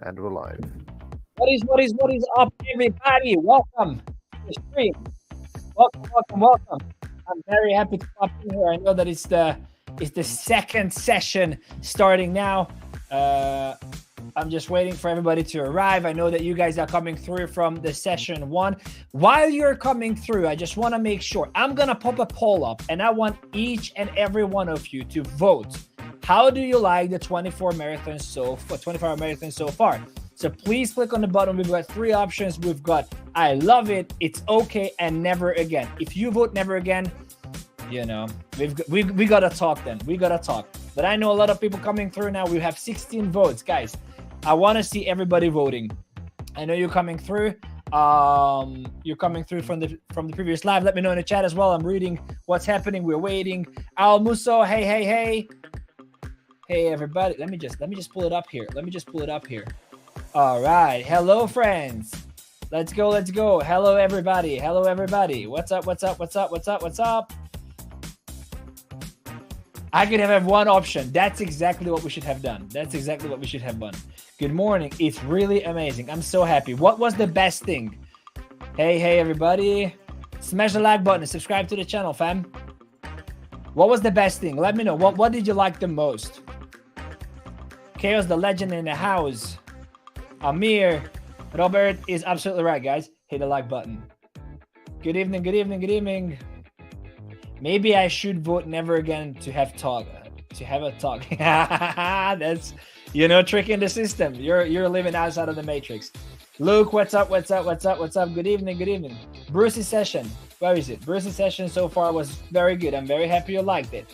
And we're live. What is up, everybody? Welcome to the stream. Welcome. I'm very happy to pop in here. I know that it's the second session starting now. I'm just waiting for everybody to arrive. I know that you guys are coming through from the session one. While you're coming through, I just want to make sure I'm gonna pop a poll up, and I want each and every one of you to vote. How do you like the 24-hour marathon so far? So please click on the button. We've got three options. We've got I love it, it's okay, and never again. If you vote never again, we gotta talk then. We gotta talk. But I know a lot of people coming through now. We have 16 votes, guys. I want to see everybody voting. I know you're coming through. You're coming through from the previous live. Let me know in the chat as well. I'm reading what's happening. We're waiting. Al Muso, hey. Hey everybody. Let me just pull it up here. All right. Hello, friends. Let's go. Hello, everybody. What's up? I could have one option. That's exactly what we should have done. Good morning. It's really amazing. I'm so happy. What was the best thing? Hey, everybody. Smash the like button and subscribe to the channel, fam. What was the best thing? Let me know. What did you like the most? Chaos, the legend in the house. Amir. Robert is absolutely right, guys. Hit the like button. Good evening. Maybe I should vote never again to have a talk. That's, tricking the system. You're living outside of the matrix. Luke, what's up? Good evening. Bruce's session. Where is it? Bruce's session so far was very good. I'm very happy you liked it.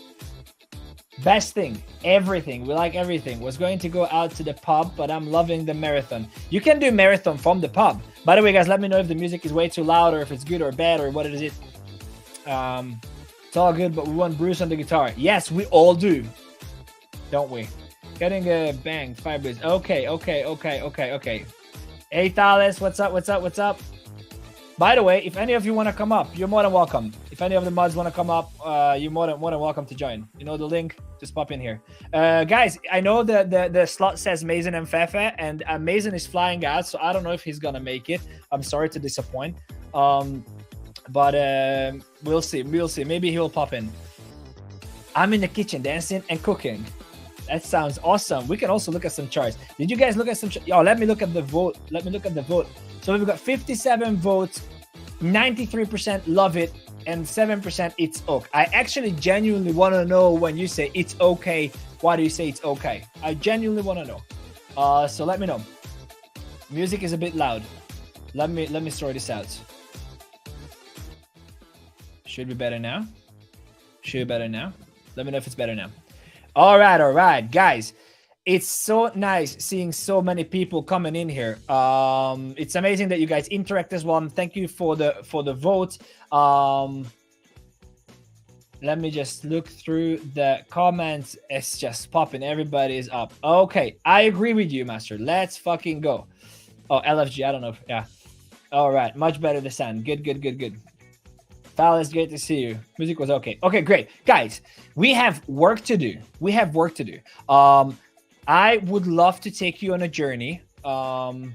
Best thing, everything. We like everything. Was going to go out to the pub, but I'm loving the marathon. You can do marathon from the pub. By the way, guys, let me know if the music is way too loud or if it's good or bad or what it is. It's all good, but we want Bruce on the guitar. Yes, we all do. Don't we? Getting a bang, 5 minutes. Okay. Hey, Thales, what's up? By the way, if any of you want to come up, you're more than welcome. If any of the mods want to come up, you're more than welcome to join. You know the link? Just pop in here. Guys, I know the slot says Maison and Fefe, and Maison is flying out, so I don't know if he's going to make it. I'm sorry to disappoint. But we'll see. Maybe he'll pop in. I'm in the kitchen dancing and cooking. That sounds awesome. We can also look at some charts. Did you guys look at some let me look at the vote. So we've got 57 votes, 93% love it, and 7% it's okay. I actually genuinely want to know when you say it's okay, why do you say it's okay? I genuinely want to know. So let me know. Music is a bit loud. Let me sort this out. Should be better now. Let me know if it's better now. All right, guys. It's so nice seeing so many people coming in here. It's amazing that you guys interact as well. Thank you for the vote. Let me just look through the comments. It's just popping. Everybody is up. Okay, I agree with you, Master. Let's fucking go. Oh, LFG. I don't know. Yeah. All right, much better the sound. Good. Thales, great to see you. Music was okay. Okay, great. Guys, we have work to do. I would love to take you on a journey. In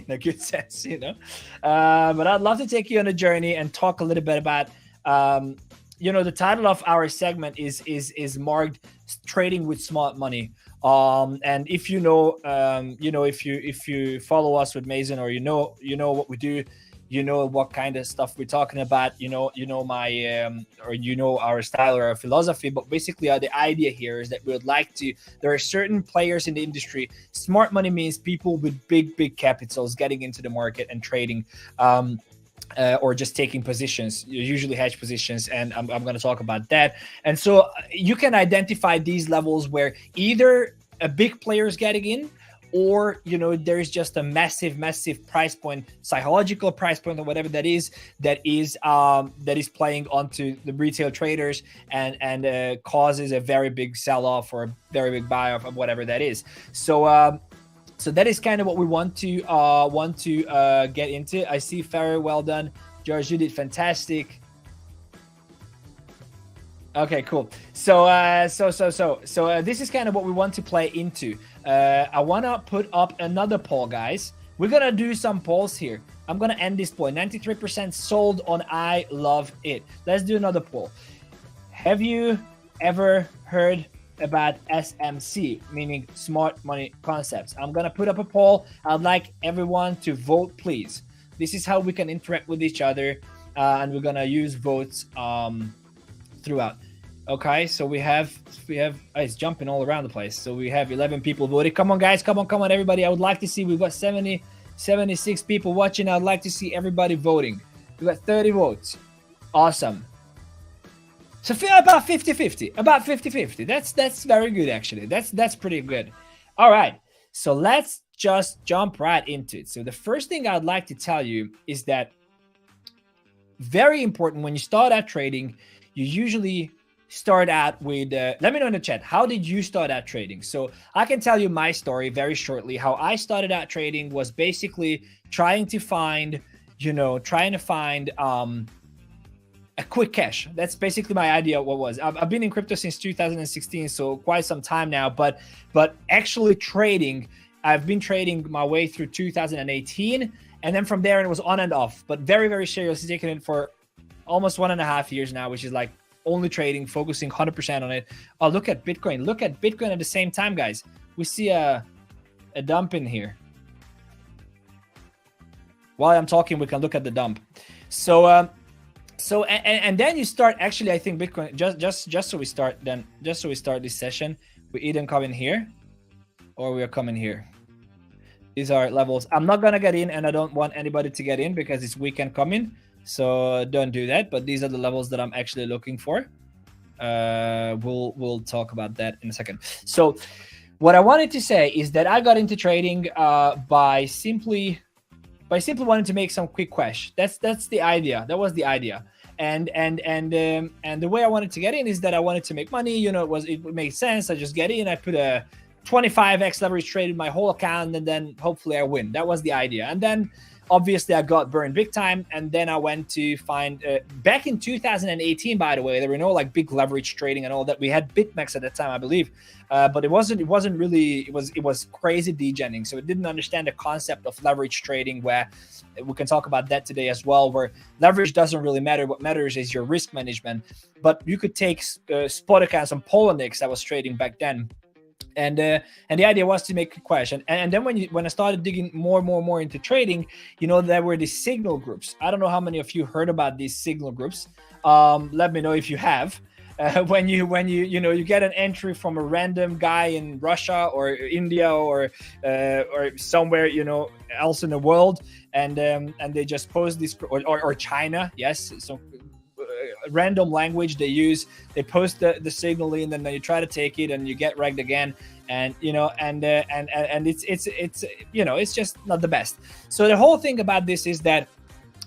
a good sense, but I'd love to take you on a journey and talk a little bit about, the title of our segment is marked Trading with Smart Money. And if if you follow us with Maison, or you know what we do, you know what kind of stuff we're talking about, our style or our philosophy. But basically the idea here is that we would like to, there are certain players in the industry. Smart money means people with big capitals getting into the market and trading, or just taking positions, usually hedge positions. And I'm going to talk about that. And so you can identify these levels where either a big player is getting in, or there's just a massive price point, psychological price point, or whatever that is playing onto the retail traders and causes a very big sell-off or a very big buy-off of whatever that is. So that is kind of what we want to get into. I see Farro, well done. George, you did fantastic. Okay, cool. So this is kind of what we want to play into. I want to put up another poll, guys. We're going to do some polls here. I'm going to end this poll. 93% sold on I love it. Let's do another poll. Have you ever heard about SMC, meaning smart money concepts? I'm going to put up a poll. I'd like everyone to vote, please. This is how we can interact with each other, and we're going to use votes throughout. Okay, so we have it's jumping all around the place. So we have 11 people voted. Come on, guys. Come on, everybody. I would like to see, we've got 76 people watching. I'd like to see everybody voting. We got 30 votes. Awesome. So feel about 50-50. About 50-50. That's very good, actually. That's pretty good. All right. So let's just jump right into it. So the first thing I'd like to tell you is that very important when you start out trading, you usually start out with let me know in the chat, how did you start out trading? So I can tell you my story very shortly. How I started out trading was basically trying to find a quick cash. That's basically my idea of what was. I've been in crypto since 2016, so quite some time now, but actually trading, I've been trading my way through 2018, and then from there it was on and off, but very, very seriously taking it for almost 1.5 years now, which is like only trading, focusing 100% on it. Oh, look at Bitcoin. Look at Bitcoin at the same time, guys. We see a dump in here. While I'm talking, we can look at the dump. So and then you start, actually, I think Bitcoin, just so we start this session, we either come in here or we are coming here. These are levels. I'm not gonna get in, and I don't want anybody to get in because it's weekend coming. So don't do that, but these are the levels that I'm actually looking for. We'll talk about that in a second. So what I wanted to say is that I got into trading by simply wanting to make some quick cash. That's the idea. That was the idea. And the way I wanted to get in is that I wanted to make money. You know, it made sense. I just get in. I put a 25x leverage trade in my whole account, and then hopefully I win. That was the idea. And then obviously I got burned big time, and then I went to find back in 2018, by the way, there were no like big leverage trading and all that. We had BitMEX at that time, I believe, but it wasn't really, it was crazy degening. So it didn't understand the concept of leverage trading, where we can talk about that today as well, where leverage doesn't really matter. What matters is your risk management. But you could take spot accounts on Poloniex that was trading back then. And the idea was to make a cash. And then when I started digging more into trading, you know, there were these signal groups. I don't know how many of you heard about these signal groups. Let me know if you have. When you get an entry from a random guy in Russia or India or somewhere, you know, else in the world, and they just post this, or China, yes, so random language they use, they post the signal in, and then you try to take it and you get wrecked again, and you know, and it's you know, it's just not the best. So the whole thing about this is that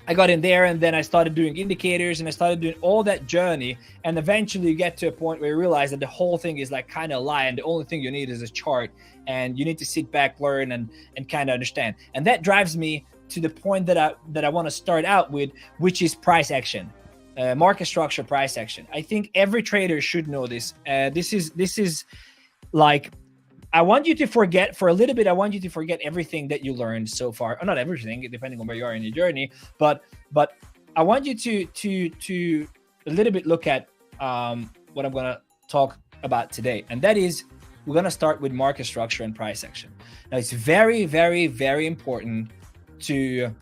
I got in there, and then I started doing indicators, and I started doing all that journey, and eventually you get to a point where you realize that the whole thing is like kind of a lie, and the only thing you need is a chart, and you need to sit back, learn, and kind of understand. And that drives me to the point that I want to start out with, which is price action. Market structure, price action. I think every trader should know this. This is like, I want you to forget for a little bit. I want you to forget everything that you learned so far, or not everything, depending on where you are in your journey. But I want you to a little bit look at what I'm gonna talk about today, and that is we're gonna start with market structure and price action. Now it's very, very, very important to.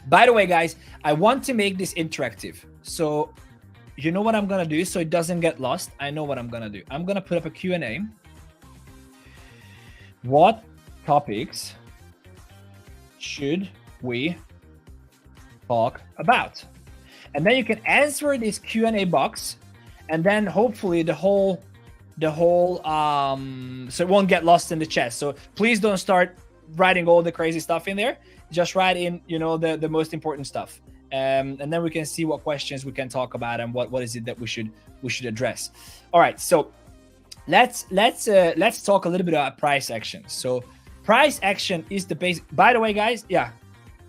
By the way, guys, I want to make this interactive. So you know what I'm going to do so it doesn't get lost? I know what I'm going to do. I'm going to put up a Q&A. What topics should we talk about? And then you can answer this Q&A box, and then hopefully the whole so it won't get lost in the chat. So please don't start writing all the crazy stuff in there. Just write in, you know, the most important stuff, and then we can see what questions we can talk about and what is it that we should address. All right, so let's talk a little bit about price action. So price action is the basic. By the way, guys, yeah,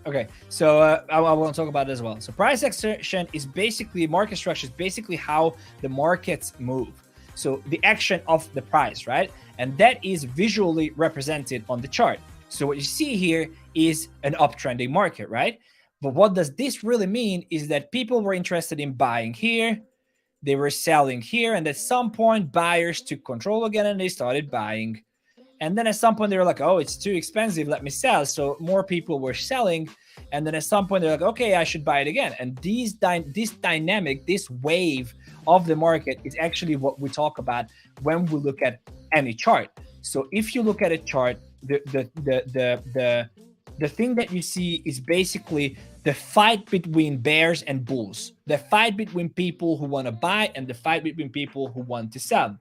okay. So I want to talk about it as well. So price action is basically market structure. Is basically how the markets move. So the action of the price, right? And that is visually represented on the chart. So what you see here is an uptrending market, right? But what does this really mean is that people were interested in buying here, they were selling here, and at some point buyers took control again and they started buying. And then at some point they were like, oh, it's too expensive, let me sell. So more people were selling. And then at some point they're like, okay, I should buy it again. And this dynamic, this wave of the market is actually what we talk about when we look at any chart. So if you look at a chart, the thing that you see is basically the fight between bears and bulls, the fight between people who want to buy and the fight between people who want to sell.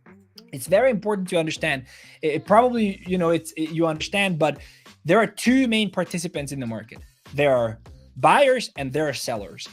It's very important to understand. It probably, you understand, but there are two main participants in the market. There are buyers and there are sellers.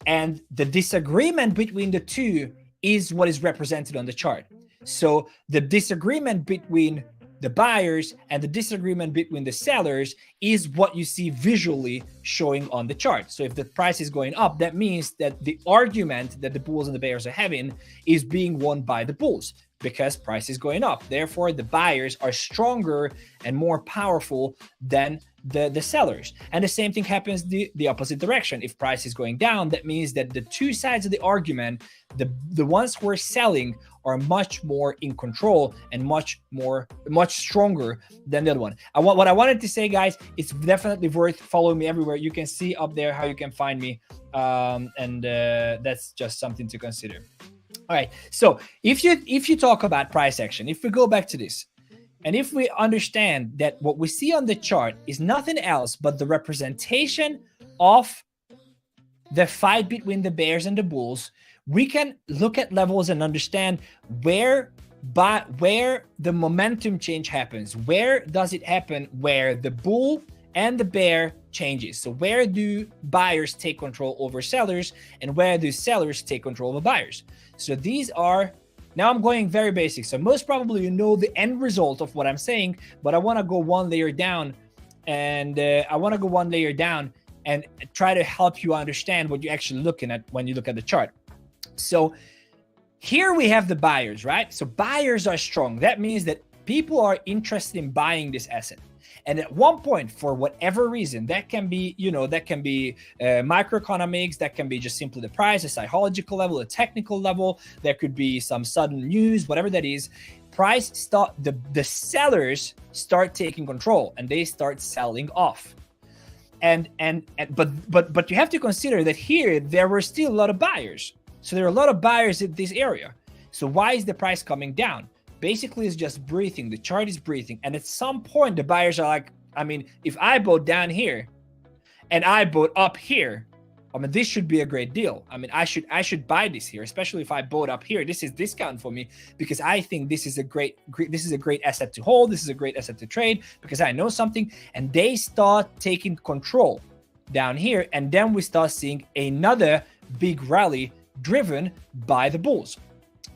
And the disagreement between the two is what is represented on the chart. So the disagreement between the buyers and the disagreement between the sellers is what you see visually showing on the chart. So if the price is going up, that means that the argument that the bulls and the bears are having is being won by the bulls because price is going up. Therefore, the buyers are stronger and more powerful than the sellers. And the same thing happens the opposite direction. If price is going down, that means that the two sides of the argument, the ones who are selling are much more in control and much stronger than the other one. What I wanted to say, guys, it's definitely worth following me everywhere. You can see up there how you can find me. That's just something to consider. All right. So if you talk about price action, if we go back to this, and if we understand that what we see on the chart is nothing else but the representation of the fight between the bears and the bulls, we can look at levels and understand where the momentum change happens. Where does it happen? Where the bull and the bear changes. So where do buyers take control over sellers and where do sellers take control over buyers? So these are, now I'm going very basic. So most probably you know the end result of what I'm saying, but I want to go one layer down and try to help you understand what you're actually looking at when you look at the chart. So here we have the buyers, right? So buyers are strong. That means that people are interested in buying this asset. And at one point, for whatever reason, that can be, microeconomics, that can be just simply the price, a psychological level, a technical level, there could be some sudden news, whatever that is, the sellers start taking control and they start selling off. But you have to consider that here, there were still a lot of buyers. So there are a lot of buyers in this area. So why is the price coming down? Basically, it's just breathing. The chart is breathing. And at some point, the buyers are like, if I bought down here and I bought up here, this should be a great deal. I should buy this here, especially if I bought up here. This is discount for me because I think this is a great asset to hold. This is a great asset to trade because I know something. And they start taking control down here. And then we start seeing another big rally driven by the bulls.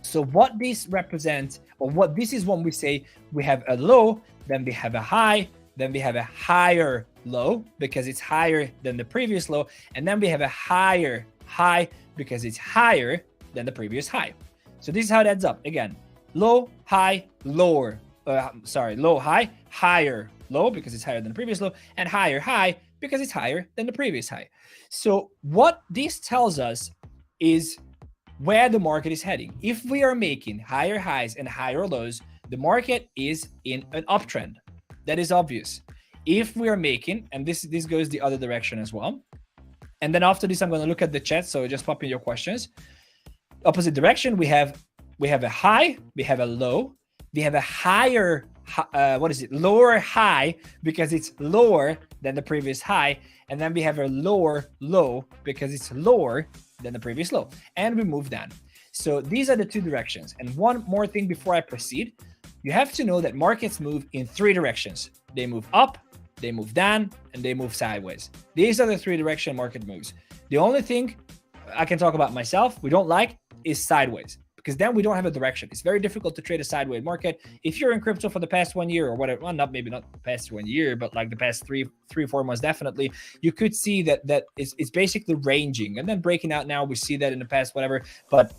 So what this represents, or what this is when we say we have a low, then we have a high, then we have a higher low because it's higher than the previous low, and then we have a higher high because it's higher than the previous high. So this is how it adds up. Again, low, high, lower. Low, high, higher, low because it's higher than the previous low, and higher high because it's higher than the previous high. So what this tells us is where the market is heading. If we are making higher highs and higher lows, the market is in an uptrend. That is obvious. If we are making, and this goes the other direction as well. And then after this, I'm going to look at the chat. So just pop in your questions. Opposite direction, we have a high, we have a low, we have a higher, lower high because it's lower than the previous high. And then we have a lower low because it's lower than the previous low, and we move down. So these are the two directions. And one more thing before I proceed, you have to know that markets move in three directions. They move up, they move down, and they move sideways. These are the three direction market moves. The only thing I can talk about myself we don't like is sideways, because then we don't have a direction. It's very difficult to trade a sideways market. If you're in crypto for the past 1 year or whatever, well, not the past 1 year, but like the past three, 4 months, definitely, you could see that it's basically ranging and then breaking out. Now we see that in the past, whatever, but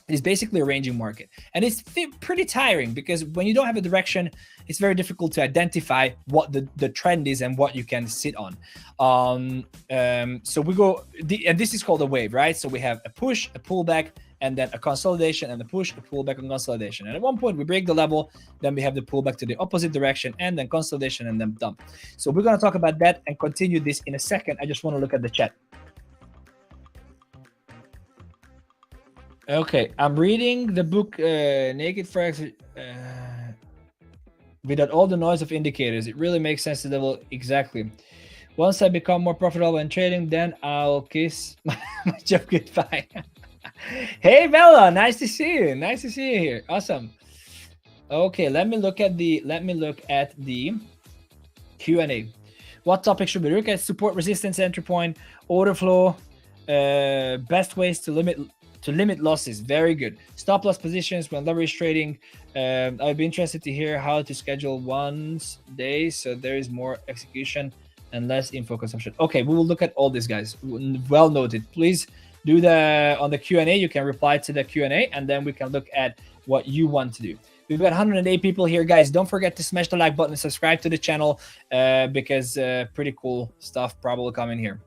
It's basically a ranging market, and it's pretty tiring because when you don't have a direction, it's very difficult to identify what the trend is and what you can sit on. So we go, and this is called a wave, right? So we have a push, a pullback, and then a consolidation, and a push, a pullback, and consolidation. And at one point we break the level, then we have the pullback to the opposite direction, and then consolidation, and then dump. So we're going to talk about that and continue this in a second. I just want to look at the chat. Okay, I'm reading the book Naked Frags without all the noise of indicators. It really makes sense to level exactly. Once I become more profitable in trading, then I'll kiss my job goodbye. Hey Bella, nice to see you. Nice to see you here. Awesome. Okay, let me look at the Q&A. What topic should we look at? Support, resistance, entry point, order flow, best ways to limit losses. Very good. Stop loss positions when leverage trading. I'd be interested to hear how to schedule one's day so there is more execution and less info consumption. Okay, we will look at all this, guys. Well noted. Please do on the Q&A. You can reply to the Q&A, and then we can look at what you want to do. We've got 108 people here, guys. Don't forget to smash the like button and subscribe to the channel because pretty cool stuff probably coming here.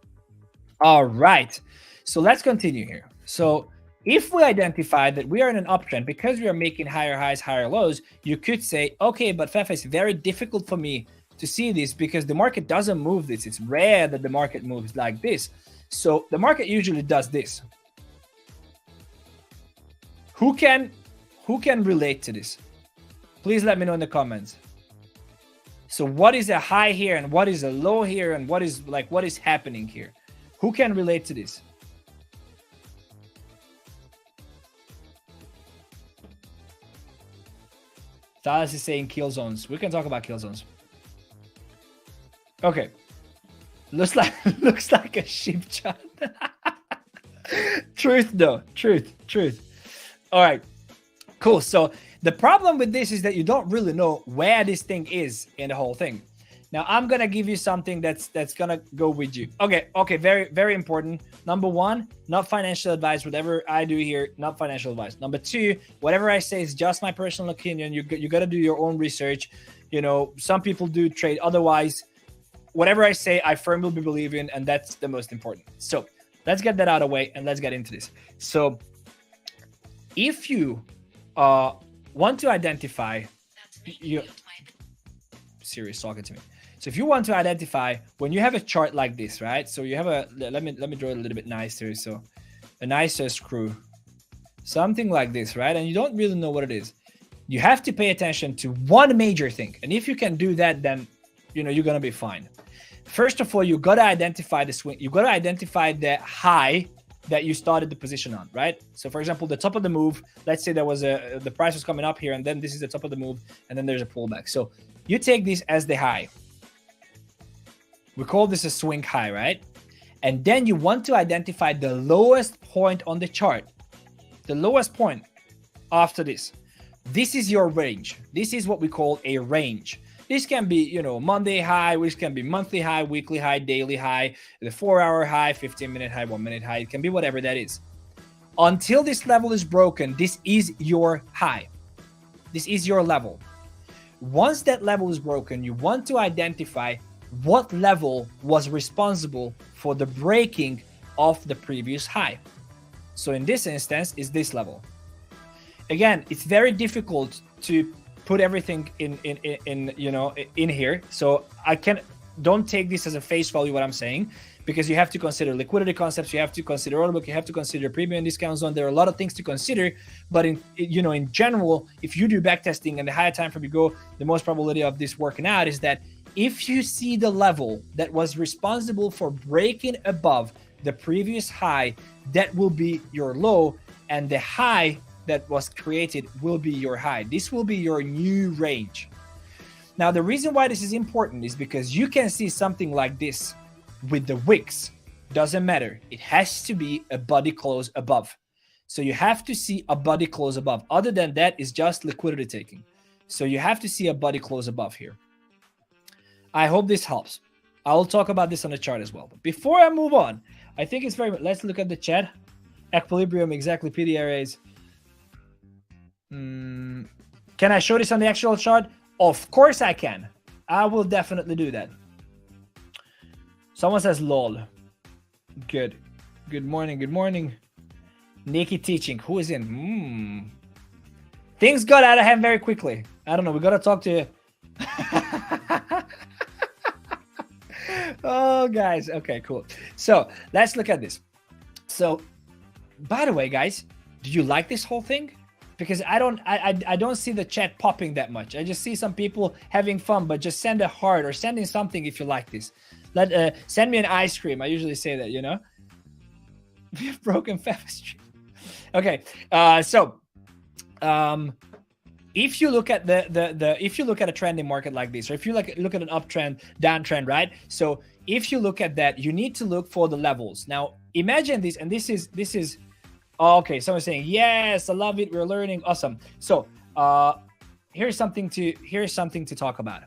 All right, so let's continue here. So if we identify that we are in an uptrend because we are making higher highs, higher lows, you could say, okay, but Fefe, it's very difficult for me to see this because the market doesn't move this. It's rare that the market moves like this. So the market usually does this. Who can relate to this? Please let me know in the comments. So what is a high here and what is a low here and what is happening here? Who can relate to this? Thales is saying kill zones. We can talk about kill zones. Okay. Looks like a sheep chat. Truth though. Truth. All right. Cool. So the problem with this is that you don't really know where this thing is in the whole thing. Now I'm gonna give you something that's gonna go with you. Okay, very, very important. Number one, not financial advice. Whatever I do here, not financial advice. Number two, whatever I say is just my personal opinion. You gotta do your own research. You know, some people do trade otherwise. Whatever I say, I firmly believe in, and that's the most important. So let's get that out of the way and let's get into this. So if you want to identify, Siri's talking to me. So if you want to identify when you have a chart like this, right? So you have let me draw it a little bit nicer. So a nicer screw, something like this, right? And you don't really know what it is. You have to pay attention to one major thing. And if you can do that, then you're going to be fine. First of all, you got to identify the swing. You got to identify the high that you started the position on, right? So for example, the top of the move, let's say there was the price was coming up here and then this is the top of the move and then there's a pullback. So you take this as the high. We call this a swing high, right? And then you want to identify the lowest point on the chart. The lowest point after this. This is your range. This is what we call a range. This can be, Monday high, which can be monthly high, weekly high, daily high, the 4-hour high, 15-minute high, 1-minute high. It can be whatever that is. Until this level is broken, this is your high. This is your level. Once that level is broken, you want to identify what level was responsible for the breaking of the previous high. So in this instance, is this level. Again, it's very difficult to put everything in here. So don't take this as a face value what I'm saying, because you have to consider liquidity concepts, you have to consider order book, you have to consider premium and discount zone. There are a lot of things to consider, but in general, if you do backtesting and the higher time frame you go, the most probability of this working out is that if you see the level that was responsible for breaking above the previous high, that will be your low, and the high that was created will be your high. This will be your new range. Now, the reason why this is important is because you can see something like this with the wicks. Doesn't matter. It has to be a body close above. So you have to see a body close above. Other than that, it's just liquidity taking. So you have to see a body close above here. I hope this helps. I will talk about this on the chart as well. But before I move on, I think it's let's look at the chat. Equilibrium, exactly, PDRAs. Can I show this on the actual chart? Of course I can. I will definitely do that. Someone says lol. Good. Good morning. Good morning. Nikki teaching. Who is in? Things got out of hand very quickly. I don't know. We got to talk to you. Oh, guys. Okay, cool. So let's look at this. So, by the way, guys, did you like this whole thing? Because I don't see the chat popping that much. I just see some people having fun, but just send a heart or sending something if you like this. Send me an ice cream. I usually say that, you know. We have broken Fefe stream. Okay, if you look at if you look at a trending market like this, or if you look at an uptrend, downtrend, right? So if you look at that, you need to look for the levels. Now imagine this, and this is okay. Someone's saying yes, I love it. We're learning, awesome. So here's something to talk about.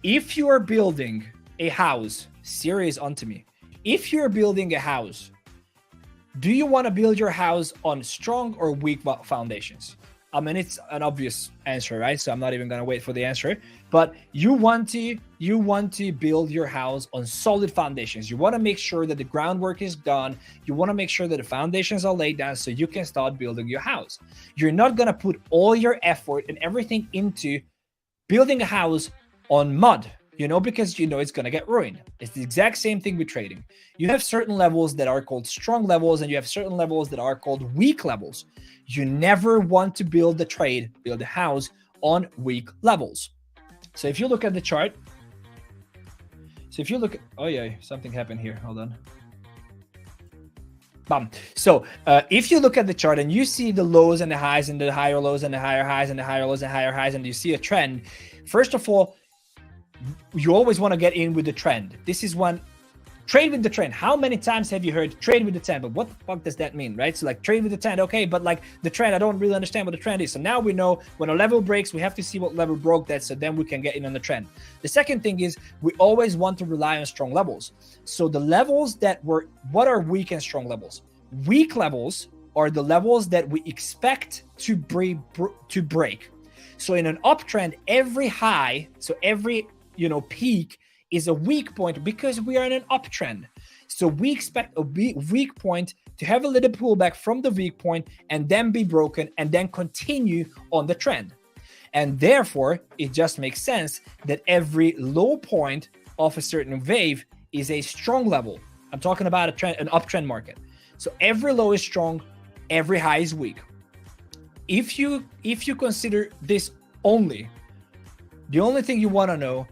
If you are building a house, serious onto me. If you're building a house, do you want to build your house on strong or weak foundations? I mean, it's an obvious answer, right? So I'm not even going to wait for the answer. But you want to build your house on solid foundations. You want to make sure that the groundwork is done. You want to make sure that the foundations are laid down so you can start building your house. You're not going to put all your effort and everything into building a house on mud, you know, because you know it's going to get ruined. It's the exact same thing with trading. You have certain levels that are called strong levels, and you have certain levels that are called weak levels. You never want to build a house on weak levels. So if you look at the chart, oh yeah, something happened here. Hold on. Bam. So if you look at the chart and you see the lows and the highs and the higher lows and the higher highs and the higher lows and higher highs, and you see a trend, first of all, you always want to get in with the trend. This is one. Trade with the trend. How many times have you heard trade with the trend? But what the fuck does that mean, right? So like trade with the trend, okay, but like the trend, I don't really understand what the trend is. So now we know when a level breaks, we have to see what level broke that, so then we can get in on the trend. The second thing is we always want to rely on strong levels. So the levels what are weak and strong levels? Weak levels are the levels that we expect to break. So in an uptrend, every high, so every peak is a weak point because we are in an uptrend. So we expect a weak point to have a little pullback from the weak point and then be broken and then continue on the trend. And therefore, it just makes sense that every low point of a certain wave is a strong level. I'm talking about an uptrend market. So every low is strong, every high is weak. If you consider this only, the only thing you want to know,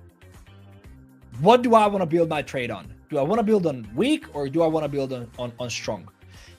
what do I want to build my trade on? Do I want to build on weak or do I want to build on strong?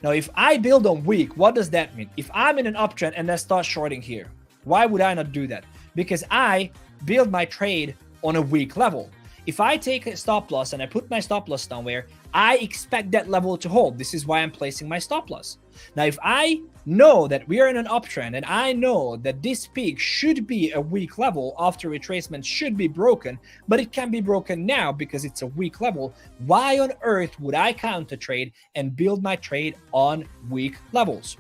Now, if I build on weak, what does that mean? If I'm in an uptrend and I start shorting here, why would I not do that? Because I build my trade on a weak level. If I take a stop loss and I put my stop loss somewhere, I expect that level to hold. This is why I'm placing my stop loss. Now, if I know that we are in an uptrend and I know that this peak should be a weak level after retracement should be broken, but it can be broken now because it's a weak level, why on earth would I counter trade and build my trade on weak levels?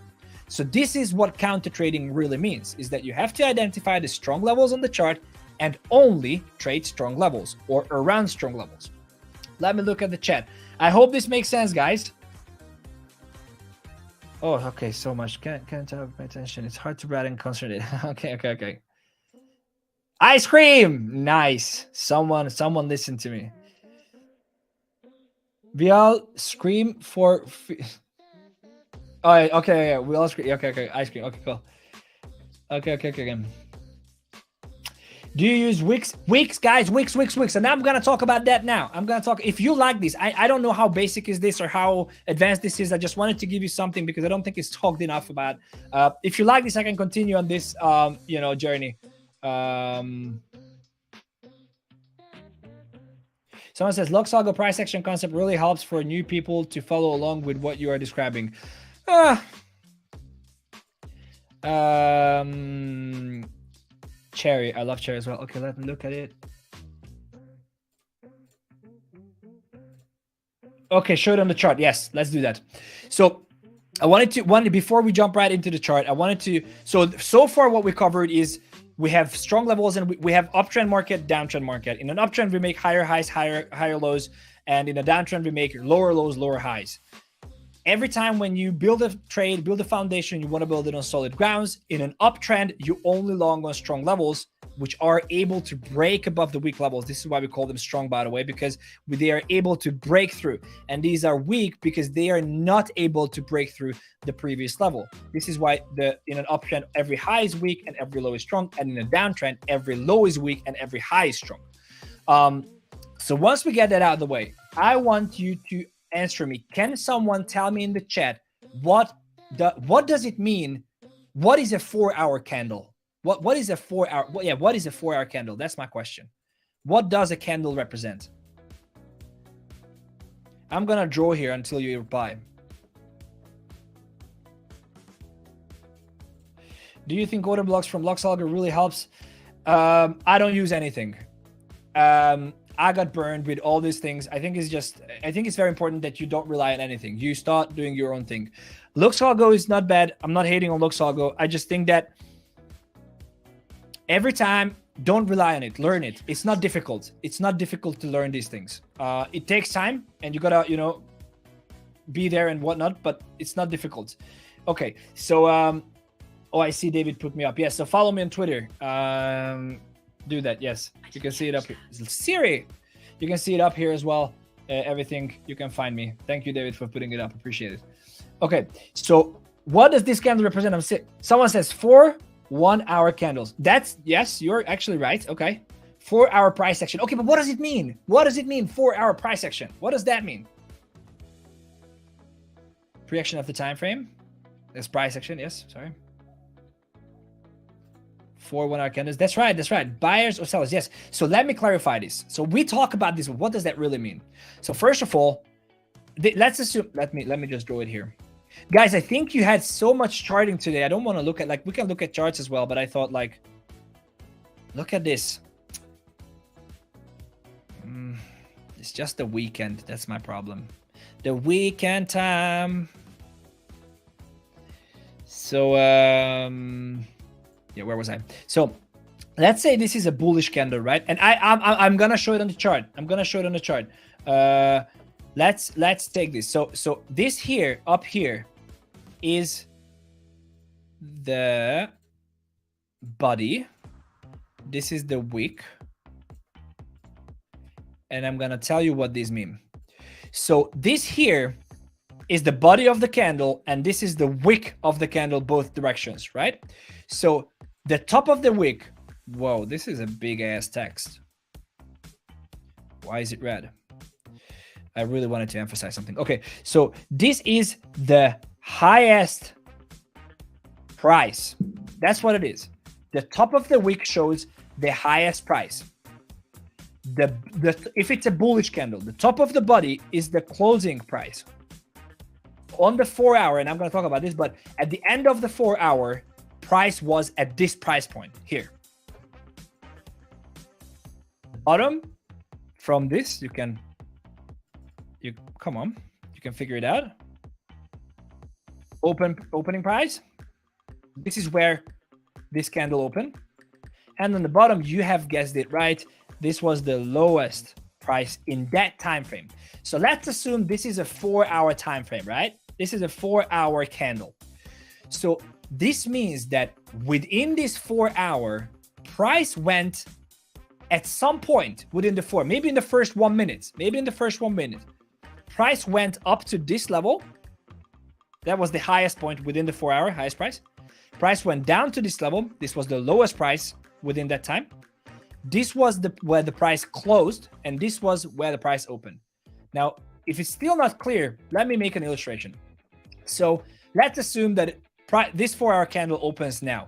So this is what counter trading really means, is that you have to identify the strong levels on the chart and only trade strong levels or around strong levels. Let me look at the chat. I hope this makes sense, guys. Oh, okay, so much. Can't have my attention. It's hard to read and concentrate. Okay. Ice cream! Nice. Someone listen to me. We all scream for... Oh, okay, we all scream. Okay, ice cream. Okay, cool. Okay. Do you use Wix? Wix, guys, Wix. And I'm going to talk about that now. If you like this, I don't know how basic is this or how advanced this is. I just wanted to give you something because I don't think it's talked enough about. If you like this, I can continue on this, journey. Someone says, Log Saga price action concept really helps for new people to follow along with what you are describing. Cherry. I love cherry as well. Okay, let me look at it. Okay, show it on the chart. Yes, let's do that. So I wanted before we jump right into the chart, I wanted to, so far what we covered is we have strong levels and we have uptrend market, downtrend market. In an uptrend, we make higher highs, higher lows. And in a downtrend, we make lower lows, lower highs. Every time when you build a trade, build a foundation, you want to build it on solid grounds. In an uptrend, you only long on strong levels, which are able to break above the weak levels. This is why we call them strong, by the way, because they are able to break through. And these are weak because they are not able to break through the previous level. This is why in an uptrend, every high is weak and every low is strong. And in a downtrend, every low is weak and every high is strong. So once we get that out of the way, I want you to answer me. Can someone tell me in the chat what does it mean? What is a 4-hour candle? What is a 4-hour? What is a 4-hour candle? That's my question. What does a candle represent? I'm gonna draw here until you reply. Do you think order blocks from Luxalga really helps? I don't use anything. I got burned with all these things. I think it's very important that you don't rely on anything. You start doing your own thing. Luxalgo is not bad. I'm not hating on Luxalgo. I just think that every time, don't rely on it. Learn it. It's not difficult. It's not difficult to learn these things. It takes time and you gotta, be there and whatnot, but it's not difficult. Okay, so, I see David put me up. Yes, so follow me on Twitter. Do that. Yes, you can see it up here. Siri, you can see it up here as well. Everything, you can find me. Thank you, David, for putting it up. Appreciate it. Okay, so what does this candle represent? Someone says 4 1-hour candles. Yes, you're actually right. Okay, 4-hour price action. Okay, but what does it mean? What does it mean, 4-hour price action? What does that mean? Pre-action of the time frame. There's price action. Yes, sorry. 4 1-hour candles. That's right. That's right. Buyers or sellers. Yes. So let me clarify this. So we talk about this. What does that really mean? So first of all, let's assume. Let me just draw it here, guys. I think you had so much charting today. I don't want to look at we can look at charts as well, but I thought look at this. It's just the weekend. That's my problem. The weekend time. So yeah, where was I? So let's say this is a bullish candle, right? And I'm gonna show it on the chart. Let's take this. So this here up here is the body. This is the wick, and I'm gonna tell you what these mean. So this here is the body of the candle, and this is the wick of the candle, both directions, right? So the top of the wick, whoa, this is a big ass text. Why is it red? I really wanted to emphasize something. Okay, so this is the highest price. That's what it is. The top of the wick shows the highest price. If it's a bullish candle, the top of the body is the closing price. On the 4-hour, and I'm going to talk about this, but at the end of the 4-hour, price was at this price point here. Bottom from this, you can figure it out. Opening price. This is where this candle opened. And on the bottom, you have guessed it right. This was the lowest price in that time frame. So let's assume this is a 4-hour time frame, right? This is a 4-hour candle. So this means that within this 4-hour, price went at some point within the maybe in the first 1 minute, price went up to this level. That was the highest point within the 4-hour, highest price. Price went down to this level. This was the lowest price within that time. This was where the price closed, and this was where the price opened. Now, if it's still not clear, let me make an illustration. So let's assume that this 4-hour candle opens now.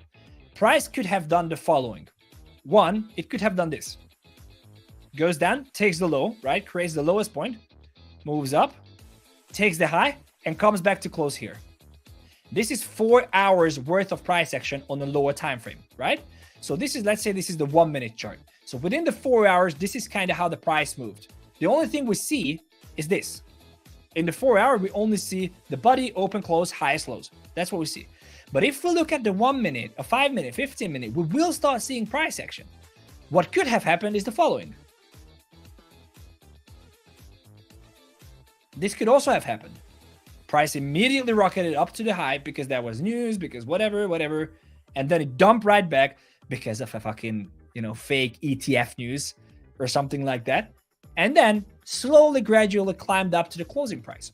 Price could have done the following. One, it could have done this. Goes down, takes the low, right? Creates the lowest point, moves up, takes the high, and comes back to close here. This is 4 hours worth of price action on a lower time frame, right? So this is, let's say this is the 1 minute chart. So within the 4 hours, this is kind of how the price moved. The only thing we see is this. In the 4 hour, we only see the body, open, close, highest lows. That's what we see. But if we look at the 1 minute, a 5 minute, 15 minute, we will start seeing price action. What could have happened is the following. This could also have happened. Price immediately rocketed up to the high because that was news, because whatever. And then it dumped right back because of a fucking, fake ETF news or something like that. And then slowly, gradually climbed up to the closing price.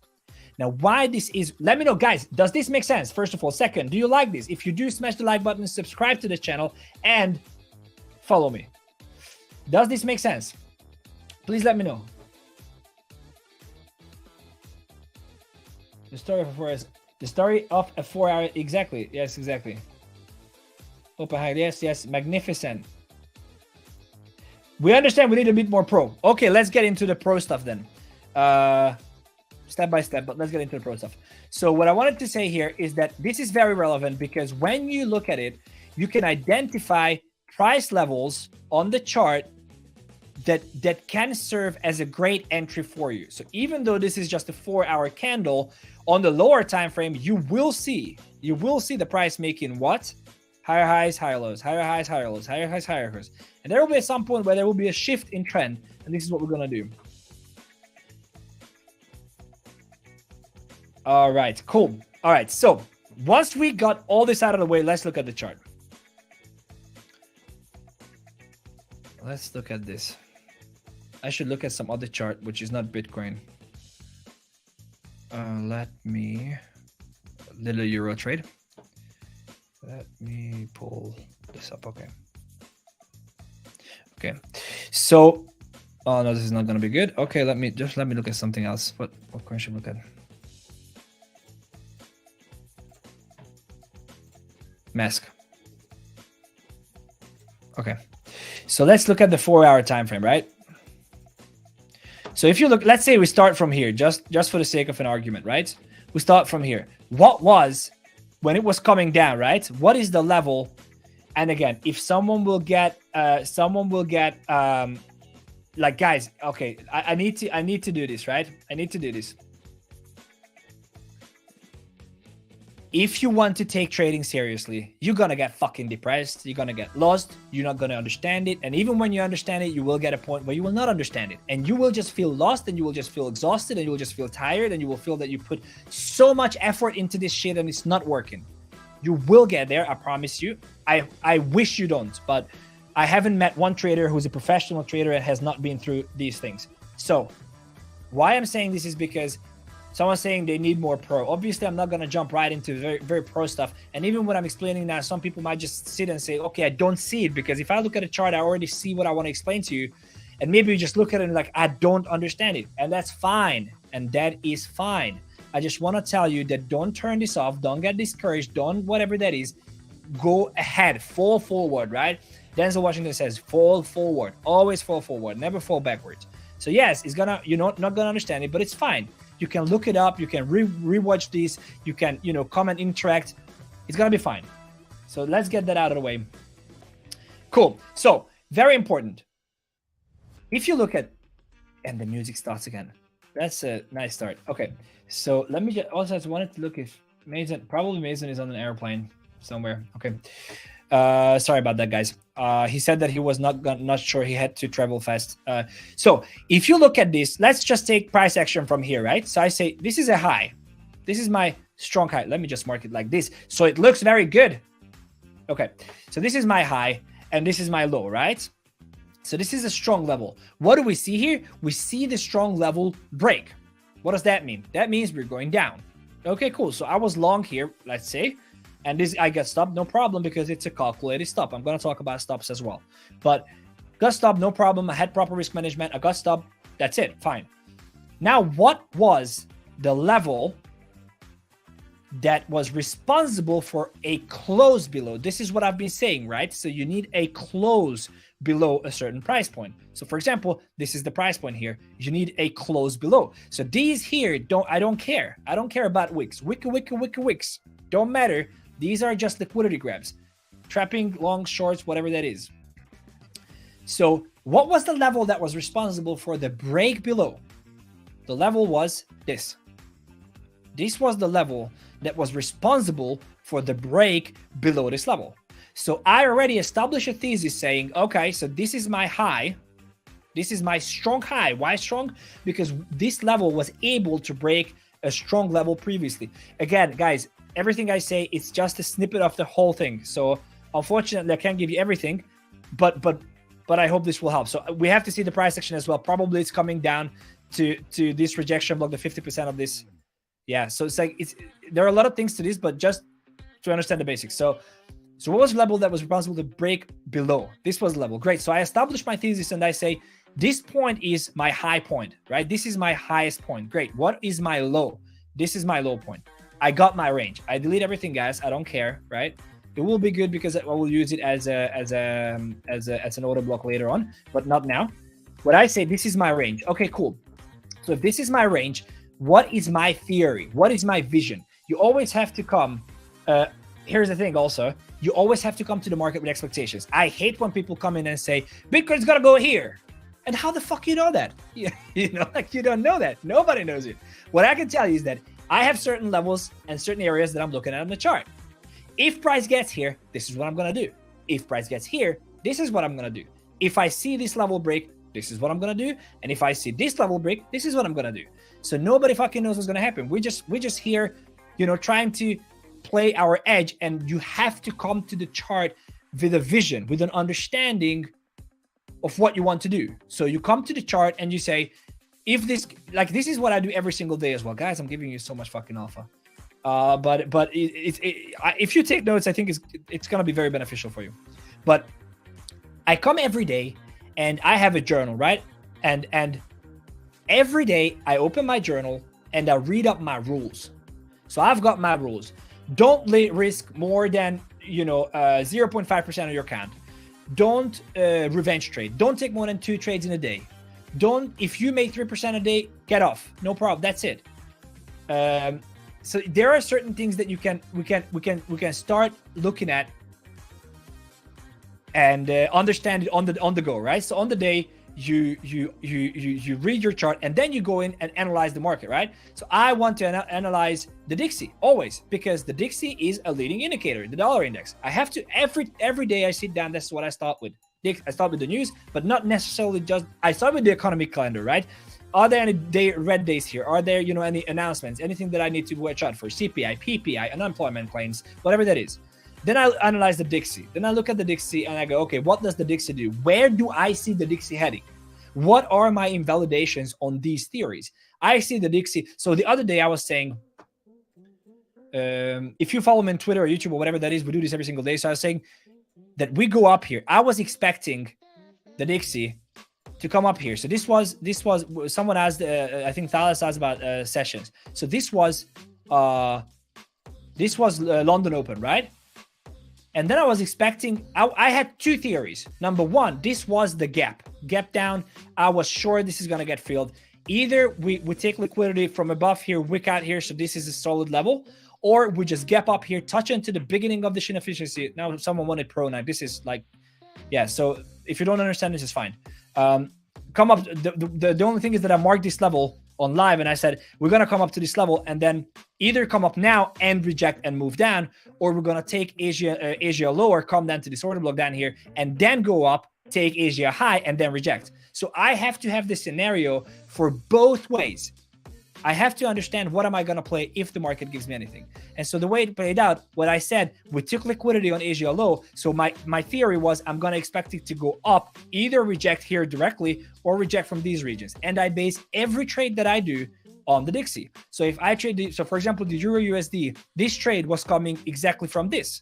Now, why this is, let me know, guys, does this make sense? First of all. Second, do you like this? If you do, smash the like button, subscribe to the channel, and follow me. Does this make sense? Please let me know. The story of a 4 hour, exactly. Yes, exactly. Open high, yes, magnificent. We understand we need a bit more pro. Okay, let's get into the pro stuff then. Step by step, but let's get into the pro stuff. So what I wanted to say here is that this is very relevant because when you look at it, you can identify price levels on the chart that can serve as a great entry for you. So even though this is just a 4 hour candle, on the lower time frame, you will see the price making what? Higher highs, higher lows, higher highs, higher lows, higher highs, higher lows. And there will be at some point where there will be a shift in trend. And this is what we're going to do. All right, cool. All right, so once we got all this out of the way, let's look at the chart. Let's look at this. I should look at some other chart, which is not Bitcoin. Let me, little euro trade. Let me pull this up. Okay. So, oh no, this is not going to be good. Okay, let me look at something else. What coin should we look at? Mask. Okay. So let's look at the 4 hour time frame, right? So if you look, let's say we start from here, just for the sake of an argument, right? We start from here. What was when it was coming down, right? What is the level? And again, if someone will get, like guys, okay, I need to do this, right? I need to do this. If you want to take trading seriously, you're going to get fucking depressed. You're going to get lost. You're not going to understand it. And even when you understand it, you will get a point where you will not understand it. And you will just feel lost, and you will just feel exhausted, and you will just feel tired, and you will feel that you put so much effort into this shit and it's not working. You will get there, I promise you. I wish you don't, but I haven't met one trader who's a professional trader and has not been through these things. So why I'm saying this is because someone's saying they need more pro. Obviously, I'm not going to jump right into very, very pro stuff. And even when I'm explaining now, some people might just sit and say, okay, I don't see it. Because if I look at a chart, I already see what I want to explain to you. And maybe you just look at it and like, I don't understand it. And that's fine. And that is fine. I just want to tell you that don't turn this off. Don't get discouraged. Don't whatever that is. Go ahead. Fall forward, right? Denzel Washington says, fall forward. Always fall forward. Never fall backwards. So yes, it's gonna, you're not going to understand it, but it's fine. You can look it up. You can rewatch these. You can, come and interact. It's going to be fine. So let's get that out of the way. Cool. So very important. If you look at, and the music starts again. That's a nice start. Okay. So let me just, also I wanted to look if Maison is on an airplane somewhere. Okay. Sorry about that, guys. He said that he was not sure, he had to travel fast. So if you look at this, let's just take price action from here, right? So I say this is a high. This is my strong high. Let me just mark it like this. So it looks very good. Okay. So this is my high and this is my low, right? So this is a strong level. What do we see here? We see the strong level break. What does that mean? That means we're going down. Okay, cool. So I was long here, let's say. And this, I got stopped, no problem, because it's a calculated stop. I'm going to talk about stops as well. But got stopped, no problem. I had proper risk management. I got stopped. That's it. Fine. Now, what was the level that was responsible for a close below? This is what I've been saying, right? So you need a close below a certain price point. So for example, this is the price point here. You need a close below. So these here, I don't care. I don't care about wicks. Wicks. Don't matter. These are just liquidity grabs. Trapping, long, shorts, whatever that is. So what was the level that was responsible for the break below? The level was this. This was the level that was responsible for the break below this level. So I already established a thesis saying, okay, so this is my high. This is my strong high. Why strong? Because this level was able to break a strong level previously. Again, guys, everything I say, it's just a snippet of the whole thing. So unfortunately, I can't give you everything, but I hope this will help. So we have to see the price action as well. Probably it's coming down to this rejection block, the 50% of this. Yeah, so it's like there are a lot of things to this, but just to understand the basics. So what was the level that was responsible to break below? This was the level. Great. So I established my thesis and I say, this point is my high point, right? This is my highest point. Great. What is my low? This is my low point. I got my range. I delete everything, guys. I don't care, right? It will be good because I will use it as an order block later on, but not now. What I say, this is my range. Okay, cool. So if this is my range, what is my theory? What is my vision? You always have to come. Here's the thing also. You always have to come to the market with expectations. I hate when people come in and say, Bitcoin's got to go here. And how the fuck you know that? You know, like you don't know that. Nobody knows it. What I can tell you is that I have certain levels and certain areas that I'm looking at on the chart. If price gets here, this is what I'm going to do. If price gets here, this is what I'm going to do. If I see this level break, this is what I'm going to do. And if I see this level break, this is what I'm going to do. So nobody fucking knows what's going to happen. We're just here, you know, trying to play our edge, and you have to come to the chart with a vision, with an understanding of what you want to do. So you come to the chart and you say, if this, like this is what I do every single day as well. Guys, I'm giving you so much fucking alpha. But if you take notes, I think it's going to be very beneficial for you. But I come every day and I have a journal, right? And every day I open my journal and I read up my rules. So I've got my rules. Don't risk more than, 0.5% of your account. Don't revenge trade. Don't take more than 2 trades in a day. If you make 3% a day, get off. No problem. That's it. So there are certain things that we can start looking at and understand it on the go, right? So on the day, you read your chart and then you go in and analyze the market, right? So I want to analyze the Dixie always, because the Dixie is a leading indicator, the dollar index. I have to every day I sit down. That's what I start with. I start with the news, but not necessarily just. I start with the economic calendar, right? Are there any red days here? Are there any announcements? Anything that I need to watch out for? CPI, PPI, unemployment claims, whatever that is. Then I analyze the Dixie. Then I look at the Dixie and I go, okay, what does the Dixie do? Where do I see the Dixie heading? What are my invalidations on these theories? I see the Dixie. So the other day I was saying, if you follow me on Twitter or YouTube or whatever that is, we do this every single day. So I was saying that we go up here. I was expecting the Dixie to come up here. So this was someone asked, I think Thales asked about sessions. So this was London Open, right? And then I was expecting, I had 2 theories. Number one, this was the gap down. I was sure this is going to get filled. Either we take liquidity from above here, wick out here, so this is a solid level, or we just gap up here, touch into the beginning of the Shin efficiency. Now someone wanted pro now. This is like, yeah, so if you don't understand, this is fine. Come up, the only thing is that I marked this level on live and I said, we're going to come up to this level and then either come up now and reject and move down, or we're going to take Asia lower, come down to this order block down here, and then go up, take Asia high, and then reject. So I have to have this scenario for both ways. I have to understand what am I going to play if the market gives me anything. And so the way it played out, what I said, we took liquidity on Asia low. So my theory was I'm going to expect it to go up, either reject here directly or reject from these regions. And I base every trade that I do on the Dixie. So if I trade, so for example, the Euro USD, this trade was coming exactly from this,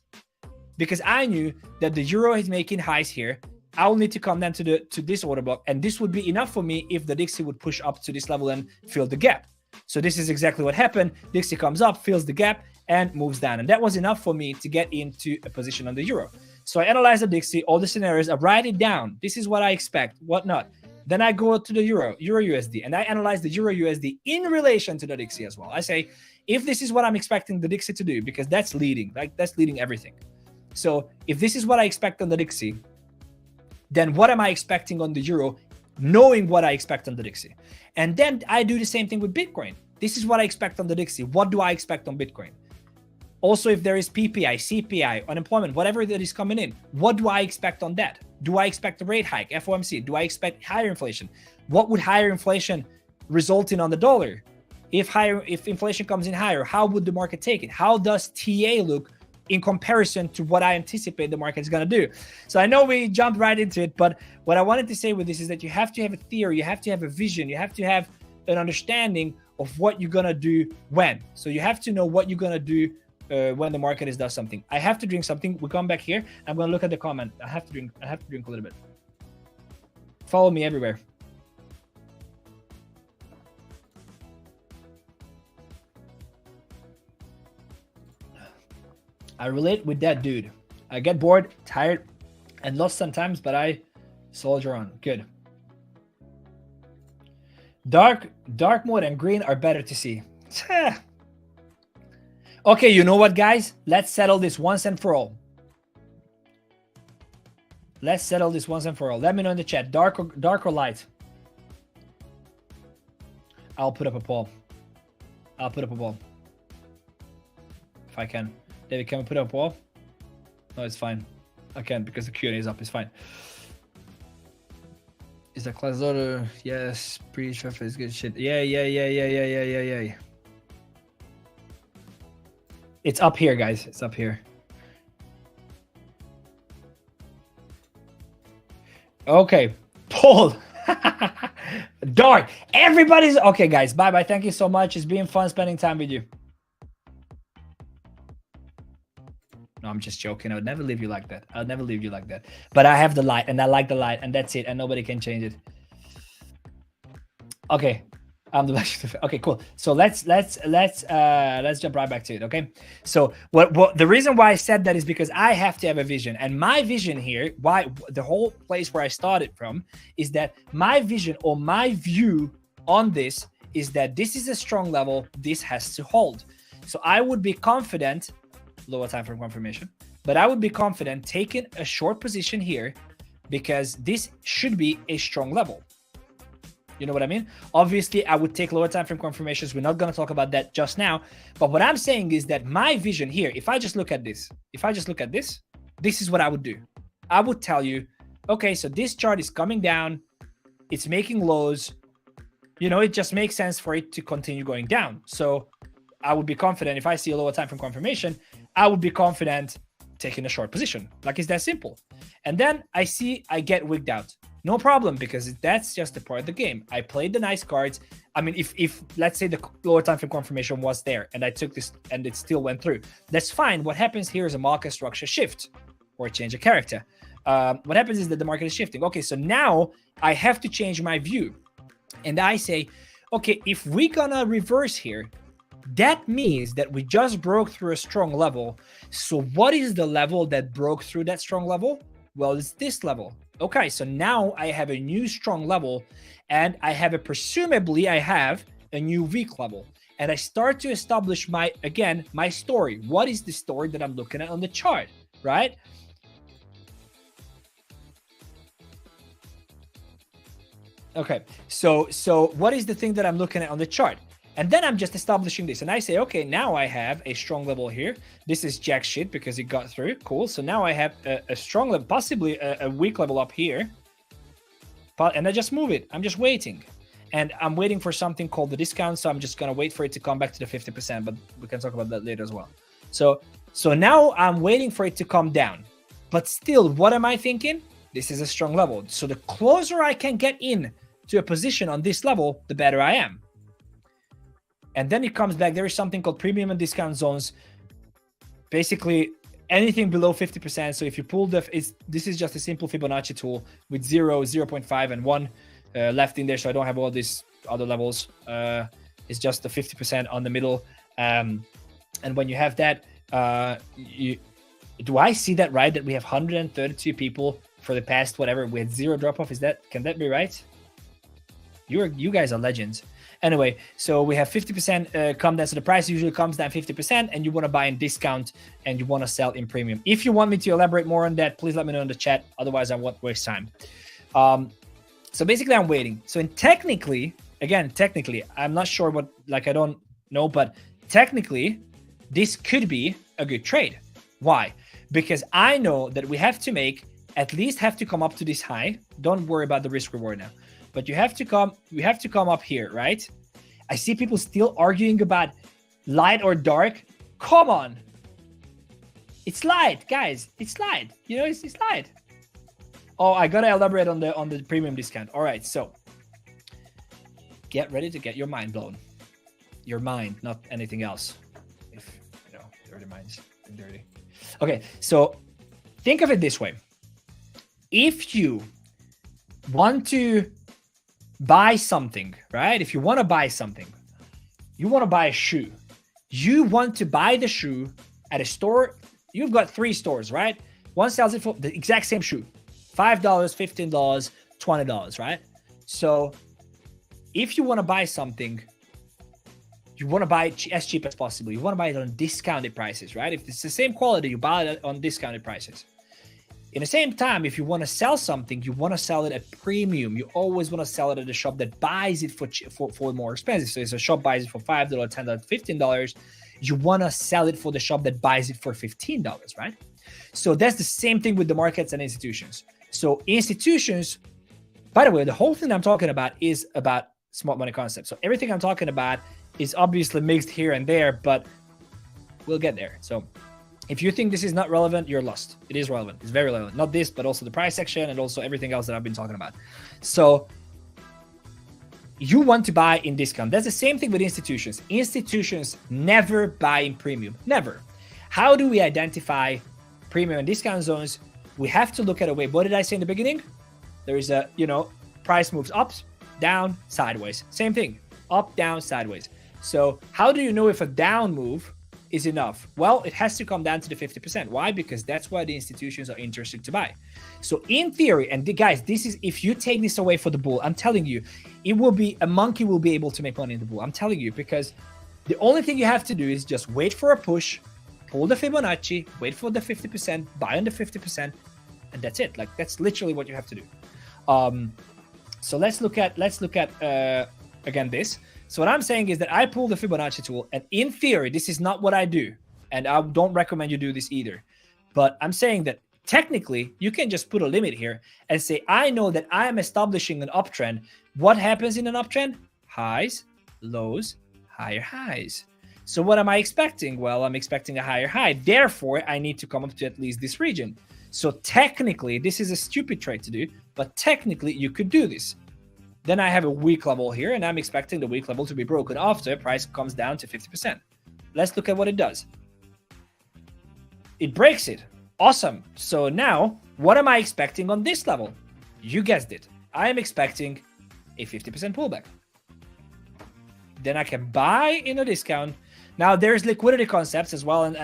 because I knew that the Euro is making highs here. I will need to come down to this order block, and this would be enough for me if the Dixie would push up to this level and fill the gap. So this is exactly what happened. Dixie comes up, fills the gap, and moves down. And that was enough for me to get into a position on the Euro. So I analyze the Dixie, all the scenarios, I write it down. This is what I expect, what not. Then I go to the Euro USD, and I analyze the Euro USD in relation to the Dixie as well. I say, if this is what I'm expecting the Dixie to do, because that's leading, like that's leading everything. So if this is what I expect on the Dixie, then what am I expecting on the Euro, knowing what I expect on the Dixie? And then I do the same thing with Bitcoin. This is what I expect on the Dixie. What do I expect on Bitcoin? Also, if there is PPI, CPI, unemployment, whatever that is coming in, what do I expect on that? Do I expect a rate hike, FOMC? Do I expect higher inflation? What would higher inflation result in on the dollar? If inflation comes in higher, how would the market take it? How does TA look in comparison to what I anticipate the market is going to do? So I know we jumped right into it, but what I wanted to say with this is that you have to have a theory, you have to have a vision, you have to have an understanding of what you're going to do when. So you have to know what you're going to do when the market does something. I have to drink something. We come back here. I'm going to look at the comment. I have to drink a little bit. Follow me everywhere. I relate with that dude. I get bored, tired, and lost sometimes, but I soldier on. Good. Dark mode and green are better to see. Okay, you know what, guys? Let's settle this once and for all. Let's settle this once and for all. Let me know in the chat, dark or light. I'll put up a poll. I'll put up a poll. If I can. David, can we put up a poll? No, it's fine. I can't because the Q&A is up. It's fine. Is that class order? Yes. Pre-Fefe is good shit. Yeah. It's up here, guys. It's up here. Okay. Paul. Dark. Everybody's okay, guys. Bye-bye. Thank you so much. It's been fun spending time with you. No, I'm just joking. I would never leave you like that. I'll never leave you like that. But I have the light, and I like the light, and that's it. And nobody can change it. Okay. Okay, cool. So let's jump right back to it. Okay. So what the reason why I said that is because I have to have a vision, and my vision here, why the whole place where I started from, is that my vision or my view on this is that this is a strong level. This has to hold. So I would be confident. Lower time frame confirmation, but I would be confident taking a short position here because this should be a strong level. You know what I mean? Obviously, I would take lower time frame confirmations. We're not going to talk about that just now. But what I'm saying is that my vision here, if I just look at this, this is what I would do. I would tell you, okay, so this chart is coming down. It's making lows. You know, it just makes sense for it to continue going down. So I would be confident if I see a lower time frame confirmation, I would be confident taking a short position. Like, it's that simple. And then I get wigged out. No problem, because that's just a part of the game. I played the nice cards. I mean, if let's say the lower time frame confirmation was there and I took this and it still went through, that's fine. What happens here is a market structure shift or change of character. What happens is that the market is shifting. Okay, so now I have to change my view. And I say, okay, if we're gonna reverse here, that means that we just broke through a strong level. So what is the level that broke through that strong level? Well, it's this level. Okay, so now I have a new strong level, and presumably I have a new weak level. And I start to establish my story. What is the story that I'm looking at on the chart, right? Okay, so what is the thing that I'm looking at on the chart? And then I'm just establishing this. And I say, okay, now I have a strong level here. This is jack shit because it got through. Cool. So now I have a strong level, possibly a weak level up here. And I just move it. I'm just waiting. And I'm waiting for something called the discount. So I'm just going to wait for it to come back to the 50%. But we can talk about that later as well. So now I'm waiting for it to come down. But still, what am I thinking? This is a strong level. So the closer I can get in to a position on this level, the better I am. And then it comes back. There is something called premium and discount zones. Basically, anything below 50%. So if you pull this is just a simple Fibonacci tool with 0, 0.5, and 1 left in there. So I don't have all these other levels. It's just the 50% on the middle. And when you have that, do I see that right? That we have 132 people for the past whatever with 0 drop off. Can that be right? You guys are legends. Anyway, so we have 50% come down. So the price usually comes down 50%, and you want to buy in discount and you want to sell in premium. If you want me to elaborate more on that, please let me know in the chat. Otherwise, I won't waste time. So basically, I'm waiting. So technically, again, technically, I'm not sure what, like, I don't know, but technically, this could be a good trade. Why? Because I know that we have to make, at least have to come up to this high. Don't worry about the risk reward now, but we have to come up here, right? I see people still arguing about light or dark. Come on. It's light, guys. It's light. You know, it's light. Oh, I gotta elaborate on the premium discount. All right, so get ready to get your mind blown. Your mind, not anything else. If you know, dirty minds, dirty. Okay, so think of it this way. If you want to buy something, right? If you want to buy something, you want to buy a shoe. You want to buy the shoe at a store. You've got 3 stores, right? One sells it for the exact same shoe. $5, $15, $20, right? So if you want to buy something, you want to buy it as cheap as possible. You want to buy it on discounted prices, right? If it's the same quality, you buy it on discounted prices. In the same time, if you want to sell something, you want to sell it at premium. You always want to sell it at a shop that buys it for more expensive. So if a shop buys it for $5, $10, $15, you want to sell it for the shop that buys it for $15, right? So that's the same thing with the markets and institutions. So institutions, by the way, the whole thing I'm talking about is about smart money concepts. So everything I'm talking about is obviously mixed here and there, but we'll get there. So if you think this is not relevant, you're lost. It is relevant. It's very relevant. Not this, but also the price section and also everything else that I've been talking about. So you want to buy in discount. That's the same thing with institutions. Institutions never buy in premium. Never. How do we identify premium and discount zones? We have to look at a way. What did I say in the beginning? There is a, price moves up, down, sideways. Same thing. Up, down, sideways. So how do you know if a down move is enough? Well, it has to come down to the 50%. Why? Because that's why the institutions are interested to buy. So in theory, and guys, this is, if you take this away for the bull, I'm telling you, it will be, a monkey will be able to make money in the bull. I'm telling you, because the only thing you have to do is just wait for a push, pull the Fibonacci, wait for the 50%, buy on the 50%, and that's it. Like, that's literally what you have to do. So let's look at again this. So what I'm saying is that I pull the Fibonacci tool, and in theory, this is not what I do, and I don't recommend you do this either. But I'm saying that technically, you can just put a limit here and say, I know that I am establishing an uptrend. What happens in an uptrend? Highs, lows, higher highs. So what am I expecting? Well, I'm expecting a higher high. Therefore, I need to come up to at least this region. So technically, this is a stupid trade to do, but technically, you could do this. Then I have a weak level here, and I'm expecting the weak level to be broken after price comes down to 50%. Let's look at what it does. It breaks it. Awesome. So now, what am I expecting on this level? You guessed it. I am expecting a 50% pullback. Then I can buy in a discount. Now, there's liquidity concepts as well, and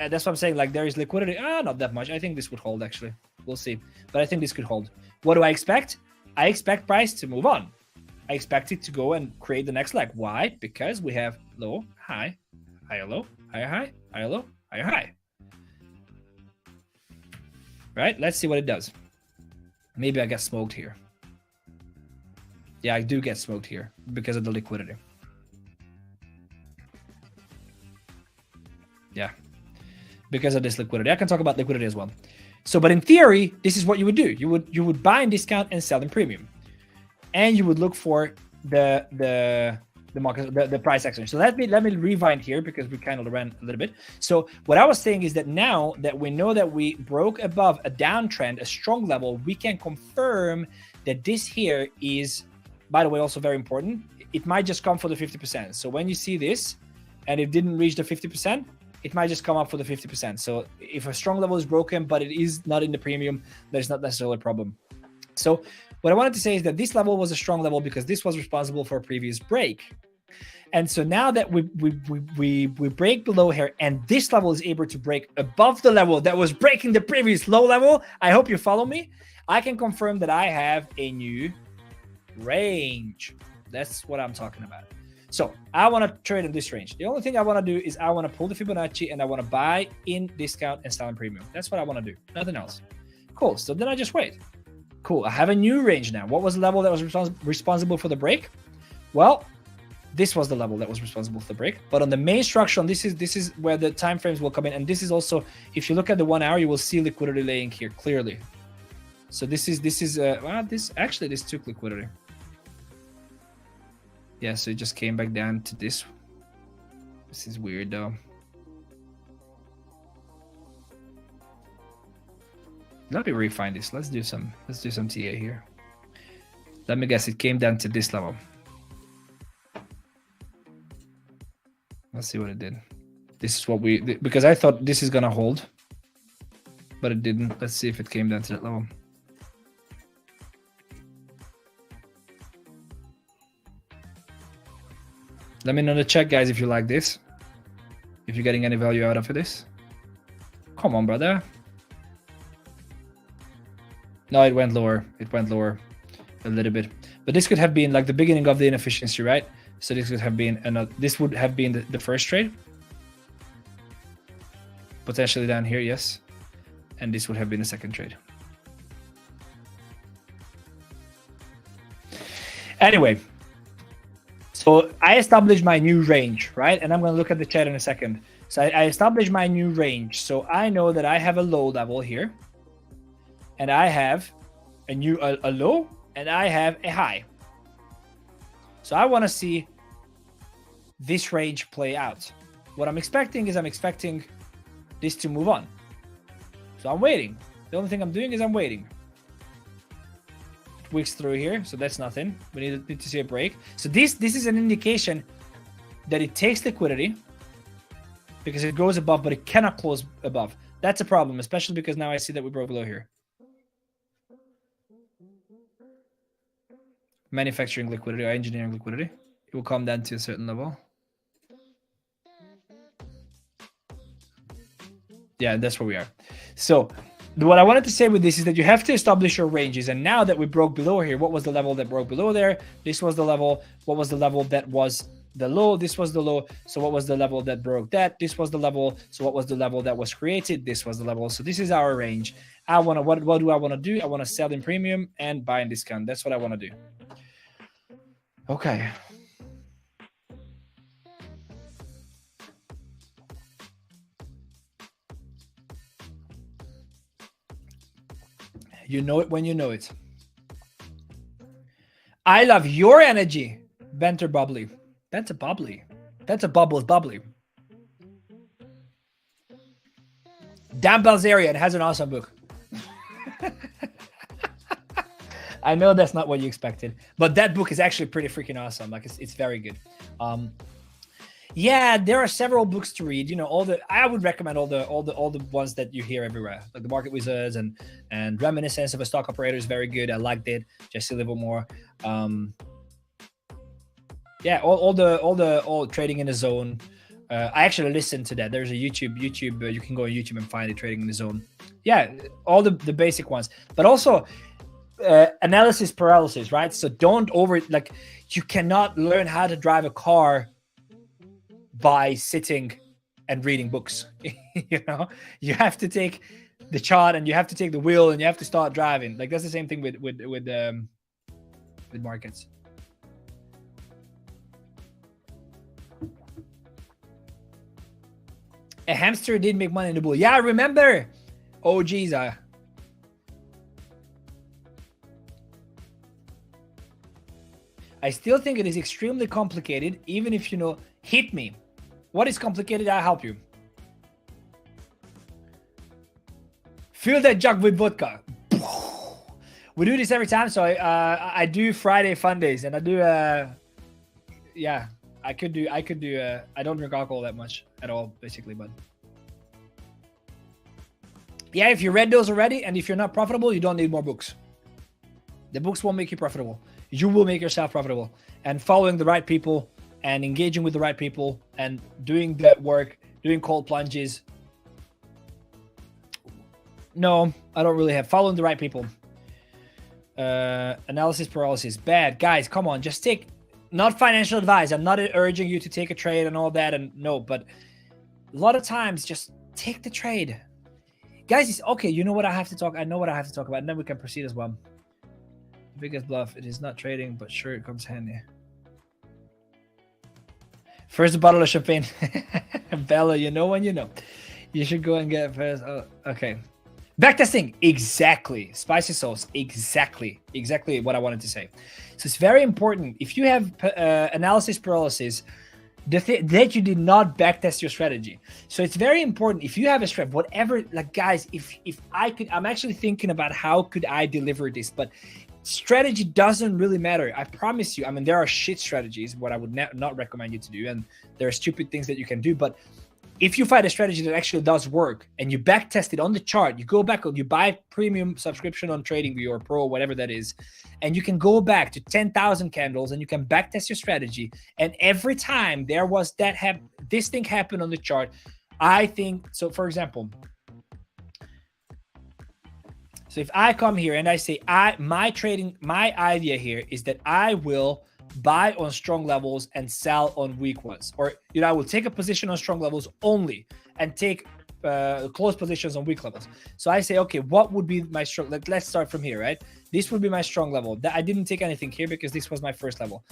that's what I'm saying. Like, there is liquidity. Not that much. I think this would hold, actually. We'll see. But I think this could hold. What do I expect? I expect price to move on. I expect it to go and create the next leg. Why? Because we have low, high, higher low, higher high, higher low, higher high. Right? Let's see what it does. Maybe I get smoked here. Yeah, I do get smoked here because of the liquidity. Yeah, because of this liquidity. I can talk about liquidity as well. So, but in theory, this is what you would do. You would buy in discount and sell in premium, and you would look for the market, the price action. So let me rewind here because we kind of ran a little bit. So what I was saying is that now that we know that we broke above a downtrend, a strong level, we can confirm that this here is, by the way, also very important. It might just come for the 50%. So when you see this, and it didn't reach the 50%. It might just come up for the 50%. So if a strong level is broken, but it is not in the premium, there's not necessarily a problem. So what I wanted to say is that this level was a strong level because this was responsible for a previous break. And so now that we break below here and this level is able to break above the level that was breaking the previous low level, I hope you follow me. I can confirm that I have a new range. That's what I'm talking about. So I want to trade in this range. The only thing I want to do is I want to pull the Fibonacci and I want to buy in discount and sell in premium. That's what I want to do. Nothing else. Cool. So then I just wait. Cool. I have a new range now. What was the level that was responsible for the break? Well, this was the level that was responsible for the break. But on the main structure, and this is where the time frames will come in. And this is also, if you look at the 1 hour, you will see liquidity laying here clearly. So this took liquidity. Yeah, so it just came back down to this. This is weird though. Let me refine this. Let's do some TA here. Let me guess, it came down to this level. Let's see what it did. This is what because I thought this is gonna hold, but it didn't. Let's see if it came down to that level. Let me know in the chat, guys, if you like this. If you're getting any value out of this. Come on, brother. No, it went lower. It went lower a little bit. But this could have been like the beginning of the inefficiency, right? So this could have been this would have been the first trade. Potentially down here, yes. And this would have been the second trade. Anyway, so I established my new range, right? And I'm going to look at the chat in a second. So I established my new range. So I know that I have a low level here. And I have a low, and I have a high. So I want to see this range play out. What I'm expecting is this to move on. So I'm waiting. The only thing I'm doing is I'm waiting. It wicks through here, so that's nothing. We need to see a break. So this is an indication that it takes liquidity because it goes above, but it cannot close above. That's a problem, especially because now I see that we broke below here. Manufacturing liquidity or engineering liquidity. It will come down to a certain level. Yeah, that's where we are. So what I wanted to say with this is that you have to establish your ranges. And now that we broke below here, what was the level that broke below there? This was the level. What was the level that was the low? This was the low. So what was the level that broke that? This was the level. So what was the level that was created? This was the level. So this is our range. What do I want to do? I want to sell in premium and buy in discount. That's what I want to do. Okay. You know it when you know it. I love your energy. Banter bubbly. That's a bubbly. That's a bubbles bubbly. Dan Balzerian has an awesome book. I know that's not what you expected, but that book is actually pretty freaking awesome. Like it's very good. Yeah, there are several books to read. You know, I would recommend all the ones that you hear everywhere, like the Market Wizards and Reminiscence of a Stock Operator is very good. I liked it. Jesse Livermore. Yeah, all Trading in the Zone. I actually listened to that. There's a YouTube. You can go on YouTube and find it, Trading in the Zone. Yeah, all the basic ones, but also analysis paralysis, right? So don't you cannot learn how to drive a car by sitting and reading books. You know, you have to take the chart and you have to take the wheel and you have to start driving. Like that's the same thing with markets. A hamster did make money in the bull. Yeah, I remember. Oh, geez. I still think it is extremely complicated, even if you know, hit me. What is complicated? I'll help you. Fill that jug with vodka. We do this every time. So I do Friday fun days and I do, yeah, I could do, I don't drink alcohol that much at all, basically, but yeah, if you read those already and if you're not profitable, you don't need more books. The books won't make you profitable. You will make yourself profitable, and following the right people and engaging with the right people and doing that work, doing cold plunges. No, I don't really have following the right people. Analysis paralysis, bad. Guys, come on, just take, not financial advice. I'm not urging you to take a trade and all that, and no, but a lot of times just take the trade. Guys, it's okay. You know what I have to talk. I know what I have to talk about, and then we can proceed as well. Biggest bluff. It is not trading, but sure, it comes handy. First bottle of champagne. Bella, you know when you know. You should go and get first. Oh, okay. Backtesting. Exactly. Spicy sauce. Exactly what I wanted to say. So it's very important. If you have analysis paralysis, that you did not backtest your strategy. So it's very important. If you have a strat, whatever, like guys, if I could, I'm actually thinking about how could I deliver this, but strategy doesn't really matter. I promise you. I mean, there are shit strategies, what I would not recommend you to do, and there are stupid things that you can do. But if you find a strategy that actually does work and you backtest it on the chart, you go back, you buy premium subscription on TradingView or Pro, whatever that is, and you can go back to 10,000 candles and you can backtest your strategy. And every time there was this thing happened on the chart, I think, so for example, so if I come here and I say, my idea here is that I will buy on strong levels and sell on weak ones, or I will take a position on strong levels only and take close positions on weak levels. So I say, okay, what would be my strong? Let's start from here, right? This would be my strong level. That I didn't take anything here because this was my first level.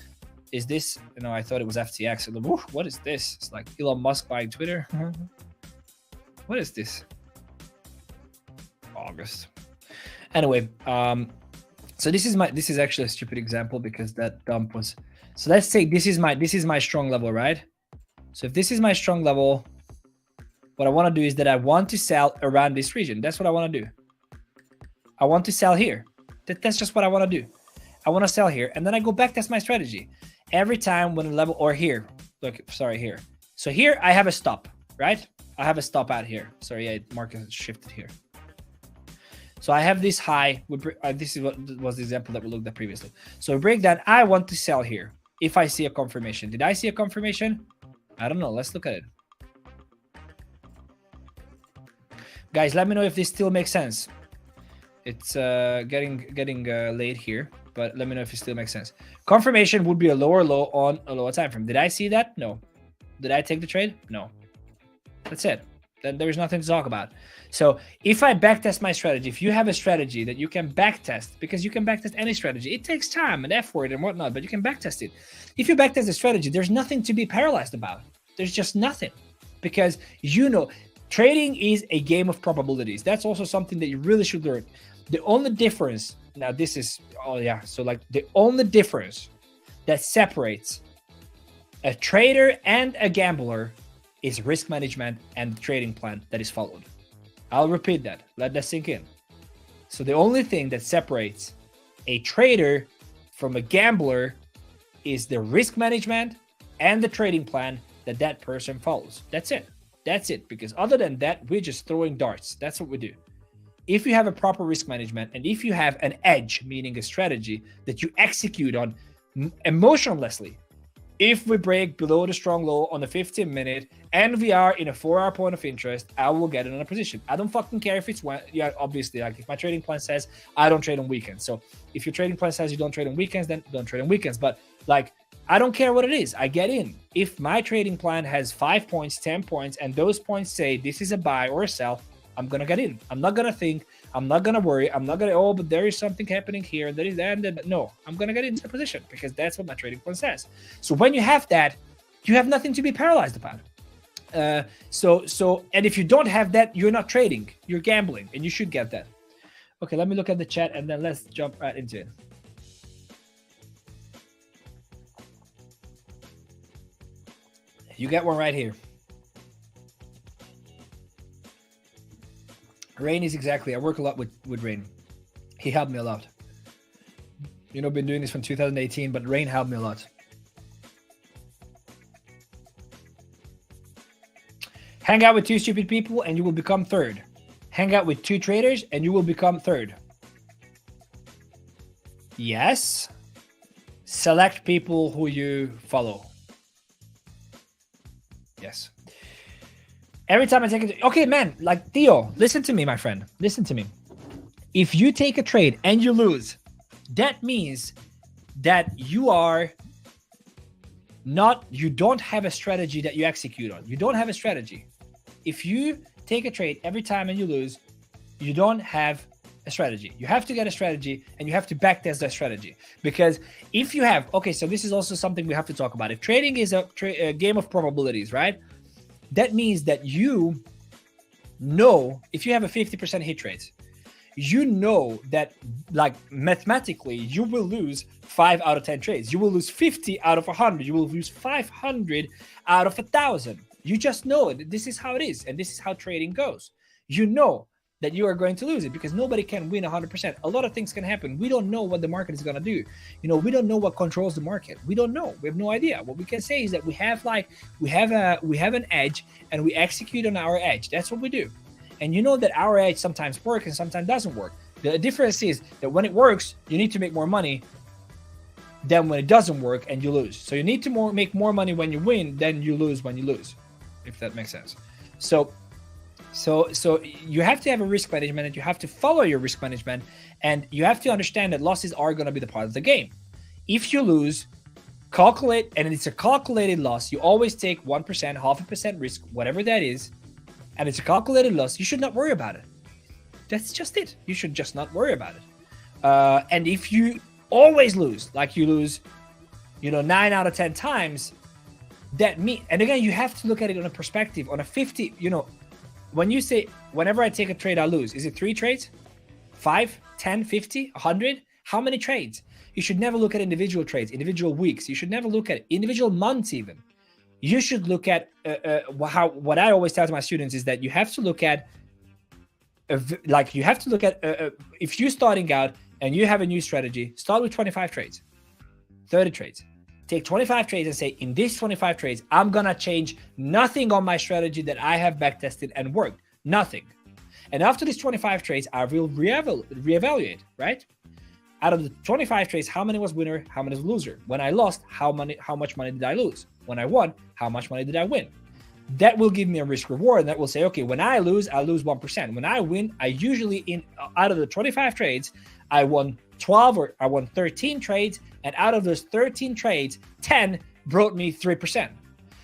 Is this? No, I thought it was FTX. What is this? It's like Elon Musk buying Twitter. What is this? August. Anyway, so this is actually a stupid example because that dump was. So let's say this is my strong level, right? So if this is my strong level, what I want to do is that I want to sell around this region. That's what I want to do. I want to sell here. That's just what I want to do. I want to sell here, and then I go back. That's my strategy. Every time when a level, or here, look, sorry, here. So here I have a stop, right? I have a stop out here. Sorry, yeah, market shifted here. So I have this high. This is what was the example that we looked at previously. So breakdown, I want to sell here if I see a confirmation. Did I see a confirmation? I don't know. Let's look at it. Guys, let me know if this still makes sense. It's getting late here, but let me know if it still makes sense. Confirmation would be a lower low on a lower time frame. Did I see that? No. Did I take the trade? No. That's it. Then there's nothing to talk about. So if I backtest my strategy, if you have a strategy that you can backtest, because you can backtest any strategy, it takes time and effort and whatnot, but you can backtest it. If you backtest the strategy, there's nothing to be paralyzed about. There's just nothing, because trading is a game of probabilities. That's also something that you really should learn. The only difference, now this is, so like the only difference that separates a trader and a gambler is risk management and the trading plan that is followed. I'll repeat that. Let that sink in. So the only thing that separates a trader from a gambler is the risk management and the trading plan that person follows. That's it. That's it. Because other than that, we're just throwing darts. That's what we do. If you have a proper risk management and if you have an edge, meaning a strategy that you execute on emotionlessly, if we break below the strong low on the 15-minute and we are in a 4-hour point of interest, I will get in a position. I don't fucking care if it's one. Yeah, obviously, like if my trading plan says I don't trade on weekends. So if your trading plan says you don't trade on weekends, then don't trade on weekends. But like, I don't care what it is. I get in. If my trading plan has 5 points, 10 points, and those points say this is a buy or a sell, I'm going to get in. I'm not going to think. I'm not going to worry. I'm not going to, but there is something happening here. There is that. And no, I'm going to get into the position because that's what my trading plan says. So when you have that, you have nothing to be paralyzed about. And if you don't have that, you're not trading. You're gambling, and you should get that. Okay, let me look at the chat, and then let's jump right into it. You get one right here. Rain is exactly. I work a lot with Rain. He helped me a lot. Been doing this from 2018, but Rain helped me a lot. Hang out with 2 stupid people and you will become third. Hang out with 2 traders and you will become third. Yes. Select people who you follow. Yes. Every time I take it, okay, man, like Theo, listen to me, my friend. Listen to me. If you take a trade and you lose, that means that you don't have a strategy that you execute on. You don't have a strategy. If you take a trade every time and you lose, you don't have a strategy. You have to get a strategy, and you have to backtest that strategy. Because if you have, okay, so this is also something we have to talk about. If trading is a game of probabilities, right? That means that you know, if you have a 50% hit rate, you know that, like, mathematically, you will lose 5 out of 10 trades. You will lose 50 out of 100. You will lose 500 out of 1,000. You just know it. This is how it is, and this is how trading goes. You know that you are going to lose it because nobody can win 100%. A lot of things can happen. We don't know what the market is going to do. You know, we don't know what controls the market. We don't know. We have no idea. What we can say is that we have an edge, and we execute on our edge. That's what we do. And you know that our edge sometimes works and sometimes doesn't work. The difference is that when it works, you need to make more money than when it doesn't work and you lose. So you need to make more money when you win than you lose when you lose, if that makes sense. So you have to have a risk management, and you have to follow your risk management, and you have to understand that losses are going to be the part of the game. If you lose, calculate, and it's a calculated loss. You always take 1%, 0.5% risk, whatever that is, and it's a calculated loss. You should not worry about it. That's just it. You should just not worry about it. And if you always lose, like you lose, 9 out of 10 times, and again, you have to look at it on a perspective, on a 50, when you say, whenever I take a trade, I lose, is it 3 trades? 5, 10, 50, 100? How many trades? You should never look at individual trades, individual weeks. You should never look at individual months even. You should look at what I always tell to my students is that you have to look at, if you're starting out and you have a new strategy, start with 25 trades, 30 trades. Take 25 trades and say, in these 25 trades, I'm going to change nothing on my strategy that I have backtested and worked. Nothing. And after these 25 trades, I will reevaluate, right? Out of the 25 trades, how many was winner, how many was loser? When I lost, how much money did I lose? When I won, how much money did I win? That will give me a risk reward, and that will say, okay, when I lose 1%. When I win, I usually, out of the 25 trades, I won 12 or I won 13 trades, and out of those 13 trades, 10 brought me 3%.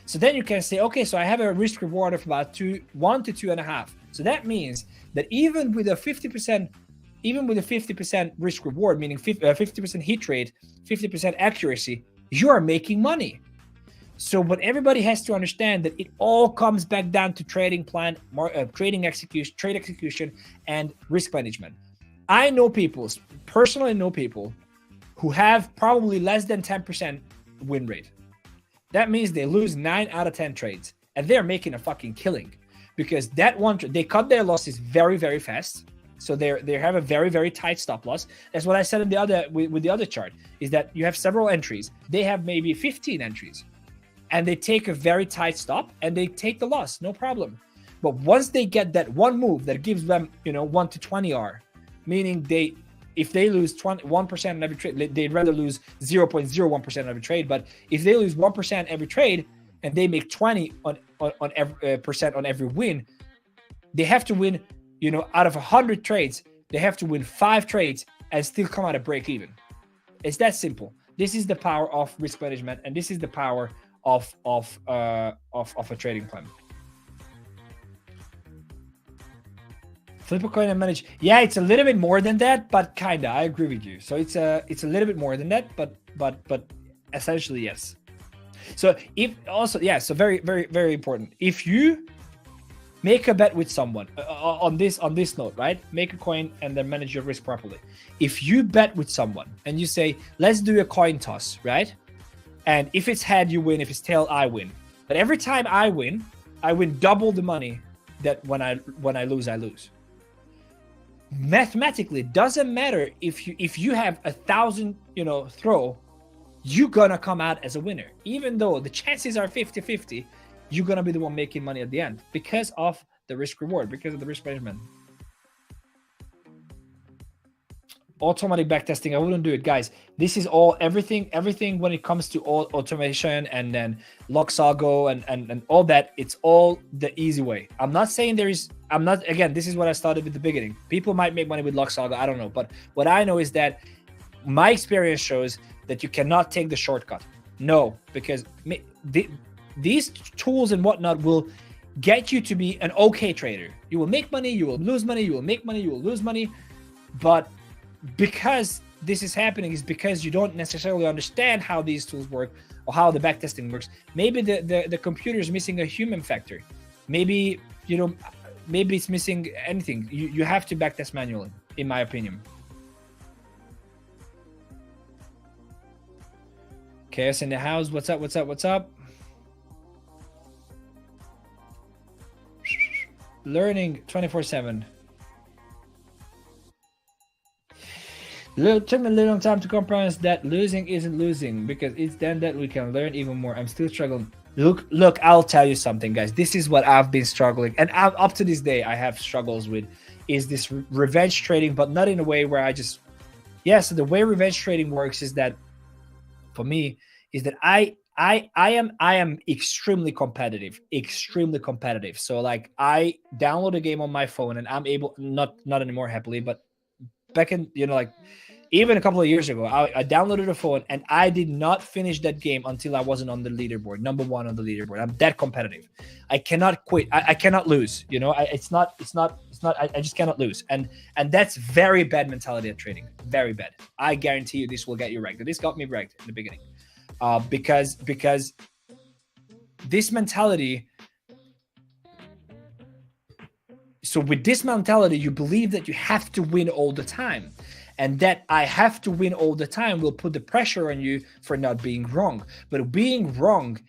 So then you can say, okay, so I have a risk reward of about 1 to 2.5. So that means that even with a 50% risk reward, meaning 50% hit rate, 50% accuracy, you are making money. So what everybody has to understand that it all comes back down to trading plan, trade execution, and risk management. I personally know people who have probably less than 10% win rate. That means they lose 9 out of 10 trades, and they're making a fucking killing because they cut their losses very, very fast. So they have a very, very tight stop loss. That's what I said in with the other chart, is that you have several entries. They have maybe 15 entries, and they take a very tight stop and they take the loss, no problem. But once they get that one move that gives them, 1 to 20 R, meaning if they lose 1% on every trade, they'd rather lose 0.01% on every trade. But if they lose 1% every trade and they make 20 on every percent on every win, they have to win, out of 100 trades, they have to win 5 trades and still come out of break even. It's that simple. This is the power of risk management, and this is the power of a trading plan. Flip a coin and manage. Yeah, it's a little bit more than that, but kinda. I agree with you. So it's a little bit more than that, but essentially yes. So so very, very, very important. If you make a bet with someone on this note, right? Make a coin and then manage your risk properly. If you bet with someone and you say, let's do a coin toss, right? And if it's head, you win. If it's tail, I win. But every time I win double the money that when I lose, I lose. Mathematically, it doesn't matter if you have 1,000, throw, you're gonna come out as a winner. Even though the chances are 50-50, you're gonna be the one making money at the end because of the risk reward, because of the risk management. Automatic backtesting, I wouldn't do it, guys. This is everything when it comes to all automation and then Loxago and all that. It's all the easy way. I'm not saying again, this is what I started with the beginning. People might make money with Loxago, I don't know. But what I know is that my experience shows that you cannot take the shortcut. No, because these tools and whatnot will get you to be an okay trader. You will make money, you will lose money, you will make money, you will lose money. But because this is happening is because you don't necessarily understand how these tools work or how the backtesting works. Maybe the computer is missing a human factor. Maybe, you know, maybe it's missing anything. You have to backtest manually, in my opinion. Chaos in the house. What's up? What's up? What's up? Learning 24/7. Took me a little time to comprehend that losing isn't losing, because it's then that we can learn even more. I'm still struggling. Look, I'll tell you something, guys. This is what I've been struggling, and up to this day I have struggles with, is this revenge trading, but not in a way where I just, so the way revenge trading works is that, for me, is that I am extremely competitive. So like, I download a game on my phone and I'm able, not anymore happily, but back in, you know, like even a couple of years ago, I downloaded a phone and I did not finish that game until I wasn't on the leaderboard, number one on the leaderboard. I'm that competitive. I cannot quit. I cannot lose. You know, I just cannot lose. And that's very bad mentality at trading. Very bad. I guarantee you this will get you wrecked. This got me wrecked in the beginning. Because this mentality. So with this mentality, you believe that you have to win all the time, and that I have to win all the time will put the pressure on you for not being wrong. But being wrong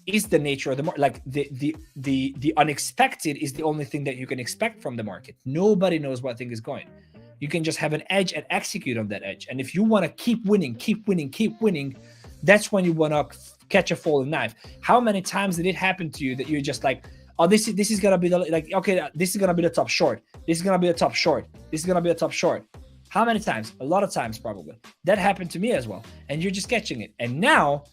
is the nature of the market. Like the unexpected is the only thing that you can expect from the market. Nobody knows what thing is going. You can just have an edge and execute on that edge. And if you want to keep winning, that's when you want to catch a falling knife. How many times did it happen to you that you're just like, oh, this is gonna be the, like, okay, this is gonna be the top short. This is gonna be the top short. This is gonna be the top short. How many times? A lot of times, probably. That happened to me as well. And you're just catching it. And now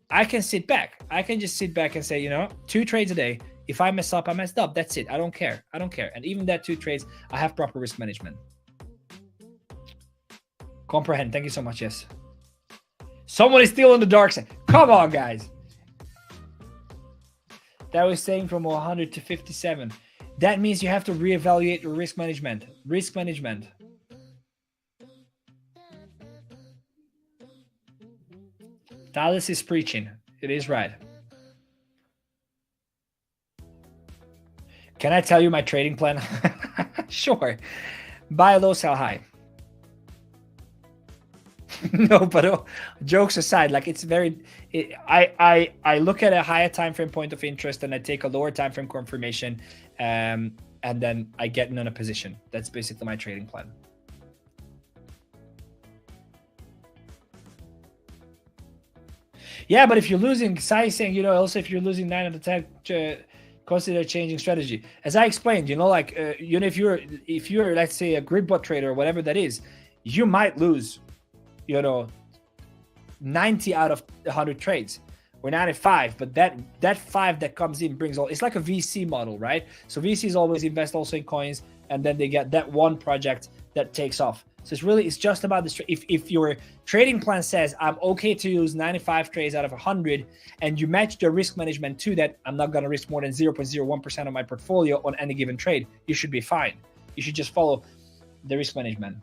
I can sit back. I can just sit back and say, you know, 2 trades a day. If I mess up, I messed up. That's it. I don't care. And even that 2 trades, I have proper risk management. Comprehend. Thank you so much. Yes. Someone is still on the dark side. Come on, guys. That was saying from 100 to 57. That means you have to reevaluate your risk management. Thales is preaching. It is right. Can I tell you my trading plan? Sure. Buy low, sell high. No, but jokes aside, like, it's very, I look at a higher time frame point of interest and I take a lower time frame confirmation, and then I get in on a position. That's basically my trading plan. Yeah, but if you're losing, Sai saying, you know, also if you're losing 9 out of 10, consider changing strategy. As I explained, you know, like, you know, if you're let's say a grid bot trader or whatever that is, you might lose, you know, 90 out of 100 trades or 95, but that 5 that comes in brings all. It's like a VC model, right? So VCs always invest also in coins, and then they get that one project that takes off. So it's just about this. If your trading plan says I'm okay to use 95 trades out of 100, and you match your risk management to that, I'm not going to risk more than 0.01% of my portfolio on any given trade, you should be fine. You should just follow the risk management.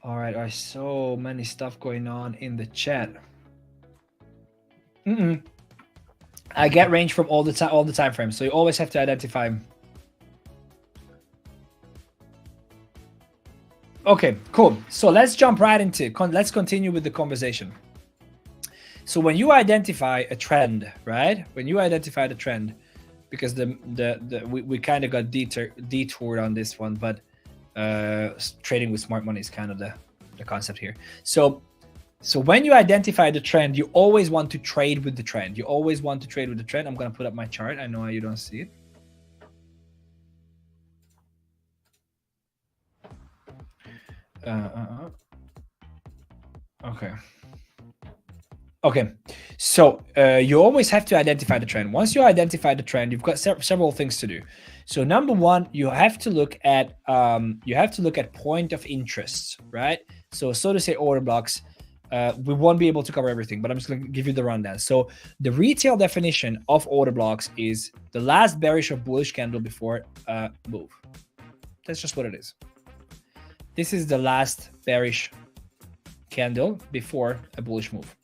All right, there's so many stuff going on in the chat. I get range from all the time frames, so you always have to identify. Okay, cool. So let's jump right into. Let's continue with the conversation. So when you identify a trend, right? When you identify the trend, because we kind of got detoured on this one, but trading with smart money is kind of the concept here. So when you identify the trend, you always want to trade with the trend. I'm going to put up my chart. I know you don't see it. Okay. So you always have to identify the trend. Once you identify the trend, you've got several things to do. So number one, you have to look at point of interest, right? So to say order blocks. We won't be able to cover everything, but I'm just going to give you the rundown. So the retail definition of order blocks is the last bearish or bullish candle before a move. That's just what it is. This is the last bearish candle before a bullish move.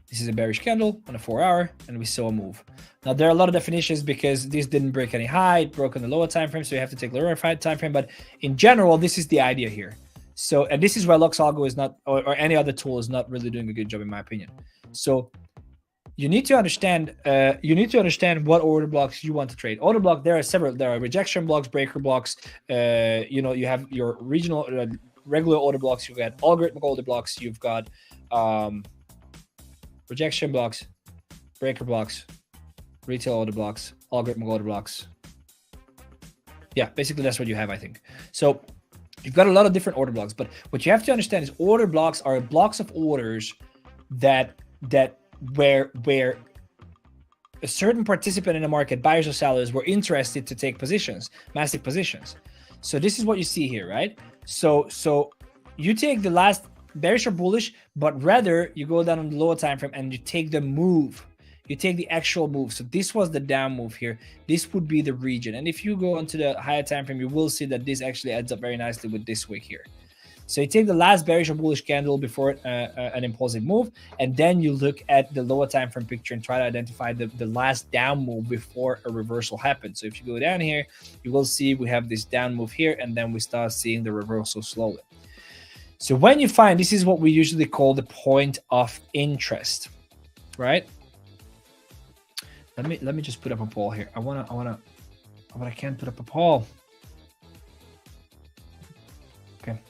This is a bearish candle on a 4-hour, and we saw a move. Now, there are a lot of definitions because this didn't break any high, it broke on the lower time frame, so you have to take lower time frame. But in general, this is the idea here. So, and this is why Lux Algo is not, or any other tool is not really doing a good job, in my opinion. So you need to understand, what order blocks you want to trade. Order block, there are several. There are rejection blocks, breaker blocks. You have your regional, regular order blocks. You've got algorithmic order blocks. You've got rejection blocks, breaker blocks, retail order blocks, algorithmic order blocks. Yeah, basically that's what you have, I think. So you've got a lot of different order blocks, but what you have to understand is order blocks are blocks of orders where a certain participant in the market, buyers or sellers, were interested to take positions, massive positions. So this is what you see here, right? So you take the last bearish or bullish, but rather you go down on the lower time frame and you take the move. You take the actual move. So this was the down move here. This would be the region. And if you go onto the higher time frame, you will see that this actually adds up very nicely with this wick here. So you take the last bearish or bullish candle before an impulsive move, and then you look at the lower time frame picture and try to identify the last down move before a reversal happens. So if you go down here, you will see we have this down move here, and then we start seeing the reversal slowly. So when you find, this is what we usually call the point of interest, right? Let me just put up a poll here. But I can't put up a poll. Okay.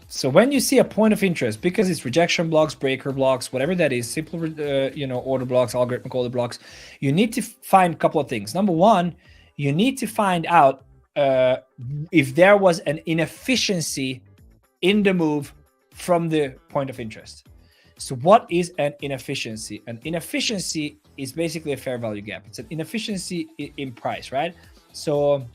So when you see a point of interest, because it's rejection blocks, breaker blocks, whatever that is, simple, order blocks, algorithmic order blocks, you need to find a couple of things. Number one, you need to find out if there was an inefficiency in the move from the point of interest. So what is an inefficiency? An inefficiency is basically a fair value gap. It's an inefficiency in price, right? So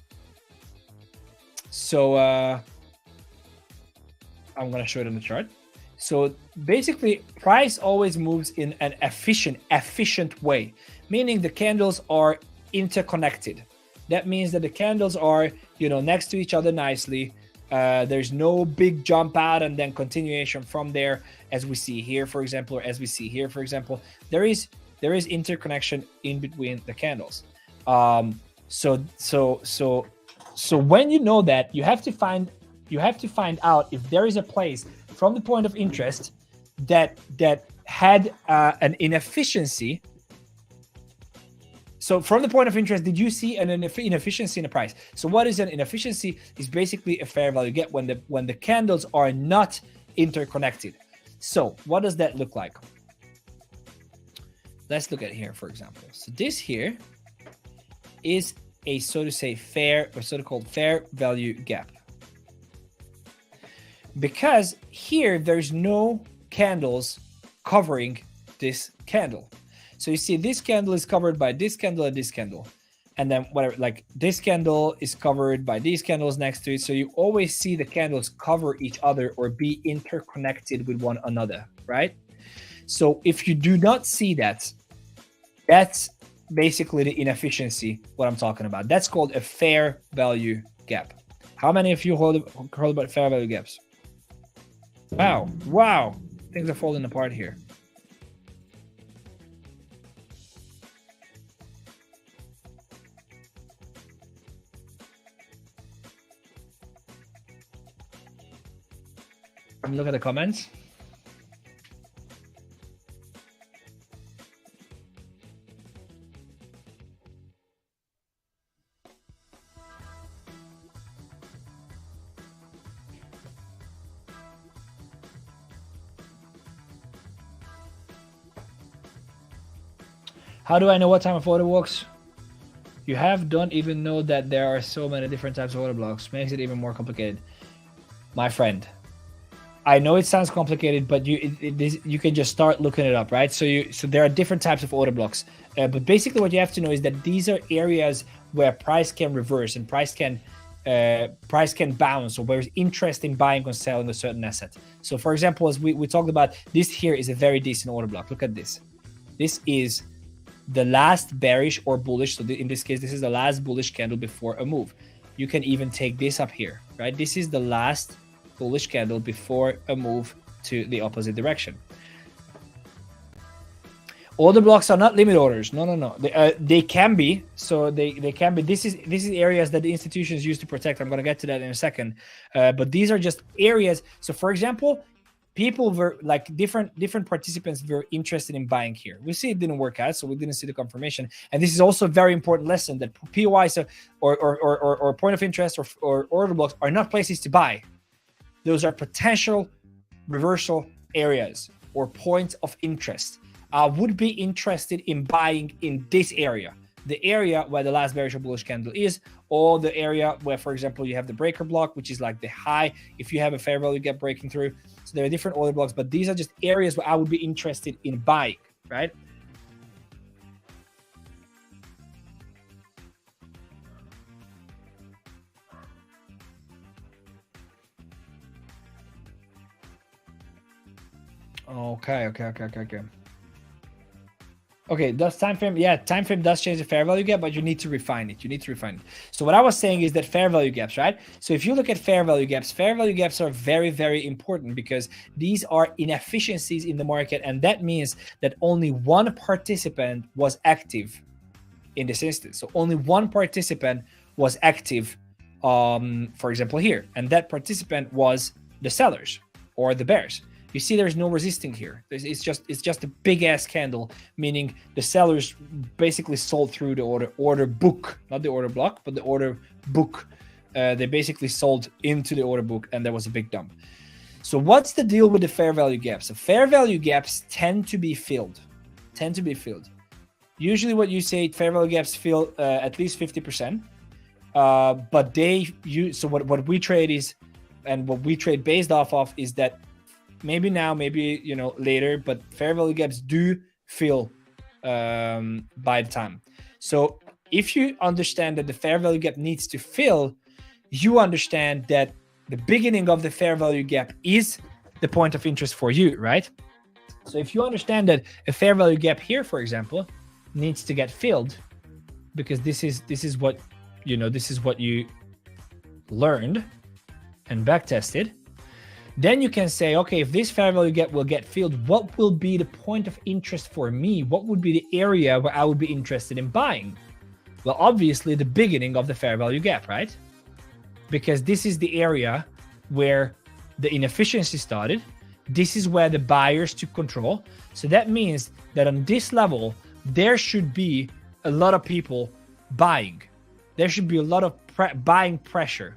I'm going to show it on the chart. So basically, price always moves in an efficient way, meaning the candles are interconnected. That means that the candles are, next to each other nicely. There's no big jump out and then continuation from there, as we see here, for example, or as we see here, for example. There is interconnection in between the candles. So when you know that, you have to find out if there is a place from the point of interest that had an inefficiency. So from the point of interest, did you see an inefficiency in the price? So what is an inefficiency? Is basically a fair value gap when the candles are not interconnected. So what does that look like? Let's look at here, for example. So this here is a so-called fair value gap. Because here there's no candles covering this candle. So you see this candle is covered by this candle and this candle. And then whatever, like this candle is covered by these candles next to it. So you always see the candles cover each other or be interconnected with one another, right? So if you do not see that, that's basically the inefficiency, what I'm talking about. That's called a fair value gap. How many of you heard about fair value gaps? Wow. Things are falling apart here. Look at the comments. How do I know what time of order works? You don't even know that there are so many different types of order blocks. Makes it even more complicated. My friend, I know it sounds complicated, but you can just start looking it up, right? So there are different types of order blocks, but basically what you have to know is that these are areas where price can reverse and price can price can bounce, or there's interest in buying or selling a certain asset. So for example, as we talked about, this here is a very decent order block. Look at this. This is the last bearish or bullish. So in this case, this is the last bullish candle before a move. You can even take this up here, right? This is the last bullish candle before a move to the opposite direction. Order blocks are not limit orders. No. They can be. So they can be. This is areas that the institutions use to protect. I'm going to get to that in a second. But these are just areas. So for example, people were like different participants were interested in buying here. We see it didn't work out, so we didn't see the confirmation. And this is also a very important lesson that POIs or point of interest or order blocks are not places to buy. Those are potential reversal areas or points of interest. I would be interested in buying in this area, the area where the last bearish or bullish candle is, or the area where, for example, you have the breaker block, which is like the high, if you have a fair value gap breaking through. So there are different order blocks, but these are just areas where I would be interested in buying, right? Okay. Okay, does time frame? Yeah, time frame does change the fair value gap, but you need to refine it. So what I was saying is that fair value gaps, right? So if you look at fair value gaps are very, very important because these are inefficiencies in the market, and that means that only one participant was active in this instance. So only one participant was active, for example, here, and that participant was the sellers or the bears. You see, there's no resisting here. It's just a big ass candle, meaning the sellers basically sold through the order book, not the order block, but the order book. They basically sold into the order book, and there was a big dump. So what's the deal with the fair value gaps? So fair value gaps tend to be filled. Usually, what you say, fair value gaps fill at least 50%. But so what we trade is, and what we trade based off of is that. Maybe now, maybe later, but fair value gaps do fill by the time. So if you understand that the fair value gap needs to fill, you understand that the beginning of the fair value gap is the point of interest for you, right? So if you understand that a fair value gap here, for example, needs to get filled, because this is what you learned and backtested. Then you can say, okay, if this fair value gap will get filled, what will be the point of interest for me? What would be the area where I would be interested in buying? Well, obviously the beginning of the fair value gap, right? Because this is the area where the inefficiency started. This is where the buyers took control. So that means that on this level, there should be a lot of people buying. There should be a lot of buying pressure.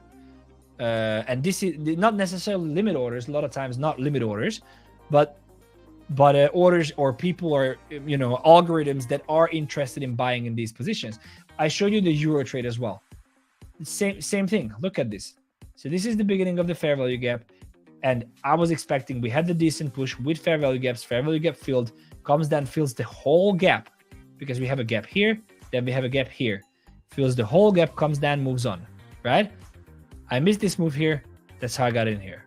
And this is not necessarily limit orders. A lot of times not limit orders, but orders or people or algorithms that are interested in buying in these positions. I showed you the Euro trade as well. Same thing. Look at this. So this is the beginning of the fair value gap, and I was expecting we had the decent push with fair value gaps. Fair value gap filled, comes down, fills the whole gap because we have a gap here, then we have a gap here, fills the whole gap, comes down, moves on, right? I missed this move here. That's how I got in here.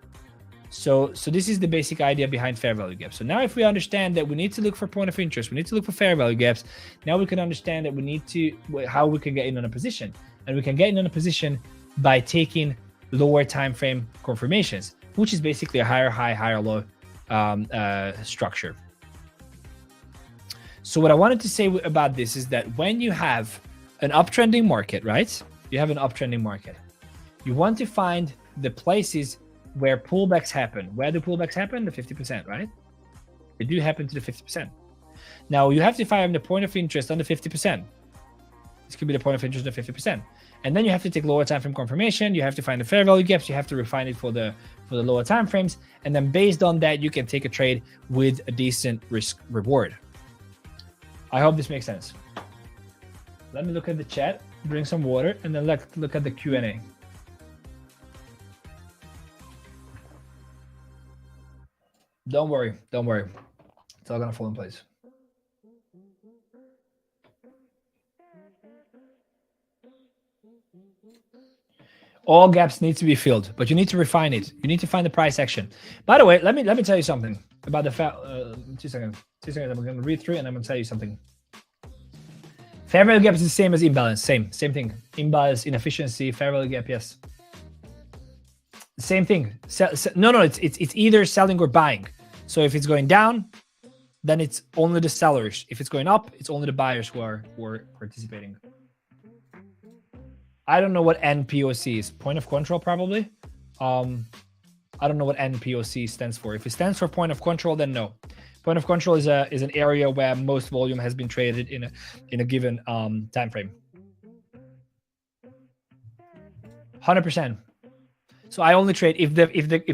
So this is the basic idea behind fair value gaps. So now if we understand that we need to look for point of interest, we need to look for fair value gaps, now we can understand that we need to, how we can get in on a position. And we can get in on a position by taking lower time frame confirmations, which is basically a higher high, higher low structure. So what I wanted to say about this is that when you have an uptrending market, right? You have an uptrending market. You want to find the places where pullbacks happen. Where do pullbacks happen? The 50%, right? They do happen to the 50%. Now, you have to find the point of interest on the 50%. This could be the point of interest on the 50%. And then you have to take lower time frame confirmation. You have to find the fair value gaps. You have to refine it for the lower time frames. And then based on that, you can take a trade with a decent risk reward. I hope this makes sense. Let me look at the chat, drink some water, and then let's look at the Q&A. Don't worry. It's all gonna fall in place. All gaps need to be filled, but you need to refine it. You need to find the price action. By the way, let me tell you something about the 2 seconds. 2 seconds. I'm going to read through and I'm going to tell you something. Fair value gap is the same as imbalance. Same thing. Imbalance, inefficiency, fair value gap. Yes. Same thing. No. It's either selling or buying. So if it's going down, then it's only the sellers. If it's going up, it's only the buyers who are participating. I don't know what NPOC is. Point of control, probably. I don't know what NPOC stands for. If it stands for point of control, then no. Point of control is an area where most volume has been traded in a given time frame. 100%. So I only trade if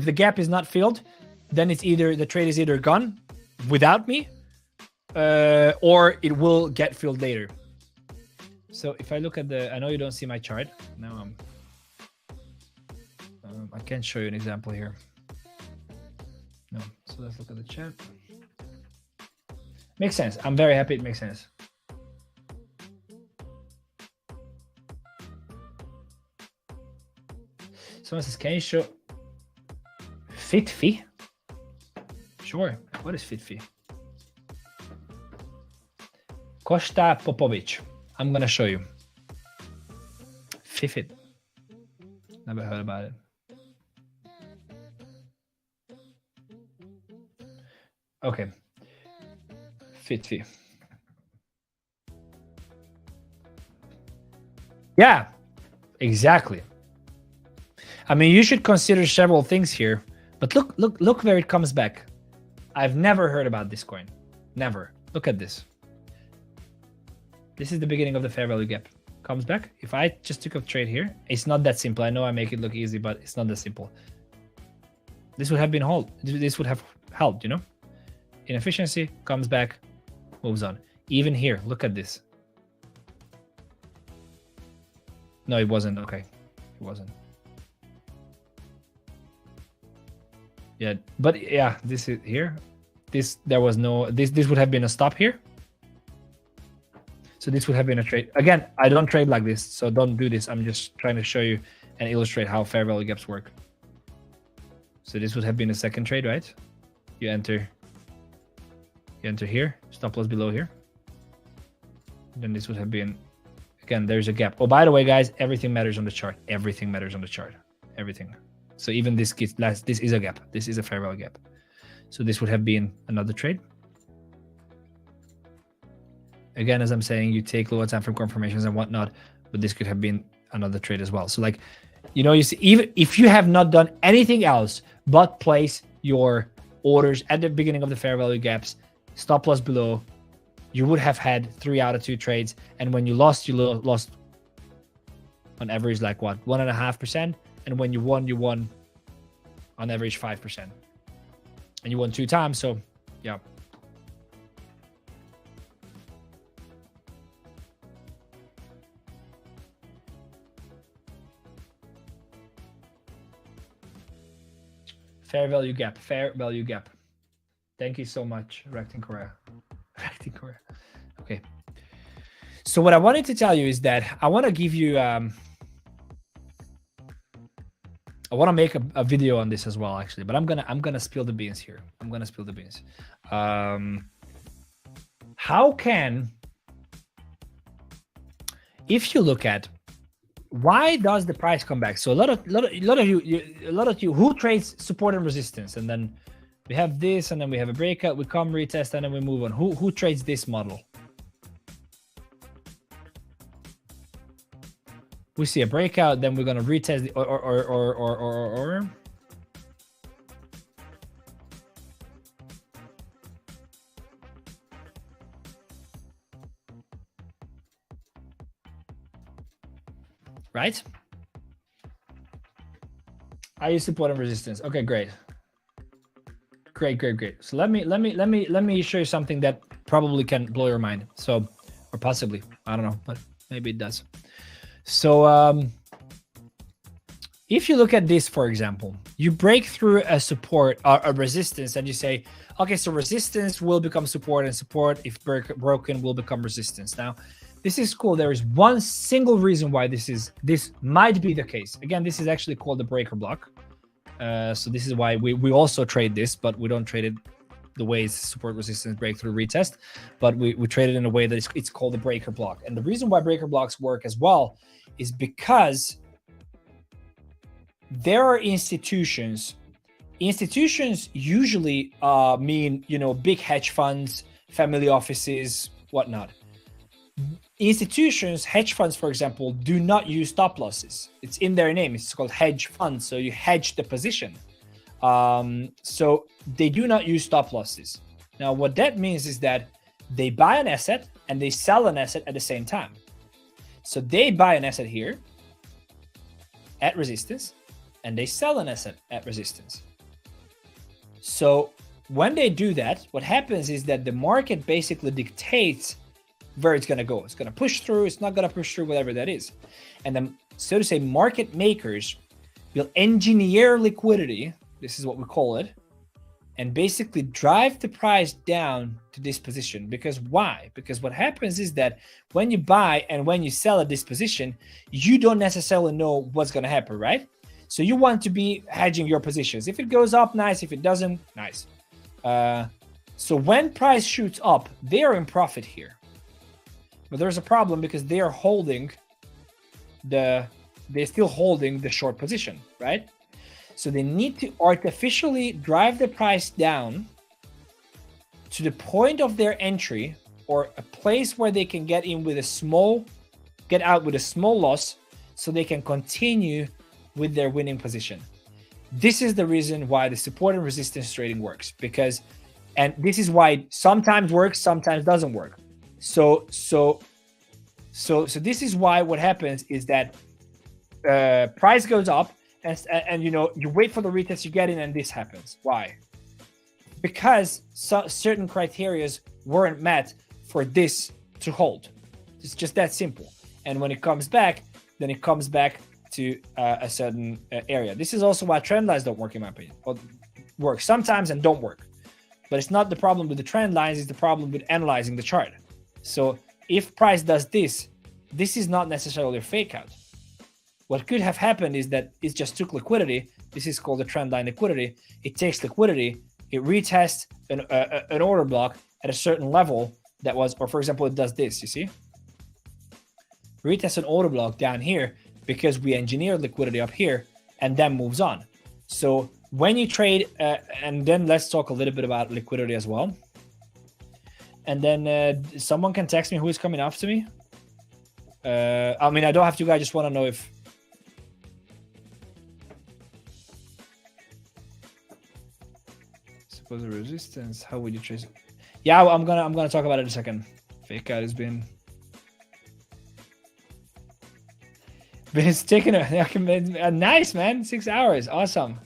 the gap is not filled, then it's either the trade is either gone without me, or it will get filled later. So if I look at I know you don't see my chart. Now I can show you an example here. No, so let's look at the chart. Makes sense. I'm very happy it makes sense. Someone says, can you show Fefe? Sure. What is Fefe? Costa Popovic. I'm going to show you. Fefe. Never heard about it. Okay. Fefe. Yeah, exactly. I mean, you should consider several things here, but look where it comes back. I've never heard about this coin. Never. Look at this. This is the beginning of the fair value gap. Comes back. If I just took a trade here, it's not that simple. I know I make it look easy, but it's not that simple. This would have been held. This would have held, you know? Inefficiency, comes back, moves on. Even here, look at this. No, it wasn't. Okay. It wasn't. Yeah, but yeah, this is here. There was no, this would have been a stop here. So this would have been a trade. Again, I don't trade like this, so don't do this. I'm just trying to show you and illustrate how fair value gaps work. So this would have been a second trade, right? You enter here, stop loss below here. Then this would have been, again, there's a gap. Oh, by the way, guys, everything matters on the chart. Everything matters on the chart. Everything. So even this gets last, this is a gap. This is a fair value gap. So this would have been another trade. Again, as I'm saying, you take lower time frame confirmations and whatnot, but this could have been another trade as well. So like, you know, you see, even if you have not done anything else but place your orders at the beginning of the fair value gaps, stop loss below, you would have had 3 out of 2 trades. And when you lost, you lost on average, like what, 1.5%. And when you won on average 5%. And you won 2 times. So yeah. Fair value gap, fair value gap. Thank you so much, Recting Korea. Recting Korea. Okay. So what I wanted to tell you is that I want to give you, I want to make a video on this as well, actually, but I'm gonna spill the beans here. I'm gonna spill the beans. How can, if you look at, why does the price come back? So a lot of you who trades support and resistance, and then we have this, and then we have a breakout, we come retest, and then we move on. Who trades this model? We see a breakout, then we're gonna retest the or right? I use support and resistance. Okay, great. Great. So let me show you something that probably can blow your mind. So, or possibly, I don't know, but maybe it does. So if you look at this, for example, you break through a support or a resistance, and you say, okay, so resistance will become support, and support, if broken, will become resistance. Now, This is cool. There is one single reason why this might be the case. Again, this is actually called the breaker block. So this is why we also trade this, but we don't trade it the way it's support, resistance, breakthrough, retest, but we trade it in a way that it's called the breaker block. And the reason why breaker blocks work as well is because there are institutions usually mean, you know, big hedge funds, family offices, whatnot. Institutions, hedge funds, for example, do not use stop losses. It's in their name. It's called hedge funds. So you hedge the position. So they do not use stop losses. Now, what that means is that they buy an asset and they sell an asset at the same time. So they buy an asset here at resistance and they sell an asset at resistance. So when they do that, what happens is that the market basically dictates where it's going to go. It's going to push through. It's not going to push through, whatever that is. And then, so to say, market makers will engineer liquidity. This is what we call it. And basically drive the price down to this position. Because why? Because what happens is that when you buy and when you sell at this position, you don't necessarily know what's going to happen, right? So you want to be hedging your positions. If it goes up, nice. If it doesn't, nice. So when price shoots up, they are in profit here. But there's a problem because they are holding they're still holding the short position, right? So they need to artificially drive the price down to the point of their entry or a place where they can get out with a small loss so they can continue with their winning position. This is the reason why the support and resistance trading works, and this is why it sometimes works, sometimes doesn't work. So this is why what happens is that price goes up and you know, you wait for the retest, you get in, and this happens. Why? Because certain criterias weren't met for this to hold. It's just that simple. And when it comes back, then it comes back to a certain area. This is also why trend lines don't work, in my opinion. Well, work sometimes and don't work. But it's not the problem with the trend lines, it's the problem with analyzing the chart. So if price does this is not necessarily a fake out. What could have happened is that it just took liquidity. This is called the trend line liquidity. It takes liquidity, it retests an order block at a certain level that was, or for example, it does this, you see? Retests an order block down here because we engineered liquidity up here and then moves on. So when you trade, and then let's talk a little bit about liquidity as well. And then someone can text me who is coming after me. I mean, I don't have to, I just want to know if... Suppose the resistance, how would you trace it? Yeah, I'm gonna talk about it in a second. Fake out has been it's taking a nice, man, 6 hours, awesome.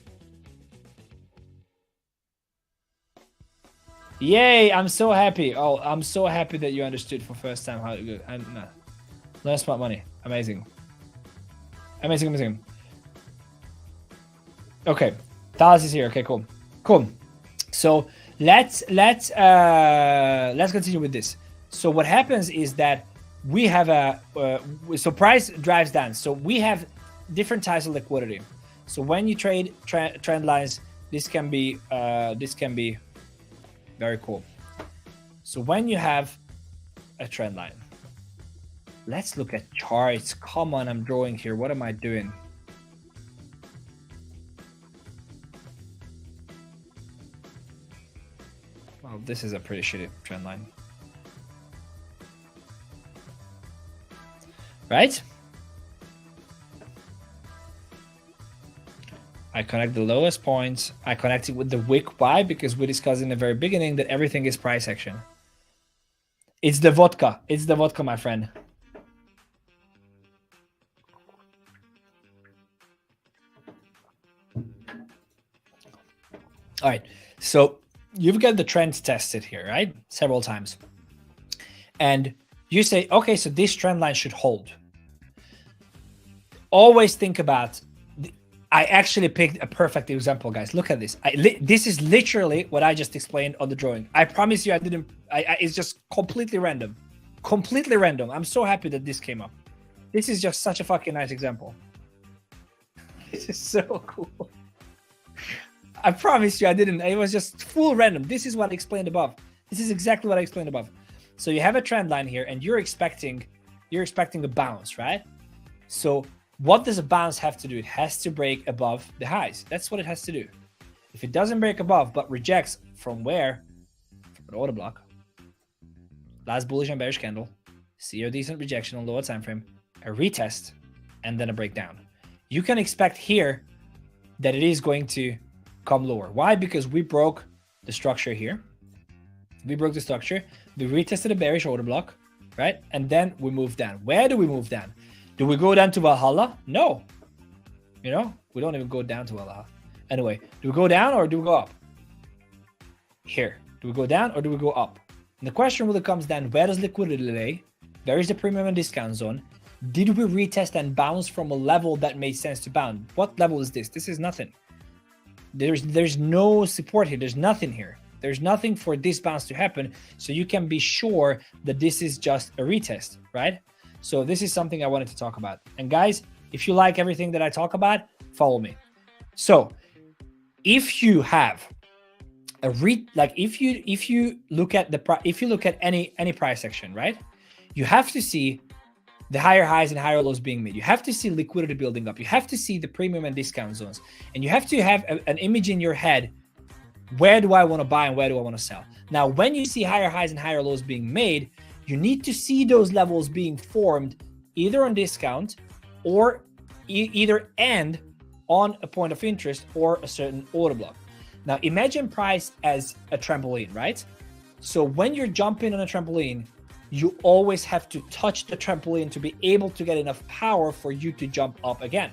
Yay, I'm so happy. Oh, I'm so happy that you understood for first time how to go. Learn smart money. Amazing. Amazing, amazing. Okay, Thales is here. Okay, cool. Cool. So let's continue with this. So what happens is that we have so price drives down. So we have different types of liquidity. So when you trade trend lines, this can be very cool. So when you have a trend line, let's look at charts. Come on, I'm drawing here. What am I doing? Well, this is a pretty shitty trend line. Right? I connect the lowest points. I connect it with the wick. Why? Because we discussed in the very beginning that everything is price action. It's the vodka. It's the vodka, my friend. All right. So you've got the trend tested here, right? Several times. And you say, okay, so this trend line should hold. Always think about, I actually picked a perfect example, guys. Look at this. This is literally what I just explained on the drawing. I promise you I didn't, it's just completely random. Completely random. I'm so happy that this came up. This is just such a fucking nice example. This is so cool. I promise you I didn't. It was just full random. This is what I explained above. This is exactly what I explained above. So you have a trend line here and you're expecting a bounce, right? So what does a bounce have to do? It has to break above the highs. That's what it has to do. If it doesn't break above but rejects from where? From an order block. Last bullish and bearish candle. See a decent rejection on lower time frame, a retest, and then a breakdown. You can expect here that it is going to come lower. Why? Because we broke the structure here. We broke the structure. We retested a bearish order block, right? And then we move down. Where do we move down? Do we go down to Valhalla? No. You know, we don't even go down to Valhalla. Anyway, do we go down or do we go up? Here. Do we go down or do we go up? And the question really comes down, where does liquidity lay? Where is the premium and discount zone? Did we retest and bounce from a level that made sense to bounce? What level is this? This is nothing. There's no support here. There's nothing here. There's nothing for this bounce to happen. So you can be sure that this is just a retest, right? So this is something I wanted to talk about. And guys, if you like everything that I talk about, follow me. So if you have a if you look at any price action, right? You have to see the higher highs and higher lows being made. You have to see liquidity building up. You have to see the premium and discount zones. And you have to have an image in your head. Where do I want to buy and where do I want to sell? Now, when you see higher highs and higher lows being made, you need to see those levels being formed either on discount or either end on a point of interest or a certain order block. Now, imagine price as a trampoline, right? So when you're jumping on a trampoline, you always have to touch the trampoline to be able to get enough power for you to jump up again.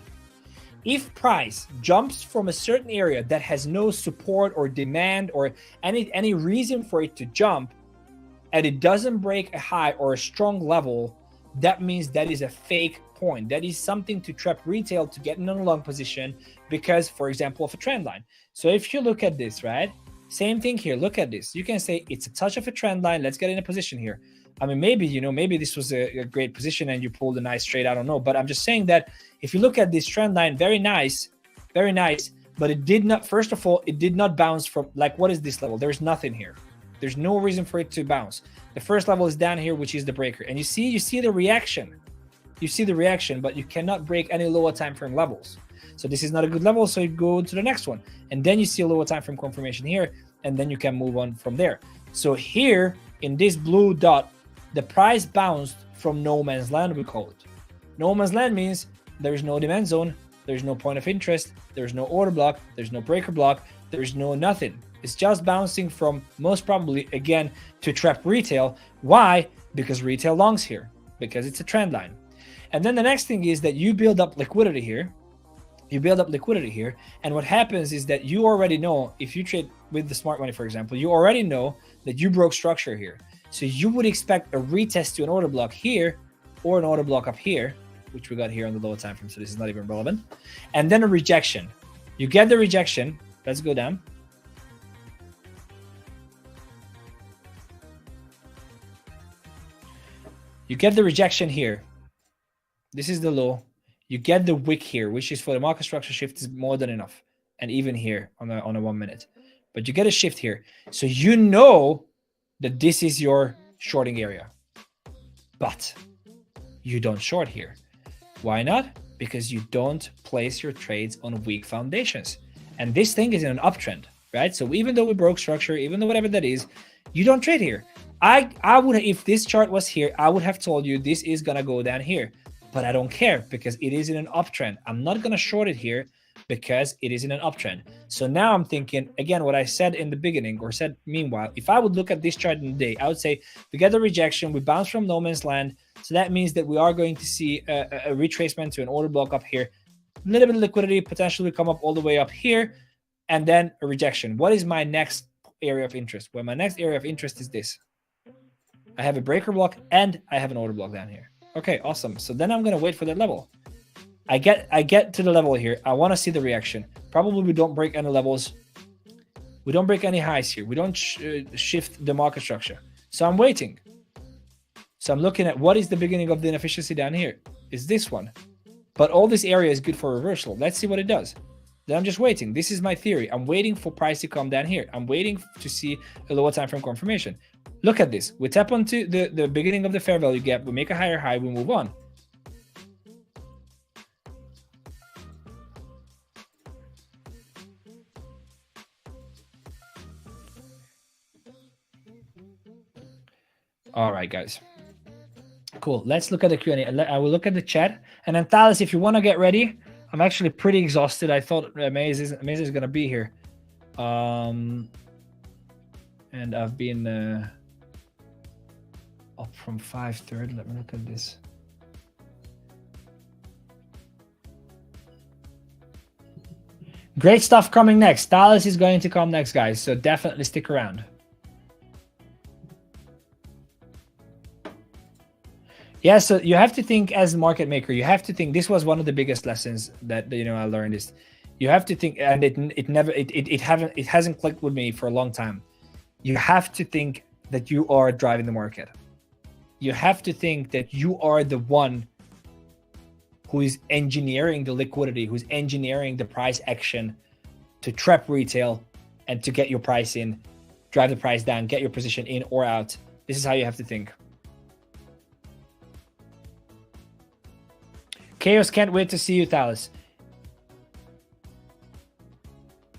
If price jumps from a certain area that has no support or demand or any reason for it to jump, and it doesn't break a high or a strong level, that means that is a fake point. That is something to trap retail to get in a long position because, for example, of a trend line. So if you look at this, right? Same thing here. Look at this. You can say it's a touch of a trend line. Let's get in a position here. I mean, maybe this was a great position and you pulled a nice trade. I don't know. But I'm just saying that if you look at this trend line, very nice. But it did not, first of all, it did not bounce from, like, what is this level? There's nothing here. There's no reason for it to bounce. The first level is down here, which is the breaker. And you see the reaction. You see the reaction, but you cannot break any lower time frame levels. So this is not a good level. So you go to the next one. And then you see a lower time frame confirmation here. And then you can move on from there. So here in this blue dot, the price bounced from no man's land, we call it. No man's land means there's no demand zone. There's no point of interest. There's no order block. There's no breaker block. There's no nothing. It's just bouncing from, most probably, again, to trap retail. Why? Because retail longs here. Because it's a trend line. And then the next thing is that you build up liquidity here. And what happens is that you already know, if you trade with the smart money, for example, you already know that you broke structure here. So you would expect a retest to an order block here or an order block up here, which we got here on the lower time frame. So this is not even relevant. And then a rejection. You get the rejection. Let's go down. You get the rejection here. This is the low. You get the wick here, which is for the market structure shift is more than enough. And even here on a 1 minute. But you get a shift here. So you know that this is your shorting area. But you don't short here. Why not? Because you don't place your trades on weak foundations. And this thing is in an uptrend, right? So even though we broke structure, even though whatever that is, you don't trade here. I would, if this chart was here, I would have told you this is going to go down here. But I don't care because it is in an uptrend. I'm not going to short it here because it is in an uptrend. So now I'm thinking, again, what I said in the beginning or said meanwhile, if I would look at this chart in the day, I would say we get the rejection, we bounce from no man's land. So that means that we are going to see a retracement to an order block up here. A little bit of liquidity potentially come up all the way up here and then a rejection. What is my next area of interest? Well, my next area of interest is this. I have a breaker block and I have an order block down here. Okay, awesome. So then I'm going to wait for that level. I get to the level here. I want to see the reaction. Probably we don't break any levels. We don't break any highs here. We don't shift the market structure. So I'm waiting. So I'm looking at what is the beginning of the inefficiency down here. It's this one. But all this area is good for reversal. Let's see what it does. Then I'm just waiting. This is my theory. I'm waiting for price to come down here. I'm waiting to see a lower time frame confirmation. Look at this. We tap onto the beginning of the fair value gap. We make a higher high. We move on. All right, guys. Cool. Let's look at the Q&A. I will look at the chat. And then Thales, if you want to get ready, I'm actually pretty exhausted. I thought Maze is going to be here. And I've been up from 5:30. Let me look at this. Great stuff coming next. Thales is going to come next, guys. So definitely stick around. Yeah, so you have to think as a market maker. You have to think. This was one of the biggest lessons that I learned is you have to think, and it hasn't clicked with me for a long time. You have to think that you are driving the market. You have to think that you are the one who is engineering the liquidity, who's engineering the price action to trap retail and to get your price in, drive the price down, get your position in or out. This is how you have to think. Chaos, can't wait to see you, Thales.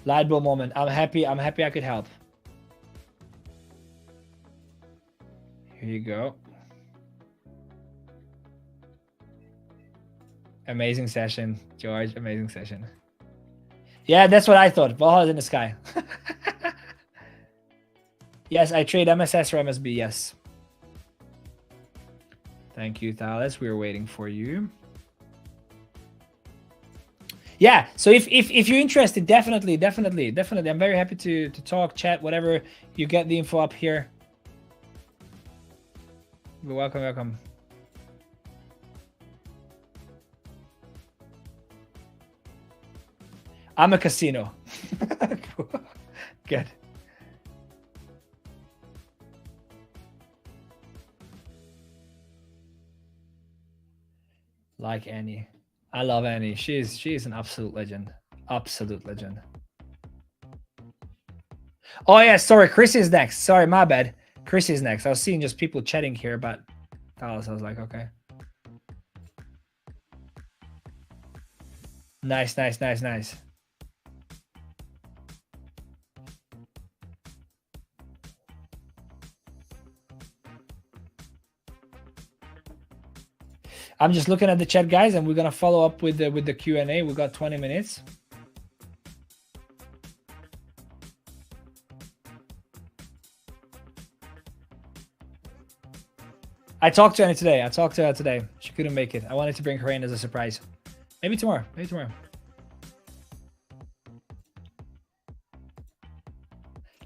Light bulb moment. I'm happy I could help. Here you go. Amazing session, George. Amazing session. Yeah, that's what I thought. Valhalla in the sky. Yes, I trade MSS or MSB. Yes. Thank you, Thales. We were waiting for you. Yeah, so if you're interested, definitely. I'm very happy to talk, chat, whatever. You get the info up here. You're welcome. I'm a casino. Good. Like Annie. I love Annie. She's an absolute legend. Absolute legend. Oh yeah, sorry. Chris is next. Sorry, my bad. Chris is next. I was seeing just people chatting here about Thales. I was like, okay. Nice. I'm just looking at the chat, guys, and we're gonna follow up with the Q&A. We got 20 minutes. I talked to Annie today. I talked to her today. She couldn't make it. I wanted to bring her in as a surprise. Maybe tomorrow.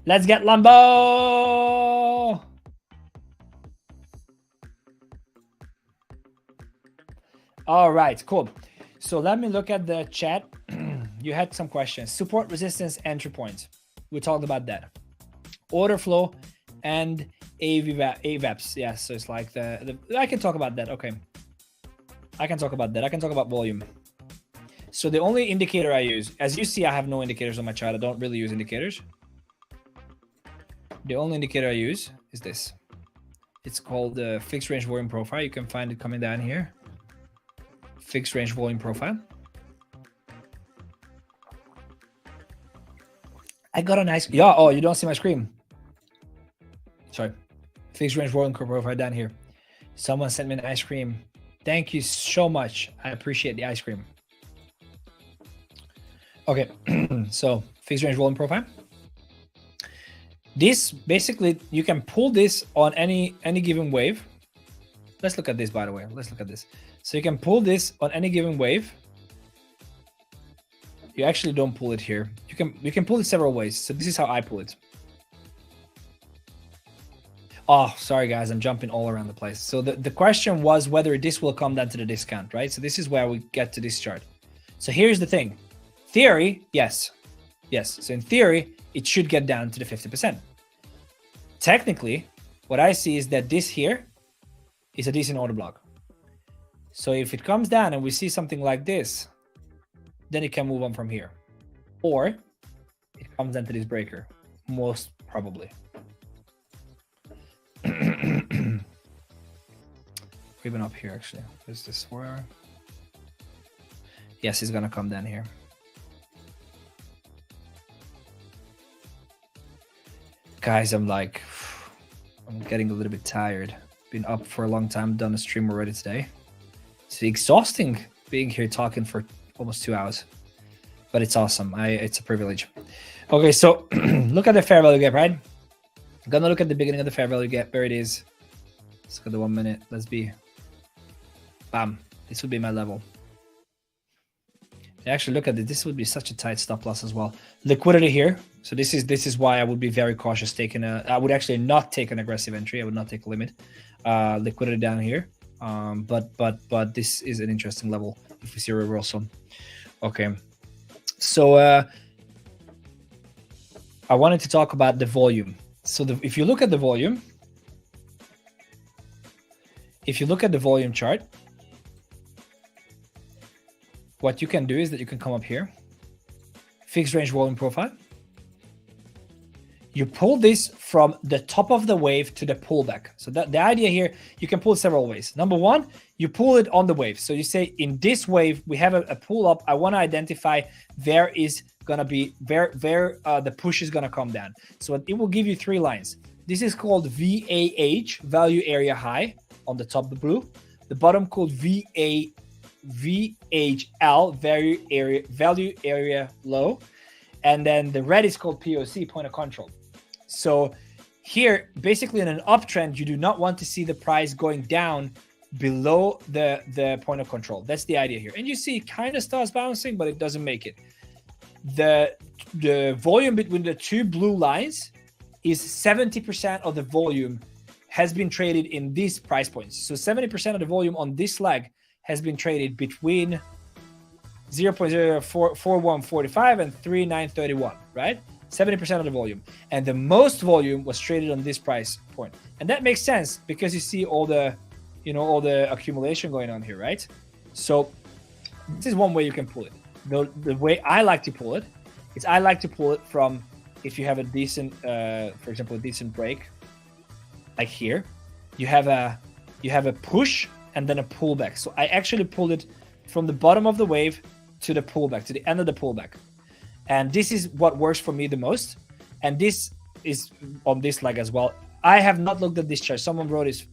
Let's get Lambo. All right, cool. So let me look at the chat. You had some questions. Support, resistance, entry points. We talked about that. Order flow and AVAPs. Yeah, so it's like I can talk about that. Okay. I can talk about that. I can talk about volume. So the only indicator I use, as you see, I have no indicators on my chart. I don't really use indicators. The only indicator I use is this. It's called the fixed range volume profile. You can find it coming down here. Fixed range volume profile. I got a nice, yeah. Oh, you don't see my screen. Sorry. Fixed range volume profile down here. Someone sent me an ice cream. Thank you so much. I appreciate the ice cream. Okay. So fixed range volume profile. This basically, you can pull this on any given wave. Let's look at this, by the way. Let's look at this. So you can pull this on any given wave. You actually don't pull it here. You can pull it several ways. So this is how I pull it. Oh, sorry guys, I'm jumping all around the place. So the question was whether this will come down to the discount, right? So this is where we get to this chart. So here's the thing. Theory, yes. Yes. So in theory, it should get down to the 50%. Technically, what I see is that this here is a decent order block. So if it comes down and we see something like this, then it can move on from here. Or it comes down to this breaker, most probably. Even up here, actually. Is this where? Yes, it's gonna come down here. Guys, I'm getting a little bit tired. Been up for a long time, done a stream already today. It's exhausting being here talking for almost 2 hours, but it's awesome. It's a privilege. Okay, so look at the fair value gap, right? I'm gonna look at the beginning of the fair value gap. There it is. Let's go to 1 minute. Let's be. Bam. This would be my level. Actually, look at it. This would be such a tight stop loss as well. Liquidity here. So this is why I would be very cautious taking I would actually not take an aggressive entry. I would not take a limit. Liquidity down here. But this is an interesting level if we see a reversal. Okay. So I wanted to talk about the volume. So if you look at the volume, chart, what you can do is that you can come up here, fixed range volume profile. You pull this from the top of the wave to the pullback. So the idea here, you can pull several ways. Number one, you pull it on the wave. So you say in this wave, we have a pull up. I want to identify there is going to be where the push is going to come down. So it will give you 3 lines. This is called VAH, value area high on the top, the blue. The bottom called VHL, value area low. And then the red is called POC, point of control. So here, basically in an uptrend, you do not want to see the price going down below the point of control. That's the idea here. And you see it kind of starts bouncing, but it doesn't make it. The volume between the 2 blue lines is 70% of the volume has been traded in these price points. So 70% of the volume on this leg has been traded between 0.04145 and 3931, right? 70% of the volume. And the most volume was traded on this price point. And that makes sense because you see all the, all the accumulation going on here, right? So this is one way you can pull it. The way I like to pull it is I like to pull it from, if you have a decent, for example, a decent break, like here, you have a push and then a pullback. So I actually pulled it from the bottom of the wave to the pullback, to the end of the pullback. And this is what works for me the most. And this is on this leg as well. I have not looked at this chart. Someone wrote this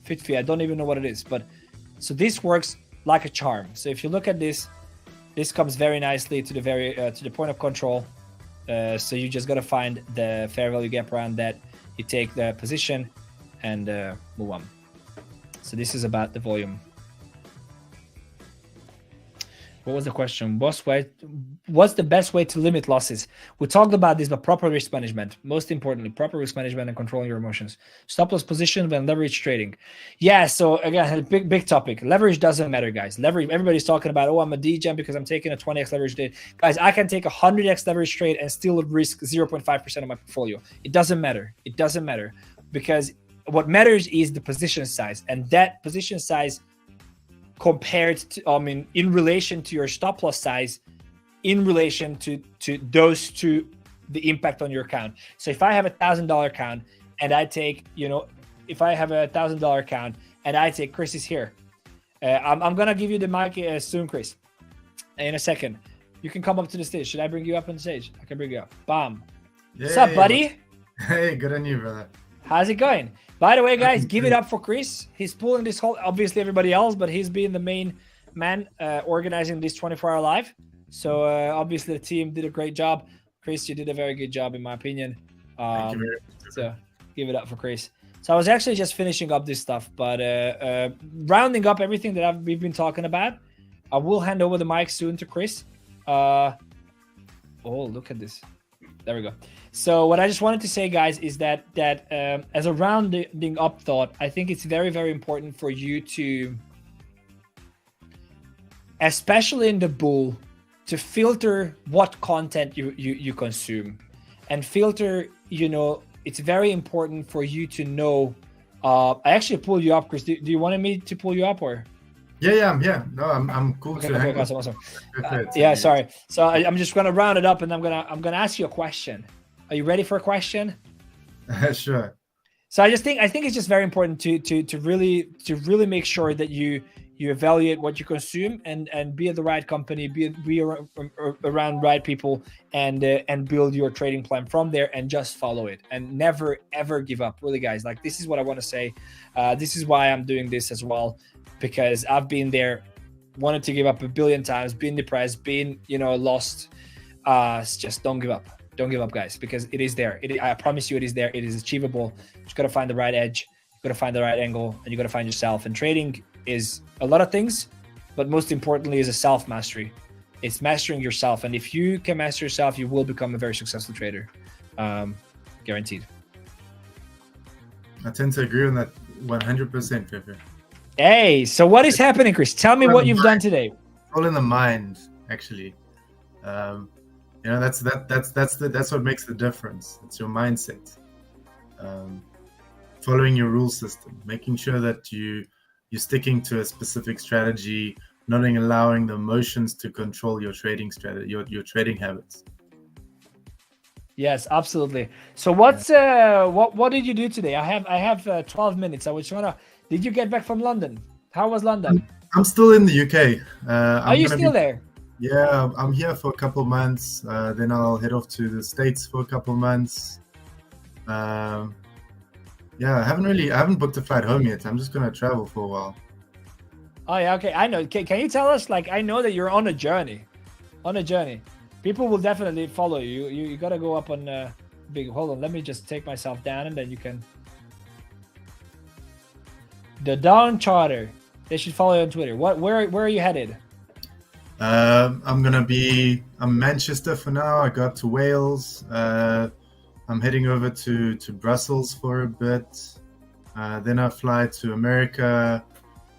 fit fee. I don't even know what it is. But so this works like a charm. So if you look at this, this comes very nicely to the to the point of control. So you just got to find the fair value gap around that. You take the position and move on. So this is about the volume. What was the question? What's the best way to limit losses? We talked about this, but proper risk management. Most importantly, proper risk management and controlling your emotions. Stop loss position when leverage trading. Yeah, so again, big topic. Leverage doesn't matter, guys. Leverage, everybody's talking about, oh, I'm a Degen because I'm taking a 20x leverage trade. Guys, I can take a 100x leverage trade and still risk 0.5% of my portfolio. It doesn't matter. It doesn't matter because what matters is the position size, and that position size compared to, in relation to your stop loss size, in relation to those two, the impact on your account. So if I have $1,000 account and I take, if I have $1,000 account and I take Chris is here, I'm gonna give you the mic soon, Chris. In a second, you can come up to the stage. Should I bring you up on the stage? I can bring you up. Bam. Yay. What's up, buddy? Hey, good on you, brother. How's it going? By the way, guys, give it up for Chris. He's pulling this whole, obviously everybody else, but he's been the main man organizing this 24-hour live. So obviously the team did a great job. Chris, you did a very good job in my opinion. Thank you very much. So give it up for Chris. So I was actually just finishing up this stuff, but rounding up everything that we've been talking about, I will hand over the mic soon to Chris. Oh, look at this. There we go. So what I just wanted to say, guys, is that as a rounding up thought, I think it's very, very important for you to, especially in the bull, to filter what content you consume, and filter. It's very important for you to know I actually pulled you up, Chris. Do you want me to pull you up or? Yeah, I'm here. No, I'm cool Okay, to okay, hang with. awesome. Perfect. Yeah, sorry. So I'm just gonna round it up, and I'm gonna ask you a question. Are you ready for a question? Sure. So I think it's just very important to really make sure that you evaluate what you consume and be at the right company, be around right people, and build your trading plan from there, and just follow it and never ever give up. Really, guys, like this is what I want to say. This is why I'm doing this as well, because I've been there, wanted to give up a billion times, been depressed, been lost. Just don't give up. Don't give up, guys, because it is there. I promise you, it is there. It is achievable. You just got to find the right edge. You got to find the right angle, and you got to find yourself. And trading is a lot of things, but most importantly is a self-mastery. It's mastering yourself. And if you can master yourself, you will become a very successful trader. Guaranteed. I tend to agree on that 100%, Fefe. Hey, so what is happening, Chris? Tell me what you've done today. All in the mind, actually. That's what makes the difference. It's your mindset. Following your rule system, making sure that you're sticking to a specific strategy, not allowing the emotions to control your trading strategy, your trading habits. Yes, absolutely. So what did you do today? I have 12 minutes. I was trying to. Did you get back from London? How was London? I'm still in the UK. Are you still there? Yeah, I'm here for a couple months. Then I'll head off to the States for a couple months. I haven't booked a flight home yet. I'm just gonna travel for a while. Oh yeah, okay. I know. Can you tell us? Like, I know that you're on a journey. People will definitely follow you. You gotta go up on big. Hold on, let me just take myself down, and then you can. The Dawn Charter. They should follow you on Twitter. Where are you headed? I'm Manchester for now. I go up to Wales. I'm heading over to Brussels for a bit. Then I fly to America,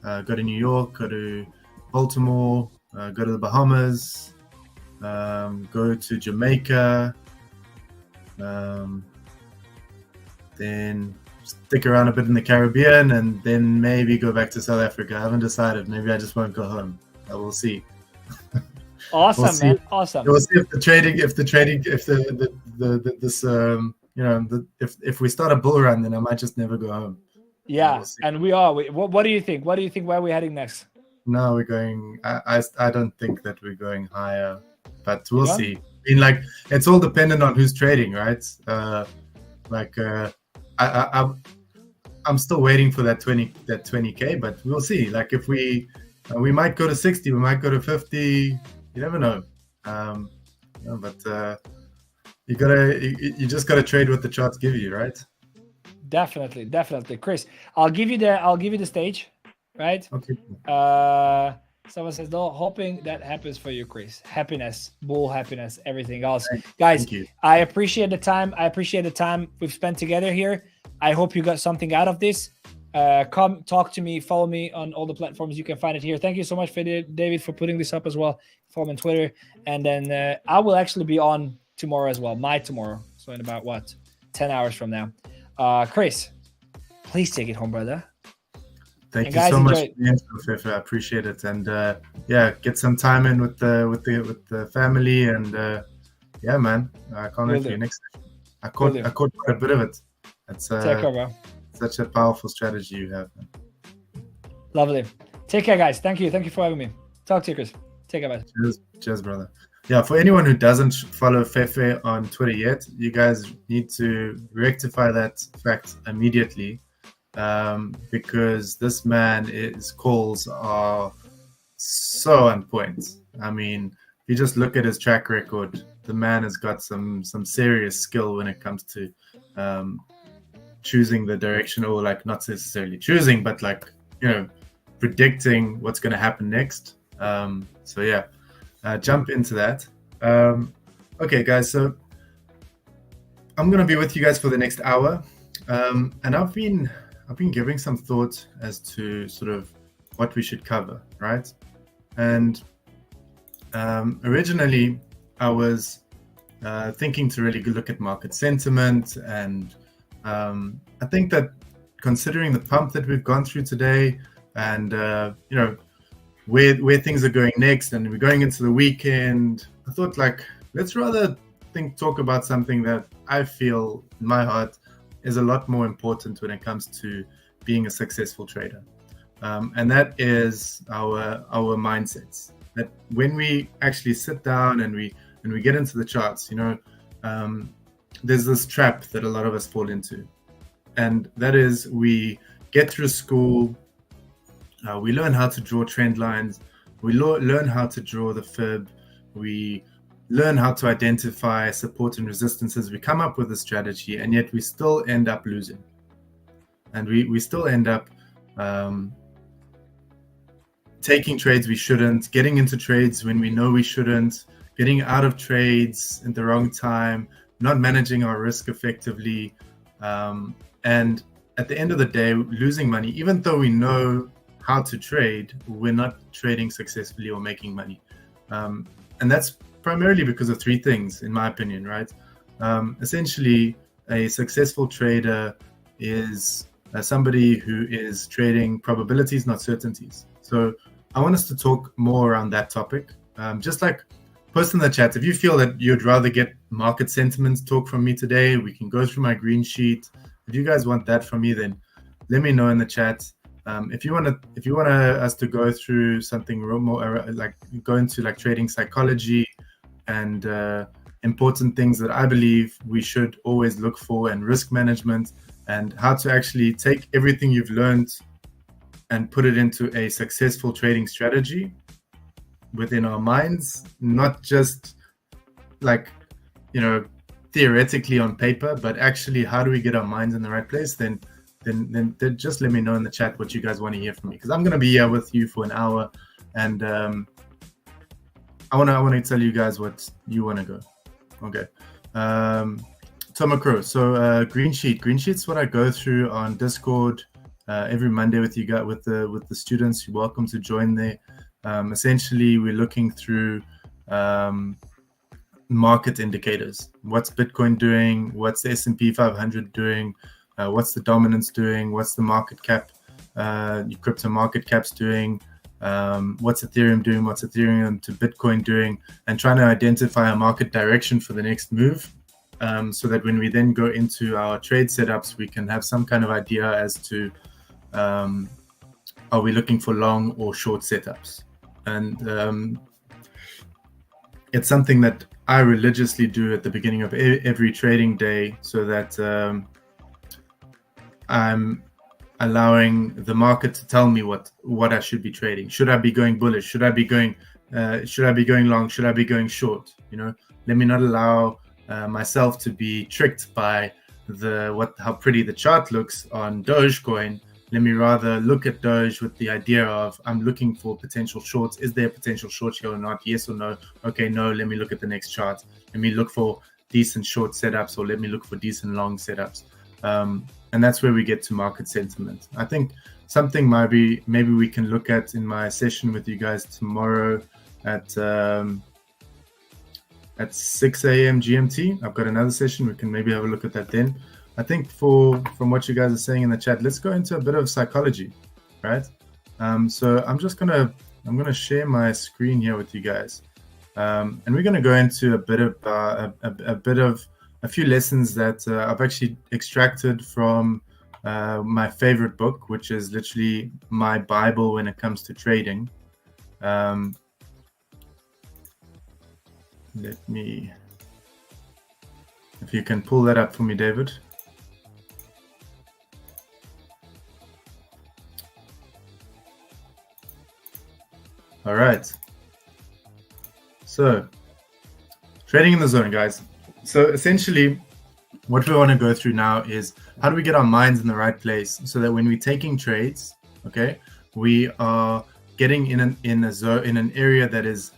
go to New York, go to Baltimore, go to the Bahamas, go to Jamaica, then stick around a bit in the Caribbean, and then maybe go back to South Africa. I haven't decided. Maybe I just won't go home. I will see. Awesome, we'll man. Awesome. We'll see if we start a bull run, then I might just never go home. Yeah, we'll and we are. What do you think? What do you think? Where are we heading next? No, we're going. I don't think that we're going higher, but we'll see. I mean, like, it's all dependent on who's trading, right? I'm still waiting for that 20K, but we'll see. Like, if we might go to 60, we might go to 50. You never know. But you just gotta trade what the charts give you, right? Definitely. Chris, I'll give you the stage, right? Okay. Someone says, no, hoping that happens for you, Chris. Happiness, bull happiness, everything else. Guys, I appreciate the time we've spent together here. I hope you got something out of this. Come talk to me, follow me on all the platforms. You can find it here. Thank you so much, David, for putting this up as well. Follow me on Twitter. And then I will actually be on tomorrow as well. My tomorrow. So in about 10 hours from now. Chris, please take it home, brother. Thank you so much for the intro, Fefe. I appreciate it. And get some time in with the family. And yeah, man, I can't wait for you next session. I caught quite a bit of it. It's take care, bro. Such a powerful strategy you have, man. Lovely. Take care, guys. Thank you for having me. Talk to you, Chris. Take care, guys. Cheers, brother. Yeah, for anyone who doesn't follow Fefe on Twitter yet, you guys need to rectify that fact immediately, because this his calls are so on point. I mean, if you just look at his track record, the man has got some serious skill when it comes to choosing the direction, or like not necessarily choosing, but like, predicting what's going to happen next. So yeah, jump into that. Okay, guys, so I'm going to be with you guys for the next hour. And I've been giving some thought as to sort of what we should cover, right? And originally I was thinking to really look at market sentiment, and I think that considering the pump that we've gone through today, and where things are going next, and we're going into the weekend, I thought let's rather talk about something that I feel in my heart is a lot more important when it comes to being a successful trader, and that is our mindsets. That when we actually sit down and we get into the charts, there's this trap that a lot of us fall into, and that is we get through school, we learn how to draw trend lines, we learn how to draw the fib, we learn how to identify support and resistances, we come up with a strategy, and yet we still end up losing, and we still end up taking trades we shouldn't, getting into trades when we know we shouldn't, getting out of trades at the wrong time, not managing our risk effectively, and at the end of the day, losing money. Even though we know how to trade, we're not trading successfully or making money. And that's primarily because of three things, in my opinion, right? Essentially, a successful trader is somebody who is trading probabilities, not certainties. So I want us to talk more around that topic. Just post in the chat if you feel that you'd rather get market sentiment talk from me today. We can go through my green sheet. If you guys want that from me, then let me know in the chat. If you want us to go through something more go into trading psychology and important things that I believe we should always look for, and risk management, and how to actually take everything you've learned and put it into a successful trading strategy within our minds, not just theoretically on paper, but actually how do we get our minds in the right place, then just let me know in the chat what you guys want to hear from me, because I'm going to be here with you for an hour, and I want to tell you guys what you want to go. Okay. Tomakro. So green sheets what I go through on Discord every Monday with you guys, with the students. You're welcome to join there. Essentially, we're looking through market indicators. What's Bitcoin doing? What's the S&P 500 doing? What's the dominance doing? What's the market cap? Crypto market caps doing? What's Ethereum doing? What's Ethereum to Bitcoin doing? And trying to identify a market direction for the next move, so that when we then go into our trade setups, we can have some kind of idea as to are we looking for long or short setups. And it's something that I religiously do at the beginning of every trading day, so that I'm allowing the market to tell me what I should be trading. Should I be going bullish? Should I be going long? Should I be going short? Let me not allow myself to be tricked by how pretty the chart looks on Dogecoin. Let me rather look at Doge with the idea of, I'm looking for potential shorts. Is there a potential short here or not? Yes or no? Okay, no, let me look at the next chart. Let me look for decent short setups, or let me look for decent long setups. And that's where we get to market sentiment. I think something maybe we can look at in my session with you guys tomorrow at 6 a.m. GMT. I've got another session. We can maybe have a look at that then. I think from what you guys are saying in the chat, let's go into a bit of psychology, right? So I'm gonna share my screen here with you guys, and we're gonna go into a few lessons that I've actually extracted from my favorite book, which is literally my Bible when it comes to trading. If you can pull that up for me, David. All right. So, trading in the zone, guys. So essentially, what we want to go through now is how do we get our minds in the right place, so that when we're taking trades, okay, we are getting in an area that is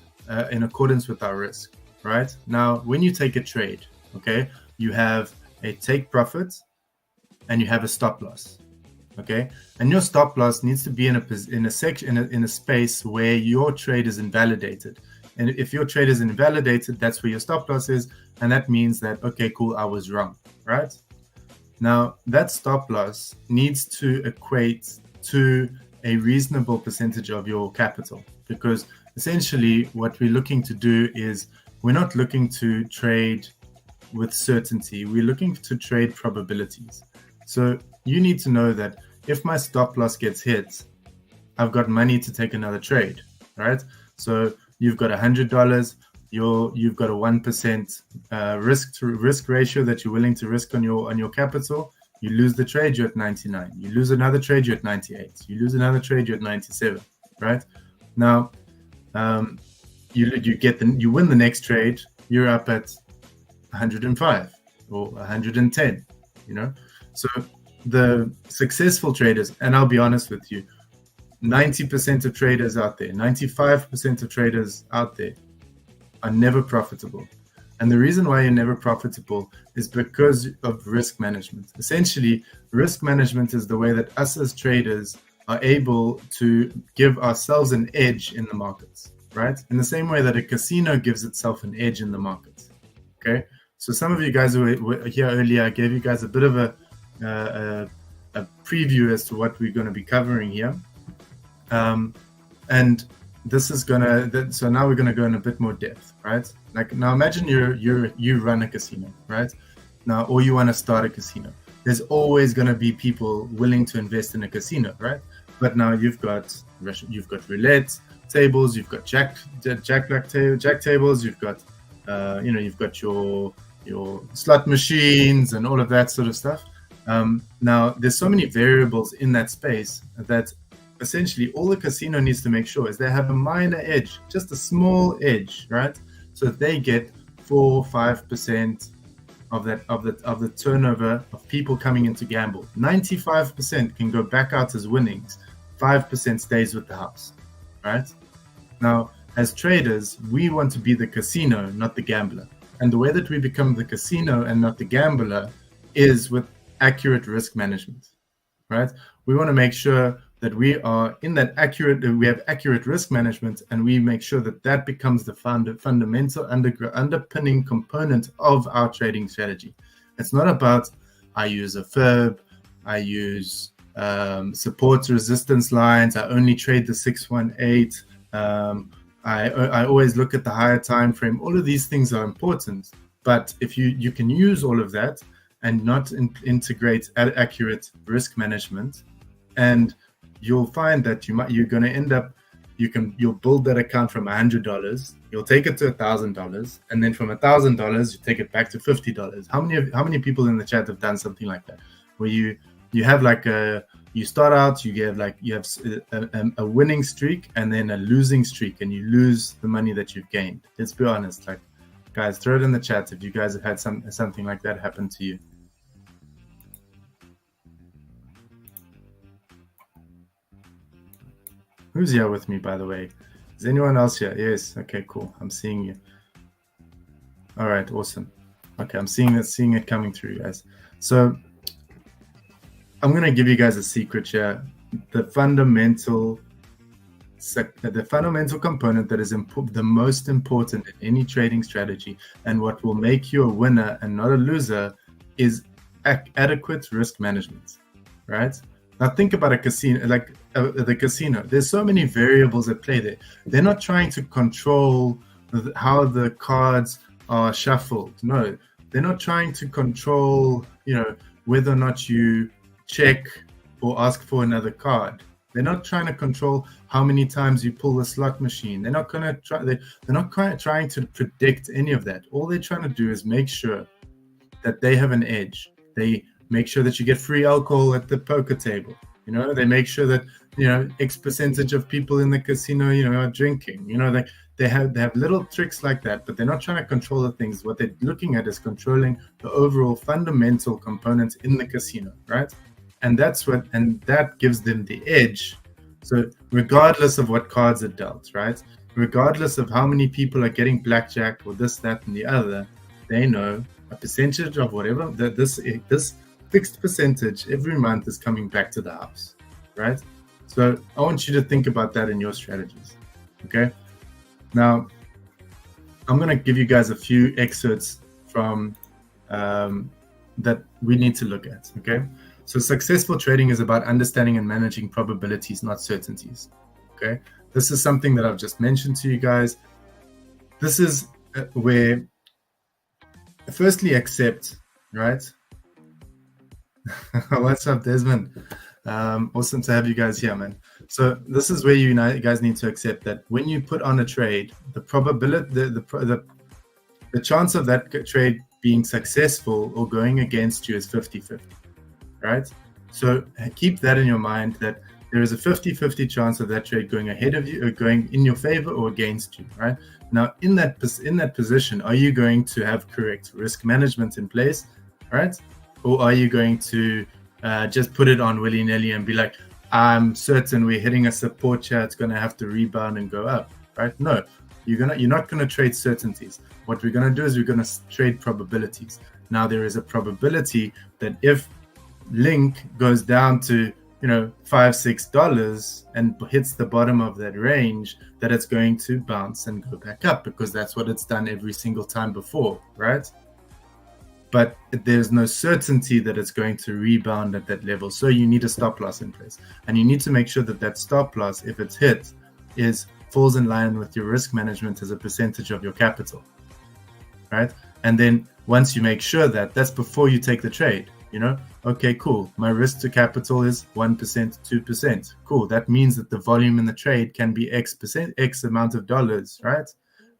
in accordance with our risk, right? Now, when you take a trade, okay, you have a take profit and you have a stop loss, okay, and your stop loss needs to be in a space where your trade is invalidated. And if your trade is invalidated, that's where your stop loss is, and that means that, okay, cool, I was wrong, right? Now, that stop loss needs to equate to a reasonable percentage of your capital, because essentially what we're looking to do is we're not looking to trade with certainty. We're looking to trade probabilities. So you need to know that if my stop loss gets hit, I've got money to take another trade, right? So you've got $100. You've got a 1% risk ratio that you're willing to risk on your capital. You lose the trade, you're at 99. You lose another trade, you're at 98. You lose another trade, you're at 97, right? Now, you win the next trade, you're up at 105 or 110, you know? So the successful traders, and I'll be honest with you, 90% of traders out there, 95% of traders out there are never profitable. And the reason why you're never profitable is because of risk management. Essentially, risk management is the way that us as traders are able to give ourselves an edge in the markets, right? In the same way that a casino gives itself an edge in the markets, okay? So some of you guys who were here earlier, I gave you guys a bit of a preview as to what we're going to be covering here. And this is so now we're gonna go in a bit more depth, right? Like now imagine you run a casino, right? Now, or you want to start a casino. There's always gonna be people willing to invest in a casino, right? But now you've got roulette tables, you've got jack tables, you've got you've got your slot machines and all of that sort of stuff. Now there's so many variables in that space that essentially all the casino needs to make sure is they have a minor edge, just a small edge, right? So that they get 4 or 5% of the turnover of people coming in to gamble. 95% can go back out as winnings. 5% stays with the house, right? Now, as traders, we want to be the casino, not the gambler. And the way that we become the casino and not the gambler is with accurate risk management, right? We want to make sure that we are in that we have accurate risk management, and we make sure that that becomes the fundamental underpinning component of our trading strategy. It's not about I use a FIB, I use support resistance lines, I only trade the 618, I always look at the higher time frame. All of these things are important, but if you can use all of that and not integrate accurate risk management, and you'll find that you're going to end up, you'll build that account from $100, you'll take it to $1,000, and then from $1,000 you take it back to $50. How many people in the chat have done something like that, where you have like you start out, you have a winning streak and then a losing streak, and you lose the money that you've gained? Let's be honest, like, guys, throw it in the chat if you guys have had something like that happen to you. Who's here with me, by the way? Is anyone else here? Yes. Okay, cool. I'm seeing you. All right, awesome. Okay, I'm seeing it coming through, guys. So I'm going to give you guys a secret here. The fundamental component that is the most important in any trading strategy, and what will make you a winner and not a loser, is adequate risk management, right? Now think about a casino, like the casino. There's so many variables at play there. They're not trying to control how the cards are shuffled. No, they're not trying to control, whether or not you check or ask for another card. They're not trying to control how many times you pull the slot machine. They're not going to try. They're not trying to predict any of that. All they're trying to do is make sure that they have an edge. They make sure that you get free alcohol at the poker table. They make sure that X percentage of people in the casino are drinking. They have little tricks like that, but they're not trying to control the things. What they're looking at is controlling the overall fundamental components in the casino, right? And that gives them the edge. So regardless of what cards are dealt, right? Regardless of how many people are getting blackjack or this, that, and the other, they know a percentage of whatever that this fixed percentage every month is coming back to the house, right? So I want you to think about that in your strategies, okay? Now, I'm going to give you guys a few excerpts from that we need to look at. Okay, so successful trading is about understanding and managing probabilities, not certainties. Okay, this is something that I've just mentioned to you guys. This is where, firstly, accept, right? What's up, Desmond? Awesome to have you guys here, man. So this is where you guys need to accept that when you put on a trade, the probability, the chance of that trade being successful or going against you is 50-50, right? So keep that in your mind, that there is a 50-50 chance of that trade going ahead of you, or going in your favor or against you, right? Now, in that position, are you going to have correct risk management in place, right? Or are you going to just put it on willy-nilly and be like, I'm certain we're hitting a support here, it's going to have to rebound and go up, right? No, you're not going to trade certainties. What we're going to do is we're going to trade probabilities. Now, there is a probability that if Link goes down to $5-6 and hits the bottom of that range, that it's going to bounce and go back up, because that's what it's done every single time before, right? But there's no certainty that it's going to rebound at that level. So you need a stop loss in place. And you need to make sure that that stop loss, if it's hit, falls in line with your risk management as a percentage of your capital, right? And then once you make sure that, that's before you take the trade, okay, cool. My risk to capital is 1%, 2%. Cool. That means that the volume in the trade can be X amount of dollars, right?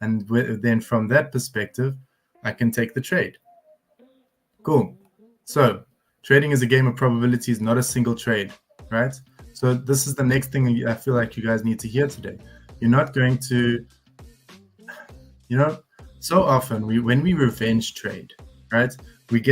And then from that perspective, I can take the trade. Cool. So trading is a game of probabilities, not a single trade, right? So this is the next thing I feel like you guys need to hear today. You're not going to, so often when we revenge trade, right? We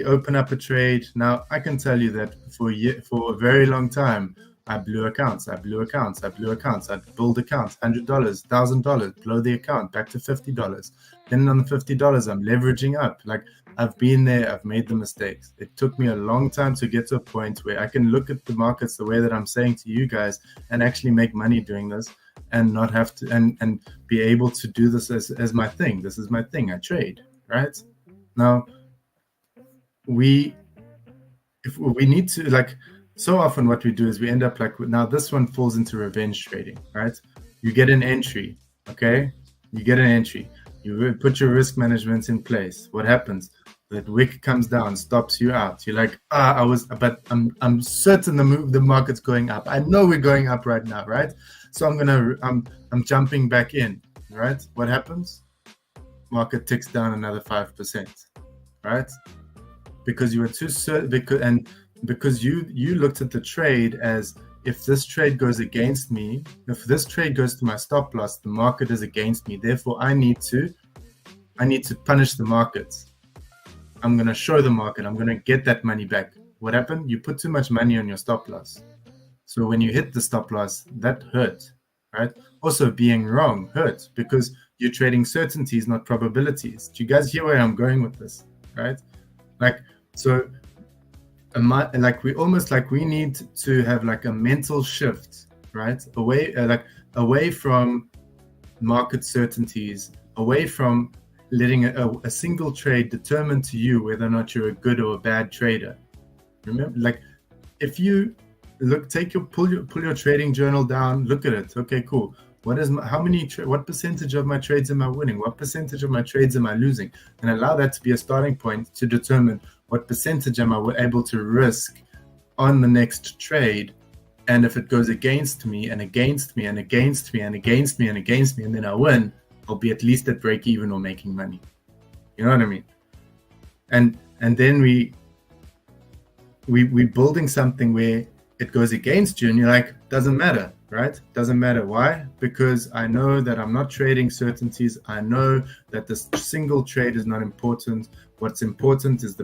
open up a trade. Now, I can tell you that for a very long time, I blew accounts. I'd build accounts, $100, $1,000, blow the account back to $50. Then on the $50, I'm leveraging up. Like, I've been there, I've made the mistakes. It took me a long time to get to a point where I can look at the markets the way that I'm saying to you guys and actually make money doing this, and not have to, and be able to do this as my thing. This is my thing. I trade, right? Now, we need to, so often what we do is we end up now this one falls into revenge trading, right? You get an entry, okay? You get an entry. You put your risk management in place. What happens? That wick comes down, stops you out. You're like, but I'm certain the market's going up. I know we're going up right now, right? So I'm jumping back in, right? What happens? Market ticks down another 5%, right? Because you were too certain, because you looked at the trade as, if this trade goes against me, if this trade goes to my stop loss, the market is against me. Therefore, I need to punish the markets. I'm going to show the market. I'm going to get that money back. What happened? You put too much money on your stop loss. So when you hit the stop loss, that hurt, right? Also, being wrong hurt, because you're trading certainties, not probabilities. Do you guys hear where I'm going with this, right? We need to have a mental shift, right? Away from market certainties, away from letting a single trade determine to you whether or not you're a good or a bad trader. Remember, if you pull your trading journal down, look at it. Okay, cool. What percentage of my trades am I winning? What percentage of my trades am I losing? And allow that to be a starting point to determine what percentage am I able to risk on the next trade. And if it goes against me and against me and against me and against me and against me, and then I win, I'll be at least at break even or making money. You know what I mean? And then we're building something where it goes against you and you're like, doesn't matter, right? Doesn't matter. Why? Because I know that I'm not trading certainties. I know that this single trade is not important. What's important is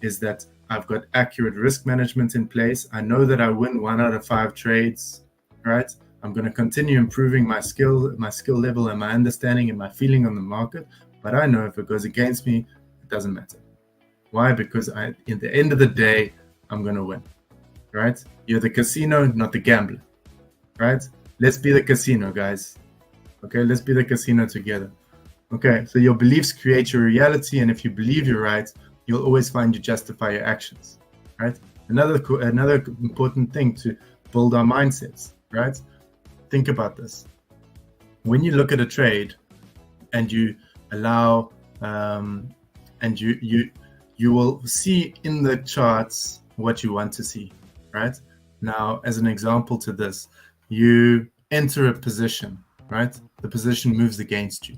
is that I've got accurate risk management in place. I know that I win 1 out of 5 trades, right? I'm going to continue improving my skill level and my understanding and my feeling on the market. But I know if it goes against me, it doesn't matter. Why? Because in the end of the day, I'm going to win, right? You're the casino, not the gambler, right? Let's be the casino, guys. Okay, let's be the casino together. Okay, so your beliefs create your reality, and if you believe you're right, you'll always find you justify your actions, right? Another important thing to build our mindsets, right? Think about this. When you look at a trade and you allow, and you will see in the charts what you want to see, right? Now, as an example to this, you enter a position, right? The position moves against you,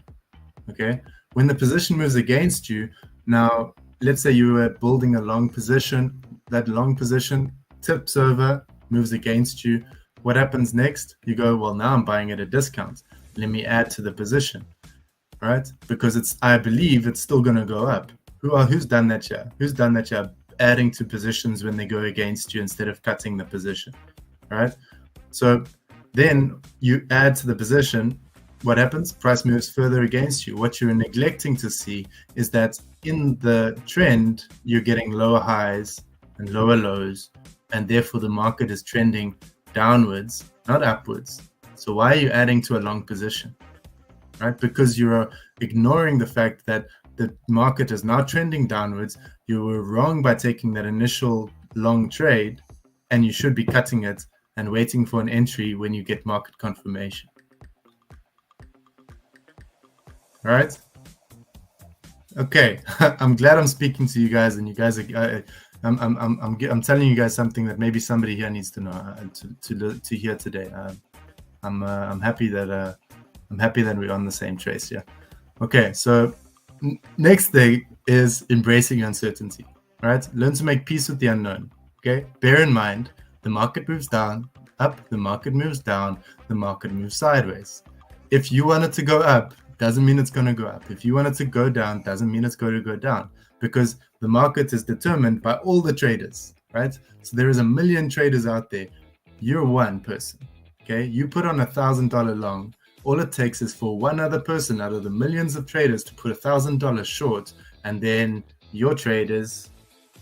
okay? When the position moves against you, now, let's say you were building a long position, that long position tips over, moves against you. What happens next? You go, well, now I'm buying at a discount. Let me add to the position, right? Because I believe it's still going to go up. Who's done that here? Who's done that here? Adding to positions when they go against you instead of cutting the position, right? So then you add to the position. What happens? Price moves further against you. What you're neglecting to see is that in the trend, you're getting lower highs and lower lows, and therefore the market is trending downwards, not upwards. So why are you adding to a long position, right? Because you're ignoring the fact that the market is now trending downwards. You were wrong by taking that initial long trade, and you should be cutting it and waiting for an entry when you get market confirmation. All right. Okay. I'm glad I'm speaking to you guys, and you guys are. I'm telling you guys something that maybe somebody here needs to know to hear today. I'm happy that we're on the same trace. Yeah. Okay. So next thing is embracing uncertainty. Right. Learn to make peace with the unknown. Okay. Bear in mind the market moves down, up. The market moves down. The market moves sideways. If you want it to go up, doesn't mean it's going to go up. If you want it to go down, doesn't mean it's going to go down, because the market is determined by all the traders, right? So there is 1 million traders out there. You're one person, okay? You put on $1,000 long. All it takes is for one other person out of the millions of traders to put $1,000 short, and then your trade is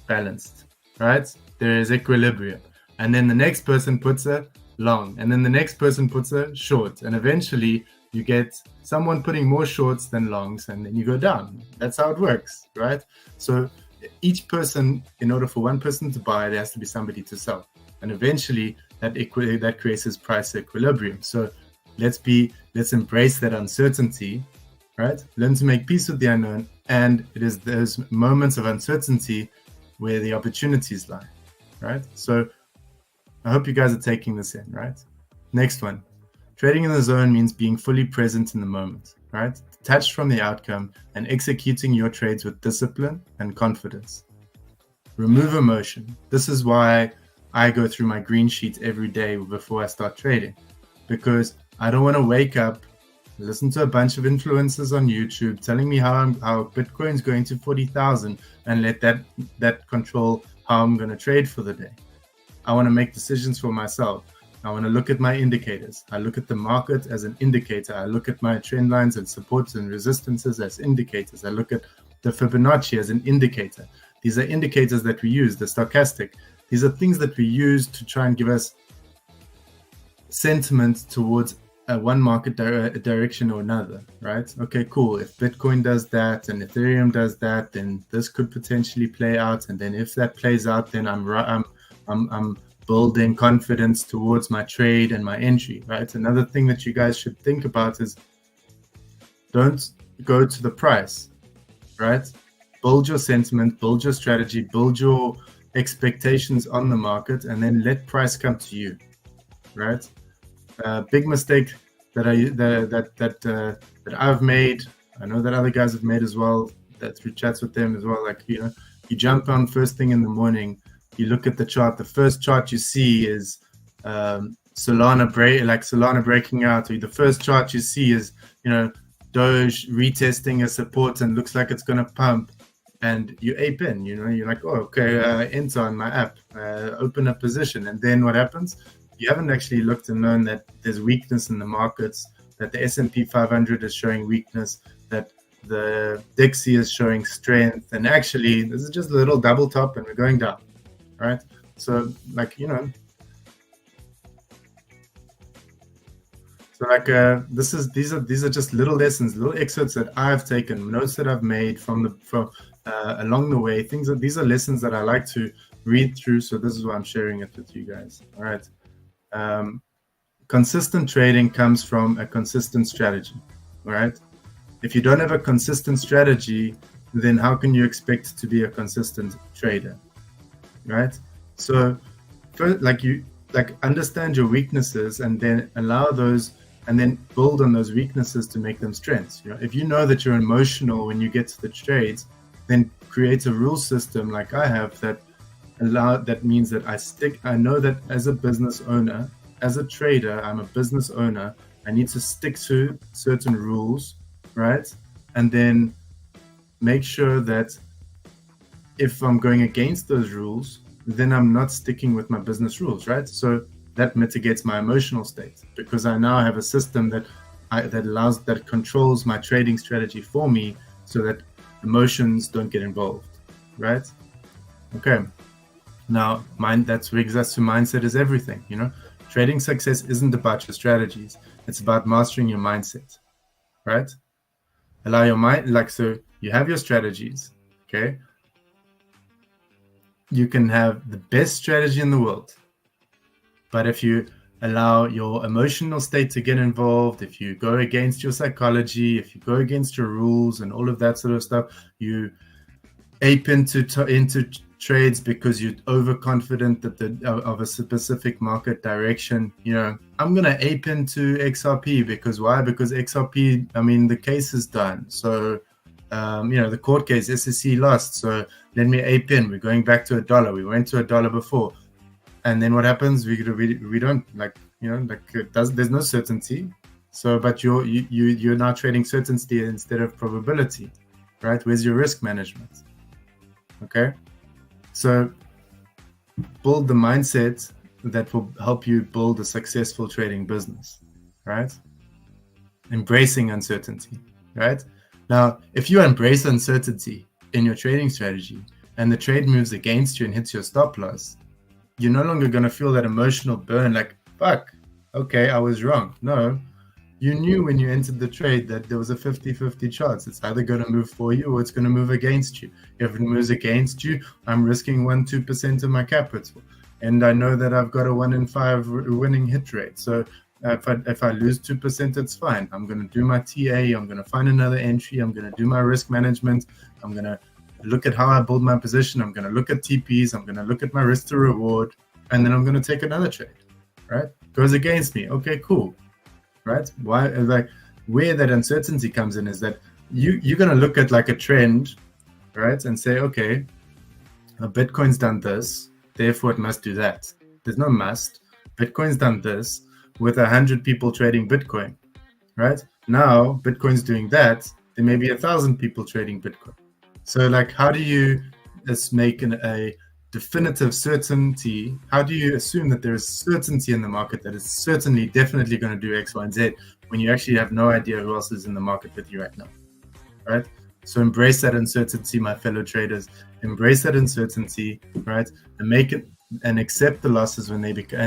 balanced, right? There is equilibrium. And then the next person puts a long, and then the next person puts a short, and eventually you get someone putting more shorts than longs, and then you go down. That's how it works, right? So each person, in order for one person to buy, there has to be somebody to sell. And eventually that creates this price equilibrium. So let's embrace that uncertainty, right? Learn to make peace with the unknown. And it is those moments of uncertainty where the opportunities lie, right? So I hope you guys are taking this in, right? Next one. Trading in the zone means being fully present in the moment, right? Detached from the outcome and executing your trades with discipline and confidence. Remove emotion. This is why I go through my green sheet every day before I start trading, because I don't want to wake up, listen to a bunch of influencers on YouTube telling me how Bitcoin's going to 40,000 and let that control how I'm going to trade for the day. I want to make decisions for myself. I want to look at my indicators. I look at the market as an indicator. I look at my trend lines and supports and resistances as indicators. I look at the Fibonacci as an indicator. These are indicators that we use, the stochastic. These are things that we use to try and give us sentiment towards one market direction or another, right? Okay, cool. If Bitcoin does that and Ethereum does that, then this could potentially play out. And then if that plays out, then I'm building confidence towards my trade and my entry, right? Another thing that you guys should think about is don't go to the price, right? Build your sentiment, build your strategy, build your expectations on the market, and then let price come to you, right? Big mistake that I've made, I know that other guys have made as well, that through chats with them as well, like, you jump on first thing in the morning, you look at the chart. The first chart you see is Solana breaking out. Or the first chart you see is Doge retesting a support and looks like it's gonna pump, and you ape in. You're like, oh, okay, enter on my app, open a position, and then what happens? You haven't actually looked and known that there's weakness in the markets, that the S&P 500 is showing weakness, that the Dixie is showing strength, and actually this is just a little double top and we're going down. Right, so these are just little lessons, little excerpts that I've taken, notes that I've made from along the way. These are lessons that I like to read through. So this is why I'm sharing it with you guys. All right. Consistent trading comes from a consistent strategy. All right. If you don't have a consistent strategy, then how can you expect to be a consistent trader? Right. So first, understand your weaknesses and then allow those, and then build on those weaknesses to make them strengths. If you know that you're emotional when you get to the trades, then create a rule system like I have that means that I know that as a business owner, as a trader, I'm a business owner, I need to stick to certain rules, right? And then make sure that if I'm going against those rules, then I'm not sticking with my business rules, right? So that mitigates my emotional state, because I now have a system that controls my trading strategy for me, so that emotions don't get involved, right? Okay. Now, that brings us to mindset is everything. Trading success isn't about your strategies; it's about mastering your mindset, right? Allow your mind, so you have your strategies, okay? You can have the best strategy in the world, but if you allow your emotional state to get involved, if you go against your psychology, if you go against your rules and all of that sort of stuff, you ape into trades because you're overconfident of a specific market direction. I'm gonna ape into XRP because why? Because XRP, the case is done. So the court case, SEC lost. So let me ape in. We're going back to $1. We went to $1 before. And then what happens? We don't there's no certainty. So, but you're now trading certainty instead of probability, right? Where's your risk management? Okay, so build the mindset that will help you build a successful trading business, right? Embracing uncertainty, right? Now, if you embrace uncertainty in your trading strategy and the trade moves against you and hits your stop loss, you're no longer going to feel that emotional burn like, fuck, okay, I was wrong. No, you knew when you entered the trade that there was a 50-50 chance. It's either going to move for you or it's going to move against you. If it moves against you, I'm risking 1-2% of my capital. And I know that I've got a 1 in 5 winning hit rate. So if I lose 2%, it's fine. I'm going to do my TA. I'm going to find another entry. I'm going to do my risk management. I'm going to look at how I build my position. I'm going to look at TPs. I'm going to look at my risk to reward. And then I'm going to take another trade, right? Goes against me. Okay, cool. Right? Why? Where that uncertainty comes in is that you're going to look at like a trend, right? And say, okay, Bitcoin's done this, therefore it must do that. There's no must. Bitcoin's done this with 100 people trading Bitcoin, right? Now Bitcoin's doing that. There may be 1,000 people trading Bitcoin. So how do you make a definitive certainty? How do you assume that there is certainty in the market that it's certainly definitely going to do X, Y, and Z when you actually have no idea who else is in the market with you right now, right? So embrace that uncertainty, my fellow traders. Embrace that uncertainty, right? And make it and accept the losses when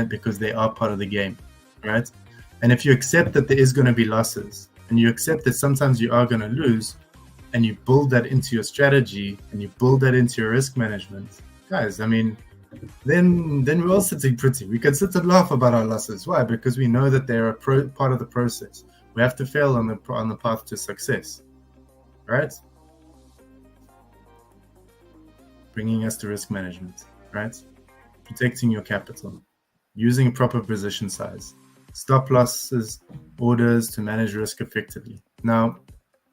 because they are part of the game, right? And if you accept that there is going to be losses, and you accept that sometimes you are going to lose, and you build that into your strategy and you build that into your risk management, guys, then we're all sitting pretty. We can sit and laugh about our losses. Why? Because we know that they're a part of the process. We have to fail on the path to success, right? Bringing us to risk management, right? Protecting your capital, using proper position size, stop losses, orders to manage risk effectively. Now,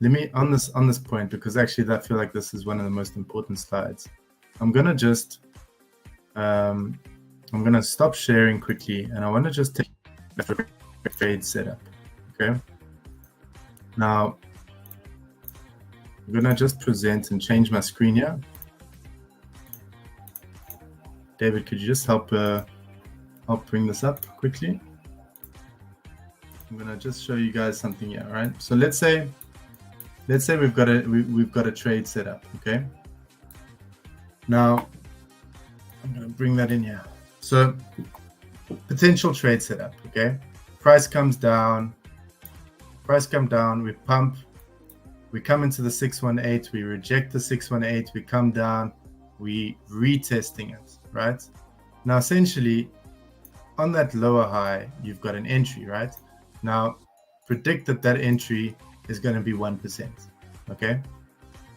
let me on this point, because actually I feel like this is one of the most important slides. I'm gonna stop sharing quickly, and I want to just take a trade setup. Okay. Now I'm gonna just present and change my screen here. David, could you just help bring this up quickly? I'm gonna just show you guys something here, right? So let's say we've got a trade set up, okay? Now I'm gonna bring that in here. So potential trade setup, okay? Price come down, we pump, we come into the 618, we reject the 618, we come down, we retesting it, right? Now, essentially, on that lower high, you've got an entry, right? Now, predict that that entry is going to be 1%, okay?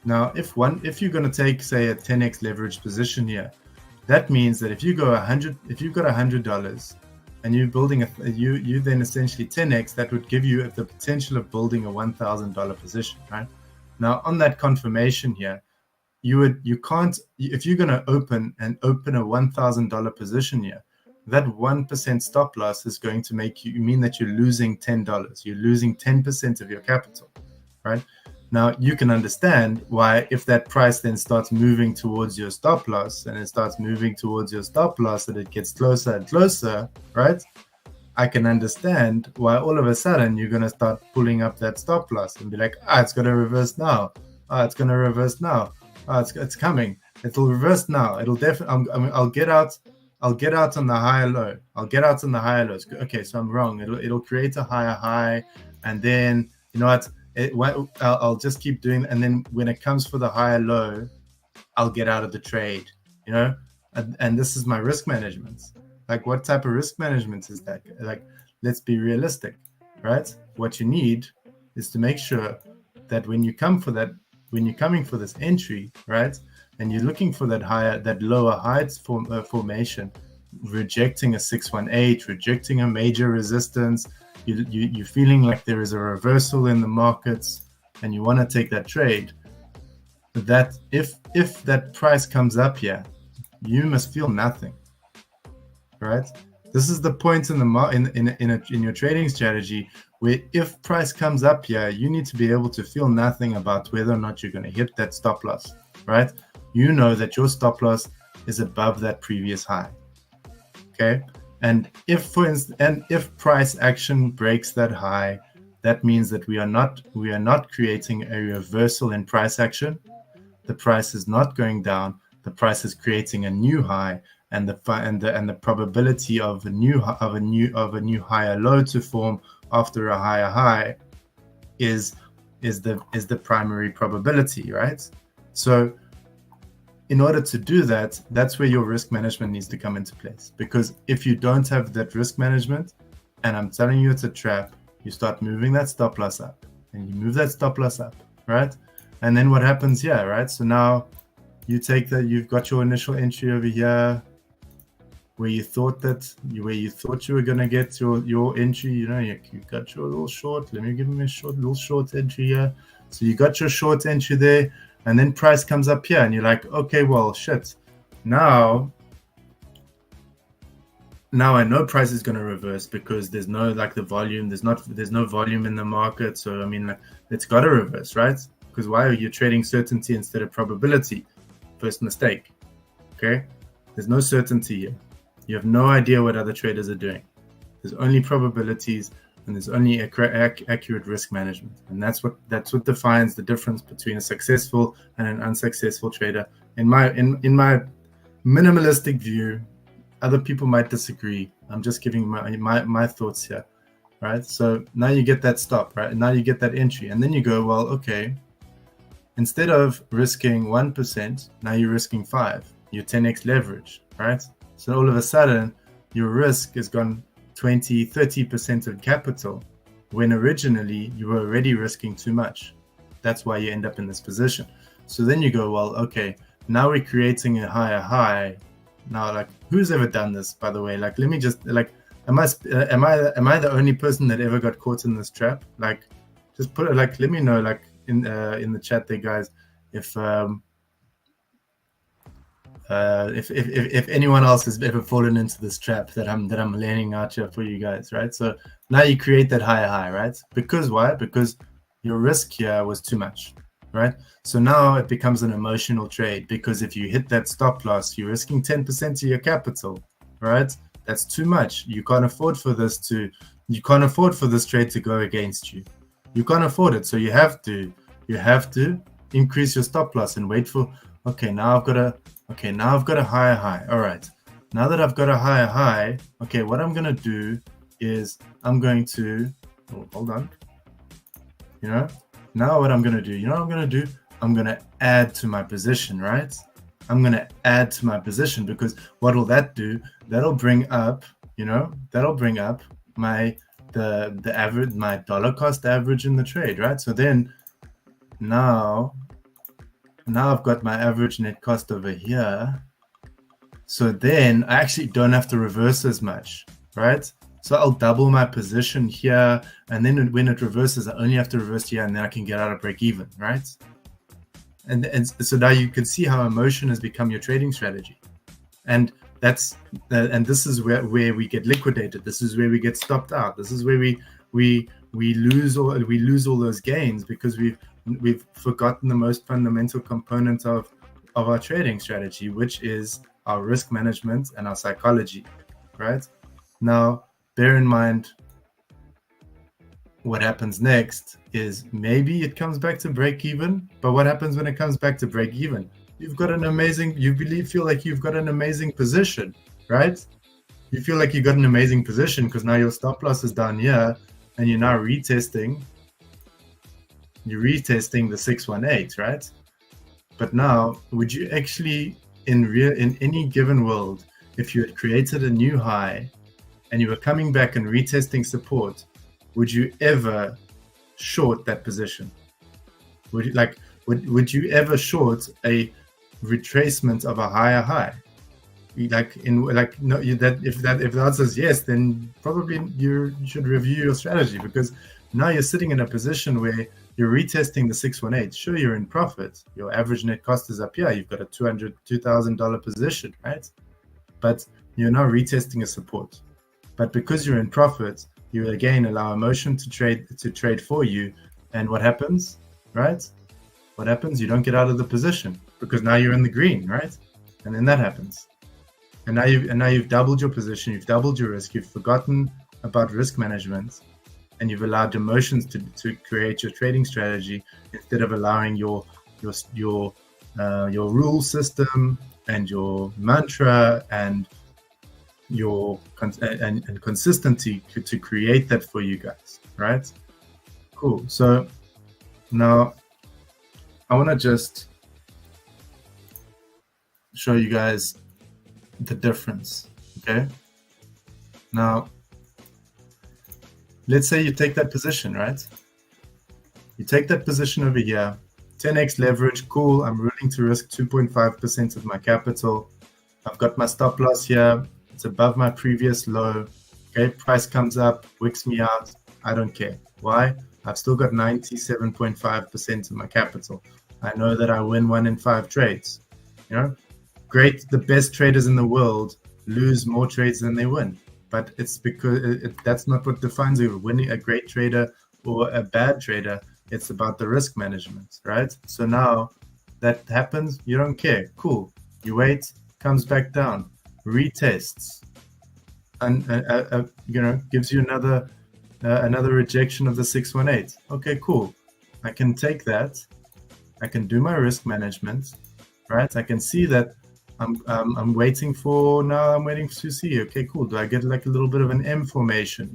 Now, if you're going to take, say, a 10x leverage position here, that means that if you go 100, if you've got $100 and you're building you then essentially 10x, that would give you the potential of building a $1,000 position, right? Now, on that confirmation here, you can't, if you're going to open a $1,000 position here, that 1% stop loss is going to mean that you're losing $10. You're losing 10% of your capital, right? Now, you can understand why, if that price then starts moving towards your stop loss and it starts moving towards your stop loss and it gets closer and closer, right? I can understand why all of a sudden you're going to start pulling up that stop loss and be like, it's going to reverse now. It's going to reverse now. It's coming. It'll reverse now. It'll definitely, I'll get out on the higher low. I'll get out on the higher lows. Okay, so I'm wrong. It'll create a higher high, and then, you know what? I'll just keep doing, and then when it comes for the higher low, I'll get out of the trade, you know? And this is my risk management. Like, what type of risk management is that? Like, let's be realistic, right? What you need is to make sure that when you're coming for this entry, right, and you're looking for that lower heights formation, rejecting a 618, rejecting a major resistance, you're feeling like there is a reversal in the markets and you want to take that trade, that if that price comes up here, you must feel nothing, right? This is the point in your trading strategy, where if price comes up here, you need to be able to feel nothing about whether or not you're going to hit that stop loss, right? You know that your stop loss is above that previous high, okay? And if price action breaks that high, that means that we are not creating a reversal in price action. The price is not going down. The price is creating a new high, and the probability of a new higher low to form after a higher high is the primary probability, right? So in order to do that, that's where your risk management needs to come into place. Because if you don't have that risk management, and I'm telling you it's a trap, you start moving that stop loss up, and you move that stop loss up, right? And then what happens here, right? So now you take that, you've got your initial entry over here, where you thought you were gonna get your entry, you know, you got your little short. Let me give him a little short entry here. So you got your short entry there. And then price comes up here and you're like, okay, well, shit. Now I know price is going to reverse because there's no, like, the volume, there's no volume in the market. So, I mean, like, it's got to reverse, right? Because why are you trading certainty instead of probability? First mistake, okay? There's no certainty here. You have no idea what other traders are doing. There's only probabilities, and there's only accurate risk management, and that's what defines the difference between a successful and an unsuccessful trader. In my minimalistic view, other people might disagree. I'm just giving my thoughts here, right? So now you get that stop, right? And now you get that entry, and then you go, well, okay. Instead of risking 1%, now you're risking 5. You're 10x leverage, right? So all of a sudden, your risk has gone 20-30% of capital, when originally you were already risking too much. That's why you end up in this position. So then you go, well, okay, now we're creating a higher high. Now, like, who's ever done this, by the way? Like, let me just, like, am I the only person that ever got caught in this trap? Like, just put it, like, let me know, like, in the chat there, guys, if anyone else has ever fallen into this trap that I'm laying out here for you guys, right? So now you create that higher high, right? Because why? Because your risk here was too much, right? So now it becomes an emotional trade, because if you hit that stop loss, you're risking 10% of your capital, right? That's too much. You can't afford for this trade to go against you. You can't afford it. So you have to increase your stop loss and wait for, okay, now I've got a higher high. All right. Now that I've got a higher high, okay, what I'm going to do is I'm going to, hold on. You know, Now what I'm going to do, you know what I'm going to do? I'm going to add to my position, right? I'm going to add to my position, because what will that do? That'll bring up, that'll bring up the average, my dollar cost average in the trade, right? So then now I've got my average net cost over here. So then I actually don't have to reverse as much, right? So I'll double my position here, and then when it reverses, I only have to reverse here, and then I can get out of break even, right? And so now you can see how emotion has become your trading strategy, and this is where we get liquidated. This is where we get stopped out. This is where we lose all those gains, because we've forgotten the most fundamental component of our trading strategy, which is our risk management and our psychology, right? Now, bear in mind, what happens next is maybe it comes back to break even, but what happens when it comes back to break even? Feel like you've got an amazing position, right? You feel like you've got an amazing position because now your stop loss is down here, and you're now retesting the 618, right? But now, would you actually, in any given world, if you had created a new high and you were coming back and retesting support, would you ever short that position? Would you ever short a retracement of a higher high? If the answer is yes, then probably you should review your strategy, because now you're sitting in a position where you're retesting the 618. Sure, you're in profit. Your average net cost is up here. You've got a $2,000 position, right? But you're now retesting a support. But because you're in profit, you again allow emotion to trade for you. And what happens, right? What happens? You don't get out of the position, because now you're in the green, right? And then that happens. And now you've doubled your position. You've doubled your risk. You've forgotten about risk management, and you've allowed emotions to create your trading strategy, instead of allowing your rule system and your mantra and your consistency to create that for you guys, right? Cool. So now I want to just show you guys the difference. Okay. Now, let's say you take that position, right? You take that position over here, 10x leverage, cool. I'm willing to risk 2.5% of my capital. I've got my stop loss here. It's above my previous low. Okay, price comes up, wicks me out. I don't care. Why? I've still got 97.5% of my capital. I know that I win 1 in 5 trades. Great. The best traders in the world lose more trades than they win. But it's because that's not what defines you. Winning a great trader or a bad trader. It's about the risk management, right? So now that happens, you don't care. Cool. You wait, comes back down, retests, and gives you another rejection of the 618. Okay, cool. I can take that. I can do my risk management, right? I can see that I'm waiting to see. Okay, cool. Do I get like a little bit of an M formation?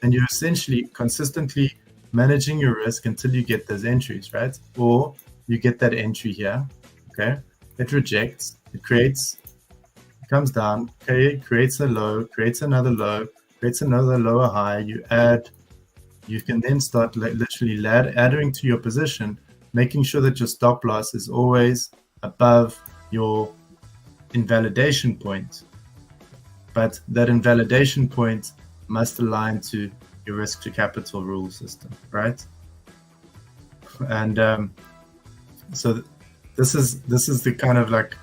And you're essentially consistently managing your risk until you get those entries, right? Or you get that entry here. Okay, it rejects. It comes down. Okay, it creates a low, creates another low, creates another lower high. You can then start literally adding to your position, making sure that your stop loss is always above your invalidation point, but that invalidation point must align to your risk to capital rule system, right? And so this is the kind of like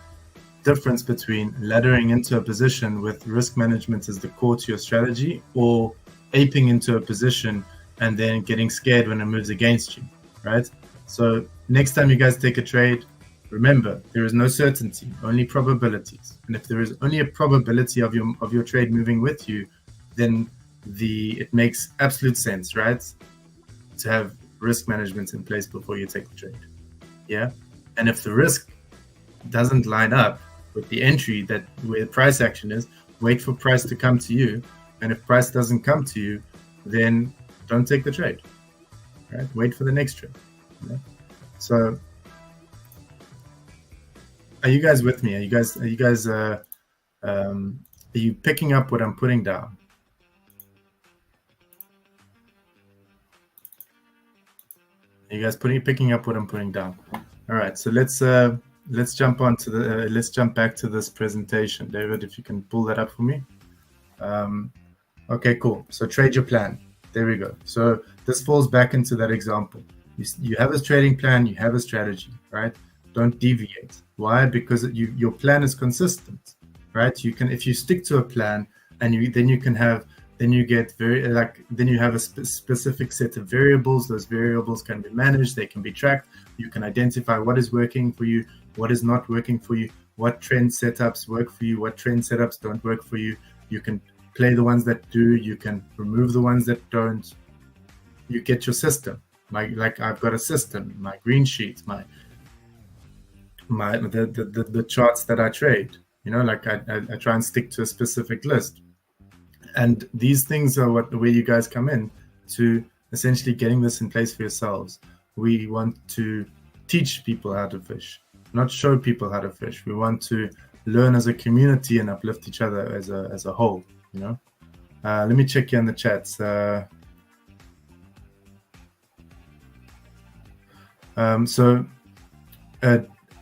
difference between laddering into a position with risk management as the core to your strategy, or aping into a position and then getting scared when it moves against you, right? So next time you guys take a trade, remember, there is no certainty, only probabilities. And if there is only a probability of your trade moving with you, then it makes absolute sense, right? To have risk management in place before you take the trade. Yeah. And if the risk doesn't line up with the entry where the price action is, wait for price to come to you. And if price doesn't come to you, then don't take the trade. Right? Wait for the next trade. You know? So, are you guys with me? Are you picking up what I'm putting down? Are you guys picking up what I'm putting down? All right, so let's jump back to this presentation. David, if you can pull that up for me. Okay, cool. So trade your plan. There we go. So this falls back into that example. You have a trading plan, you have a strategy, right? Don't deviate. Why? Because your plan is consistent, right? You can, if you stick to a plan, and then you have a specific set of variables. Those variables can be managed, they can be tracked. You can identify what is working for you, what is not working for you, what trend setups work for you, what trend setups don't work for you. You can play the ones that do, you can remove the ones that don't. You get your system. I've got a system, my green sheet, the charts that I trade. You know, like I try and stick to a specific list. And these things are where you guys come in to essentially getting this in place for yourselves. We want to teach people how to fish, not show people how to fish. We want to learn as a community and uplift each other as a whole. You know, let me check you in the chats. So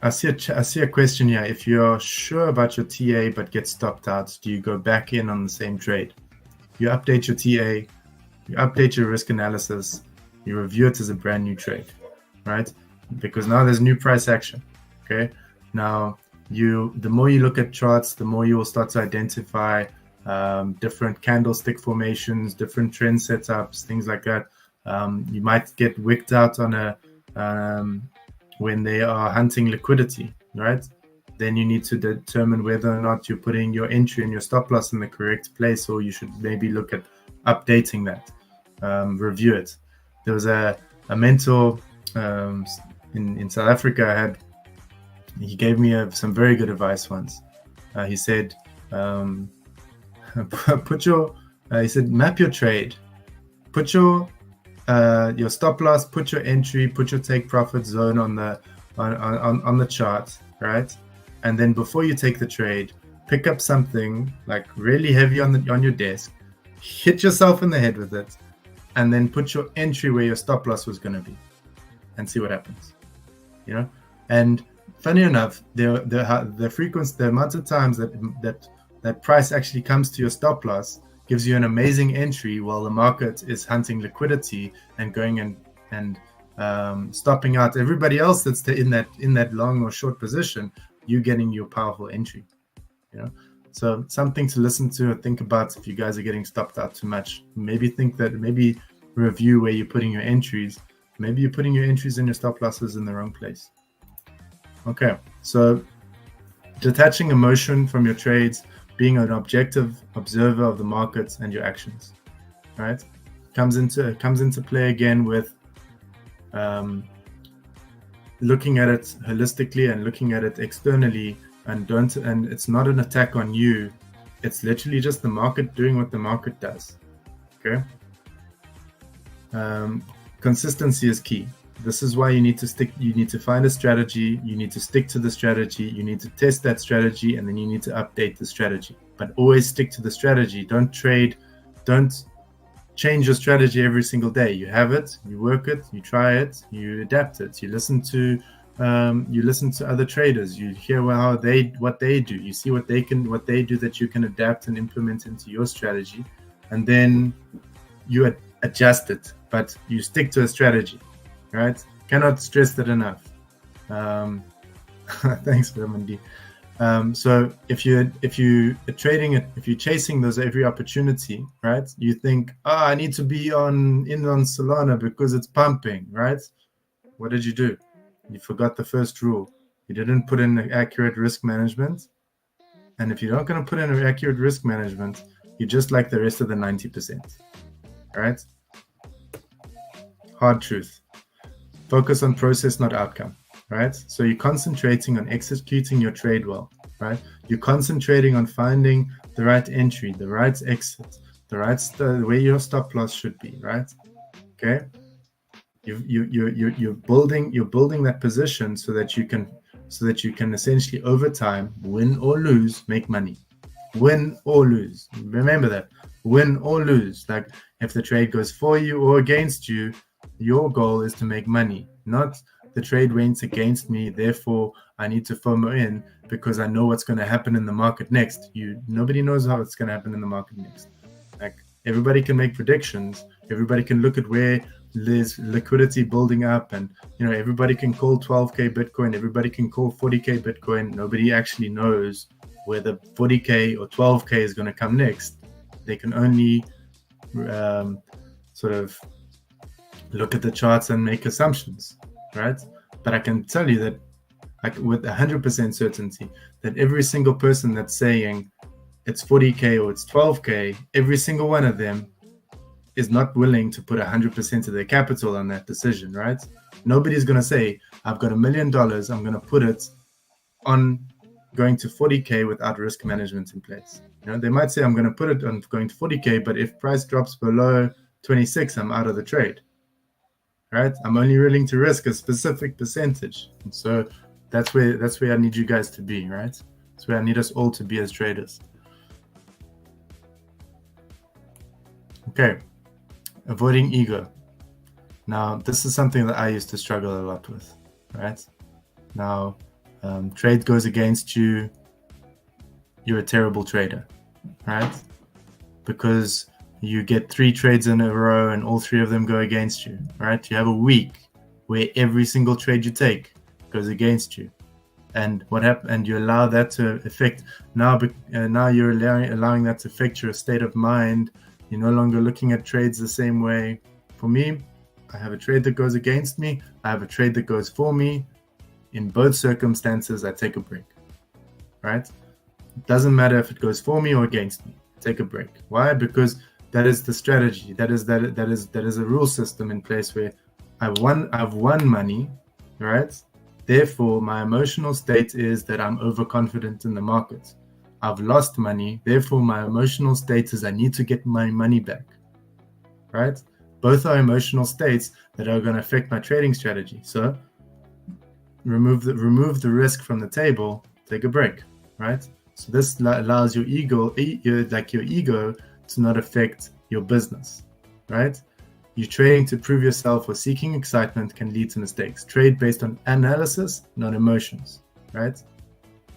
I see a question here. If you're sure about your TA but get stopped out, do you go back in on the same trade? You update your TA, you update your risk analysis, you review it as a brand new trade, right? Because now there's new price action. Okay. Now the more you look at charts, the more you will start to identify different candlestick formations, different trend setups, things like that. You might get wicked out on when they are hunting liquidity, right? Then you need to determine whether or not you're putting your entry and your stop loss in the correct place, or you should maybe look at updating that, review it. There was a mentor in South Africa. He gave me some very good advice once. He said, he said, map your trade, put your stop loss, put your entry, put your take profit zone on the chart, right? And then before you take the trade, pick up something like really heavy on your desk, hit yourself in the head with it, and then put your entry where your stop loss was going to be, and see what happens. You know, and funny enough, the frequency, the amount of times that price actually comes to your stop loss gives you an amazing entry while the market is hunting liquidity and going and stopping out everybody else that's in that long or short position. You getting your powerful entry, you know. So something to listen to or think about if you guys are getting stopped out too much. Maybe review where you're putting your entries. Maybe you're putting your entries and your stop losses in the wrong place. Okay, so detaching emotion from your trades, being an objective observer of the markets and your actions, right? Comes into play again with looking at it holistically and looking at it externally, and it's not an attack on you. It's literally just the market doing what the market does. Okay. Consistency is key. This is why you need to find a strategy, you need to stick to the strategy, you need to test that strategy, and then you need to update the strategy. But always stick to the strategy. Don't change your strategy every single day. You have it, you work it, you try it, you adapt it, you listen to other traders, you hear what they do, you see what they do that you can adapt and implement into your strategy, and then you adjust it, but you stick to a strategy, right? Cannot stress that enough. Thanks, Vermandi. So if you're trading it, if you're chasing those every opportunity, right? You think, I need to be on Solana because it's pumping, right? What did you do? You forgot the first rule. You didn't put in accurate risk management. And if you're not going to put in an accurate risk management, you're just like the rest of the 90%, right? Hard truth. Focus on process, not outcome. Right? So you're concentrating on executing your trade well, right? You're concentrating on finding the right entry, the right exit, the right where your stop loss should be, right? Okay. You're building that position so that you can essentially over time, win or lose, make money. Win or lose. Remember that. Win or lose. Like if the trade goes for you or against you, your goal is to make money, not the trade went against me, therefore I need to FOMO in because I know what's going to happen in the market next. Nobody knows how it's going to happen in the market next. Like everybody can make predictions. Everybody can look at where there's liquidity building up, and everybody can call 12k Bitcoin. Everybody can call 40k Bitcoin. Nobody actually knows where the 40k or 12k is going to come next. They can only sort of look at the charts and make assumptions, right? But I can tell you that with 100% certainty that every single person that's saying it's 40k or it's 12k, every single one of them is not willing to put 100% of their capital on that decision, right? Nobody's going to say, I've got $1 million, I'm going to put it on going to 40k without risk management in place. They might say, I'm going to put it on going to 40k, but if price drops below 26, I'm out of the trade, right? I'm only willing to risk a specific percentage. And so that's where I need you guys to be, right? That's where I need us all to be as traders. Okay. Avoiding ego. Now, this is something that I used to struggle a lot with, right? Now, trade goes against you, you're a terrible trader, right? Because you get 3 trades in a row and all 3 of them go against you, right? You have a week where every single trade you take goes against you. And what happened? And you allow that to affect, now you're allowing that to affect your state of mind. You're no longer looking at trades the same way. For me, I have a trade that goes against me. I have a trade that goes for me. In both circumstances, I take a break, right? It doesn't matter if it goes for me or against me. Take a break. Why? Because that is the strategy. That is a rule system in place where I've won money, right? Therefore, my emotional state is that I'm overconfident in the market. I've lost money. Therefore, my emotional state is I need to get my money back, right? Both are emotional states that are going to affect my trading strategy. So remove the risk from the table, take a break, right? So this allows your ego to not affect your business, right? You're trading to prove yourself or seeking excitement can lead to mistakes. Trade based on analysis, not emotions, right?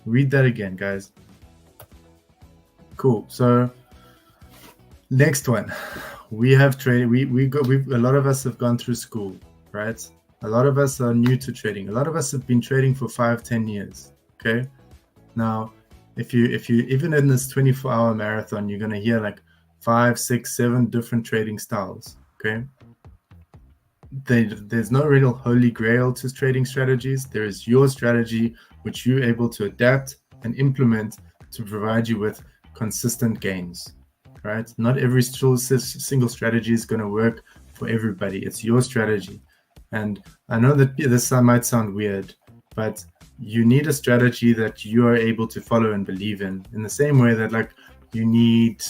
Read that again, guys. Cool. So next one, we have traded. A lot of us have gone through school, right? A lot of us are new to trading. A lot of us have been trading for 5-10 years. Okay. Now, if you even in this 24-hour marathon, you're gonna hear like 5, 6, 7 different trading styles. Okay. There's no real holy grail to trading strategies. There is your strategy, which you're able to adapt and implement to provide you with consistent gains, right? Not every single strategy is going to work for everybody. It's your strategy. And I know that this might sound weird, but you need a strategy that you are able to follow and believe in the same way that like you need,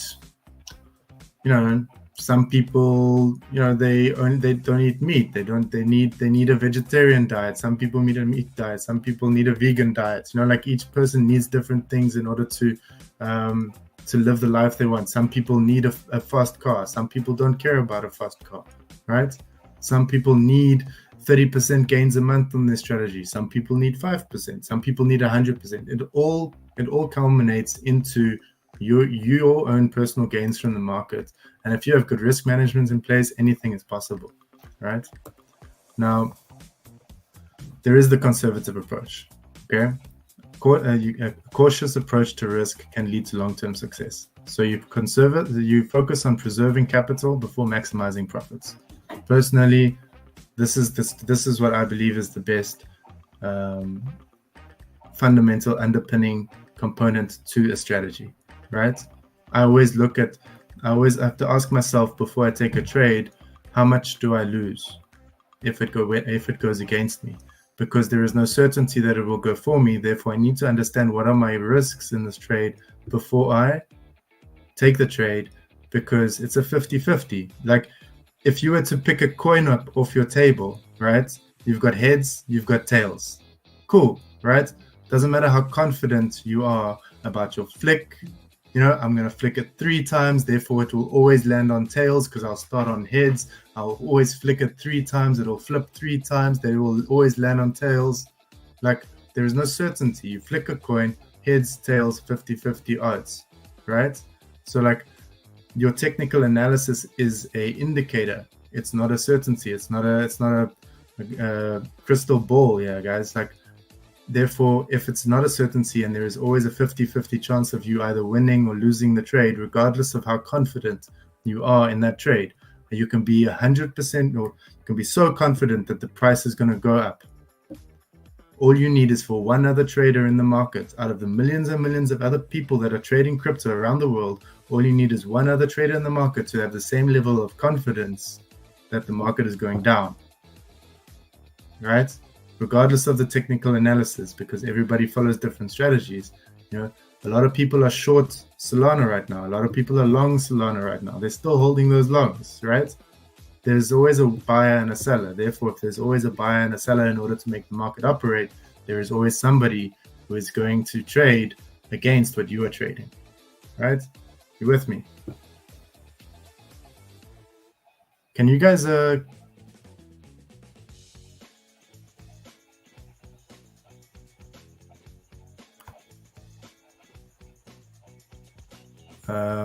some people, they don't eat meat. They need a vegetarian diet. Some people need a meat diet. Some people need a vegan diet. Like each person needs different things in order to live the life they want. Some people need a fast car. Some people don't care about a fast car, right? Some people need 30% gains a month on their strategy. Some people need 5%. Some people need 100%. It all culminates into your own personal gains from the market. And if you have good risk management in place, anything is possible, right? Now, there is the conservative approach, okay? A cautious approach to risk can lead to long-term success. So you focus on preserving capital before maximizing profits. Personally, this is what I believe is the best fundamental underpinning component to a strategy, right? I always have to ask myself before I take a trade, how much do I lose if it goes against me? Because there is no certainty that it will go for me. Therefore, I need to understand what are my risks in this trade before I take the trade, because it's a 50-50. Like if you were to pick a coin up off your table, right? You've got heads, you've got tails. Cool, right? Doesn't matter how confident you are about your flick. You know, I'm going to flick it 3 times, therefore it will always land on tails because I'll start on heads. I'll always flick it 3 times, it'll flip 3 times, they will always land on tails. Like, there is no certainty. You flick a coin, heads, tails, 50-50 odds, right? So, like, your technical analysis is a indicator. It's not a certainty. It's not a crystal ball, yeah, guys. Like, therefore, if it's not a certainty and there is always a 50-50 chance of you either winning or losing the trade, regardless of how confident you are in that trade, you can be 100% or you can be so confident that the price is going to go up. All you need is for one other trader in the market out of the millions and millions of other people that are trading crypto around the world. All you need is one other trader in the market to have the same level of confidence that the market is going down, right? Regardless of the technical analysis, because everybody follows different strategies. You know, a lot of people are short Solana right now. A lot of people are long Solana right now. They're still holding those longs, right? There's always a buyer and a seller. Therefore, if there's always a buyer and a seller in order to make the market operate, there is always somebody who is going to trade against what you are trading, right? You with me? Can you guys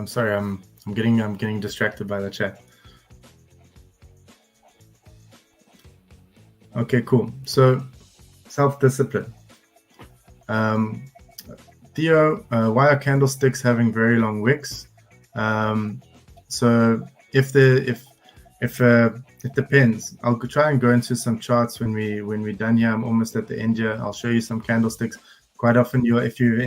sorry, I'm getting distracted by the chat. Okay, cool. So, self-discipline. Theo, why are candlesticks having very long wicks? So it depends. I'll try and go into some charts when we're done here. I'm almost at the end here. I'll show you some candlesticks. Quite often, if you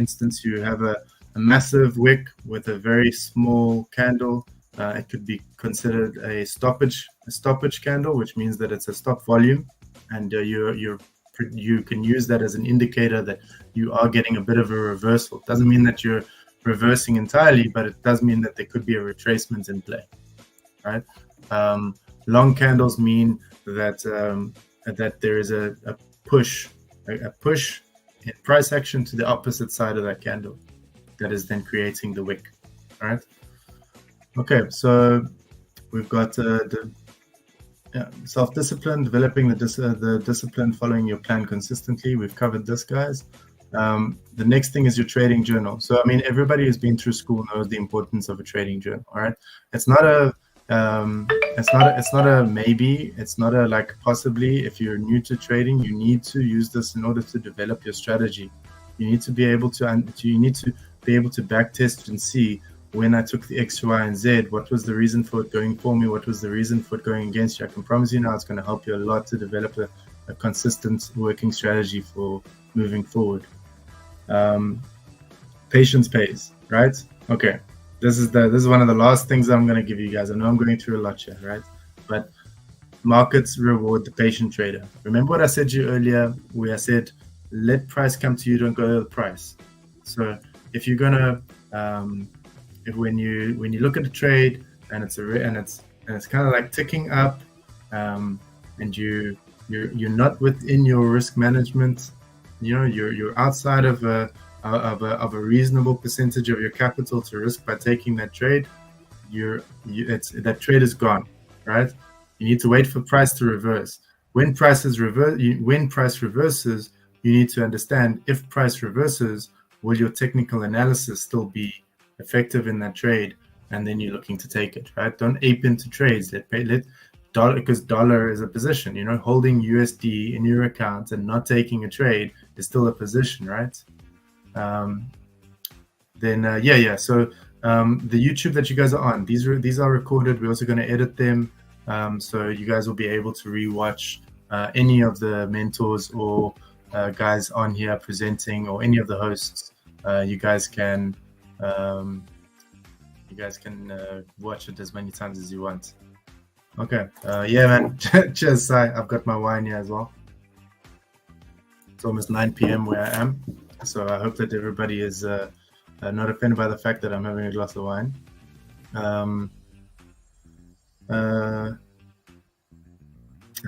have a massive wick with a very small candle, it could be considered a stoppage candle, which means that it's a stop volume, and you can use that as an indicator that you are getting a bit of a reversal. Doesn't mean that you're reversing entirely, but it does mean that there could be a retracement in play, right? Long candles mean that that there is a push in price action to the opposite side of that candle that is then creating the wick, right? Okay, so we've got self-discipline, developing the discipline, following your plan consistently. We've covered this, guys. The next thing is your trading journal. So, I mean, everybody who's been through school knows the importance of a trading journal. All right, it's not a maybe. It's not a like possibly. If you're new to trading, you need to use this in order to develop your strategy. You need to be able to back test and see, when I took the X, Y, and Z, what was the reason for it going for me? What was the reason for it going against you? I can promise you now it's going to help you a lot to develop a consistent working strategy for moving forward. Patience pays, right? Okay. This is one of the last things I'm going to give you guys. I know I'm going through a lot here, right? But markets reward the patient trader. Remember what I said to you earlier, where I said, let price come to you, don't go to the price. So if you're going to when you look at a trade and it's kind of like ticking up, and you're not within your risk management, you're outside of a reasonable percentage of your capital to risk by taking that trade, that trade is gone, right? You need to wait for price to reverse. When price reverses, you need to understand, if price reverses, will your technical analysis still be effective in that trade? And then you're looking to take it, right? Don't ape into trades. Because dollar is a position, holding USD in your account and not taking a trade is still a position, right? So the YouTube that you guys are on, these are recorded. We're also going to edit them, so you guys will be able to rewatch any of the mentors or guys on here presenting, or any of the hosts. You guys can watch it as many times as you want. Okay. Man. Cheers, Sai. I've got my wine here as well. It's almost 9 p.m. where I am, so I hope that everybody is not offended by the fact that I'm having a glass of wine.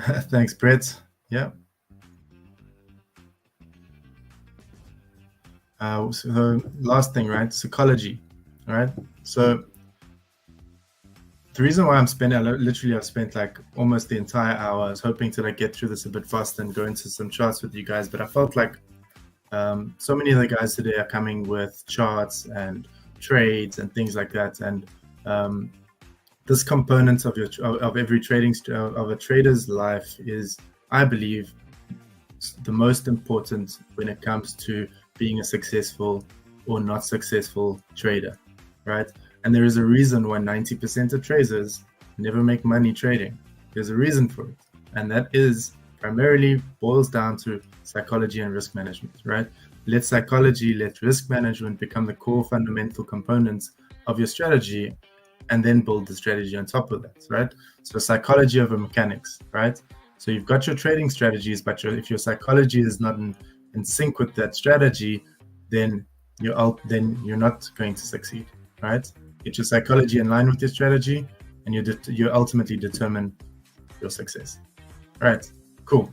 Thanks, Brett. Yeah. So last thing, right? Psychology, right? So the reason why I'm spending, I've spent like almost the entire hour. I was hoping to like get through this a bit faster and go into some charts with you guys, but I felt like so many of the guys today are coming with charts and trades and things like that, and this component of every of a trader's life is, I believe, the most important when it comes to being a successful or not successful trader, right? And there is a reason why 90% of traders never make money trading. There's a reason for it, and that is primarily boils down to psychology and risk management, right? Let psychology, let risk management become the core fundamental components of your strategy, and then build the strategy on top of that, right? So psychology over mechanics, right? So you've got your trading strategies, but if your psychology is not in sync with that strategy, then you're not going to succeed, right? Get your psychology in line with your strategy, and you ultimately determine your success. All right, cool.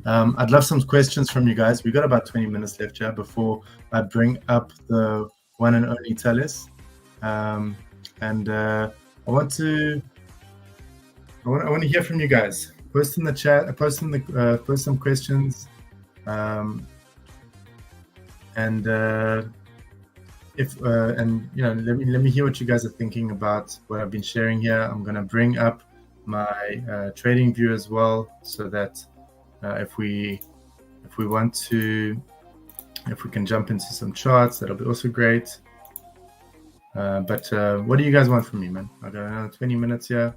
I'd love some questions from you guys. We've got about 20 minutes left here before I bring up the one and only Thales. And I want to hear from you guys. Post in the chat. Post some questions. And let me hear what you guys are thinking about what I've been sharing here. I'm gonna bring up my trading view as well, so that if we can jump into some charts, that'll be also great. But what do you guys want from me, man? I got another 20 minutes here.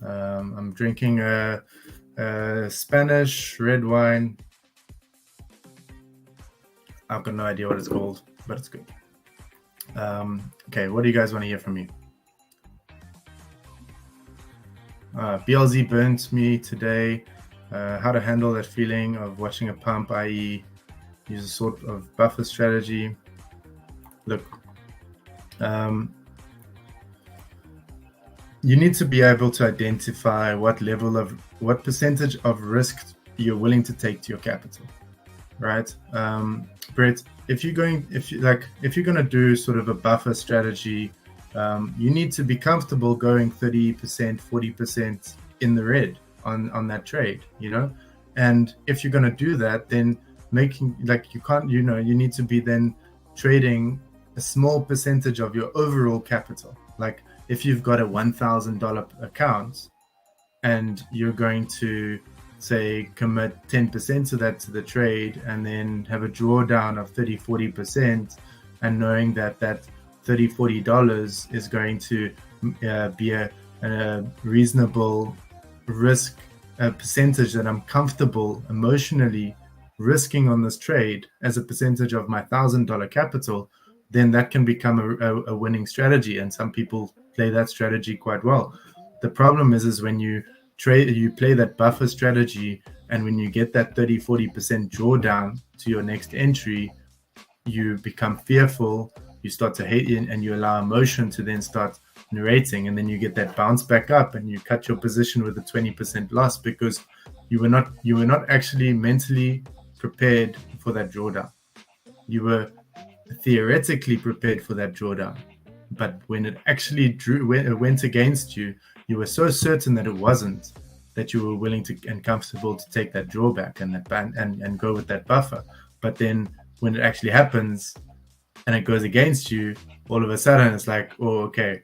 I'm drinking a Spanish red wine. I've got no idea what it's called, but it's good. Okay, what do you guys want to hear from me? BLZ burnt me today. How to handle that feeling of watching a pump, i.e. use a sort of buffer strategy. Look, you need to be able to identify what percentage of risk you're willing to take to your capital, right? Brett, if you're going to do sort of a buffer strategy, you need to be comfortable going 30%, 40% in the red on that trade, and if you're going to do that, then you need to be then trading a small percentage of your overall capital. Like if you've got a $1,000 account and you're going to say commit 10% to that to the trade, and then have a drawdown of 30-40%, and knowing that $30-40 is going to be a reasonable risk percentage that I'm comfortable emotionally risking on this trade as a percentage of my $1,000 capital, then that can become a winning strategy, and some people play that strategy quite well. The problem is when you play that buffer strategy, and when you get that 30-40% drawdown to your next entry, you become fearful, you start to hate it, and you allow emotion to then start narrating, and then you get that bounce back up and you cut your position with a 20% loss because you were not actually mentally prepared for that drawdown. You were theoretically prepared for that drawdown, but when it actually went against you, you were so certain that it wasn't, that you were willing to and comfortable to take that drawback and and go with that buffer. But then when it actually happens and it goes against you, all of a sudden it's like, oh, okay,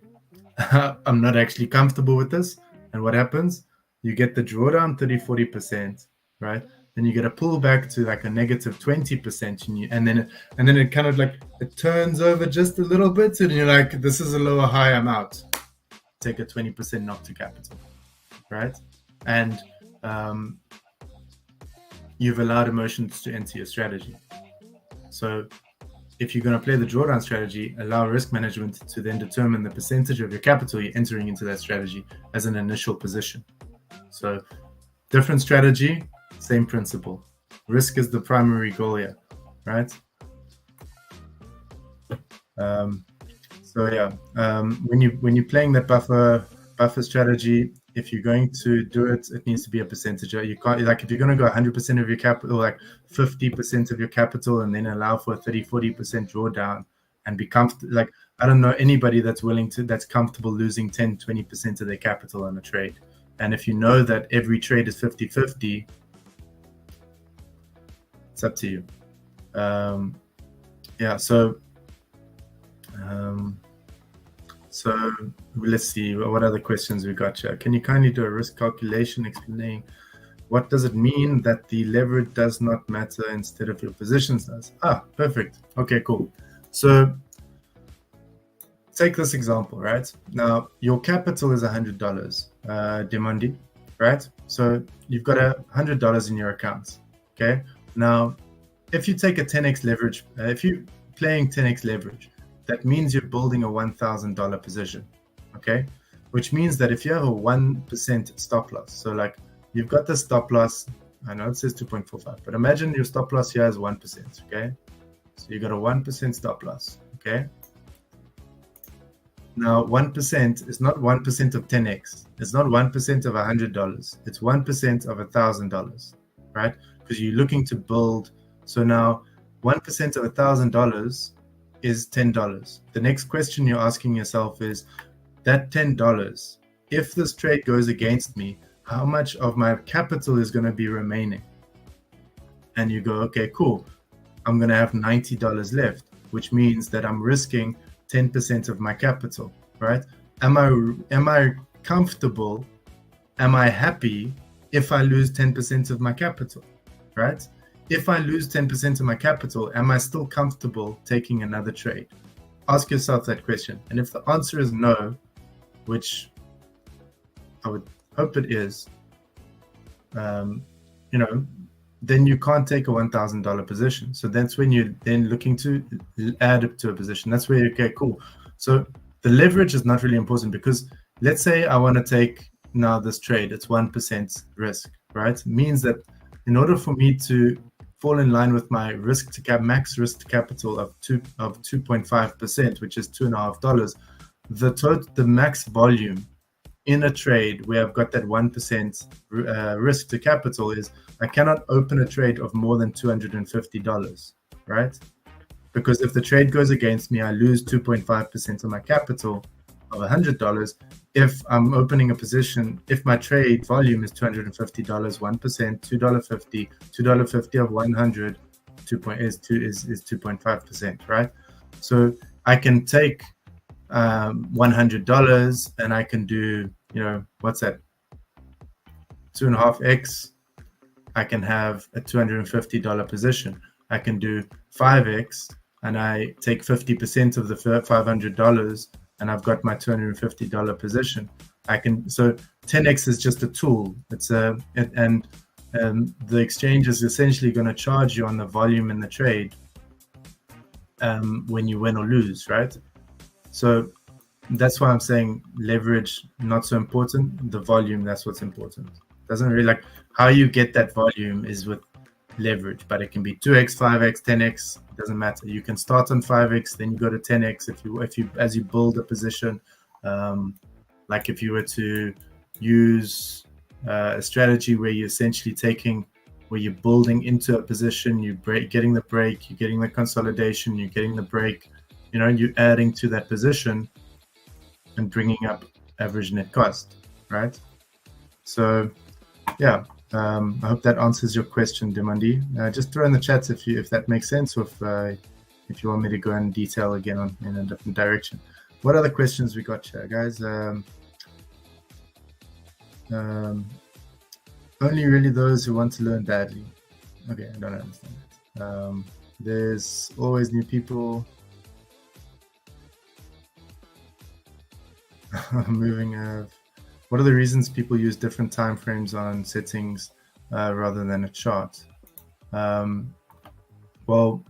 I'm not actually comfortable with this. And what happens? You get the drawdown 30-40%, right? Then you get a pullback to like a negative 20%, and then it kind of like it turns over just a little bit, and you're like, this is a lower high, I'm out. Take a 20% knock to capital, right? And you've allowed emotions to enter your strategy. So if you're going to play the drawdown strategy, allow risk management to then determine the percentage of your capital you're entering into that strategy as an initial position. So different strategy, same principle. Risk is the primary goal here, right? When you're playing that buffer strategy, if you're going to do it, it needs to be a percentage. You can't, like, if you're going to go 100% of your capital, like 50% of your capital, and then allow for a 30-40% drawdown and be comfortable. Like, I don't know anybody that's comfortable losing 10-20% of their capital on a trade. And if you know that every trade is 50-50, it's up to you. Yeah, so let's see, what other questions we got here. Can you kindly do a risk calculation explaining what does it mean that the leverage does not matter instead of your position size? Perfect. Okay, cool. So take this example, right? Now, your capital is $100, Demondi, right? So you've got $100 in your account, okay? Now, if you take a 10x leverage, if you're playing 10x leverage, that means you're building a $1,000 position, okay? Which means that if you have a 1% stop loss, so like you've got the stop loss, I know it says 2.45, but imagine your stop loss here is 1%, okay? So you got a 1% stop loss, okay? Now, 1% is not 1% of 10x. It's not 1% of $100. It's 1% of $1,000, right? Because you're looking to build. So now 1% of $1,000 is $10. The next question you're asking yourself is, that $10, if this trade goes against me, how much of my capital is going to be remaining? And you go, okay, cool. I'm going to have $90 left, which means that I'm risking 10% of my capital, right? Am I comfortable? Am I happy if I lose 10% of my capital, right? If I lose 10% of my capital, am I still comfortable taking another trade? Ask yourself that question. And if the answer is no, which I would hope it is, then you can't take a $1,000 position. So that's when you're then looking to add it to a position. That's where, okay, cool. So the leverage is not really important, because let's say I want to take now this trade, it's 1% risk, right? It means that in order for me to fall in line with my max risk to capital of 2.5%, which is $2.50, the max volume in a trade where I've got that 1% risk to capital is I cannot open a trade of more than $250, right? Because if the trade goes against me, I lose 2.5% of my capital of $100. If I'm opening a position, if my trade volume is $250, 1%, $2.50, $2.50 of 100 is 2.5%, right? So I can take $100 and I can do, what's that? 2.5x. I can have a $250 position. I can do 5x and I take 50% of the $500 and I've got my $250 position. So 10x is just a tool. The exchange is essentially going to charge you on the volume in the trade when you win or lose, right? So that's why I'm saying leverage, not so important. The volume, that's what's important. Doesn't really, like, how you get that volume is with leverage, but it can be 2x, 5x, 10x, it doesn't matter. You can start on 5x, then you go to 10x if you as you build a position. Like if you were to use a strategy where you're essentially where you're building into a position, getting the break, you're getting the consolidation, you're getting the break, you're adding to that position and bringing up average net cost, right? So yeah, I hope that answers your question, Demandi. Just throw in the chats if that makes sense, or if you want me to go in detail again in a different direction. What other questions we got here, guys? Only really those who want to learn badly. Okay, I don't understand that. There's always new people. Moving. What are the reasons people use different time frames on settings rather than a chart? Well,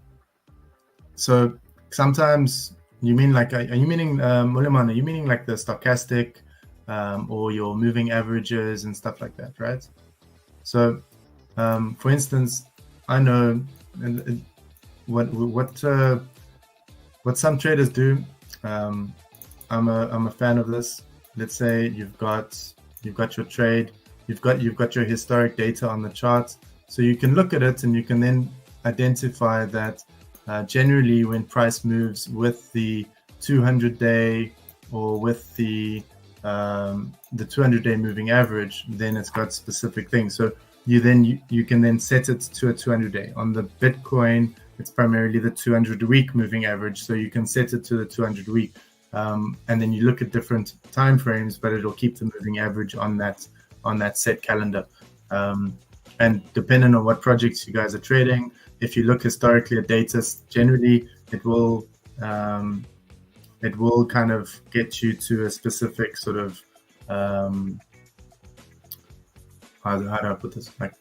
so sometimes you mean like, are you meaning Muliman? Are you meaning like the stochastic or your moving averages and stuff like that, right? So, for instance, I know what some traders do. I'm a fan of this. Let's say you've got you've got your trade, you've got your historic data on the chart, so you can look at it and you can then identify that generally when price moves with the 200-day or with the 200-day moving average, then it's got specific things. So you can then set it to a 200-day. On the Bitcoin, it's primarily the 200-week moving average, so you can set it to the 200-week, and then you look at different time frames, but it'll keep the moving average on that set calendar. And depending on what projects you guys are trading, if you look historically at data, generally it will kind of get you to a specific sort of how do I put this? Like,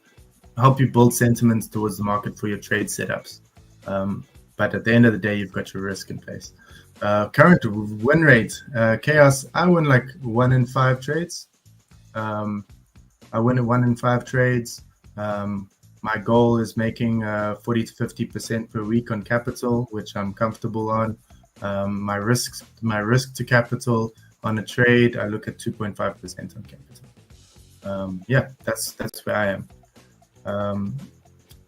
help you build sentiments towards the market for your trade setups. But at the end of the day, you've got your risk in place. Current win rate, Chaos, I win like 1 in 5 trades. I win at 1 in 5 trades. My goal is making 40 to 50% per week on capital, which I'm comfortable on. My risk to capital on a trade, I look at 2.5% on capital. Yeah, that's where I am.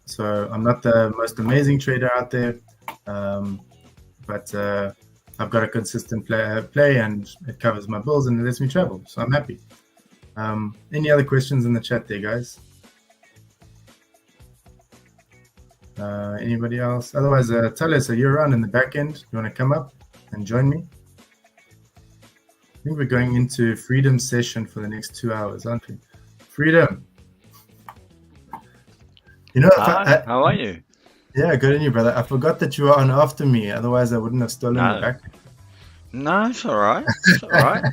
So I'm not the most amazing trader out there, but I've got a consistent play and it covers my bills and it lets me travel. So I'm happy. Any other questions in the chat there, guys? Anybody else? Otherwise, Thales, are you around in the back end? You want to come up and join me? I think we're going into Freedom session for the next 2 hours, aren't we? Freedom. You know, Hi, how are you? Yeah, good on you, brother. I forgot that you were on after me. Otherwise, I wouldn't have stolen the back. No, it's all right. It's all right.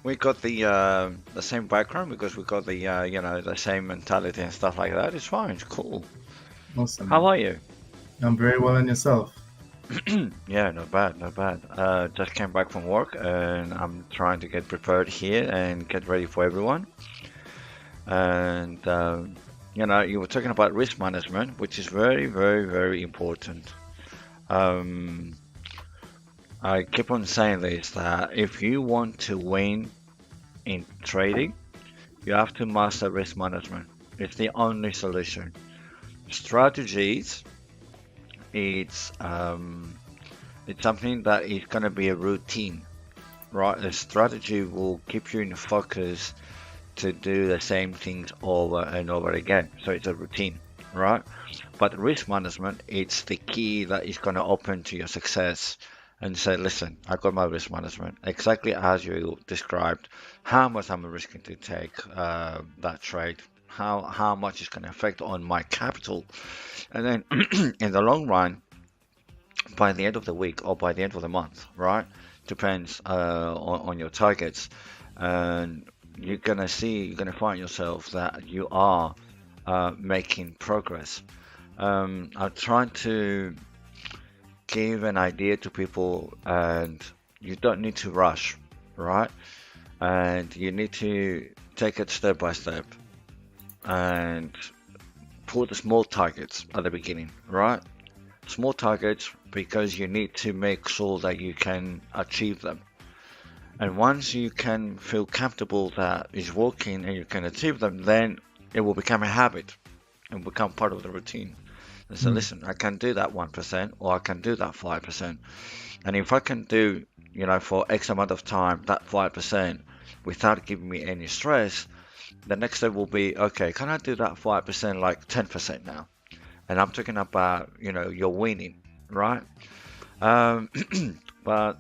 We got the same background because we got the the same mentality and stuff like that. It's fine. It's cool. Awesome. How are you? I'm very well, and yourself? Yeah, not bad, not bad. Just came back from work and I'm trying to get prepared here and get ready for everyone. And you were talking about risk management, which is very, very, very important. I keep on saying this, that if you want to win in trading, you have to master risk management. It's the only solution. Strategies, it's something that is going to be a routine, right? A strategy will keep you in focus to do the same things over and over again. So it's a routine, right? But risk management, it's the key that is going to open to your success and say, listen, I got my risk management exactly as you described. How much I'm risking to take that trade? How much is going to affect on my capital? And then in the long run, by the end of the week or by the end of the month, right? Depends on your targets, and you're gonna find yourself that you are making progress. I'm trying to give an idea to people, and you don't need to rush, right? And you need to take it step by step and put the small targets at the beginning, right? Small targets because you need to make sure that you can achieve them. And once you can feel comfortable that it's working and you can achieve them, then it will become a habit and become part of the routine. And so, listen, I can do that 1% or I can do that 5%. And if I can do, for X amount of time, that 5% without giving me any stress, the next step will be, okay, can I do that 5% like 10% now? And I'm talking about, you're winning, right? But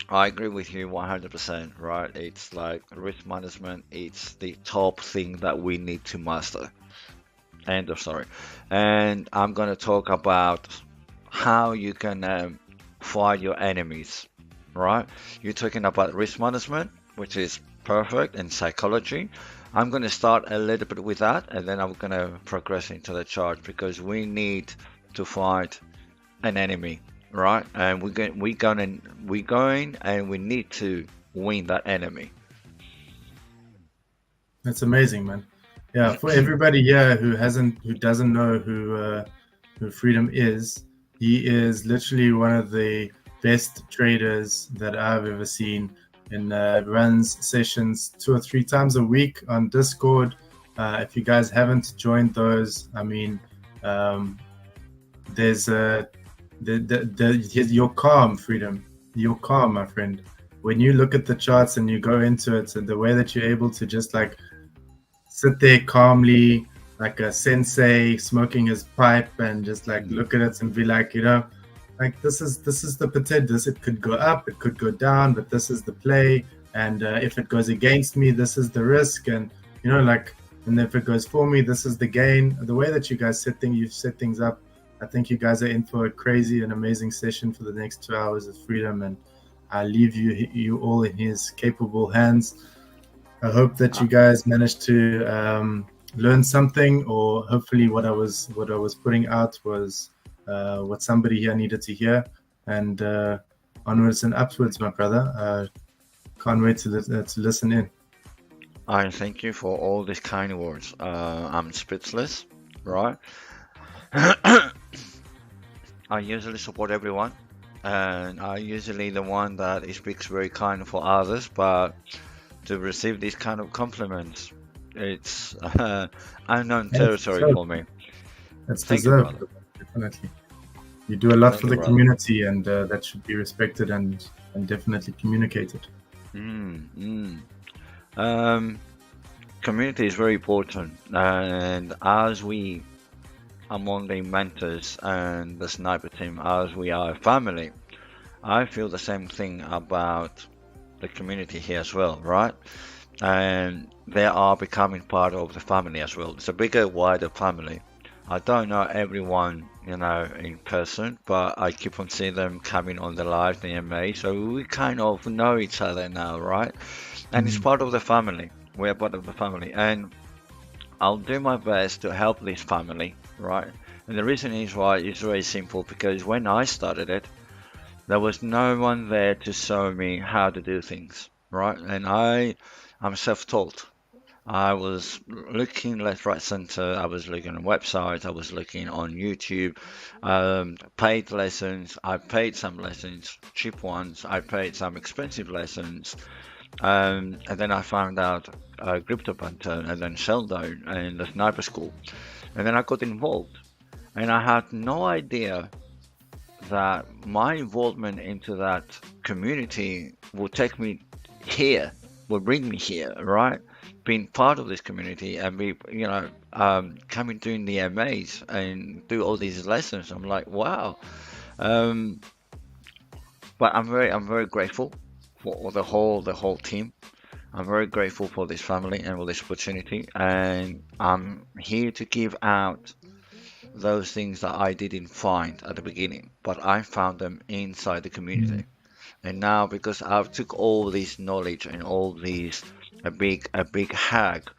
I agree with you 100%, right? It's like risk management, it's the top thing that we need to master. End of story. And I'm going to talk about how you can fight your enemies, right? You're talking about risk management, which is perfect, and psychology. I'm going to start a little bit with that, and then I'm going to progress into the chart because we need to fight an enemy, right? And we're going and we need to win that enemy. That's amazing, man. Yeah, for everybody here who doesn't know who Freedom is, he is literally one of the best traders that I've ever seen. runs sessions 2 or 3 times a week on Discord. If you guys haven't joined those, I mean, there's you're calm, Freedom. You're calm, my friend. When you look at the charts and you go into it, and the way that you're able to just like sit there calmly, like a sensei smoking his pipe, and just like look at it and be like, you know, like this is the potential. It could go up, it could go down, but this is the play. And if it goes against me, this is the risk. And you know, like, and if it goes for me, this is the gain. The way that you guys set things up, I think you guys are in for a crazy and amazing session for the next 2 hours of Freedom. And I leave you all in his capable hands. I hope that you guys managed to learn something, or hopefully what I was putting out was what somebody here needed to hear. And onwards and upwards, my brother. Can't wait to listen in. I thank you for all these kind words. I'm speechless, right? I usually support everyone, and I usually the one that speaks very kind for others, but to receive these kind of compliments, it's unknown territory for me. That's Thank you, deserved, brother. definitely. You do a lot Thank for you, the brother. community, and that should be respected and definitely communicated. Community is very important, and as we among the mentors and the sniper team, as we are a family, I feel the same thing about the community here as well, right? And they are becoming part of the family as well. It's a bigger, wider family. I don't know everyone, you know, in person, but I keep on seeing them coming on the live, the MA, so we kind of know each other now, right? And it's part of the family. We're part of the family, and I'll do my best to help this family, right? And the reason is why it's very simple, because when I started it, there was no one there to show me how to do things, right? And I'm self-taught. I was looking left, right, center. I was looking on websites. I was looking on YouTube. Paid lessons. I paid some lessons, cheap ones. I paid some expensive lessons. And then I found out Crypto Panther and then Sheldon and the Sniper School. And then I got involved. And I had no idea that my involvement into that community will take me here, will bring me here, right? Being part of this community and be, you know, coming doing the MAs and do all these lessons. I'm like, wow. Um, but I'm very grateful for the whole team. I'm very grateful for this family and for this opportunity, and I'm here to give out those things that I didn't find at the beginning, but I found them inside the community. And now because I've took all this knowledge and all these a big hack,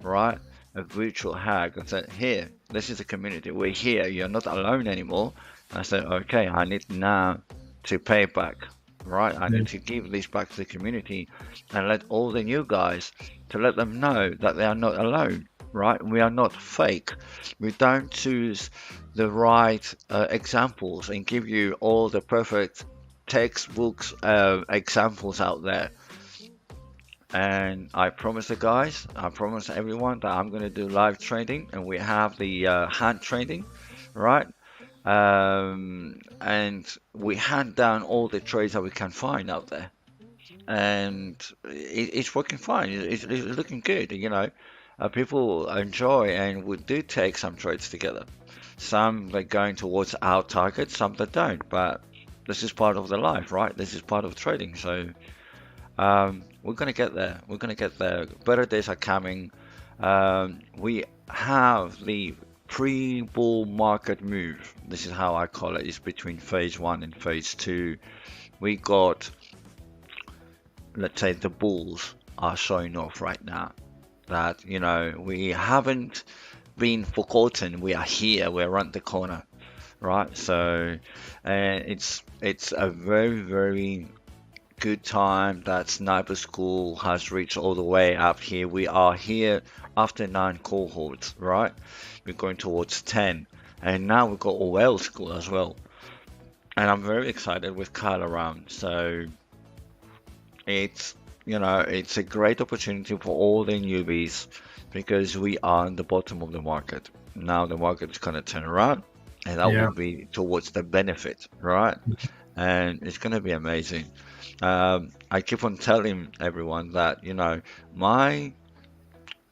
right? A virtual hack and said, here, this is the community. We're here. You're not alone anymore. I said, okay, I need now to pay back, right? I need to give this back to the community and let all the new guys to let them know that they are not alone, right? We are not fake. We don't choose the right examples and give you all the perfect textbooks examples out there. And I promise the guys, I promise everyone that I'm going to do live trading, and we have the hand trading, right? And we hand down all the trades that we can find out there, and it's working fine. It's looking good, you know. People enjoy, and we do take some trades together. Some they're going towards our target, some they don't, but this is part of the life, right? This is part of trading, so we're gonna get there. We're gonna get there. Better days are coming. We have the pre-bull market move. This is how I call it. It's between phase 1 and phase 2. We got, let's say, the bulls are showing off right now. That, you know, we haven't been forgotten. We are here. We're around the corner, right? So, it's a very good time that Sniper School has reached all the way up here. We are here after 9 cohorts, right? We're going towards 10, and now we've got OL School as well. And I'm very excited with Kyle around. So It's, it's a great opportunity for all the newbies because we are on the bottom of the market. Now the market is going to turn around and that will Yeah. be towards the benefit, right? And it's going to be amazing. I keep on telling everyone that,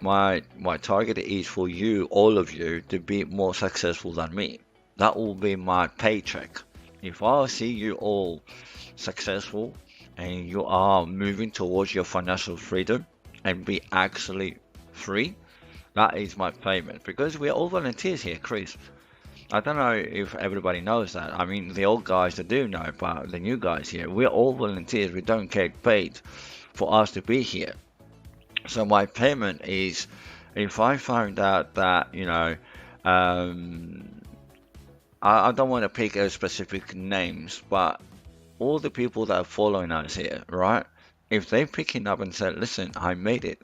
my target is for you, all of you, to be more successful than me. That will be my paycheck. If I see you all successful and you are moving towards your financial freedom and be actually free, that is my payment. Because we're all volunteers here, Chris. I don't know if everybody knows that. I mean, the old guys that do know, but the new guys here, we're all volunteers. We don't get paid for us to be here. So my payment is if I find out that, I don't want to pick a specific names, but all the people that are following us here, right? If they picking up and said, listen, I made it.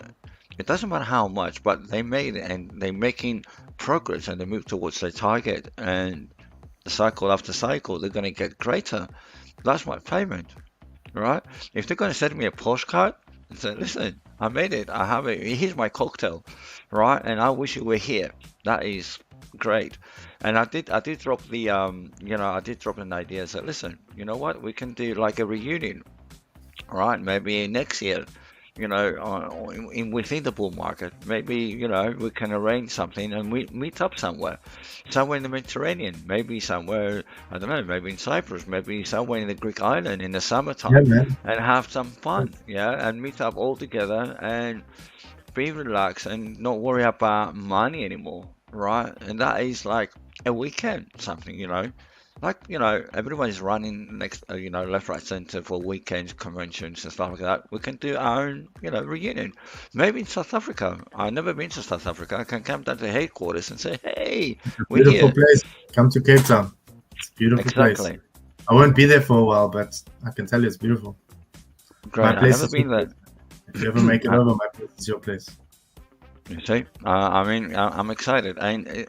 It doesn't matter how much, but they made it and they're making progress and they move towards their target and cycle after cycle, they're going to get greater. That's my payment, right? If they're going to send me a postcard and say, listen, I made it, I have it, here's my cocktail, right? And I wish you were here. That is great. And I did drop the, I did drop an idea. So listen, you know what? We can do like a reunion, right? Maybe next year, within the bull market. Maybe, we can arrange something and we meet up somewhere in the Mediterranean, maybe somewhere, I don't know, maybe in Cyprus, maybe somewhere in the Greek island in the Yeah, summertime man. and have some fun, yeah, and meet up all together and be relaxed and not worry about money anymore, right? And that is like a weekend, something, like, everybody's running next, left, right, center for weekends, conventions and stuff like that. We can do our own, reunion. Maybe in South Africa. I've never been to South Africa. I can come down to headquarters and say, hey, we're Beautiful here. place. Come to Cape Town. It's a beautiful place. Exactly. I won't be there for a while, but I can tell you it's beautiful. My Great. I've place never is your been there. place. If you ever make it I- over, my place is your place. You see, I mean, I'm excited, and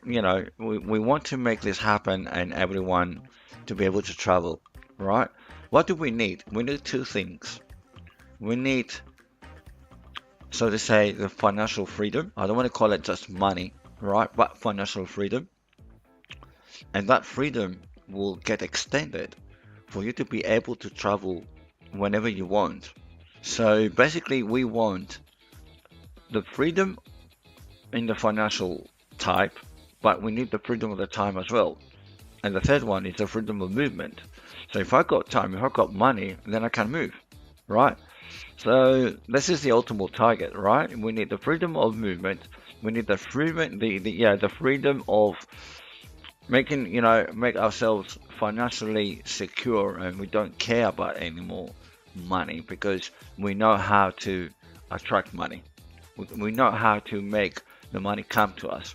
we want to make this happen, and everyone to be able to travel, right? What do we need? We need two things. We need, so to say, the financial freedom. I don't want to call it just money, right? But financial freedom, and that freedom will get extended for you to be able to travel whenever you want. So basically, we want the freedom in the financial type, but we need the freedom of the time as well. And the third one is the freedom of movement. So if I got time, if I got money, then I can move, right? So this is the ultimate target, right? We need the freedom of movement. We need the freedom, the freedom of making, make ourselves financially secure, and we don't care about any more money because we know how to attract money. We know how to make the money come to us.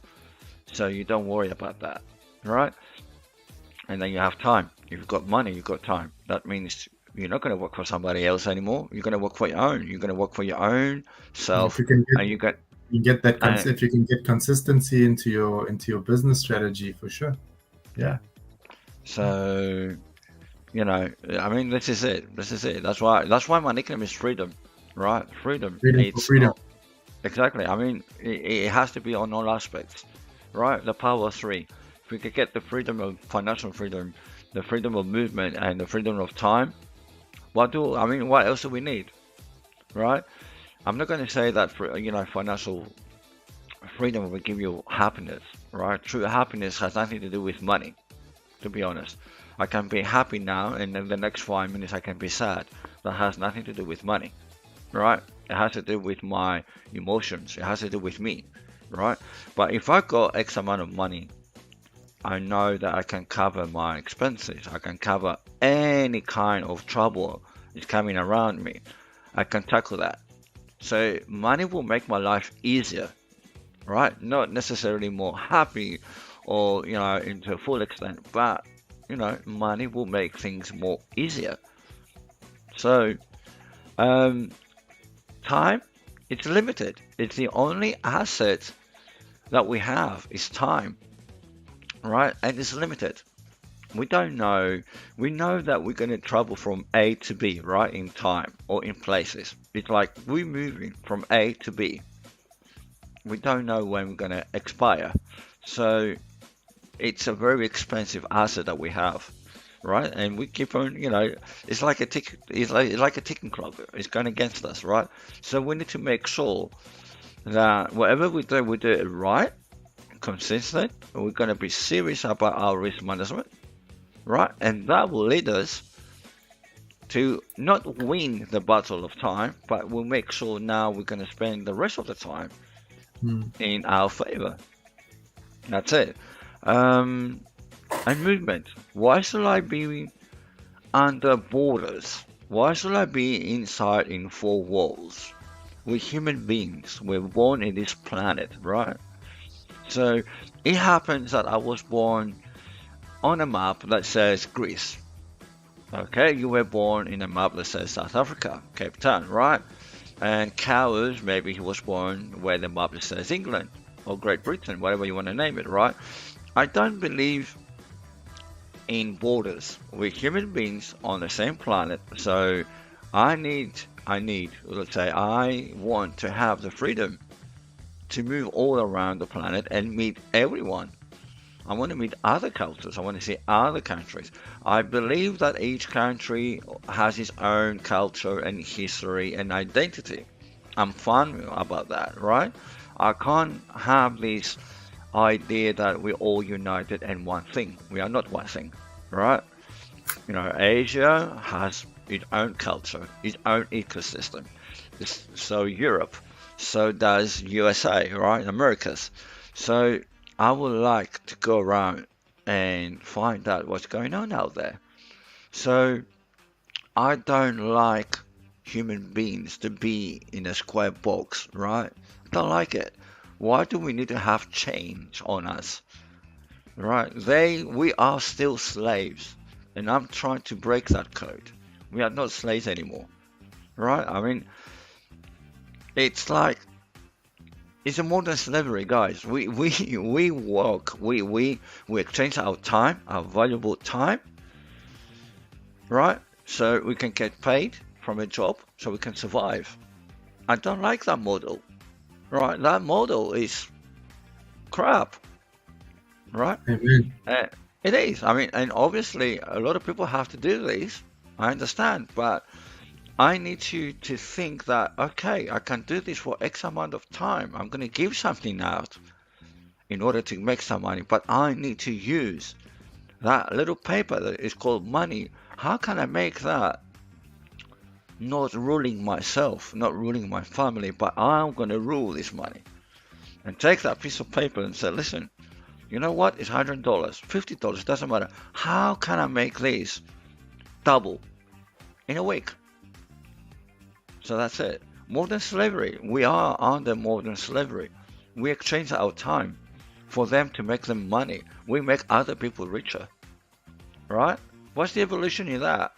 So you don't worry about that, right? And then you have time. If you've got money, you've got time. That means you're not going to work for somebody else anymore. You're going to work for your own. You're going to work for your own And if self, you can and you get. get that, And if you can get consistency into your business strategy, for sure. Yeah. so, I mean, this is it. This is it. That's why my nickname is Freedom, right? Freedom. Freedom for It's freedom. not exactly. I mean, it has to be on all aspects, right? The power of three. If we could get the freedom of financial freedom, the freedom of movement, and the freedom of time, what else do we need, right? I'm not going to say that for financial freedom will give you happiness, right? True happiness has nothing to do with money, to be honest. I can be happy now, and then the next 5 minutes I can be sad. That has nothing to do with money, right? It has to do with my emotions. It has to do with me, right? But if I got X amount of money, I know that I can cover my expenses. I can cover any kind of trouble that's coming around me. I can tackle that. So money will make my life easier, right? Not necessarily more happy or, into a full extent, but, money will make things more easier. So, time, it's limited. It's the only asset that we have is time, right? And it's limited. We don't know. We know that we're going to travel from A to B, right, in time or in places. It's like we're moving from A to B. We don't know when we're going to expire. So it's a very expensive asset that we have, right? And we keep on, it's like a tick, it's like a ticking clock. It's going against us, right? So we need to make sure that whatever we do it right, consistent. We're going to be serious about our risk management, right? And that will lead us to not win the battle of time, but we'll make sure now we're going to spend the rest of the time in our favor. That's it. And movement. Why should I be under borders? Why should I be inside in four walls? We're human beings. We're born in this planet, right? So it happens that I was born on a map that says Greece. Okay, you were born in a map that says South Africa, Cape Town, right? And Cowers, maybe he was born where the map says England or Great Britain, whatever you want to name it, right? I don't believe in borders. We're human beings on the same planet, so I want to have the freedom to move all around the planet and meet everyone. I want to meet other cultures. I want to see other countries. I believe that each country has its own culture and history and identity. I'm fine about that, right? I can't have this idea that we're all united in one thing. We are not one thing, right? Asia has its own culture, its own ecosystem. So Europe, so does USA, right? Americas. So I would like to go around and find out what's going on out there. So I don't like human beings to be in a square box, right? I don't like it. Why do we need to have change on us? Right? We are still slaves, and I'm trying to break that code. We are not slaves anymore, right? I mean, it's like it's a modern slavery, guys. We work, we exchange our time, our valuable time, right? So we can get paid from a job, so we can survive. I don't like that model, right? That model is crap, right? Amen. It is. I mean, and obviously a lot of people have to do this. I understand, but I need to think that, okay, I can do this for X amount of time. I'm going to give something out in order to make some money, but I need to use that little paper that is called money. How can I make that not ruling myself, not ruling my family, but I'm going to rule this money? And take that piece of paper and say, listen, you know what? It's $100, $50, doesn't matter. How can I make this double in a week? So that's it. Modern slavery. We are under modern slavery. We exchange our time for them to make them money. We make other people richer. Right? What's the evolution in that?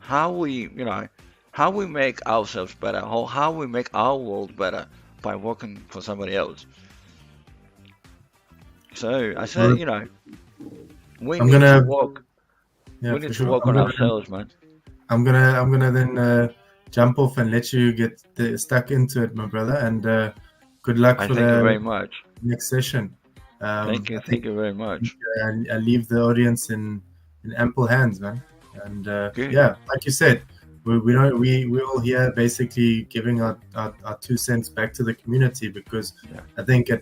How we make ourselves better, or how we make our world better by working for somebody else. So I say, we I'm need gonna, to work. yeah, We for need to sure. work on ourselves, man. I'm gonna then jump off and let you get stuck into it, my brother. And good luck for Thank you very the much. next session. Thank you very much. I leave the audience in ample hands, man. And Good. yeah, like you said, we're all here basically giving our 2 cents back to the community, because I think as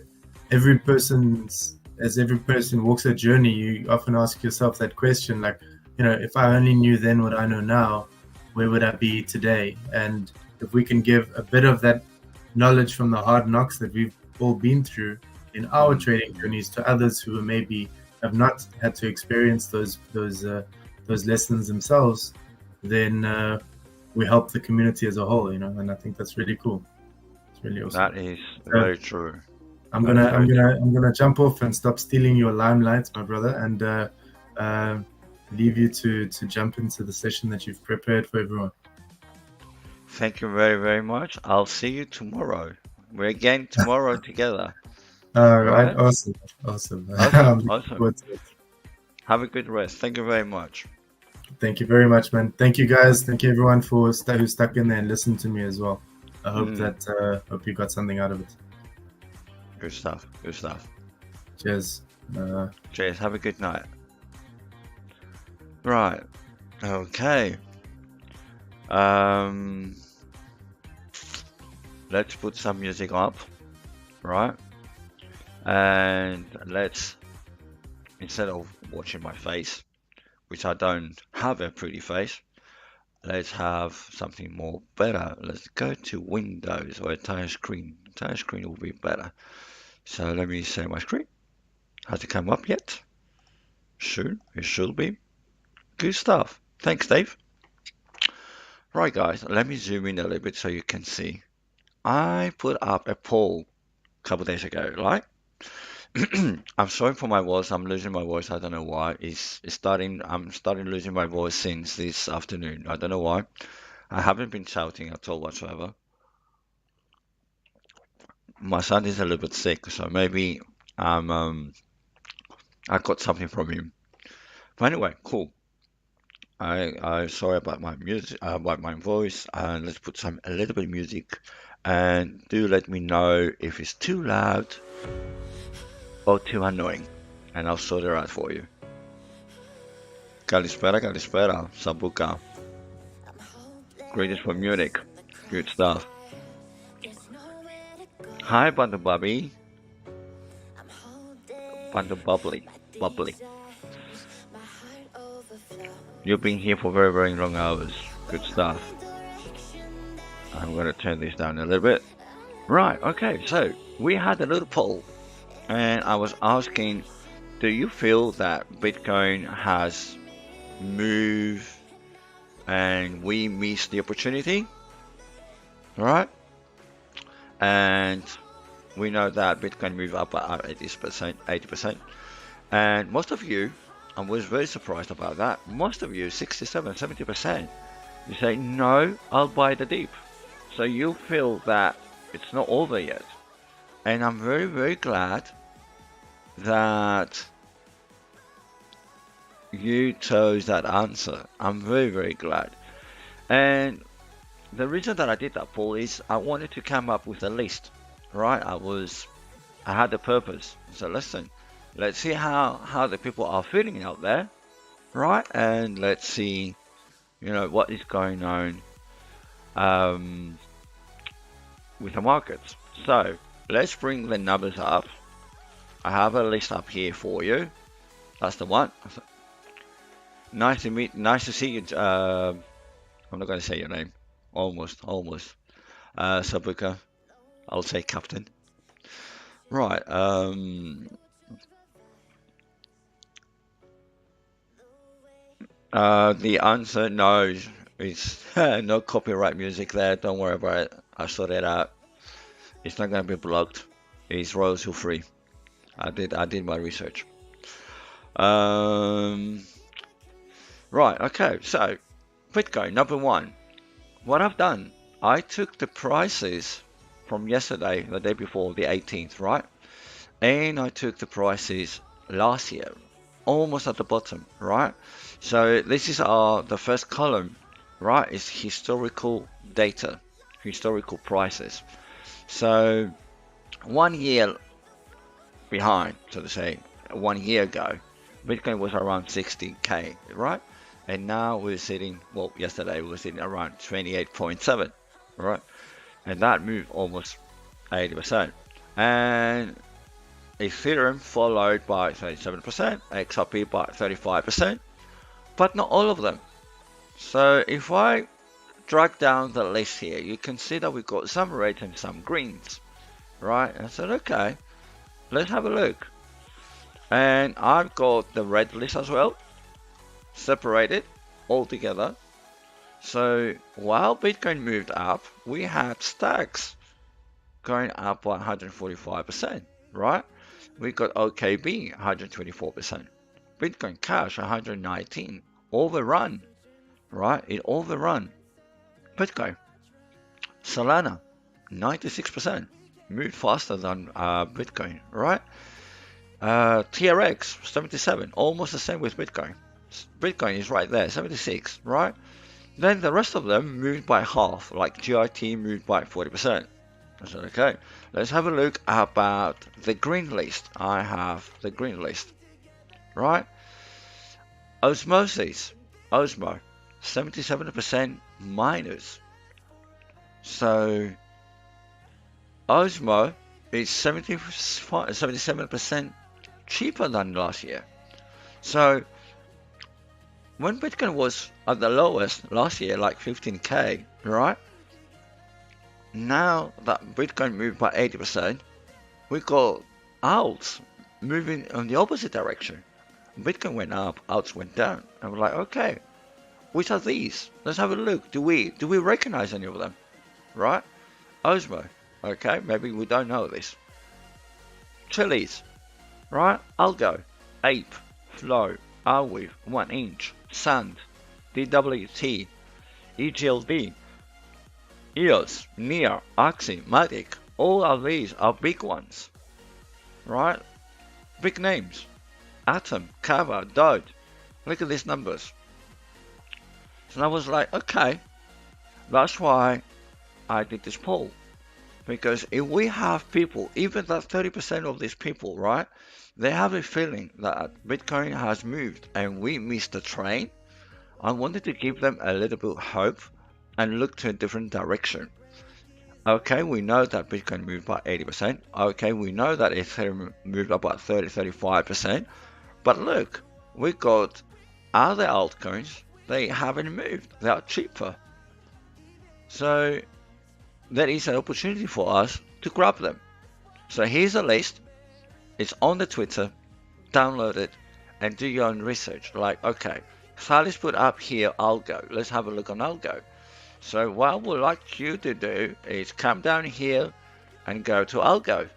every person walks a journey, you often ask yourself that question, like, if I only knew then what I know now, where would I be today? And if we can give a bit of that knowledge from the hard knocks that we've all been through in our trading journeys to others who maybe have not had to experience those lessons themselves, then we help the community as a whole, and I think that's really cool. It's really awesome. That is very true. I'm gonna jump off and stop stealing your limelight, my brother, and leave you to jump into the session that you've prepared for everyone. Thank you very, very much. I'll see you tomorrow. We're again tomorrow together. All right. Right? Awesome. Awesome. Have a good rest. Thank you very much. Thank you very much, man. Thank you, guys. Thank you, everyone, for who stuck in there and listened to me as well. I hope hope you got something out of it. Good stuff. Good stuff. Cheers. Cheers. Have a good night. Right. Okay. Let's put some music up, right? And let's, instead of watching my face, which I don't have a pretty face, let's have something more better. Let's go to Windows or a entire screen. Entire screen will be better. So let me share my screen. Has it come up yet? Soon. It should be. Good stuff. Thanks, Dave. Right, guys, let me zoom in a little bit so you can see. I put up a poll a couple days ago, right? I'm sorry for my voice. I'm losing my voice. I don't know why. I'm starting losing my voice since this afternoon. I don't know why. I haven't been shouting at all whatsoever. My son is a little bit sick, so maybe I got something from him. But anyway, cool. I sorry about my music, about my voice, and let's put a little bit of music, and do let me know if it's too loud or too annoying, and I'll sort it out for you. Kalispera, Kalispera, Sabuka. Greetings from Munich. Good stuff. Hi, Bandu Bobby. Bandu Bubbly. Bubbly. You've been here for very, very long hours. Good stuff. I'm going to turn this down a little bit. Right, okay, so we had a little poll, and I was asking, do you feel that Bitcoin has moved and we missed the opportunity? Right? And we know that Bitcoin moved up by 80%. And most of you, I was very surprised about that. Most of you, 67, 70%, you say, no, I'll buy the dip. So you feel that it's not over yet. And I'm very, very glad that you chose that answer. I'm very, very glad. And the reason that I did that poll is I wanted to come up with a list, right? I had a purpose. So listen, let's see how the people are feeling out there, right? And let's see, what is going on with the markets. So let's bring the numbers up. I have a list up here for you. That's the one. Nice to see you. I'm not going to say your name. Almost. Sabuka. I'll say Captain. Right. The answer, no. It's no copyright music there. Don't worry about it. I sorted it out. It's not going to be blocked. It's royalty free. I did my research. Right. Okay. So, Bitcoin number one. What I've done, I took the prices from yesterday, the day before, the 18th, right? And I took the prices last year, almost at the bottom, right? So this is the first column, right? It's historical data, historical prices. So 1 year behind, so to say, 1 year ago, Bitcoin was around 60K, right? And now we're sitting, well, yesterday we were sitting around 28.7, right? And that moved almost 80%. And Ethereum followed by 37%, XRP by 35%, but not all of them. So if I drag down the list here, you can see that we've got some reds and some greens, right? And I said, okay, let's have a look. And I've got the red list as well, separated all together. So while Bitcoin moved up, we had Stax going up by 145%, right? We got OKB 124%, Bitcoin Cash 119, overrun, right? It overrun. Bitcoin, Solana 96%, moved faster than Bitcoin, right? TRX 77, almost the same with Bitcoin. Bitcoin is right there, 76, right? Then the rest of them moved by half, like GIT moved by 40%. I said, okay, let's have a look about the green list. I have the green list, right? Osmosis, Osmo, 77% minus. So Osmo is 77% cheaper than last year. So when Bitcoin was at the lowest last year, like 15k, right? Now that Bitcoin moved by 80%, we got alts moving in the opposite direction. Bitcoin went up, alts went down. And we're like, okay, which are these? Let's have a look. Do we recognize any of them? Right? Osmo. Okay, maybe we don't know this. Chilies. Right? Algo. Ape. Flow. Arweave. 1 inch. Sand. DWT. EGLD. EOS. NEAR. Axie. Matic. All of these are big ones. Right? Big names. Atom. Kava. Dode. Look at these numbers. So I was like, okay, that's why I did this poll. Because if we have people, even that 30% of these people, right, they have a feeling that Bitcoin has moved and we missed the train, I wanted to give them a little bit of hope and look to a different direction. Okay, we know that Bitcoin moved by 80%. Okay, we know that Ethereum moved about 30-35%. But look, we got other altcoins. They haven't moved. They are cheaper. So there is an opportunity for us to grab them. So here's a list. It's on the Twitter. Download it and do your own research. Like, okay, Thales put up here Algo. Let's have a look on Algo. So what I would like you to do is come down here and go to Algo,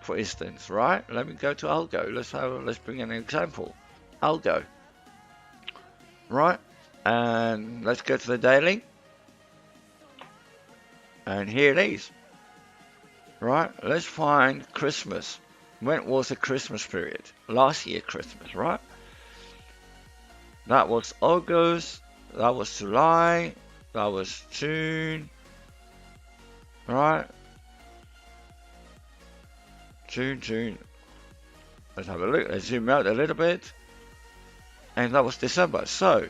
for instance, right? Let me go to Algo. Let's bring an example. Algo. Right? And let's go to the daily. And here it is. Right? Let's find Christmas. When was the Christmas period? Last year Christmas, right? That was August. That was July. That was June. Right? June. Let's have a look. Let's zoom out a little bit. And that was December. So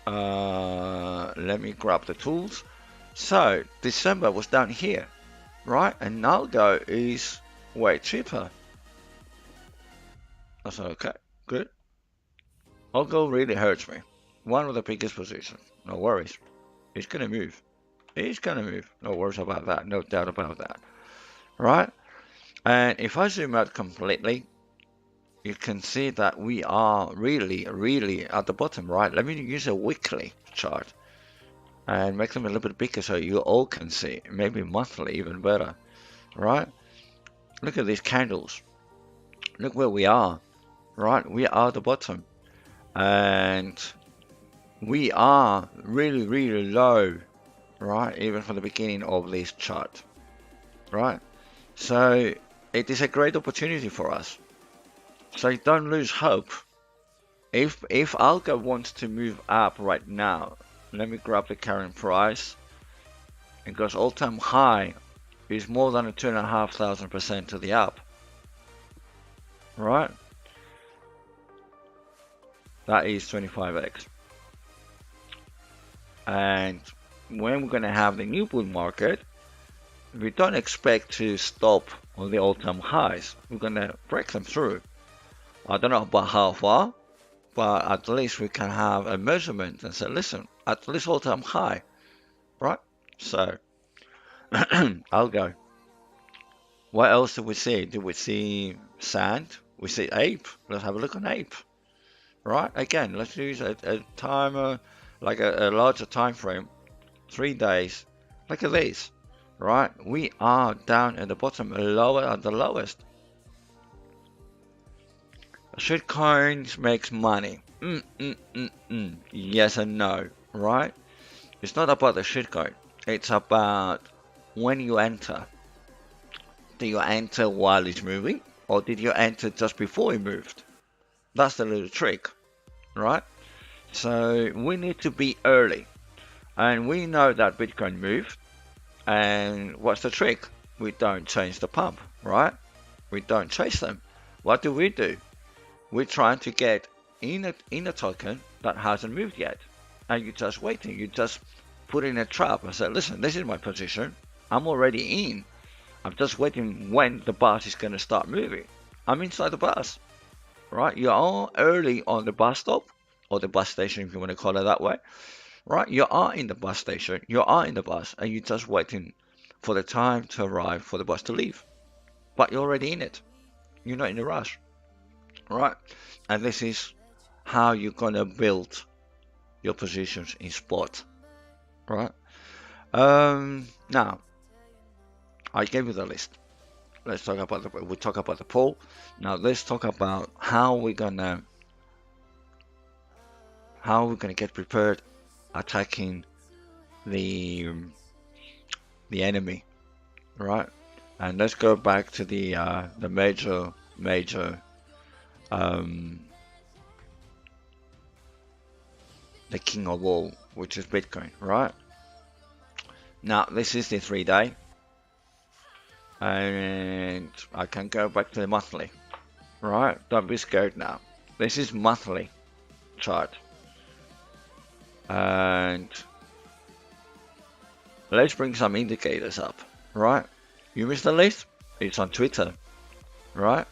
let me grab the tools. So December was down here, right? And Algo is way cheaper. I said, okay, good. Algo really hurts me. One of the biggest positions. No worries. It's gonna move. It's gonna move. No worries about that. No doubt about that. Right? And if I zoom out completely, you can see that we are really at the bottom, right? Let me use a weekly chart and make them a little bit bigger so you all can see. Maybe monthly, even better, right? Look at these candles. Look where we are, right? We are at the bottom. And we are really low, right? Even from the beginning of this chart, right? So it is a great opportunity for us. So don't lose hope. If Algo wants to move up right now, let me grab the current price. It goes all-time high is more than a 2,500% to the up. Right? That is 25x. And when we're gonna have the new bull market, we don't expect to stop on the all-time highs. We're gonna break them through. I don't know about how far, but at least we can have a measurement and say, listen, at least all-time high, right? So I'll go. What else do we see? Do we see sand? We see ape. Let's have a look on ape, right? Again, let's use a timer, like a larger time frame, 3 days. Look at this, right? We are down at the bottom, lower at the lowest. Shitcoins makes money. Yes and no, right? It's not about the shitcoin. It's about when you enter. Do you enter while it's moving, or did you enter just before it moved? That's the little trick, right? So we need to be early, and we know that Bitcoin moved. And what's the trick? We don't change the pump, right? We don't chase them. What do? We're trying to get in a token that hasn't moved yet, and you're just waiting. You just put in a trap and say, listen, this is my position. I'm already in. I'm just waiting when the bus is going to start moving. I'm inside the bus, right? You are early on the bus stop, or the bus station, if you want to call it that way, right? You are in the bus station, you are in the bus, and you're just waiting for the time to arrive for the bus to leave. But you're already in it. You're not in a rush, right? And this is how you're gonna build your positions in spot, right? Now I gave you the list. Let's talk about we talk about the poll. Now let's talk about how we're gonna get prepared attacking the enemy, right? And let's go back to the major the king of all, which is Bitcoin, right? Now this is the 3-day, and I can go back to the monthly, right? Don't be scared now. This is monthly chart, and let's bring some indicators up, right? You missed the list? It's on Twitter, right?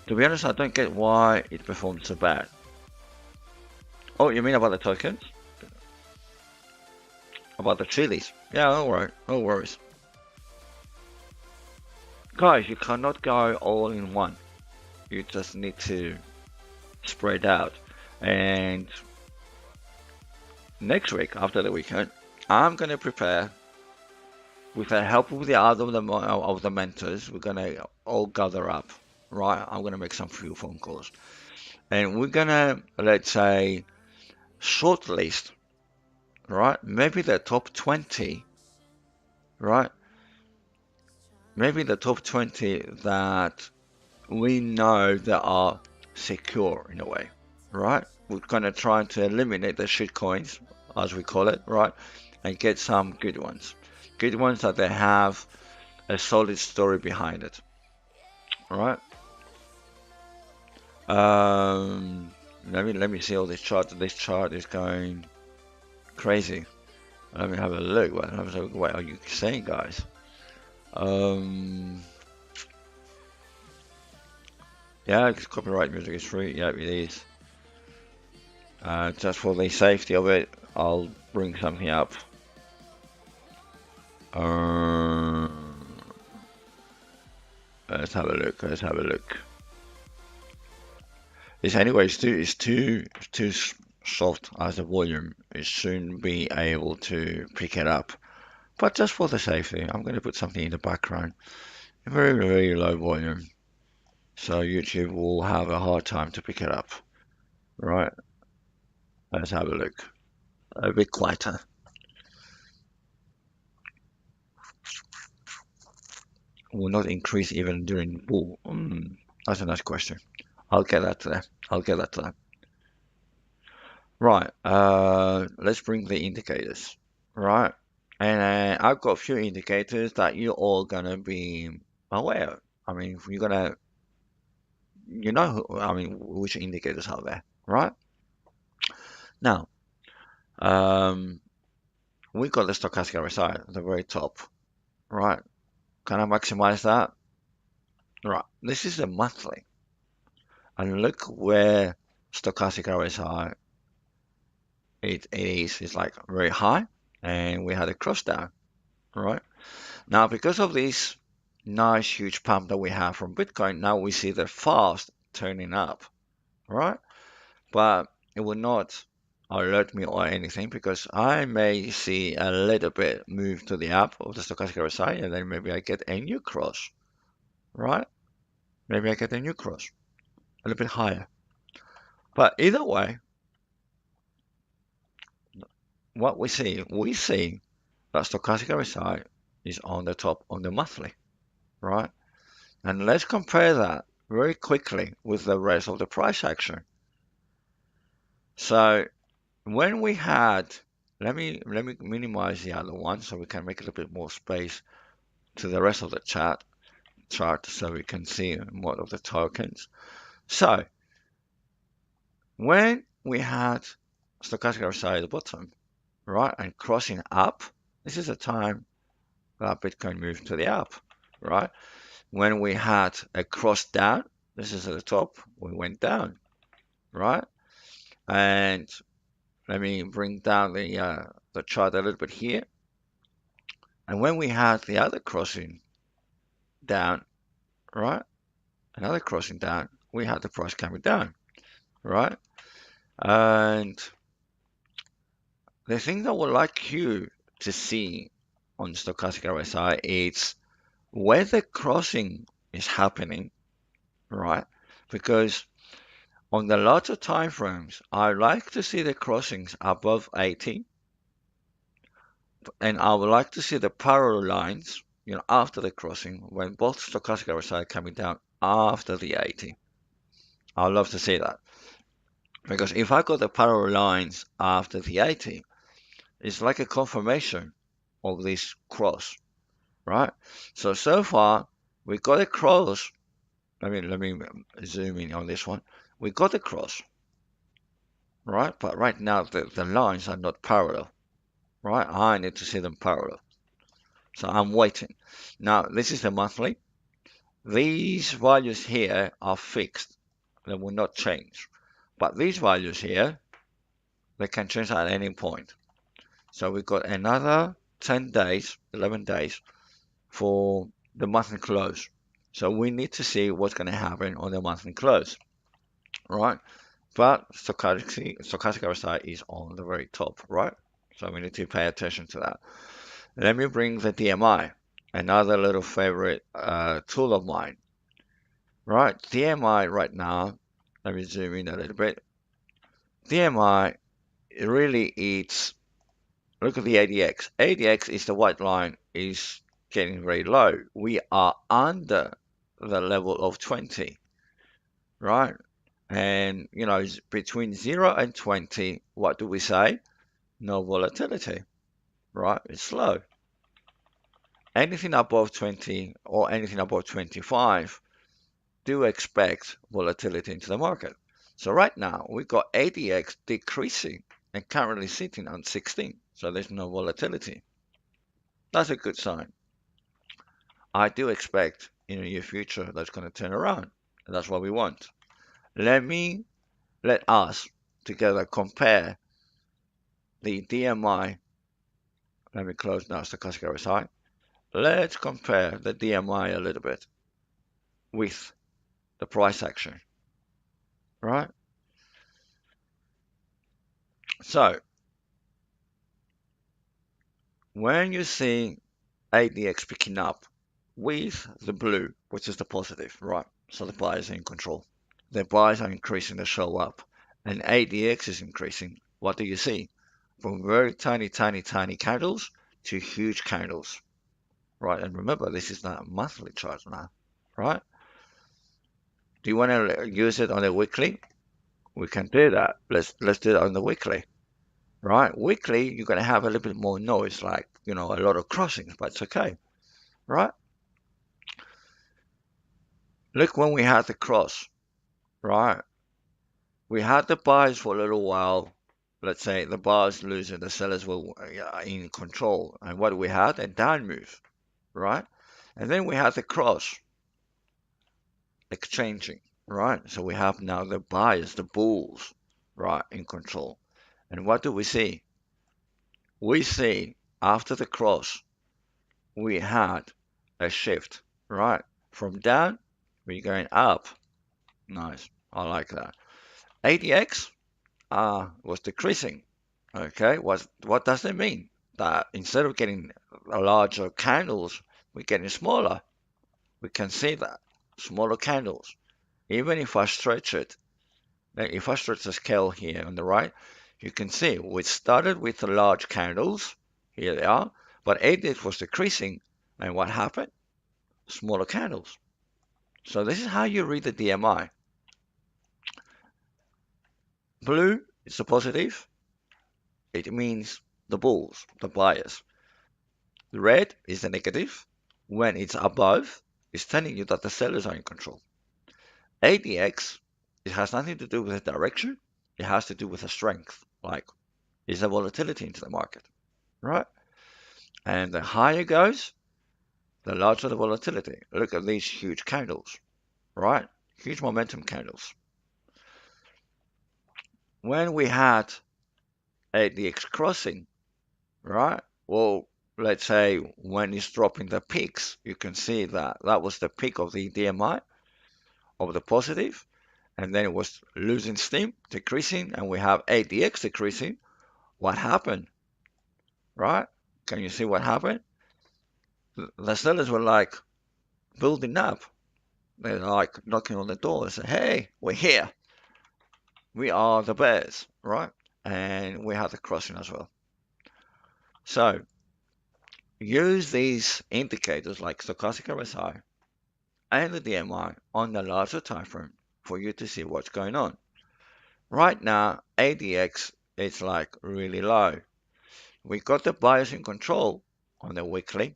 To be honest, I don't get why it performed so bad. Oh, you mean about the tokens? About the chilies? Yeah, alright, no worries. Guys, you cannot go all in one. You just need to spread out. And next week, after the weekend, I'm gonna prepare with the help of the other of the mentors. We're gonna all gather up, right? I'm gonna make some few phone calls, and we're gonna, let's say, shortlist, right? Maybe the top 20, right? Maybe the top 20 that we know that are secure in a way, right? We're gonna try to eliminate the shit coins, as we call it, right? And get some good ones. Good ones that they have a solid story behind it. Alright. Let me see all this chart. This chart is going crazy. Let me have a look. What are you saying, guys? Yeah, it's copyright music is free. Yeah, it is. Just for the safety of it, I'll bring something up. Let's have a look. Let's have a look. It's too soft as a volume. It shouldn't be able to pick it up. But just for the safety, I'm going to put something in the background. A very, very low volume. So YouTube will have a hard time to pick it up. Right. Let's have a look. A bit quieter. Will not increase even during bull. That's a nice question. I'll get that to them. I'll get that to them. Right. Let's bring the indicators. Right. And I've got a few indicators that you're all gonna be aware of. I mean, you're gonna, which indicators are there, right? Now, we got the stochastic RSI at the very top, right? Can I maximize that? Right. This is a monthly, and look where stochastic RSI it is. It's like very high, and we had a cross down, right? Now, because of this nice huge pump that we have from Bitcoin, now we see the fast turning up, right? But it will not alert me or anything because I may see a little bit move to the up of the stochastic RSI, and then maybe I get a new cross, right? Maybe I get a new cross, a little bit higher. But either way, what we see that stochastic RSI is on the top on the monthly, right? And let's compare that very quickly with the rest of the price action. So when we had, let me minimize the other one so we can make a little bit more space to the rest of the chart so we can see more of the tokens. So when we had stochastic RSI at the bottom, right, and crossing up, this is the time that Bitcoin moved to the up, right? When we had a cross down, this is at the top, we went down, right? And let me bring down the chart a little bit here. And when we had the other crossing down, right, another crossing down, we had the price coming down, right? And the thing that I would like you to see on stochastic RSI is where the crossing is happening, right? Because on the larger time frames, I like to see the crossings above 80, and I would like to see the parallel lines, after the crossing, when both stochastic RSI are coming down after the 80. I'd love to see that. Because if I got the parallel lines after the 80, it's like a confirmation of this cross, right? So far, we got a cross. Let me zoom in on this one. We got a cross, right? But right now, the lines are not parallel, right? I need to see them parallel. So I'm waiting. Now, this is the monthly. These values here are fixed. They will not change. But these values here, they can change at any point. So we've got another 10 days, 11 days for the monthly close. So we need to see what's going to happen on the monthly close, right? But stochastic RSI is on the very top, right? So we need to pay attention to that. Let me bring the DMI, another little favorite tool of mine, right? DMI right now, let me zoom in a little bit. DMI really eats, look at the ADX. ADX is the white line, is getting very low. We are under the level of 20, right? And, between 0 and 20, what do we say? No volatility, right? It's slow. Anything above 20 or anything above 25, do expect volatility into the market. So right now, we've got ADX decreasing and currently sitting on 16. So there's no volatility. That's a good sign. I do expect in the near future that's going to turn around. And that's what we want. Let us together compare the DMI. Let me close now stochastic RSI. Let's compare the DMI a little bit with the price action, right? So when you see ADX picking up with the blue, which is the positive, right? So the buyers are in control. The buyers are increasing the show up, and ADX is increasing. What do you see? From very tiny candles to huge candles, right? And remember, this is not a monthly chart now, right? Do you want to use it on a weekly? We can do that. Let's do it on the weekly, right? Weekly, you're going to have a little bit more noise, like, a lot of crossings, but it's okay, right? Look when we had the cross, right? We had the buyers for a little while. Let's say the buyers losing, the sellers were in control. And what we had? A down move, right? And then we had the cross exchanging, right? So we have now the buyers, the bulls, right, in control. And what do we see? We see after the cross, we had a shift, right? From down, we're going up. Nice. I like that. ADX was decreasing. Okay, what does that mean? That instead of getting larger candles, we're getting smaller. We can see that smaller candles. Even if I stretch it, if I stretch the scale here on the right, you can see we started with the large candles. Here they are, but ADX was decreasing, and what happened? Smaller candles. So this is how you read the DMI. Blue is a positive. It means the bulls, the buyers. The red is the negative. When it's above, it's telling you that the sellers are in control. ADX, it has nothing to do with the direction. It has to do with the strength. Like, is the volatility into the market, right? And the higher it goes, the larger the volatility. Look at these huge candles, right? Huge momentum candles. When we had ADX crossing, right? Well, let's say when it's dropping the peaks, you can see that that was the peak of the DMI of the positive, and then it was losing steam, decreasing, and we have ADX decreasing. What happened, right? Can you see what happened? The sellers were like building up. They're like knocking on the door and say, "Hey, we're here. We are the bears," right? And we have the crossing as well. So use these indicators like stochastic RSI and the DMI on the larger time frame for you to see what's going on. Right now, ADX is like really low. We got the buyers in control on the weekly,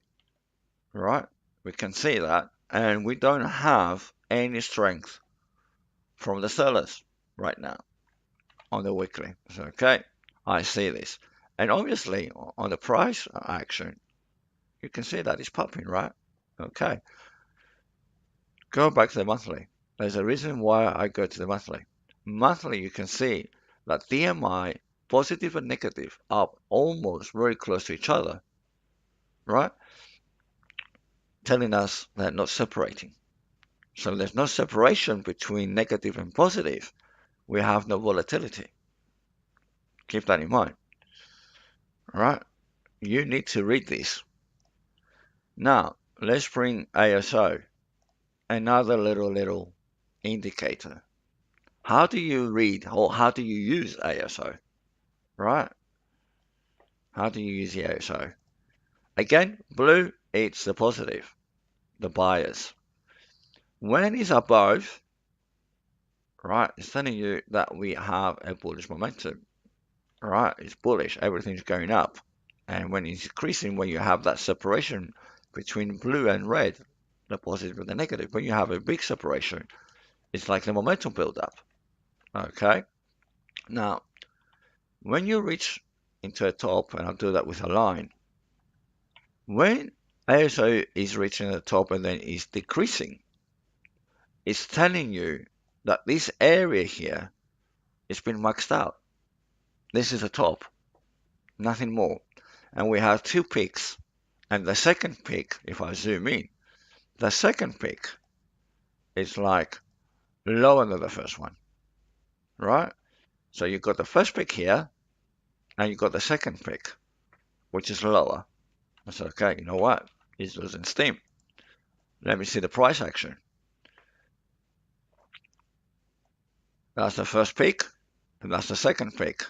right? We can see that, and we don't have any strength from the sellers right now on the weekly. So, okay, I see this. And obviously, on the price action, you can see that it's popping, right? Okay, go back to the monthly. There's a reason why I go to the monthly. Monthly, you can see that DMI, positive and negative, are almost very close to each other, right? Telling us they're not separating. So there's no separation between negative and positive. We have no volatility. Keep that in mind, right? You need to read this. Now, let's bring ASO, another little indicator. How do you read or how do you use ASO, right? How do you use the ASO? Again, blue, it's the positive, the buyers. When it's above, right, it's telling you that we have a bullish momentum, right? It's bullish, everything's going up. And when it's increasing, when you have that separation between blue and red, the positive and the negative, when you have a big separation, it's like the momentum build up. Okay. Now, when you reach into a top, and I'll do that with a line, when ASO is reaching the top and then is decreasing, it's telling you that this area here has been maxed out. This is the top, nothing more. And we have two peaks. And the second peak, if I zoom in, the second peak is like lower than the first one, right? So you've got the first peak here, and you've got the second peak, which is lower. I said, okay, you know what? It's losing steam. Let me see the price action. That's the first peak, and that's the second peak.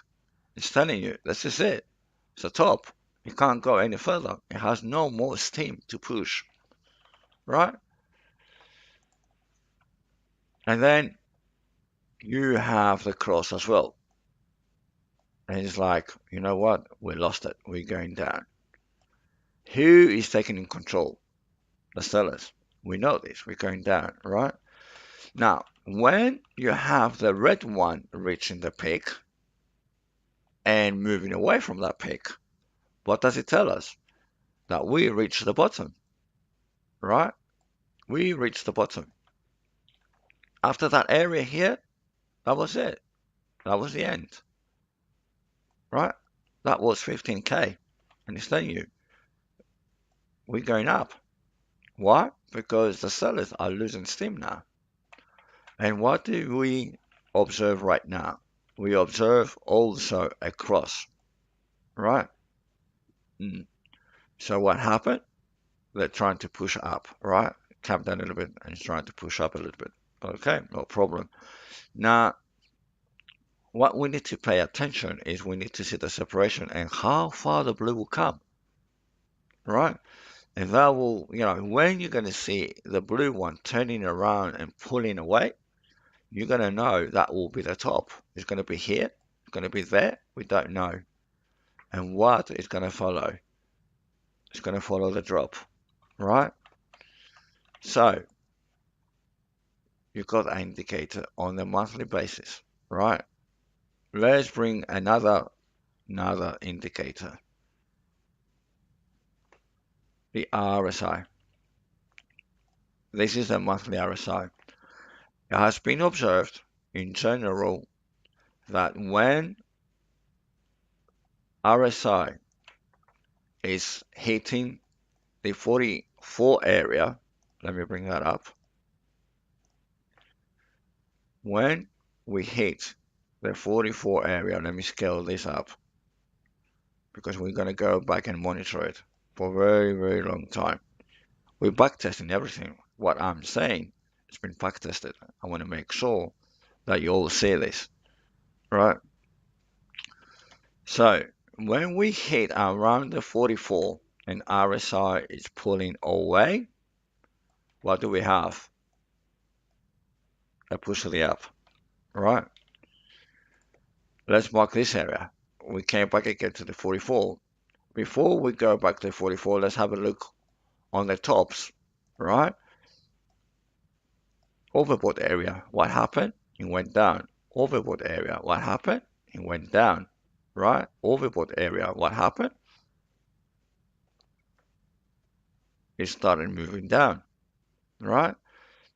It's telling you, this is it. It's the top. It can't go any further. It has no more steam to push, right? And then you have the cross as well. And it's like, you know what? We lost it. We're going down. Who is taking in control? The sellers. We know this. We're going down, right? Now, when you have the red one reaching the peak and moving away from that peak, what does it tell us? That we reached the bottom, right? We reached the bottom. After that area here, that was it. That was the end, right? That was 15K. And it's telling you, we're going up. Why? Because the sellers are losing steam now. And what do we observe right now? We observe also a cross, right? So what happened? They're trying to push up, right? Cap down a little bit and it's trying to push up a little bit. Okay, no problem. Now, what we need to pay attention is we need to see the separation and how far the blue will come, right? And that will, when you're going to see the blue one turning around and pulling away, you're going to know that will be the top. It's going to be here, it's going to be there, we don't know. And what is going to follow? It's going to follow the drop, right? So, you've got an indicator on a monthly basis, right? Let's bring another indicator, the RSI. This is a monthly RSI. It has been observed in general that when RSI is hitting the 44 area, let me bring that up. When we hit the 44 area, let me scale this up because we're going to go back and monitor it for a very, very long time. We're backtesting everything. What I'm saying, it's been backtested. I want to make sure that you all see this, right? So when we hit around the 44 and RSI is pulling away, what do we have? A push to the up, right? Let's mark this area. We came back again to the 44. Before we go back to the 44, let's have a look on the tops, right? Overbought area, what happened? It went down. Overbought area, what happened? It went down, right? Overbought area, what happened? It started moving down, right?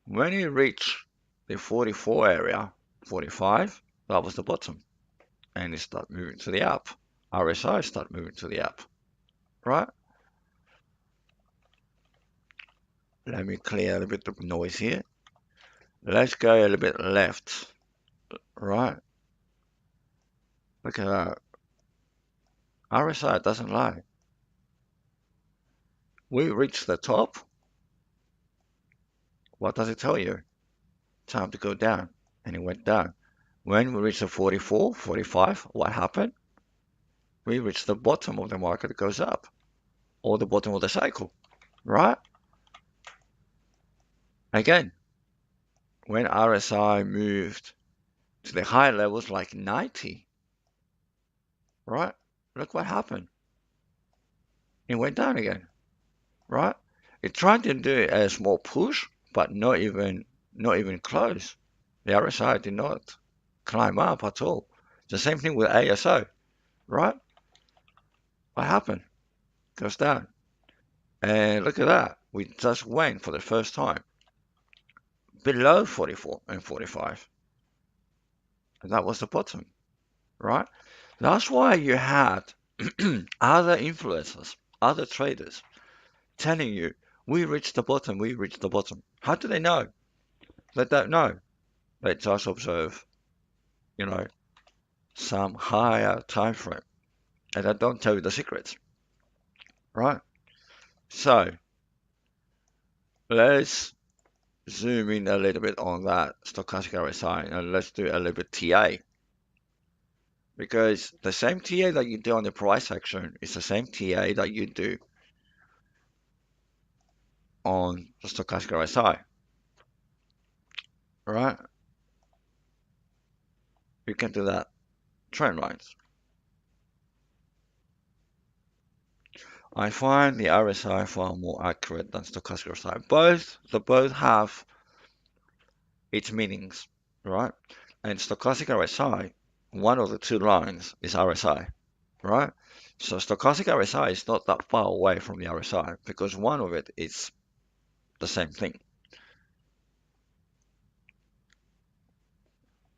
When it reached the 44 area, 45, that was the bottom. And it started moving to the up. RSI started moving to the up, right? Let me clear a little bit of noise here. Let's go a little bit left, right? Look at that. RSI doesn't lie. We reached the top. What does it tell you? Time to go down. And it went down. When we reached the 44, 45, what happened? We reached the bottom of the market, it goes up. Or the bottom of the cycle, right? Again, when RSI moved to the high levels like 90, right? Look what happened. It went down again, right? It tried to do a small push, but not even close. The RSI did not climb up at all. The same thing with ASO, right? What happened? Goes down. And look at that. We just went for the first time below 44 and 45. And that was the bottom, right? That's why you had other influencers, other traders telling you, we reached the bottom, we reached the bottom. How do they know? They don't know. They just observe, some higher time frame. And I don't tell you the secrets, right? So let's zoom in a little bit on that stochastic RSI and let's do a little bit TA. Because the same TA that you do on the price action is the same TA that you do on the stochastic RSI, right? You can do that trend lines. I find the RSI far more accurate than stochastic RSI. Both have its meanings, right? And stochastic RSI, one of the two lines is RSI, right? So stochastic RSI is not that far away from the RSI because one of it is the same thing.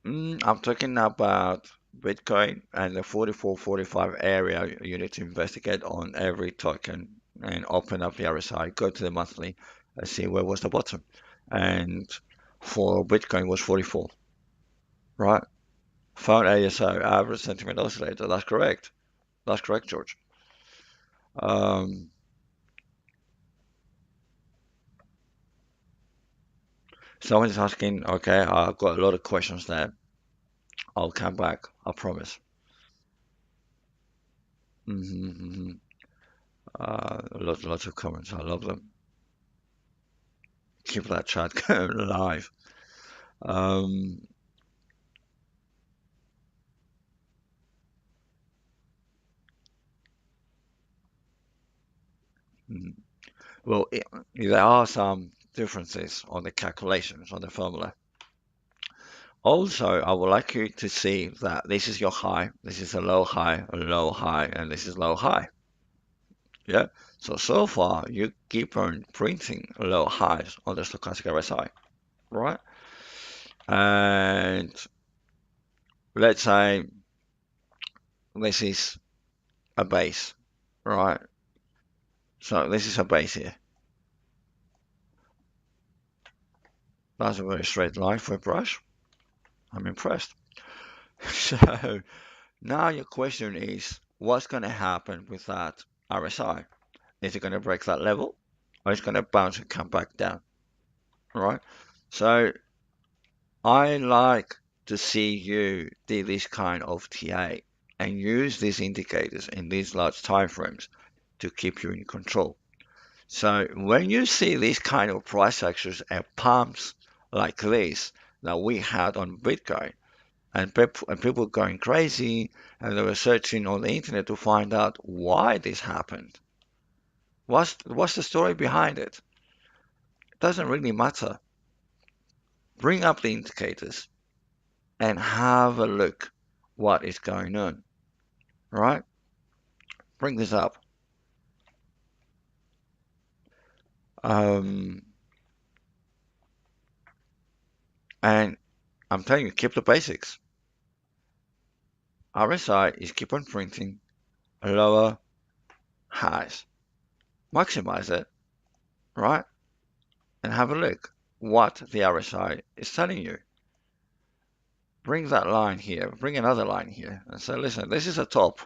I'm talking about Bitcoin and the 44-45 area you need to investigate on every token and open up the RSI, go to the monthly and see where was the bottom. And for Bitcoin was 44, right? Found ASO, average sentiment oscillator. That's correct. That's correct, George. Someone is asking, okay, I've got a lot of questions there. I'll come back, I promise. Lots of comments. I love them. Keep that chat going alive. Um, mm. Well, there are some differences on the calculations on the formula. Also, I would like you to see that this is your high, this is a low high, and this is low high. Yeah. So far, you keep on printing low highs on the stochastic RSI, right? And let's say this is a base, right? So this is a base here. That's a very straight line for a brush. I'm impressed. So now your question is, what's going to happen with that RSI? Is it going to break that level, or is it going to bounce and come back down? Right? So I like to see you do this kind of TA and use these indicators in these large time frames to keep you in control. So when you see these kind of price actions and pumps like this that we had on Bitcoin, and people going crazy, and they were searching on the internet to find out why this happened. What's the story behind it? It doesn't really matter. Bring up the indicators and have a look what is going on, right? Bring this up. Um, and I'm telling you, keep the basics. RSI is keep on printing lower highs. Maximize it, right? And have a look what the RSI is telling you. Bring that line here, bring another line here, and say, listen, this is a top.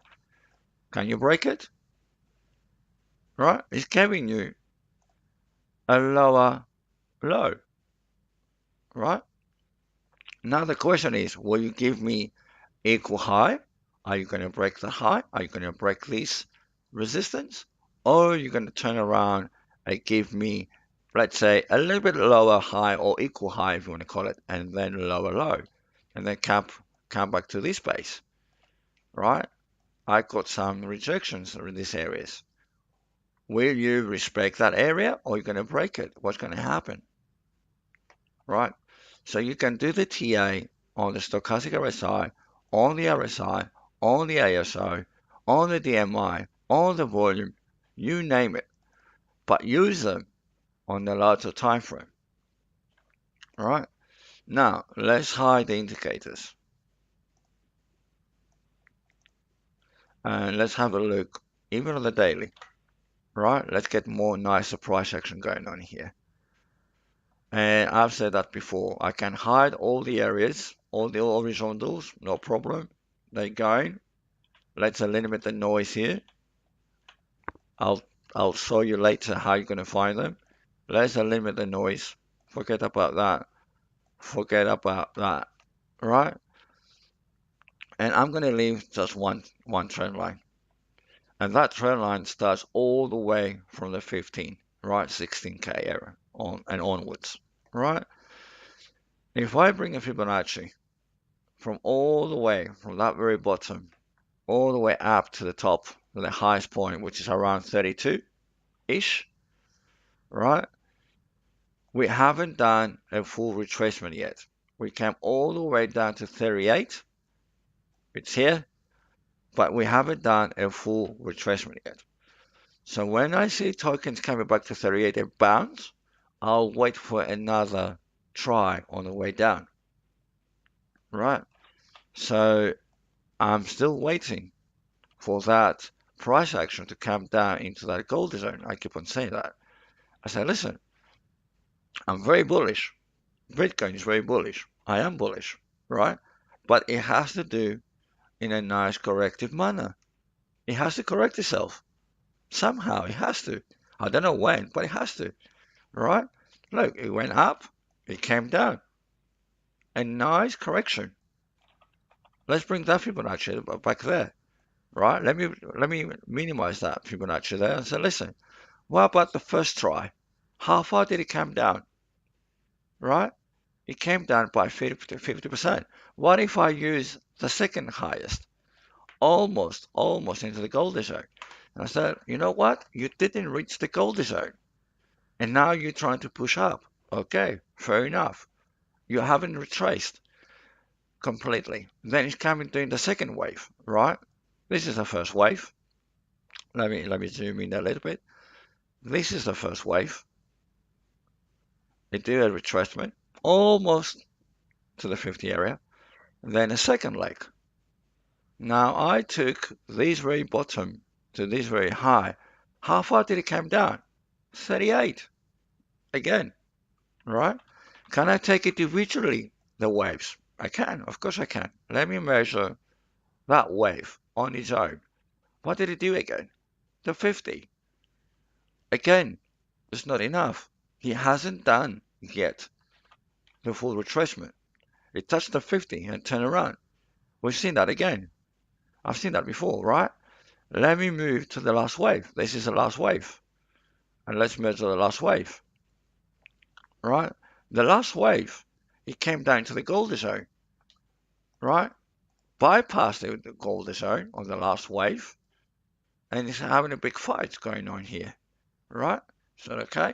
Can you break it? Right? It's giving you a lower low, right? Now the question is, will you give me equal high? Are you going to break the high? Are you going to break this resistance? Or are you going to turn around and give me, let's say, a little bit lower high or equal high, if you want to call it, and then lower low, and then come back to this base, right? I got some rejections in these areas. Will you respect that area, or are you going to break it? What's going to happen, right? So you can do the TA on the stochastic RSI, on the RSI, on the ASO, on the DMI, on the volume, you name it, but use them on the larger time frame. All right. Now let's hide the indicators and let's have a look even on the daily. Right. Let's get more nicer price action going on here. And I've said that before. I can hide all the areas, all the horizontals, no problem. They're going. Let's eliminate the noise here. I'll show you later how you're going to find them. Let's eliminate the noise. Forget about that. Forget about that. Right? And I'm going to leave just one trend line. And that trend line starts all the way from the 15, right? 16K area on and onwards. Right? If I bring a Fibonacci from all the way from that very bottom all the way up to the top, to the highest point, which is around 32-ish, right? We haven't done a full retracement yet. We came all the way down to 38. It's here, but we haven't done a full retracement yet. So when I see tokens coming back to 38 and bounce, I'll wait for another try on the way down, right? So I'm still waiting for that price action to come down into that gold zone. I keep on saying that. I say, listen, I'm very bullish. Bitcoin is very bullish. I am bullish, right? But it has to do in a nice corrective manner. It has to correct itself. Somehow it has to. I don't know when, but it has to, right? Look, it went up, it came down. A nice correction. Let's bring that Fibonacci back there, right? Let me minimize that Fibonacci there and say, listen, what about the first try? How far did it come down, right? It came down by 50%. What if I use the second highest, almost into the gold zone? And I said, you know what? You didn't reach the gold zone, and now you're trying to push up. Okay, fair enough. You haven't retraced completely. Then it's coming during the second wave, right? This is the first wave. Let me zoom in a little bit. This is the first wave. They do a retracement almost to the 50 area. Then a second leg. Now I took this very bottom to this very high. How far did it come down? 38. Again, right? Can I take individually the waves? I can, of course I can. Let me measure that wave on its own. What did it do again? The 50. Again, it's not enough. He hasn't done yet the full retracement. It touched the 50 and turned around. We've seen that again. I've seen that before, right? Let me move to the last wave. This is the last wave. And let's measure the last wave, right? The last wave, it came down to the gold zone, right? Bypassed the gold zone on the last wave, and it's having a big fight going on here, right? So, okay,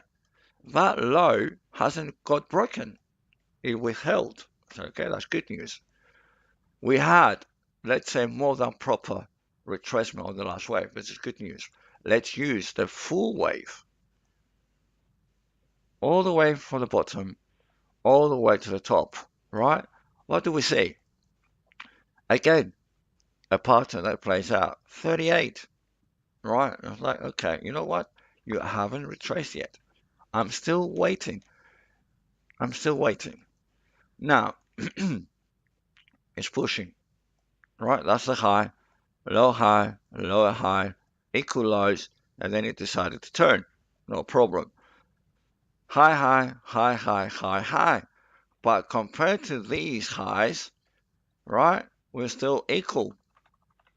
that low hasn't got broken. It withheld. So, okay, that's good news. We had, let's say, more than proper retracement on the last wave. This is good news. Let's use the full wave all the way from the bottom, all the way to the top, right? What do we see? Again, a pattern that plays out. 38, right? I was like, okay, you know what? You haven't retraced yet. I'm still waiting. I'm still waiting. Now, it's pushing, right? That's the high, lower high, equal lows, and then it decided to turn. No problem. High, high, high, high, high, high. But compared to these highs, right, we're still equal.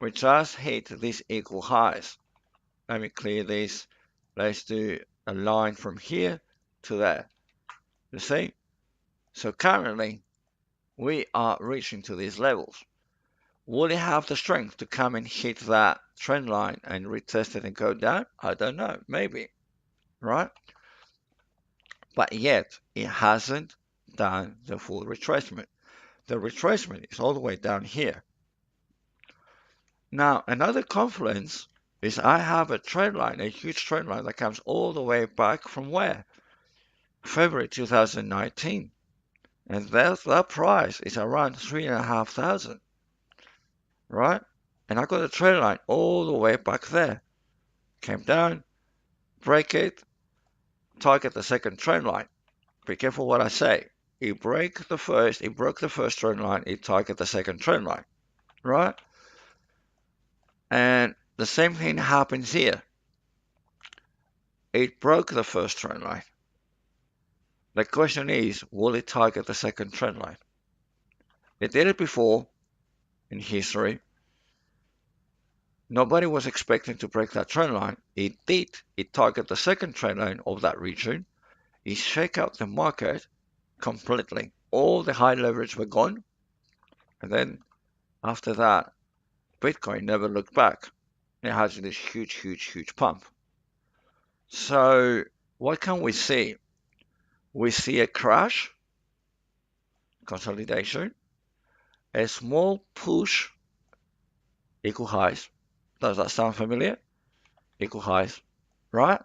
We just hit these equal highs. Let me clear this. Let's do a line from here to there. You see? So currently, we are reaching to these levels. Will it have the strength to come and hit that trend line and retest it and go down? I don't know. Maybe. Right? But yet, it hasn't done the full retracement. The retracement is all the way down here. Now, another confluence is I have a trend line, a huge trend line that comes all the way back from where? February 2019. And that price is around 3,500, right? And I got a trend line all the way back there. Came down, break it, target the second trend line. Be careful what I say. It broke the first trend line, it target the second trend line, right? And the same thing happens here. It broke the first trend line. The question is, will it target the second trend line? It did it before in history. Nobody was expecting to break that trend line. It did. It targeted the second trend line of that region. It shook out the market completely. All the high leverage were gone. And then after that, Bitcoin never looked back. It has this huge pump. So what can we see? We see a crash, consolidation, a small push, equal highs. Does that sound familiar? Equal highs, right?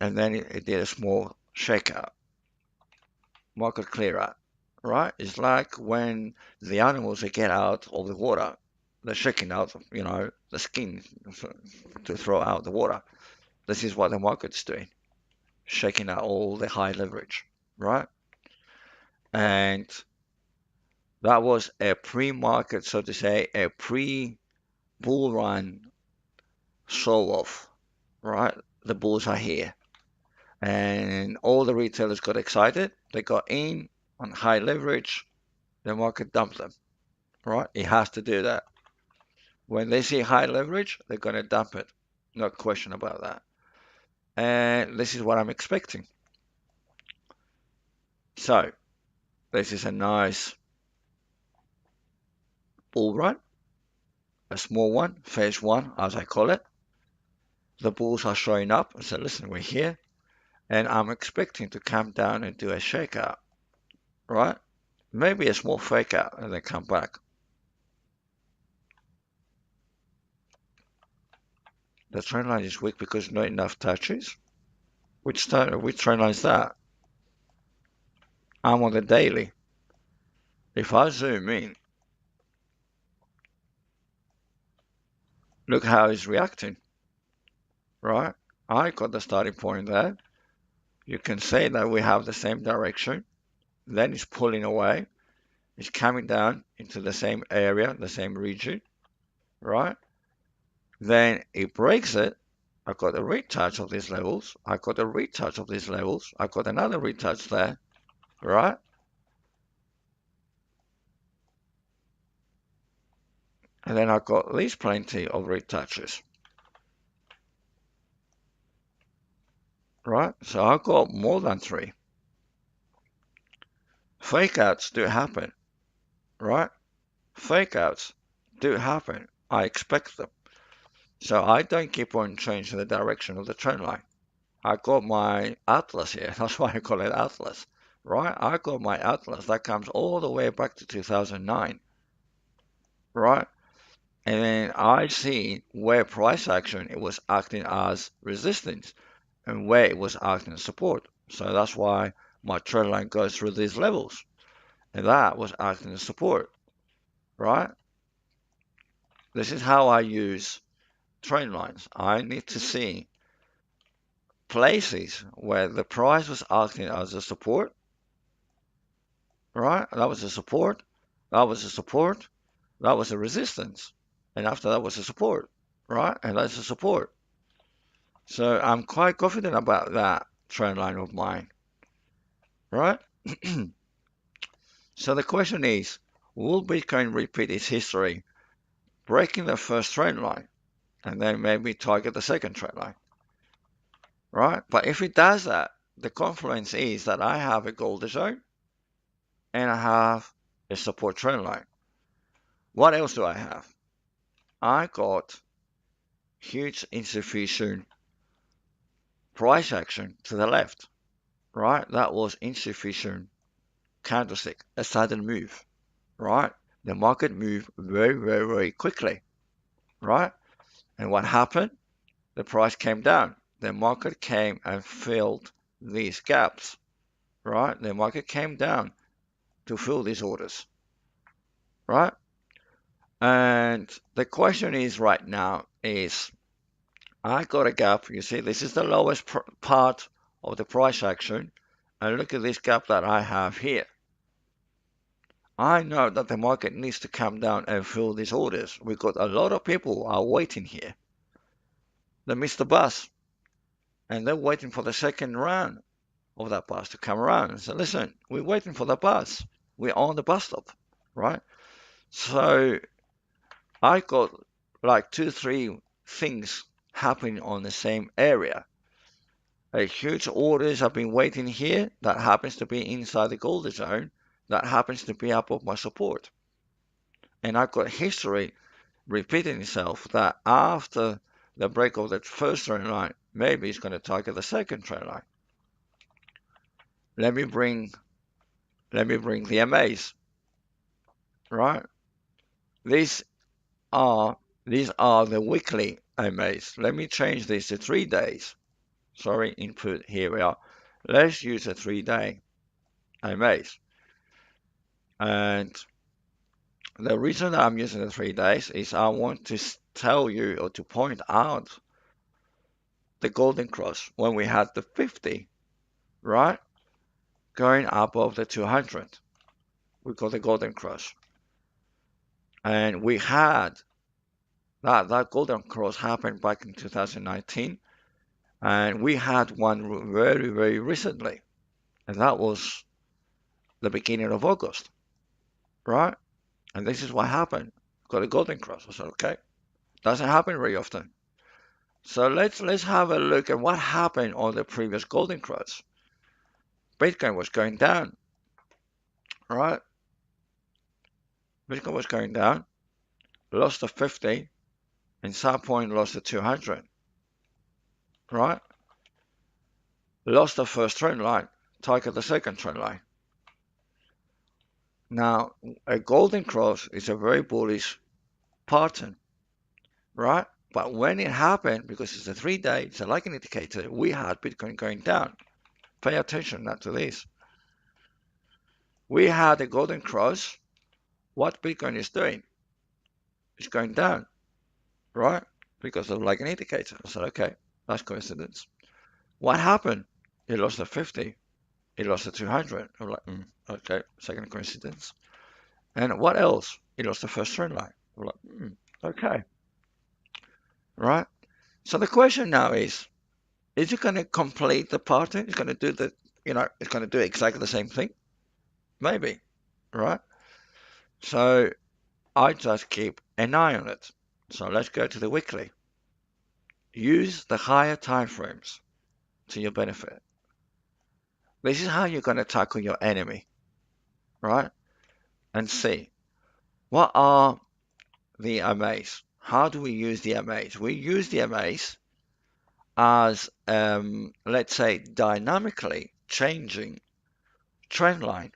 And then it did a small shakeout, market clear out, right? It's like when the animals they get out of the water, they're shaking out, the skin to throw out the water. This is what the market's doing, shaking out all the high leverage, right? And that was a pre-market, so to say, a pre-bull run show off, right? The bulls are here. And all the retailers got excited. They got in on high leverage. The market dumped them, right? It has to do that. When they see high leverage, they're going to dump it. No question about that. And this is what I'm expecting. So, this is a nice bull run, a small one, phase one, as I call it. The bulls are showing up. I said, listen, we're here. And I'm expecting to come down and do a shakeout, right? Maybe a small fake out and then come back. The trend line is weak because not enough touches. Which trend line is that? I'm on the daily. If I zoom in, look how it's reacting, right? I got the starting point there. You can say that we have the same direction. Then it's pulling away. It's coming down into the same area, the same region, right? Then it breaks it. I got a retouch of these levels. I got a retouch of these levels. I got another retouch there, right? And then I got these plenty of retouches, right? So I got more than 3. Fake outs do happen, right? Fake outs do happen. I expect them. So I don't keep on changing the direction of the trend line. I got my atlas here. That's why I call it atlas, right? I got my atlas that comes all the way back to 2009, right? And then I see where price action it was acting as resistance and where it was acting as support. So that's why my trend line goes through these levels. And that was acting as support, right? This is how I use trend lines. I need to see places where the price was acting as a support, right? That was a support. That was a support. That was a resistance. And after that was a support, right? And that's a support. So I'm quite confident about that trend line of mine, right? So the question is, will Bitcoin repeat its history, breaking the first trend line, and then maybe target the second trend line, right? But if it does that, the confluence is that I have a golden zone and I have a support trend line. What else do I have? I got huge insufficient price action to the left, right? That was insufficient candlestick, a sudden move, right? The market moved very, very, very quickly, right? And what happened? The price came down. The market came and filled these gaps, right? The market came down to fill these orders, right? And the question is right now is, I got a gap. You see, this is the lowest part of the price action. And look at this gap that I have here. I know that the market needs to come down and fill these orders. We've got a lot of people are waiting here. They missed the bus. And they're waiting for the second round of that bus to come around and say, listen, we're waiting for the bus. We're on the bus stop, right? So I got like 2, 3 things happening on the same area. A huge orders have been waiting here that happens to be inside the golden zone that happens to be above my support. And I've got history repeating itself that after the break of the first trend line, maybe it's going to target the second trend line. Let me bring the MAs, right? These are the weekly MAs. Let me change this to 3 days. Sorry, input, here we are. Let's use a 3-day MAs. And the reason that I'm using the 3 days is I want to tell you or to point out the golden cross when we had the 50, right? Going above the 200. We got the golden cross. And we had that golden cross happened back in 2019. And we had one very, very recently. And that was the beginning of August, right? And this is what happened. Got a golden cross. I said, okay, Doesn't happen very often. So let's have a look at what happened on the previous golden cross. Bitcoin was going down, right? Bitcoin was going down, lost to 50, and some point lost to 200, right? Lost the first trend line, target the second trend line. Now, a golden cross is a very bullish pattern, right? But when it happened, because it's a 3-day, it's a lagging indicator, we had Bitcoin going down. Pay attention now to this. We had a golden cross. What Bitcoin is doing? It's going down, right? Because of lagging indicator. I said, okay, that's coincidence. What happened? It lost the 50. It lost the 200. I'm like, okay, second coincidence. And what else? It lost the first trend line. I'm like, okay, right? So the question now is it going to complete the pattern? It's going to do the, it's going to do exactly the same thing? Maybe, right? So I just keep an eye on it. So let's go to the weekly. Use the higher time frames to your benefit. This is how you're going to tackle your enemy, right? And see what are the MAs. How do we use the MAs? We use the MAs as, let's say, dynamically changing trend line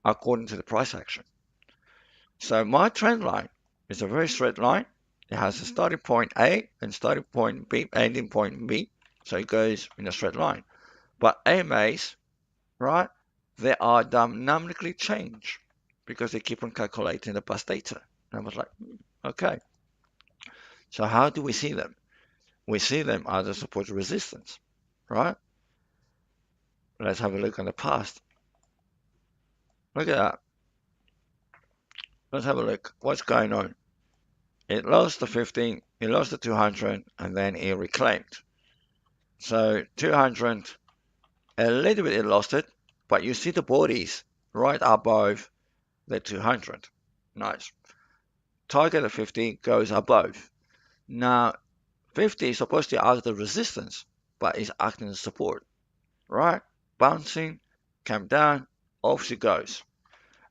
according to the price action. So my trend line is a very straight line. It has a starting point A and starting point B, ending point B. So it goes in a straight line. But AMAs, right, they are dynamically changed because they keep on calculating the past data. And I was like, okay. So how do we see them? We see them as a support resistance, right? Let's have a look at the past. Look at that. Let's have a look. What's going on? It lost the 15, it lost the 200, and then it reclaimed. So 200, a little bit it lost it, but you see the bodies right above the 200. Nice. Target of 50 goes above. Now, 50 is supposed to act as resistance, but it's acting as support, right? Bouncing, come down, off she goes.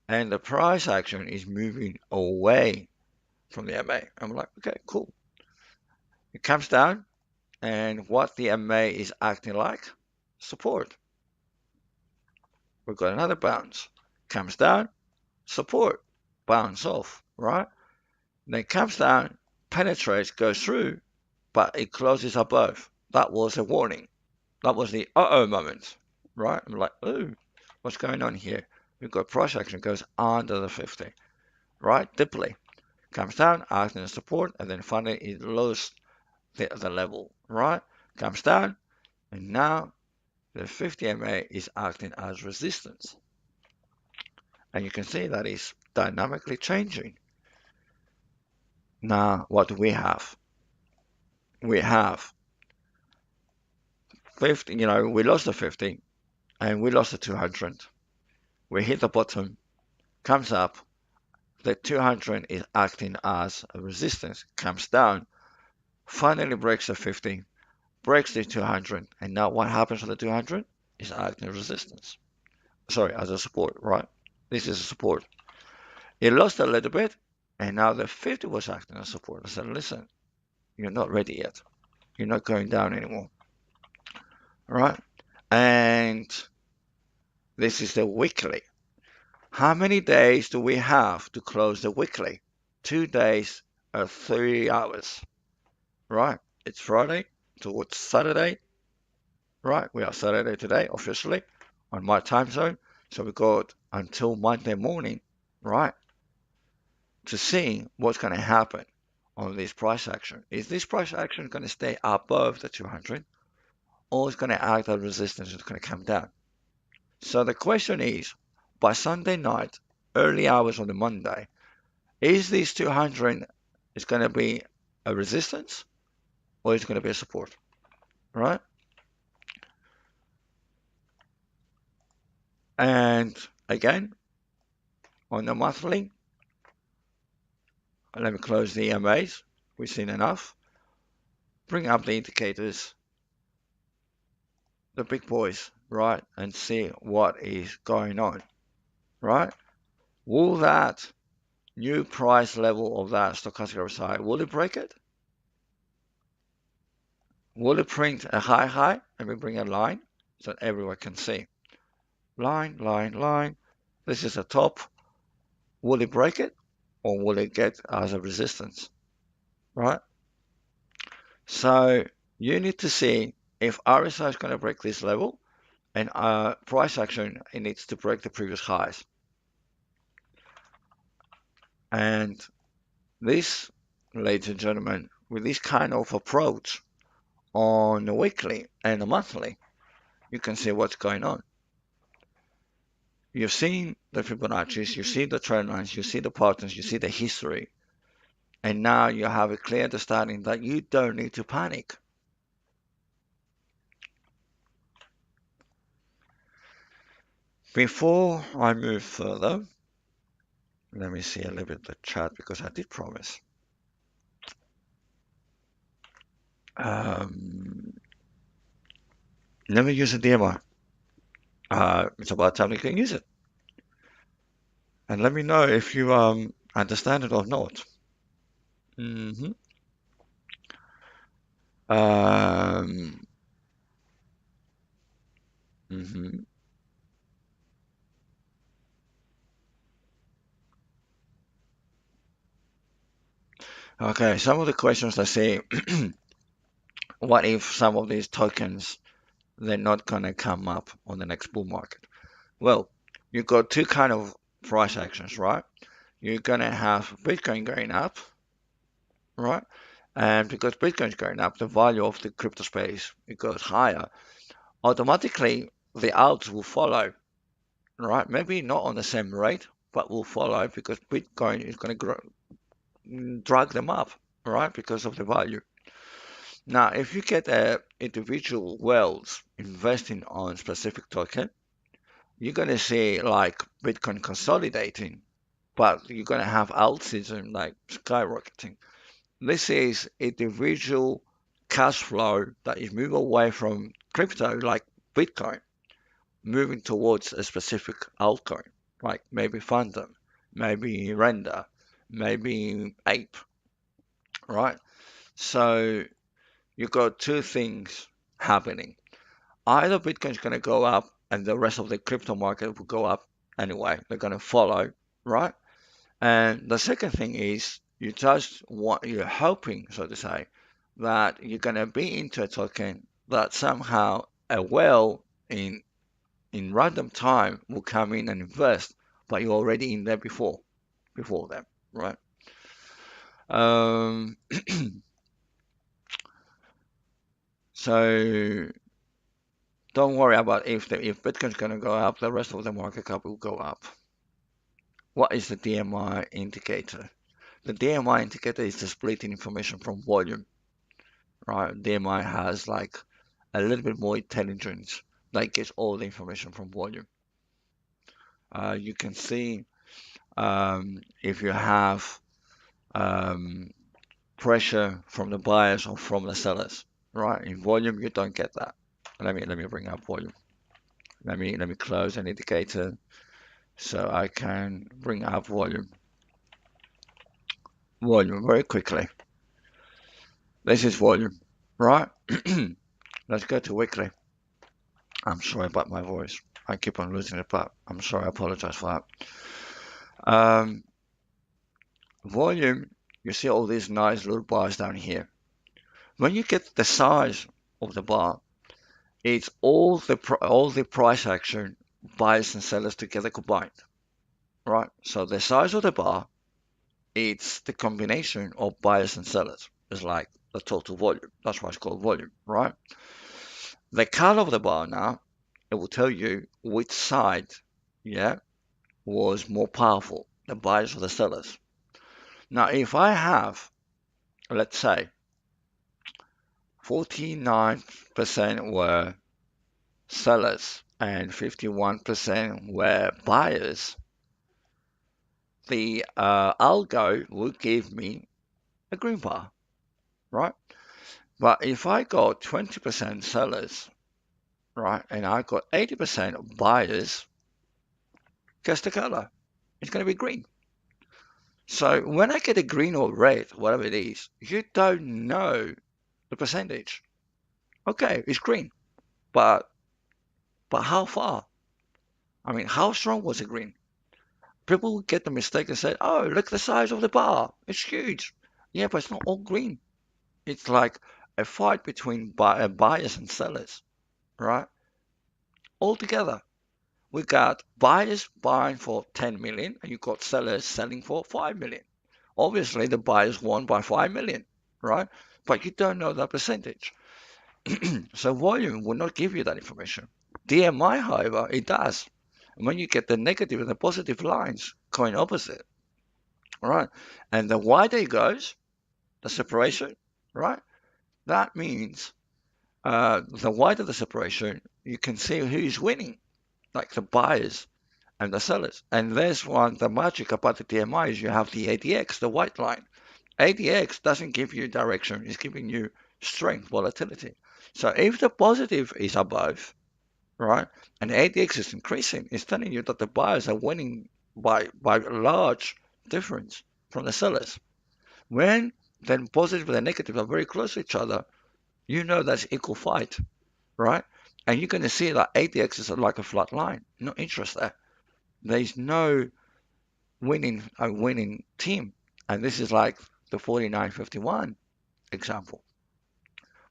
And the price action is moving away from the MA. I'm like, okay, cool. It comes down, and what the MA is acting like? Support. We've got another bounce. Comes down, support. Bounce off, right? Then comes down, penetrates, goes through, but it closes above. That was a warning. That was the uh-oh moment, right? I'm like, oh, what's going on here? We've got price action goes under the 50, right? Deeply. Comes down, acting as support, and then finally it lost the level, right? Comes down, and now the 50 MA is acting as resistance. And you can see that it's dynamically changing. Now, what do we have? We have 50, we lost the 50 and we lost the 200. We hit the bottom, comes up, the 200 is acting as a resistance, comes down, finally breaks the 50, breaks the 200, and now what happens to the 200? It's acting as resistance. Sorry, as a support, right? This is a support. It lost a little bit, and now the 50 was acting as support. I said, listen, you're not ready yet. You're not going down anymore. All right? And this is the weekly. How many days do we have to close the weekly? 2 days or 3 hours. Right? It's Friday towards Saturday. Right? We are Saturday today, officially, on my time zone. So we got until Monday morning, right, to see what's going to happen on this price action. Is this price action going to stay above the 200, or is going to act as resistance? It's going to come down. So the question is, by Sunday night, early hours on the Monday, is this 200 is going to be a resistance, or is it going to be a support? Right? And again, on the monthly, let me close the EMAs. We've seen enough. Bring up the indicators, the big boys, right? And see what is going on, right? Will that new price level of that stochastic RSI, will it break it? Will it print a high high? Let me bring a line so that everyone can see. Line, line, line. This is a top. Will it break it? Or will it get as a resistance? Right? So you need to see if RSI is going to break this level, and price action, it needs to break the previous highs. And this, ladies and gentlemen, with this kind of approach on a weekly and a monthly, you can see what's going on. You've seen the Fibonacci's, you see the trend lines, you see the patterns, you see the history, and now you have a clear understanding that you don't need to panic. Before I move further, let me see a little bit of the chat because I did promise. Never use a DMI. It's about time you can use it. And let me know if you understand it or not. Mm-hmm. Mm-hmm. Okay, some of the questions I say, what if some of these tokens, they're not going to come up on the next bull market? Well, you've got two kind of price actions, right? You're going to have Bitcoin going up, right? And because Bitcoin's going up, the value of the crypto space, it goes higher. Automatically, the alts will follow, right? Maybe not on the same rate, but will follow because Bitcoin is going to drag them up, right? Because of the value. Now, if you get individual whales investing on specific token, you're going to see like Bitcoin consolidating, but you're going to have altcoins like skyrocketing. This is individual cash flow that is moving away from crypto like Bitcoin, moving towards a specific altcoin, like maybe Phantom, maybe Render, maybe Ape, right? So you've got two things happening. Either Bitcoin's going to go up and the rest of the crypto market will go up anyway. They're going to follow, right? And the second thing is you're hoping, so to say, that you're going to be into a token that somehow a whale in random time will come in and invest, but you're already in there before them, right? So don't worry about if Bitcoin's going to go up, the rest of the market cap will go up. What is the DMI indicator? The DMI indicator is the splitting information from volume, right? DMI has like a little bit more intelligence that gets all the information from volume. You can see if you have pressure from the buyers or from the sellers, right? In volume, you don't get that. Let me bring up volume. Let me close an indicator so I can bring up volume. Volume very quickly. This is volume, right? Let's go to weekly. I'm sorry about my voice. I keep on losing it, but I'm sorry. I apologize for that. Volume, you see all these nice little bars down here. When you get the size of the bar, it's all the price action, buyers and sellers together combined, right? So the size of the bar, it's the combination of buyers and sellers. It's like the total volume. That's why it's called volume, right? The color of the bar now, it will tell you which side, yeah, was more powerful, the buyers or the sellers. Now, if I have, let's say, 49% were sellers and 51% were buyers, the algo will give me a green bar. right? But if I got 20% sellers, right, and I got 80% buyers, guess the color? It's going to be green. So when I get a green or red, whatever it is, you don't know the percentage. Okay, it's green, but how far? I mean, how strong was it green? People will get the mistake and say, "Oh, look at the size of the bar. It's huge." Yeah, but it's not all green. It's like a fight between buyers and sellers, right? All together. We got buyers buying for 10 million and you got sellers selling for 5 million. Obviously, the buyers won by 5 million, right? But you don't know that percentage. So volume will not give you that information. DMI, however, it does. And when you get the negative and the positive lines going opposite, right? And the wider it goes, the separation, right? That means the wider the separation, you can see who's winning, like the buyers and the sellers. And there's one, the magic about the DMI is you have the ADX, the white line. ADX doesn't give you direction, it's giving you strength, volatility. So if the positive is above, right, and ADX is increasing, it's telling you that the buyers are winning by a large difference from the sellers. When then positive and negative are very close to each other, you know that's equal fight, right? And you're going to see that ADX is like a flat line, no interest there. There's no winning team. And this is like the 49.51 example.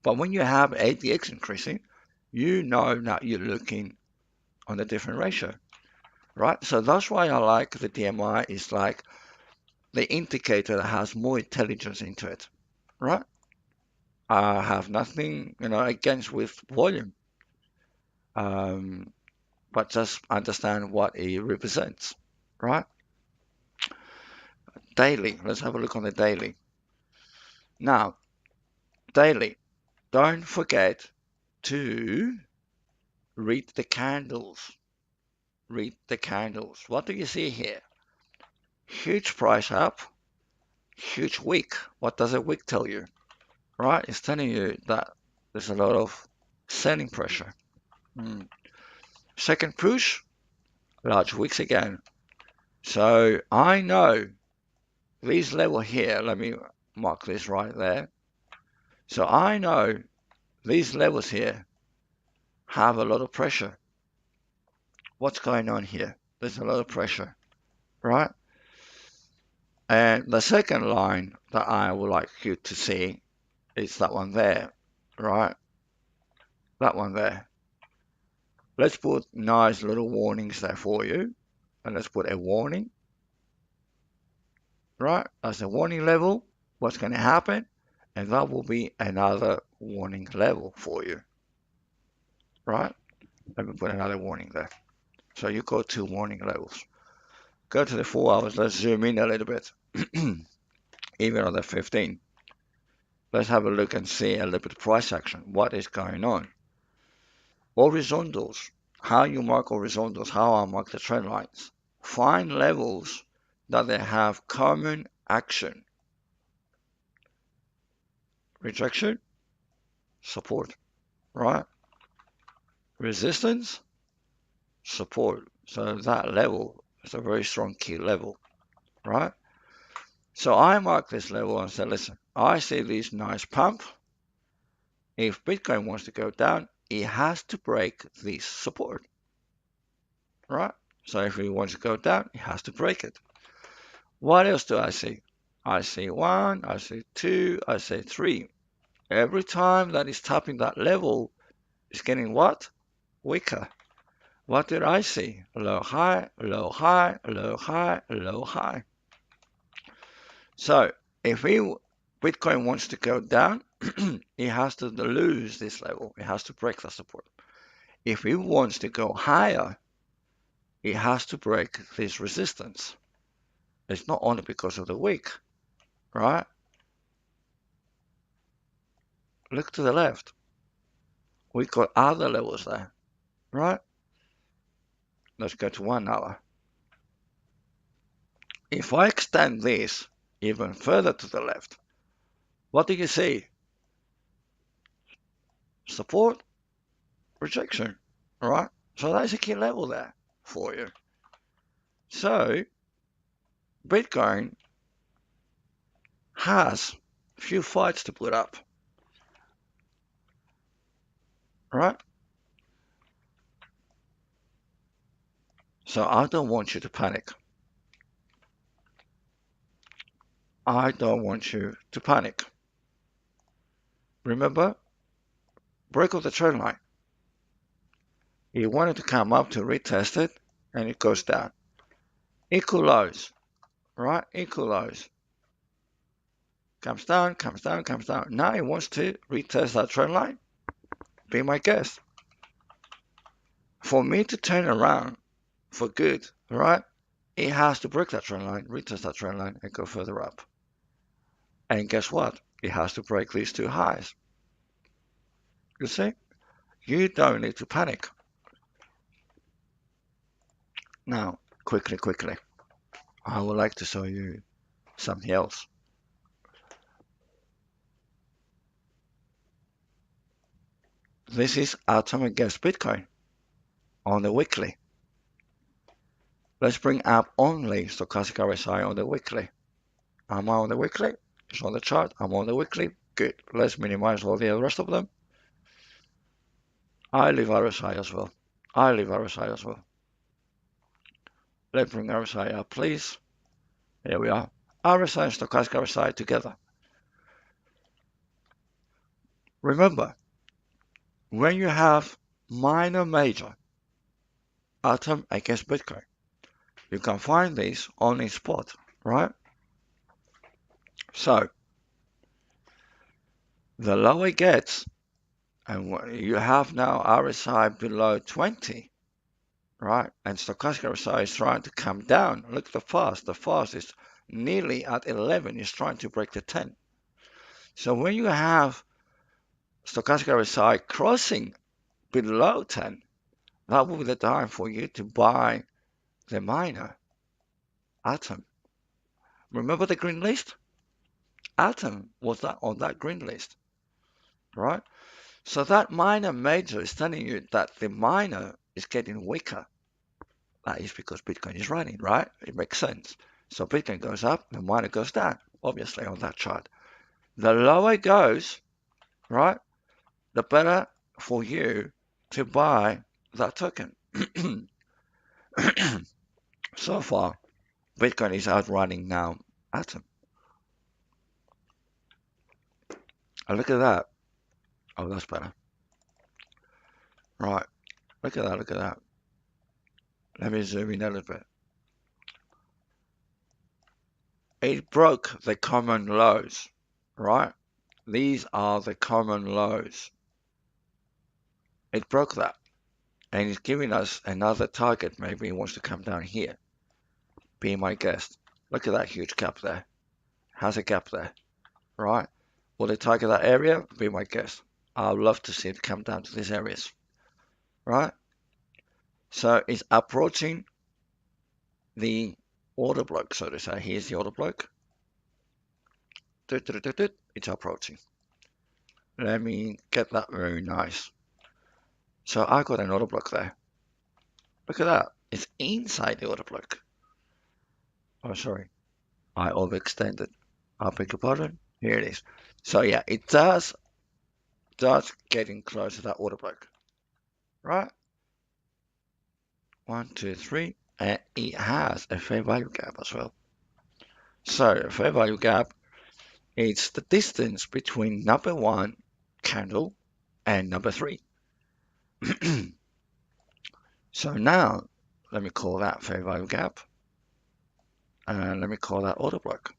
But when you have ADX increasing, you know that you're looking on a different ratio, right? So that's why I like the DMI is like the indicator that has more intelligence into it, right? I have nothing, against with volume, but just understand what it represents, right? Daily. Let's have a look on the daily. Now, daily. Don't forget to read the candles. Read the candles. What do you see here? Huge price up, huge wick. What does a wick tell you? Right? It's telling you that there's a lot of selling pressure. Second push, large wicks again. So I know this level here, let me mark this right there. So I know these levels here have a lot of pressure. What's going on here? There's a lot of pressure, right? And the second line that I would like you to see is that one there, right? That one there. Let's put nice little warnings there for you. And let's put a warning, right? That's a warning level. What's going to happen? And that will be another warning level for you, right? Let me put another warning there. So you got 2 warning levels. Go to the 4 hours. Let's zoom in a little bit. Even on the 15. Let's have a look and see a little bit of price action. What is going on? Horizontals. How you mark horizontals. How I mark the trend lines. Find levels that they have common action. Rejection. Support. Right? Resistance. Support. So that level is a very strong key level. Right? So I mark this level and say, listen, I see this nice pump. If Bitcoin wants to go down, it has to break this support, right? So if it wants to go down, it has to break it. What else do I see? I see 1, I see 2, I see 3. Every time that it's tapping that level, it's getting what? Weaker. What did I see? Low, high, low, high, low, high, low, high. So if Bitcoin wants to go down, it has to lose this level. It has to break the support. If it wants to go higher, it has to break this resistance. It's not only because of the wick, right? Look to the left. We got other levels there, right? Let's go to 1 hour. If I extend this even further to the left, what do you see? support, rejection, all right? So that's a key level there for you. So Bitcoin has a few fights to put up, right? So I don't want you to panic. I don't want you to panic. Remember, break of the trend line. You wanted to come up to retest it, and it goes down. Equal lows, right? Equal lows. Comes down, comes down, comes down. Now it wants to retest that trend line. Be my guest. For me to turn around for good, right? It has to break that trend line, retest that trend line, and go further up. And guess what? It has to break these two highs. You see? You don't need to panic. Now, quickly, I would like to show you something else. This is Atom against Bitcoin on the weekly. Let's bring up only stochastic RSI on the weekly. Am I on the weekly? It's on the chart. I'm on the weekly. Good. Let's minimize all the rest of them. I leave RSI as well. Let's bring RSI up, please. Here we are. RSI and stochastic RSI together. Remember, when you have minor major Atom against Bitcoin, you can find these on a spot, right? So, the lower it gets, and you have now RSI below 20, right? And stochastic RSI is trying to come down. Look at the fast. The fast is nearly at 11. It's trying to break the 10. So when you have stochastic RSI crossing below 10, that will be the time for you to buy the minor Atom. Remember the green list? Atom was that on that green list, right? So that minor major is telling you that the minor is getting weaker. That is because Bitcoin is running, right? It makes sense. So Bitcoin goes up, the minor goes down, obviously on that chart. The lower it goes, right, the better for you to buy that token. So far, Bitcoin is outrunning now Atom. Oh, look at that. Oh, that's better. Right. Look at that. Let me zoom in a little bit. It broke the common lows, right? These are the common lows. It broke that. And it's giving us another target. Maybe it wants to come down here. Be my guest. Look at that huge gap there. Has a gap there, right? Will it target that area? Be my guest. I'd love to see it come down to these areas, right? So it's approaching the order block, so to say. Here's the order block. It's approaching. Let me get that very nice. So I got an order block there. Look at that. It's inside the order block. Oh, sorry. I overextended. I beg your pardon. Here it is. So yeah, it does getting close to that order block. Right? 1, 2, 3. And it has a fair value gap as well. So a fair value gap, it's the distance between number 1 candle and number 3. So now, let me call that fair value gap. And let me call that order block.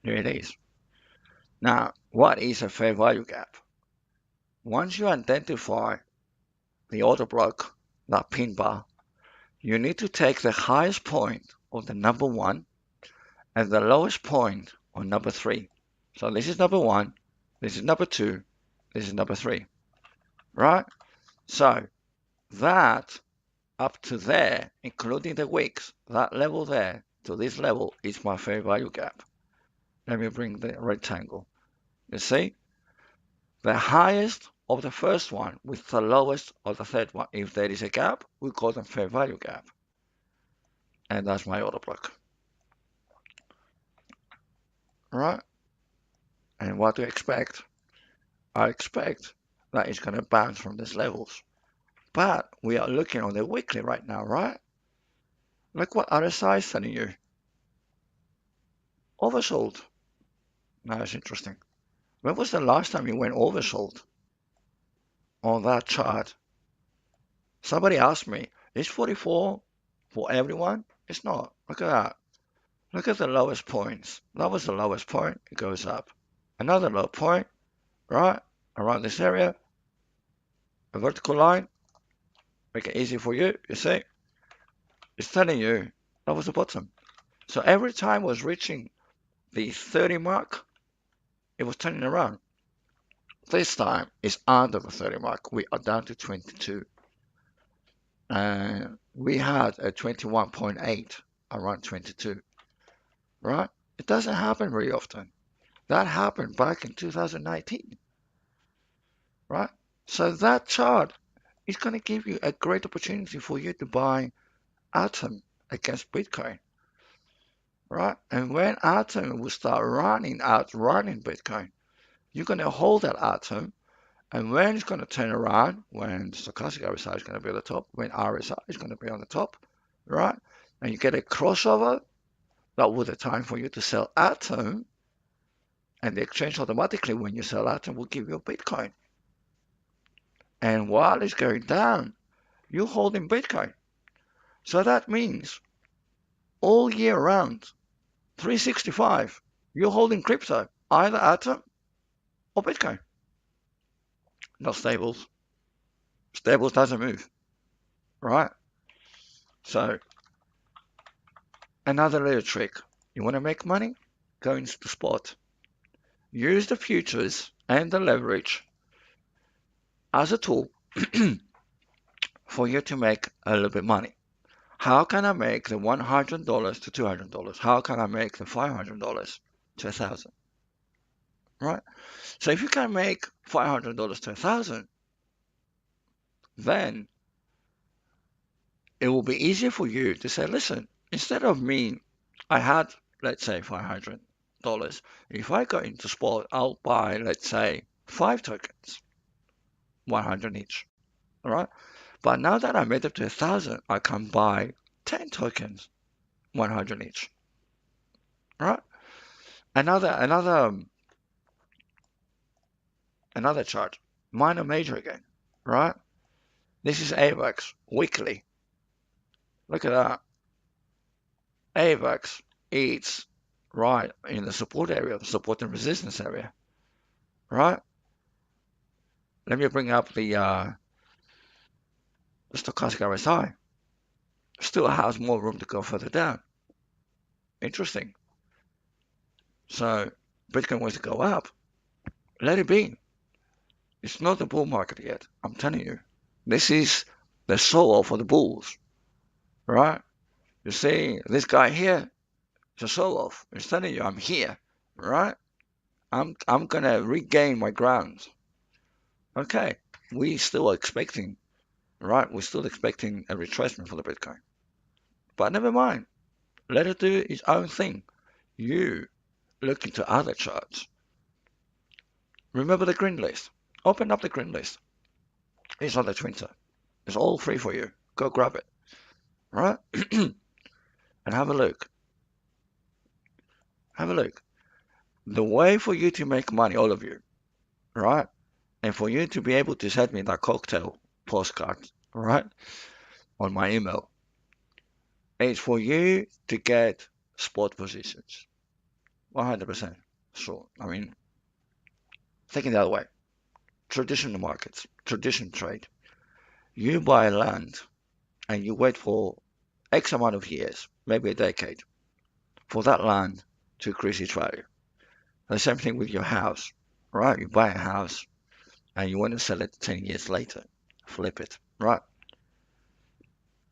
Here it is. Now, what is a fair value gap? Once you identify the order block, that pin bar, you need to take the highest point of the number 1 and the lowest point on number 3. So this is number 1, this is number 2, this is number 3, right? So that up to there, including the wicks, that level there to this level is my fair value gap. Let me bring the rectangle. You see? the highest of the first one with the lowest of the third one. If there is a gap, we call them fair value gap. And that's my order block. Right? And what do you expect? I expect that it's going to bounce from these levels. But we are looking on the weekly right now, right? Look what RSI is telling you. Oversold. Now it's interesting. When was the last time you went oversold on that chart? Somebody asked me, is 44 for everyone? It's not. Look at that. Look at the lowest points. That was the lowest point. It goes up. Another low point, right? Around this area. A vertical line. Make it easy for you, you see? It's telling you that was the bottom. So every time it was reaching the 30 mark, it was turning around. This time it's under the 30 mark. We are down to 22. And we had a 21.8 around 22, right? It doesn't happen very often. That happened back in 2019, right? So that chart is going to give you a great opportunity for you to buy Atom against Bitcoin, right? And when Atom will start running Bitcoin, you're going to hold that Atom. And when it's going to turn around, when the stochastic RSI is going to be at the top, when RSI is going to be on the top, right? And you get a crossover, that was the time for you to sell Atom. And the exchange automatically, when you sell Atom, will give you a Bitcoin. And while it's going down, you're holding Bitcoin. So that means all year round, 365, you're holding crypto, either Atom or Bitcoin. Not stables. Stables doesn't move, right? So another little trick. You want to make money? Go into the spot. Use the futures and the leverage as a tool for you to make a little bit money. How can I make the $100 to $200? How can I make the $500 to $1,000? Right? So if you can make $500 to $1,000, then it will be easier for you to say, listen, instead of me, I had, let's say, $500. If I go into spot, I'll buy, let's say, 5 tokens, 100 each. All right? But now that I made it to 1,000, I can buy 10 tokens, 100 each. All right? Another chart, minor major again, right? This is AVAX weekly. Look at that. AVAX eats right in the support area, the support and resistance area, right? Let me bring up the stochastic RSI. Still has more room to go further down. Interesting. So Bitcoin wants to go up. Let it be. It's not the bull market yet. I'm telling you. This is the sell-off for the bulls, right? You see, this guy here is a sell-off. He's telling you, I'm here, right? I'm gonna regain my ground. Okay, we still are expecting, right? We're still expecting a retracement for the Bitcoin, but never mind. Let it do its own thing. You look into other charts. Remember the green list. Open up the green list. It's on the Twitter. It's all free for you. Go grab it, right? And have a look. Have a look. The way for you to make money, all of you, right? And for you to be able to send me that cocktail postcard, right, on my email, is for you to get spot positions. 100% sure. I mean, taking the other way. Traditional markets, traditional trade. You buy land and you wait for X amount of years, maybe a decade, for that land to increase its value. The same thing with your house, right? You buy a house and you want to sell it 10 years later, flip it, right?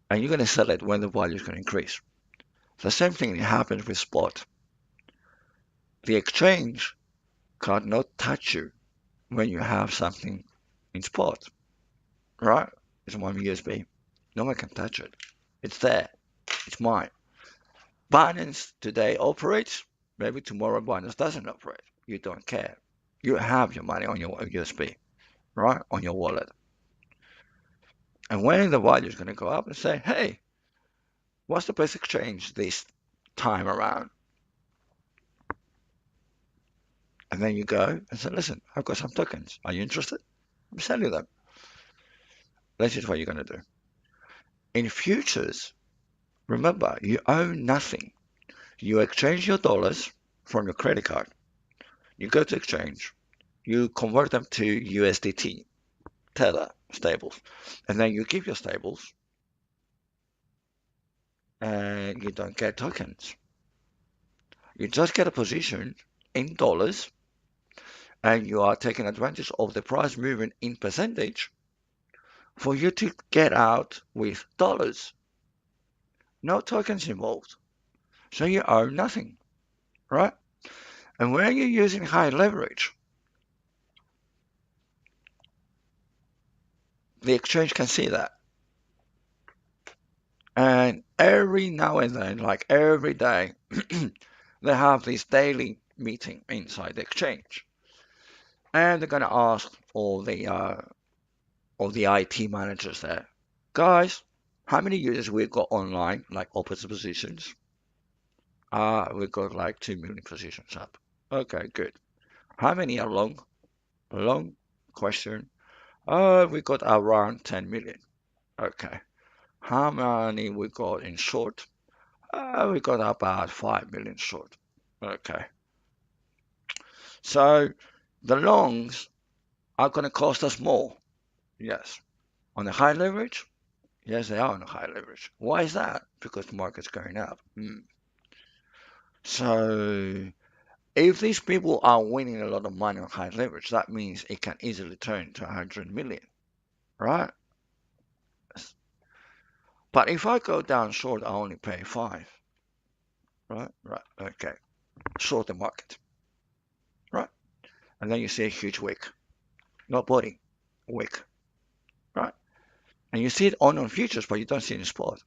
And you're going to sell it when the value is going to increase. The same thing happens with spot. The exchange cannot touch you when you have something in spot, right? It's one USB. No one can touch it. It's there. It's mine. Binance today operates. Maybe tomorrow Binance doesn't operate. You don't care. You have your money on your USB, right? On your wallet. And when the value is going to go up and say, hey, what's the best exchange this time around? And then you go and say, listen, I've got some tokens. Are you interested? I'm selling them. This is what you're going to do. In futures, remember, you own nothing. You exchange your dollars from your credit card. You go to exchange. You convert them to USDT, Tether stables. And then you keep your stables and you don't get tokens. You just get a position in dollars and you are taking advantage of the price movement in percentage for you to get out with dollars. No tokens involved. So you own nothing, right? And when you're using high leverage, the exchange can see that. And every now and then, like every day, they have this daily meeting inside the exchange. And they're going to ask all the IT managers there, guys, how many users we've got online, like opposite positions? We've got like 2 million positions up. Okay, good. How many are long? Long question. We got around 10 million. Okay. How many we got in short? We got about 5 million short. Okay. So the longs are going to cost us more. Yes. On the high leverage? Yes, they are on the high leverage. Why is that? Because the market's going up. So if these people are winning a lot of money on high leverage, that means it can easily turn to 100 million, right? But if I go down short, I only pay 5, right? Right, okay. Short the market, right? And then you see a huge wick. Not body, wick, right? And you see it on futures, but you don't see it in spot.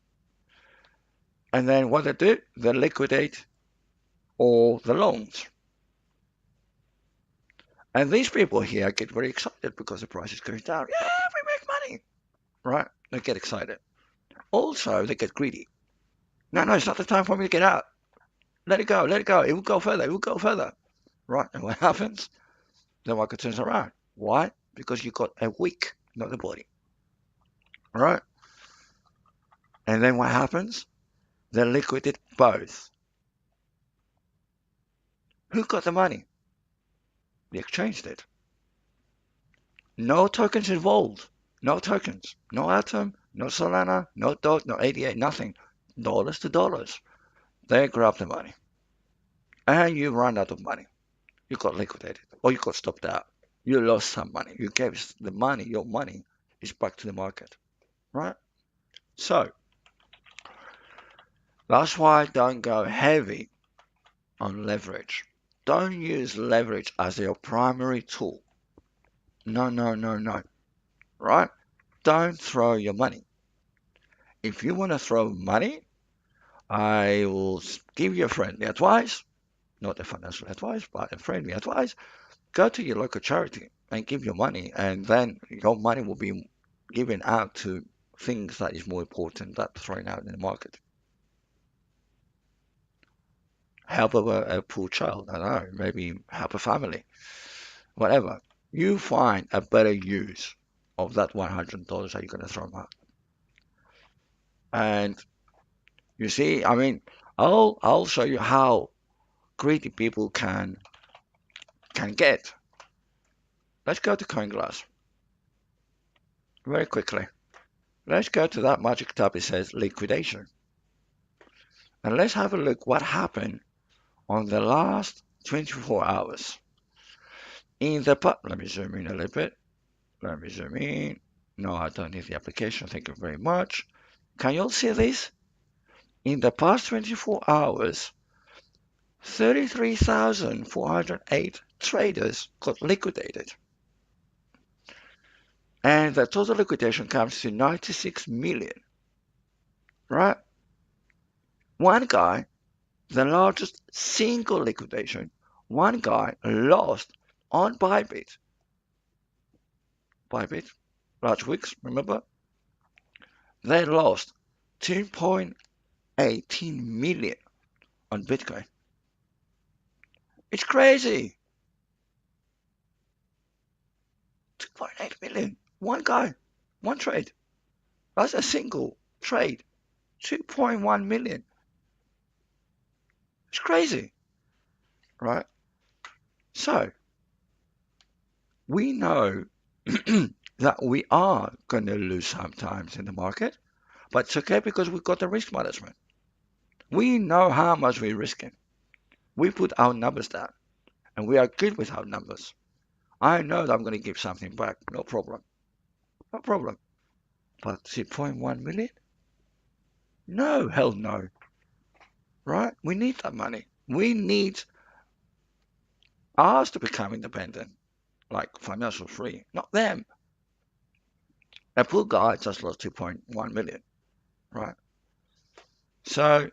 And then what they do, they liquidate all the loans. And these people here get very excited because the price is going down. Yeah, we make money, right? They get excited. Also, they get greedy. No, it's not the time for me to get out. Let it go, let it go. It will go further, it will go further. Right, and what happens? The market turns around. Why? Because you got a wick, not the body. Right? And then what happens? They liquidate both. Who got the money? The exchange did. No tokens involved. No tokens. No Atom, no Solana, no DOT, no ADA, nothing. Dollars to dollars. They grab the money. And you run out of money. You got liquidated. Or you got stopped out. You lost some money. You gave the money, your money is back to the market. Right? So, that's why don't go heavy on leverage. Don't use leverage as your primary tool. No. Right? Don't throw your money. If you want to throw money, I will give you a friendly advice, not a financial advice, but a friendly advice. Go to your local charity and give your money, and then your money will be given out to things that is more important than throwing out in the market. Help a poor child, I don't know, maybe help a family, whatever. You find a better use of that $100 that you're going to throw out. And you see, I mean, I'll show you how greedy people can get. Let's go to CoinGlass very quickly. Let's go to that magic tab. It says liquidation, and let's have a look what happened on the last 24 hours. Let me zoom in a little bit. Let me zoom in. No, I don't need the application. Thank you very much. Can you all see this? In the past 24 hours, 33,408 traders got liquidated. And the total liquidation comes to 96 million, right? One guy, the largest single liquidation, one guy lost on Bybit. Bybit, large wicks, remember? They lost 2.18 million on Bitcoin. It's crazy. 2.8 million. One guy, one trade. That's a single trade. 2.1 million. It's crazy, right? So, we know that we are going to lose sometimes in the market, but it's okay because we've got the risk management. We know how much we're risking. We put our numbers down, and we are good with our numbers. I know that I'm going to give something back, no problem. No problem. But 2.1 million? No, hell no. Right? We need that money. We need us to become independent, like financial free, not them. A poor guy just lost 2.1 million, right? So,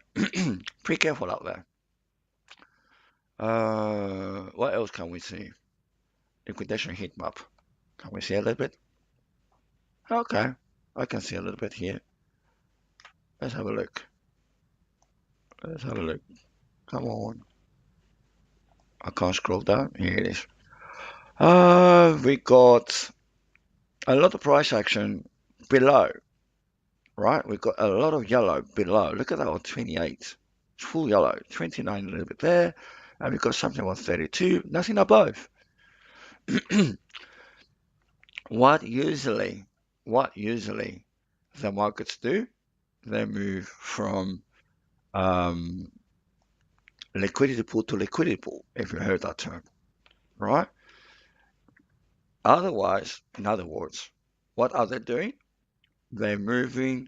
be careful out there. What else can we see? Liquidation heat map. Can we see a little bit? Okay, I can see a little bit here. Let's have a look. Let's have a look. Come on. I can't scroll down. Here it is. We got a lot of price action below, right? We've got a lot of yellow below. Look at that on 28. It's full yellow. 29 a little bit there. And we've got something on 32. Nothing above. What usually the markets do, they move from liquidity pool to liquidity pool, if you heard that term, right? Otherwise, in other words, what are they doing? They're moving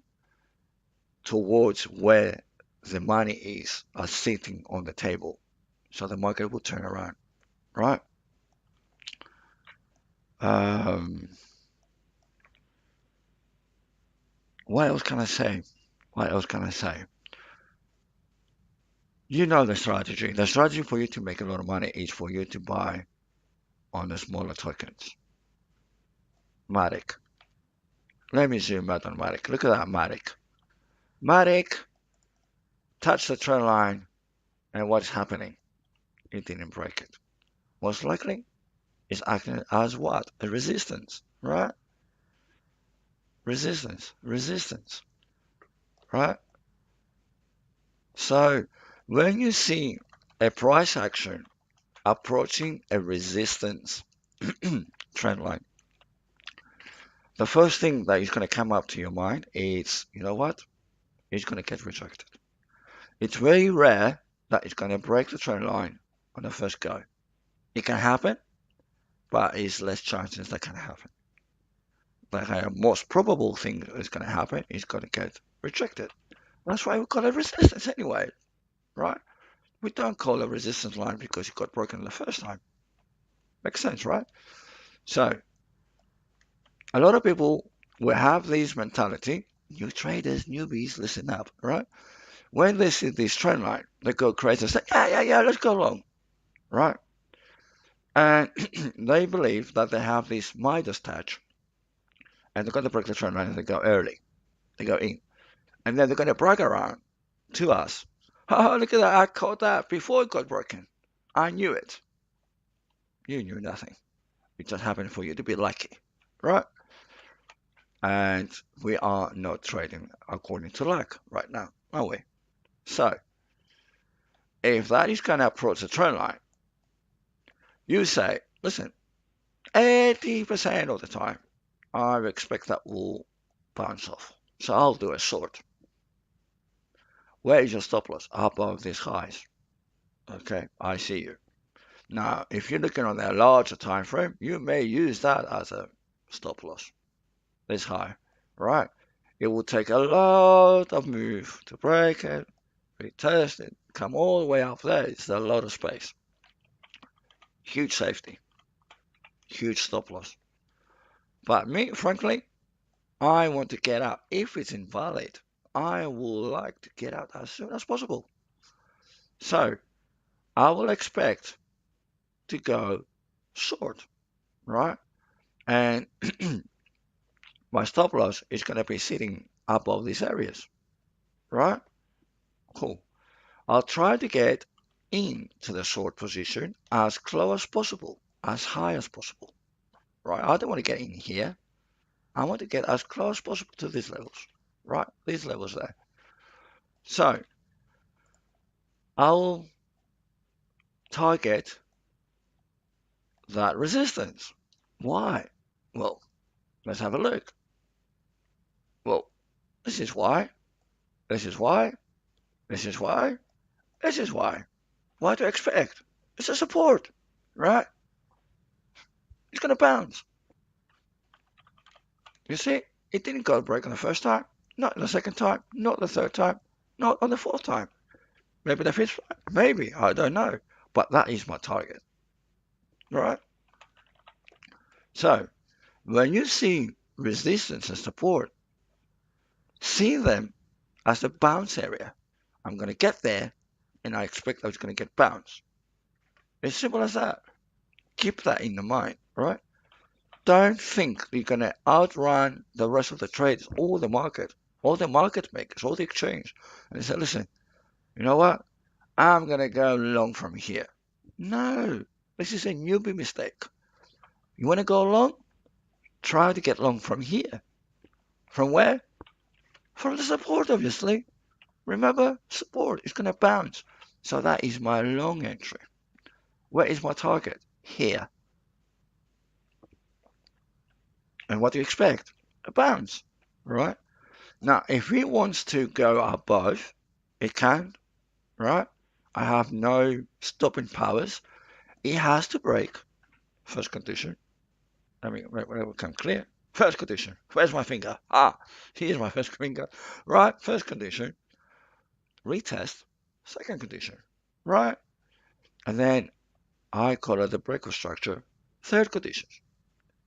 towards where the money is sitting on the table. So the market will turn around, right? What else can I say? What else can I say? You know the strategy. The strategy for you to make a lot of money is for you to buy on the smaller tokens. Matic. Let me zoom out on Matic. Look at that Matic. Matic touched the trend line, and what's happening? It didn't break it. Most likely, it's acting as what? A resistance, right? Resistance, right? So when you see a price action approaching a resistance trend line, the first thing that is going to come up to your mind is, you know what? It's going to get rejected. It's very rare that it's going to break the trend line on the first go. It can happen, but it's less chances that can happen. The most probable thing that's going to happen is going to get rejected. That's why we call it resistance anyway, right? We don't call it a resistance line because it got broken the first time. Makes sense, right? So, a lot of people will have this mentality. New traders, newbies, listen up, right? When they see this trend line, they go crazy and say, yeah, let's go long, right? And they believe that they have this Midas touch, and they're going to break the trend line and they go early. They go in. And then they're going to brag around to us. Oh, look at that. I caught that before it got broken. I knew it. You knew nothing. It just happened for you to be lucky, right? And we are not trading according to luck right now, are we? So, if that is going to approach the trend line, you say, listen, 80% of the time, I expect that will bounce off. So I'll do a short. Where is your stop loss? Above these highs. Okay, I see you. Now, if you're looking on a larger time frame, you may use that as a stop loss. This high, right? It will take a lot of move to break it, retest it, come all the way up there. It's a lot of space. Huge safety, huge stop loss. But me, frankly, I want to get out. If it's invalid, I would like to get out as soon as possible. So I will expect to go short, right? And my stop loss is going to be sitting above these areas, right? Cool. I'll try to get into the short position as close as possible, as high as possible, right? I don't want to get in here. I want to get as close as possible to these levels, right? These levels there. So I'll target that resistance. Why? Well, let's have a look. Well, this is why. This is why. This is why. This is why. What to expect? It's a support, right? It's going to bounce. You see, it didn't go break on the first time, not the second time, not the third time, not on the fourth time. Maybe the fifth time, maybe, I don't know. But that is my target, right? So, when you see resistance and support, see them as the bounce area. I'm going to get there, and I expect I was going to get bounce. It's simple as that. Keep that in the mind, right? Don't think you're going to outrun the rest of the traders, all the market makers, all the exchange. And they say, listen, you know what? I'm going to go long from here. No, this is a newbie mistake. You want to go long? Try to get long from here. From where? From the support, obviously. Remember, support is going to bounce. So that is my long entry. Where is my target? Here. And what do you expect? A bounce, right? Now, if he wants to go above, it can, right? I have no stopping powers. He has to break. First condition. I mean, let it become clear. First condition. Where's my finger? Ah, here's my first finger. Right? First condition. Retest. Second condition. Right? And then I call it the breaker structure. Third condition.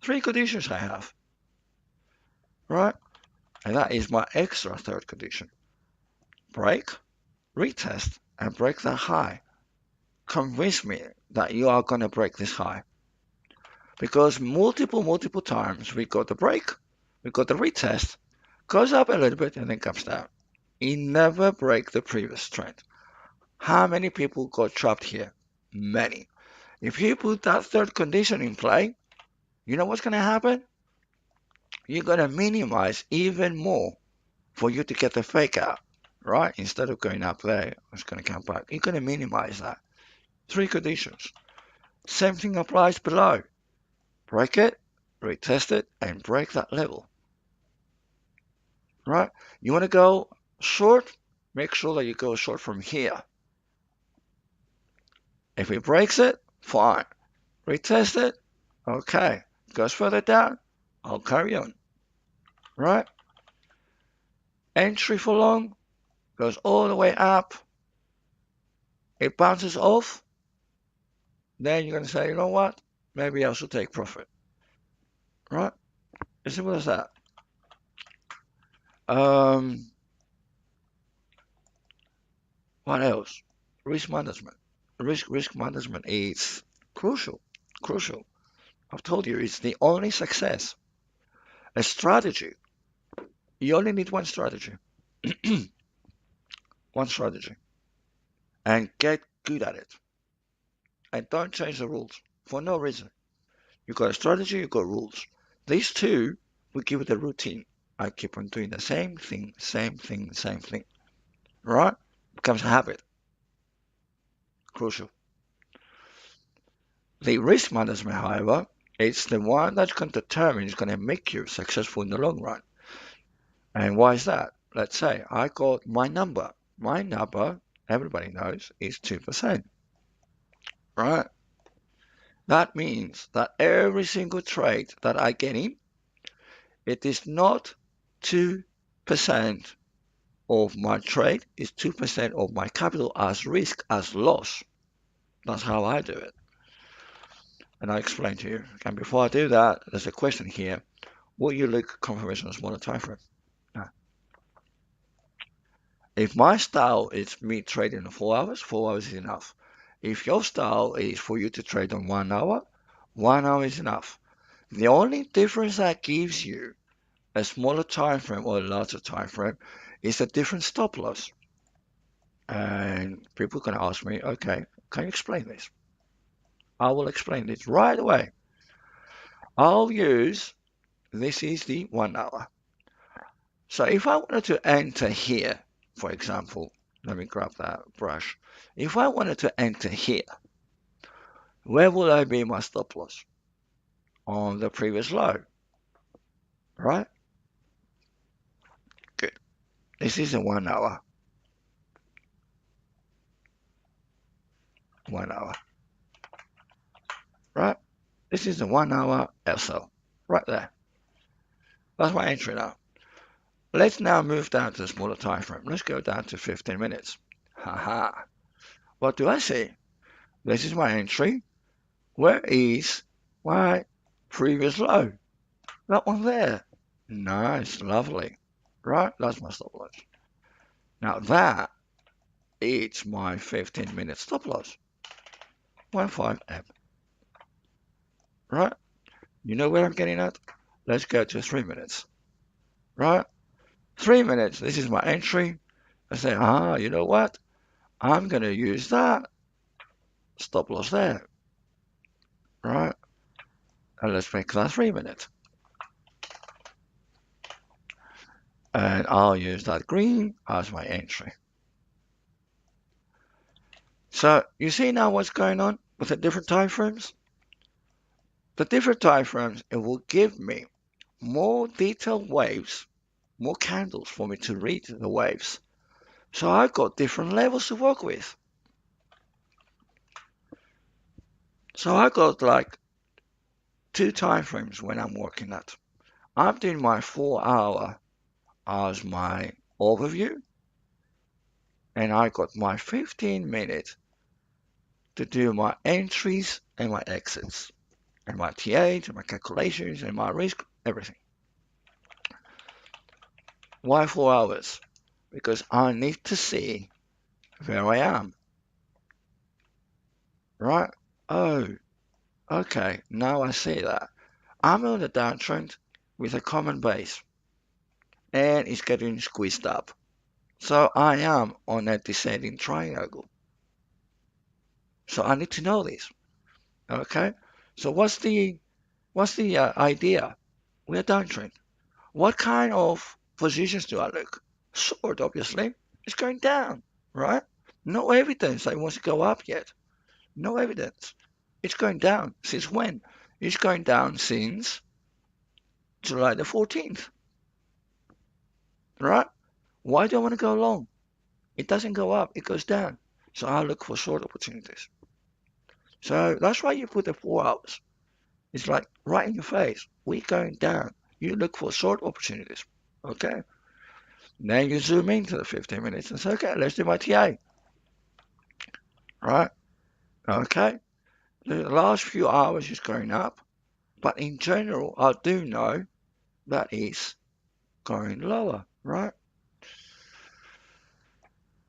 Three conditions I have. Right? And that is my extra third condition. Break, retest, and break that high. Convince me that you are going to break this high. Because multiple times we got the break, we got the retest, goes up a little bit and then comes down. It never break the previous trend. How many people got trapped here? Many. If you put that third condition in play, you know what's going to happen? You're going to minimize even more for you to get the fake out, right? Instead of going up there, it's going to come back. You're going to minimize that. Three conditions. Same thing applies below. Break it, retest it, and break that level. Right? You want to go short? Make sure that you go short from here. If it breaks it, fine. Retest it, okay. Goes further down, I'll carry on. Right? Entry for long goes all the way up. It bounces off. Then you're going to say, you know what? Maybe I should take profit. Right? As simple as that. What else? Risk management. Risk management is crucial. Crucial. I've told you it's the only success. A strategy. You only need one strategy. One strategy. And get good at it. And don't change the rules for no reason. You got a strategy, you got rules. These two will give it a routine. I keep on doing the same thing. Right? Becomes a habit. Crucial. The risk management, however, it's the one that's going to determine, is going to make you successful in the long run. And why is that? Let's say I got my number. My number, everybody knows, is 2%. Right? That means that every single trade that I get in, it is not 2% of my trade, it's 2% of my capital as risk, as loss. That's how I do it. and I'll explain to you. And before I do that, there's a question here. Will you look confirmation on smaller time frame? Now, if my style is me trading in 4 hours is enough. If your style is for you to trade on 1 hour is enough. The only difference that gives you a smaller time frame or a larger time frame is a different stop loss. And people can ask me, okay, can you explain this? I will explain this right away. I'll use, this is the 1 hour. So if I wanted to enter here, for example, let me grab that brush. If I wanted to enter here, where will I be my stop loss? On the previous low, right? Good. This is a 1 hour. 1 hour. Right? This is a 1 hour SL. Right there. That's my entry now. Let's now move down to the smaller time frame. Let's go down to 15 minutes. Haha. What do I see? This is my entry. Where is my previous low? That one there. Nice, lovely. Right? That's my stop loss. Now that is my 15-minute stop loss. 15M. Right? You know where I'm getting at? Let's go to 3 minutes. Right? 3 minutes. This is my entry. I say, you know what? I'm going to use that stop loss there. Right? And let's make that 3 minutes. And I'll use that green as my entry. So you see now what's going on with the different time frames? The different time frames, it will give me more detailed waves, more candles for me to read the waves. So I've got different levels to work with. So I got like 2 time frames when I'm working at. I'm doing my 4 hour as my overview, and I got my 15 minute to do my entries and my exits, and my TAs and my calculations and my risk, everything. Why 4 hours? Because I need to see where I am. Right? Oh, okay, now I see that. I'm on a downtrend with a common base, and it's getting squeezed up. So I am on a descending triangle. So I need to know this. Okay? So what's the idea? We're downtrend. What kind of positions do I look? Short, obviously. It's going down, right? No evidence that it wants to go up yet. No evidence. It's going down. Since when? It's going down since July the 14th. Right? Why do I want to go long? It doesn't go up, it goes down. So I look for short opportunities. So that's why you put the 4 hours. It's like right in your face. We're going down. You look for short opportunities. Okay? Then you zoom into the 15 minutes and say, okay, let's do my TA. Right? Okay? The last few hours is going up. But in general, I do know that it's going lower. Right?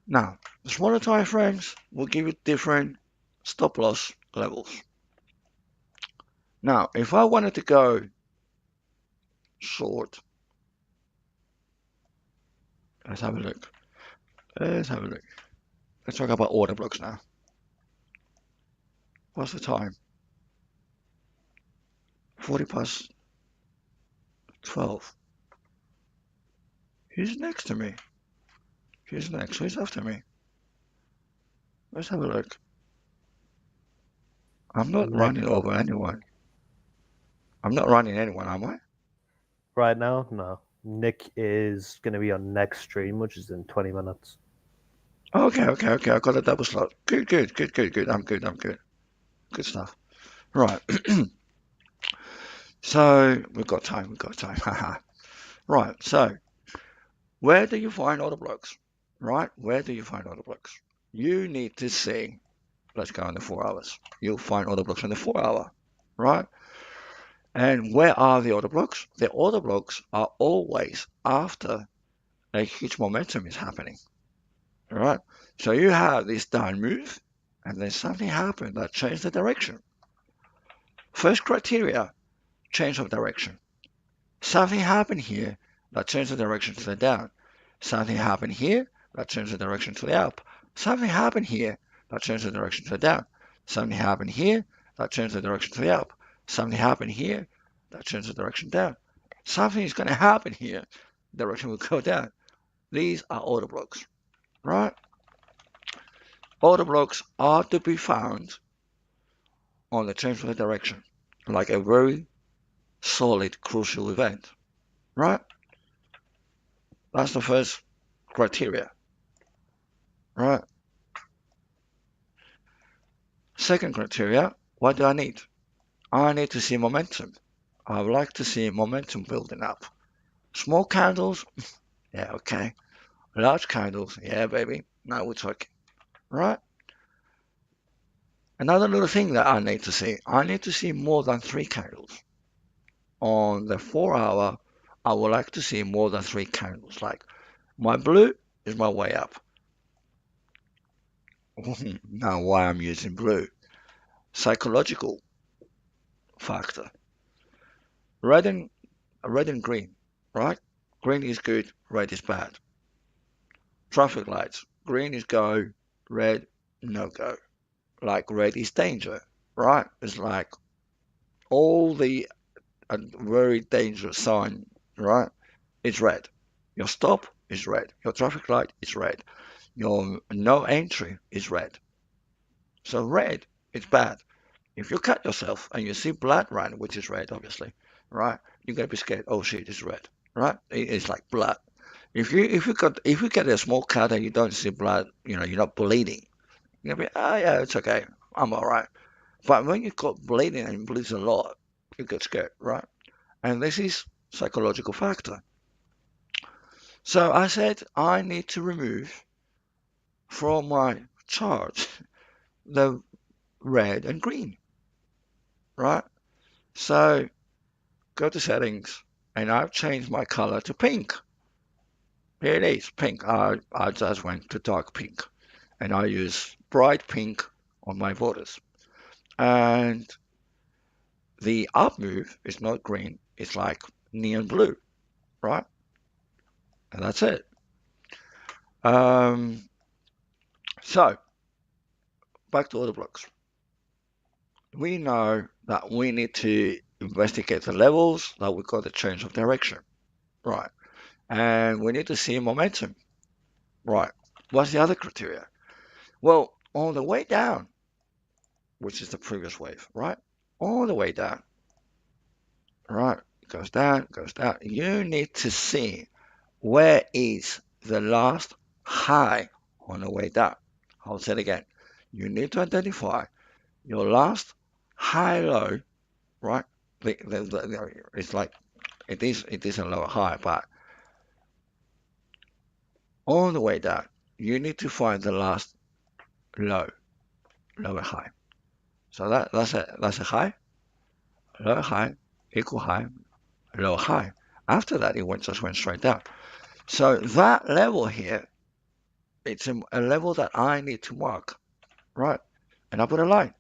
Now, the smaller time frames will give you different stop loss levels. Now, if I wanted to go short, let's have a look. Let's talk about order blocks now. What's the time? 40 past 12. Who's next to me? Who's next? Who's after me? Let's have a look. I'm not running over anyone. I'm not running anyone, am I? Right now, no. Nick is going to be on next stream, which is in 20 minutes. Okay. I got a double slot. Good. I'm good. Good stuff. Right. So we've got time. Haha. Right. So where do you find order blocks? Right? Where do you find order blocks? You need to see. Let's go on the 4 hours. You'll find order blocks on the 4 hour. right? And where are the order blocks? The order blocks are always after a huge momentum is happening, right? So you have this down move, and then something happened that changed the direction. First criteria, change of direction. Something happened here that changed the direction to the down. Something happened here that changed the direction to the up. Something happened here that changed the direction to the down. Something happened here that changed the direction to the up. Something happened here that changed the direction down. Something is going to happen here, direction will go down. These are order blocks, right? Order blocks are to be found on the change of the direction, like a very solid, crucial event, right? That's the first criteria, right? Second criteria, what do I need? I need to see momentum. I would like to see momentum building up. Small candles, yeah, okay. Large candles, yeah, baby. Now we're talking, right? Another little thing that I need to see more than 3 candles. On the 4 hour, I would like to see more than 3 candles. Like my blue is my way up. Now why I'm using blue? Psychological factor. Red and green, right? Green is good, red is bad. Traffic lights. Green is go, red no go. Like red is danger, right? It's like all the very dangerous sign, right? It's red. Your stop is red. Your traffic light is red. Your no entry is red. So red is bad. If you cut yourself and you see blood run, which is red, obviously, right? You're gonna be scared. Oh shit, it's red, right? It's like blood. If you get a small cut and you don't see blood, you're not bleeding. You're gonna be, oh yeah, it's okay, I'm all right. But when you got bleeding and bleeds a lot, you get scared, right? And this is psychological factor. So I said I need to remove from my chart the red and green, right? So go to settings, and I've changed my color to pink. Here it is, pink. I just went to dark pink, and I use bright pink on my borders. And the up move is not green, it's like neon blue, right? And that's it. So back to order blocks. We know that we need to investigate the levels that we got the change of direction, right? And we need to see momentum, right? What's the other criteria? Well, on the way down, which is the previous wave, right? All the way down, right? Goes down, goes down. You need to see where is the last high on the way down. I'll say it again. You need to identify your last high low, right? It's like it is a lower high, but on the way down, you need to find the last lower high. So that's a high, lower high, equal high, lower high. After that, it just went straight down. So that level here, it's a level that I need to mark, right? And I put a line.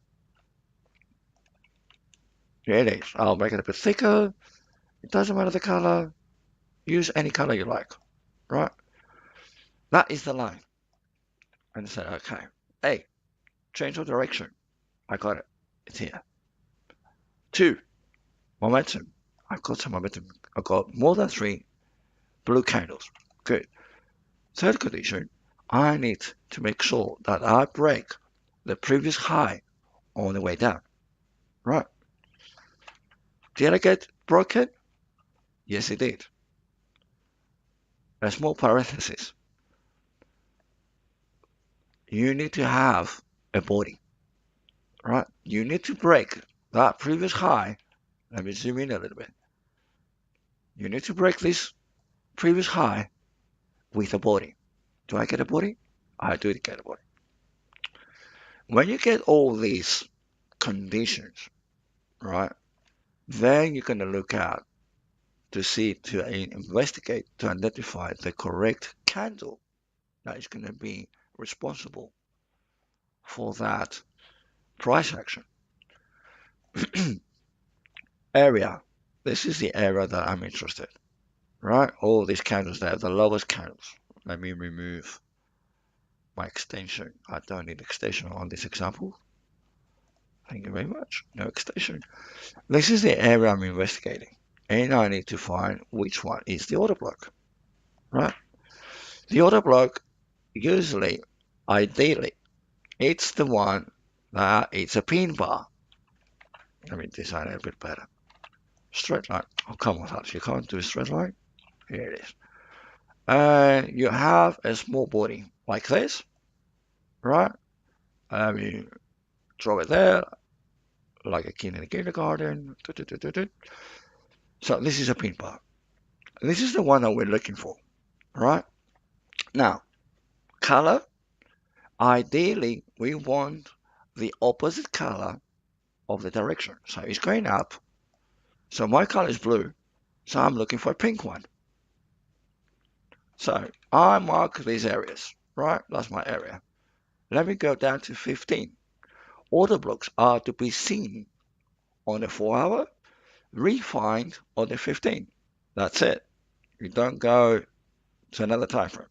Here it is. I'll make it a bit thicker. It doesn't matter the color. Use any color you like, right? That is the line. And I said, okay, hey, change of direction. I got it. It's here. 2, momentum. I got some momentum. I got more than 3 blue candles. Good. Third condition, I need to make sure that I break the previous high on the way down. Right. Did I get broken? Yes, it did. A small parenthesis. You need to have a body. Right? You need to break that previous high. Let me zoom in a little bit. You need to break this previous high with a body. Do I get a body? I do get a body. When you get all these conditions, right? Then you're going to look out to see, to investigate, to identify the correct candle that is going to be responsible for that price action. Area. This is the area that I'm interested, right? All these candles there, the lowest candles. Let me remove my extension. I don't need extension on this example. Thank you very much. No extension. This is the area I'm investigating. And I need to find which one is the order block, right? The order block, usually, ideally, it's the one that it's a pin bar. Let me design it a bit better. Straight line. Oh, come on, Thales. You can't do a straight line? Here it is. And you have a small body like this, right? You draw it there, like a kid in a kindergarten. So this is a pin bar. This is the one that we're looking for, right? Now, color. Ideally, we want the opposite color of the direction. So it's going up. So my color is blue. So I'm looking for a pink one. So I mark these areas, right? That's my area. Let me go down to 15. Order blocks are to be seen on the 4-hour, refined on the 15. That's it. You don't go to another time frame.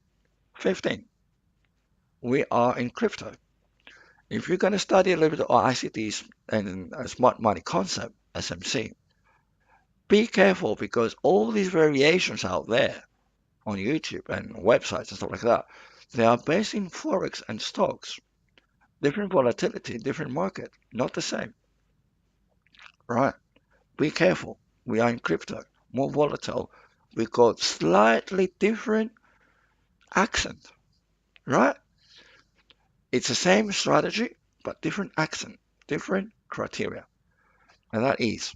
15. We are in crypto. If you're going to study a little bit of ICTs and smart money concept, SMC, be careful because all these variations out there on YouTube and websites and stuff like that, they are based in Forex and stocks. Different volatility, different market, not the same. Right? Be careful. We are in crypto, more volatile. We got slightly different accent. Right? It's the same strategy, but different accent, different criteria. And that is,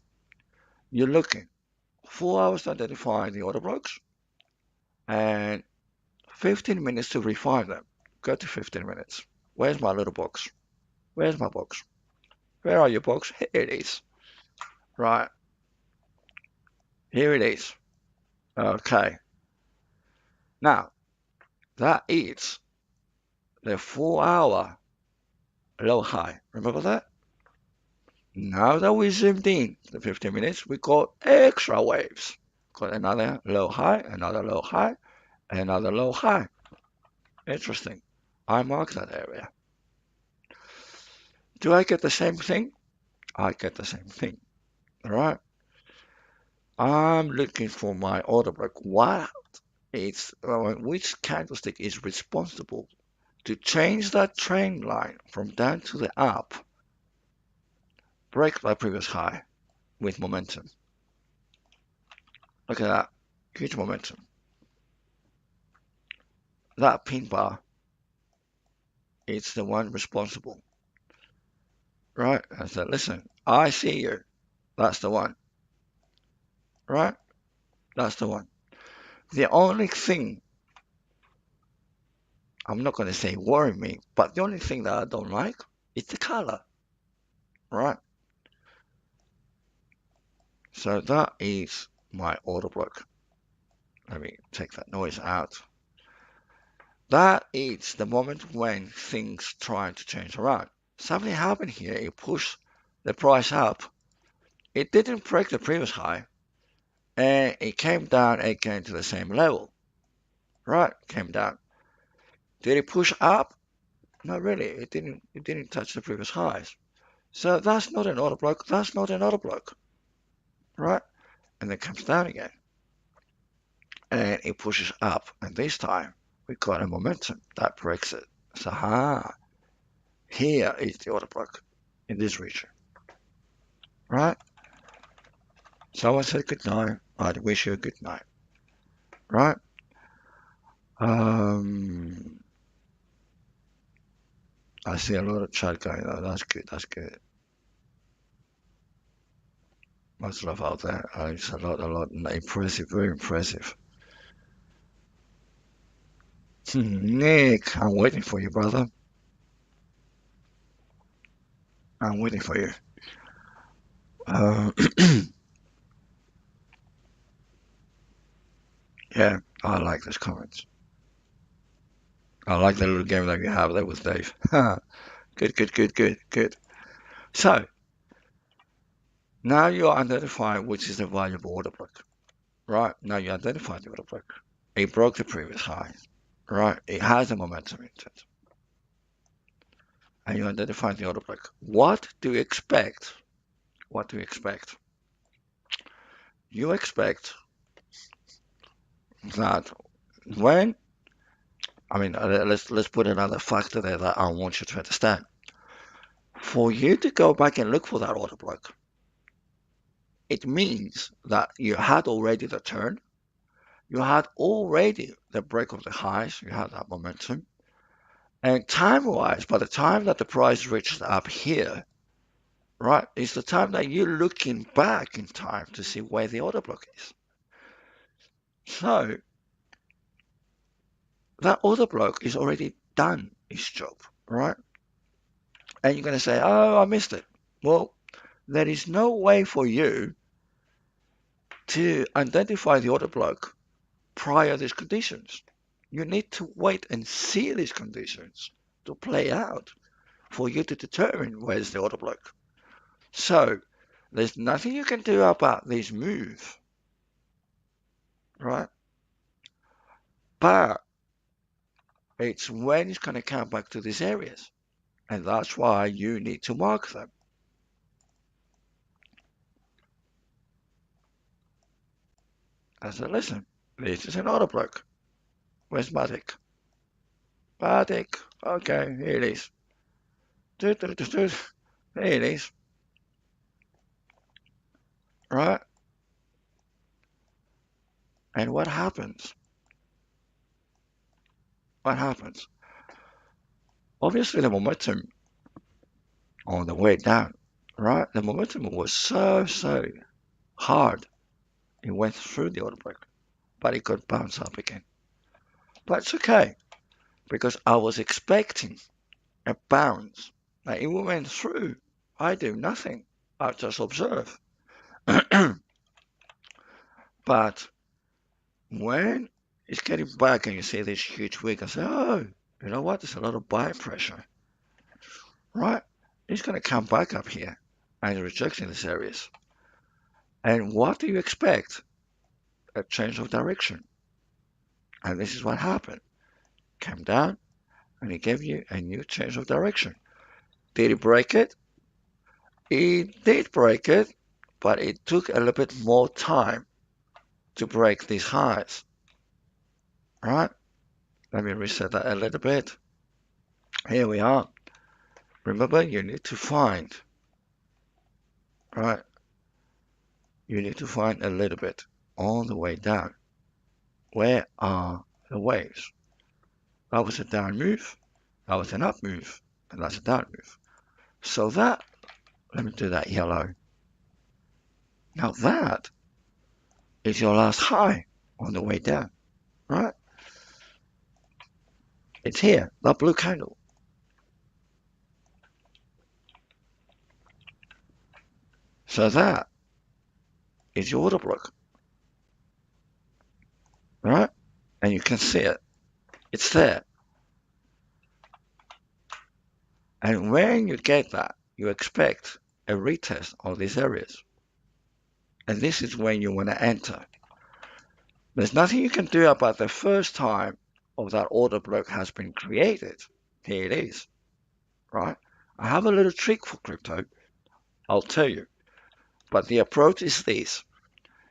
you're looking 4 hours to identify the order blocks and 15 minutes to refine them. Go to 15 minutes. Where's my little box? Where's my box? Where are your box? Here it is. Right. Here it is. Okay. Now, that is the 4-hour low high. Remember that? Now that we zoomed in the 15 minutes, we got extra waves. Got another low high, another low high, another low high. Interesting. I mark that area. Do I get the same thing? I get the same thing. All right. I'm looking for my order block. Which candlestick is responsible to change that trend line from down to the up, break that previous high with momentum. Look at that, huge momentum. That pin bar, it's the one responsible. Right? I said, listen, I see you. That's the one. Right? That's the one. The only thing, I'm not going to say worry me, but the only thing that I don't like is the color. Right? So that is my order block. Let me take that noise out. That is the moment when things try to change around. Something happened here. It pushed the price up. It didn't break the previous high, and it came down again to the same level. Right? Came down. Did it push up? Not really. It didn't touch the previous highs. So that's not an order block. That's not an order block. Right? And then comes down again. And it pushes up. And this time we got a momentum that breaks it. So here is the order block in this region. Right? Someone said good night. I'd wish you a good night. Right? I see a lot of chat going on. That's good. That's good. Much love out there. It's a lot. Impressive. Very impressive. Nick, I'm waiting for you, brother. I'm waiting for you. Yeah, I like this comment. I like the little game that you have there with Dave. Good, good, good, good, good. So now you identify which is the valuable order block. Right, now you identify the order block. It broke the previous high. Right, it has a momentum into it. And you identify the order block. What do you expect? What do you expect? You expect that when, I mean, let's put another factor there that I want you to understand. For you to go back and look for that order block, it means that you had already the turn, you had already the break of the highs, you had that momentum, and time-wise, by the time that the price reaches up here, right, it's the time that you're looking back in time to see where the order block is. So that order block is already done its job, right? And you're going to say, oh, I missed it. Well, there is no way for you to identify the order block prior to these conditions. You need to wait and see these conditions to play out for you to determine where's the order block. So there's nothing you can do about this move, right? But it's when it's going to come back to these areas. And that's why you need to mark them. I said, listen, this is an order block. Where's Matic? Matic. Okay, here it is. Here it is. Right? And what happens? What happens? Obviously, the momentum on the way down, right? The momentum was so hard. It went through the order block, but it could bounce up again. But it's okay, because I was expecting a bounce. Like it went through. I do nothing. I just observe. But when it's getting back and you see this huge wick, I say, oh, you know what? There's a lot of buy pressure, right? It's going to come back up here and rejecting these areas. And what do you expect? A change of direction. And this is what happened. Came down and it gave you a new change of direction. Did it break it? It did break it, but it took a little bit more time to break these highs. Right? Let me reset that a little bit. Here we are. Remember, you need to find, right? You need to find a little bit all the way down. Where are the waves? That was a down move, that was an up move, and that's a down move. So that, let me do that yellow. Now that is your last high on the way down, right? It's here, that blue candle. So that is your order block, right? And you can see it. It's there. And when you get that, you expect a retest of these areas. And this is when you want to enter. There's nothing you can do about the first time of that order block has been created. Here it is, right? I have a little trick for crypto, I'll tell you. But the approach is this.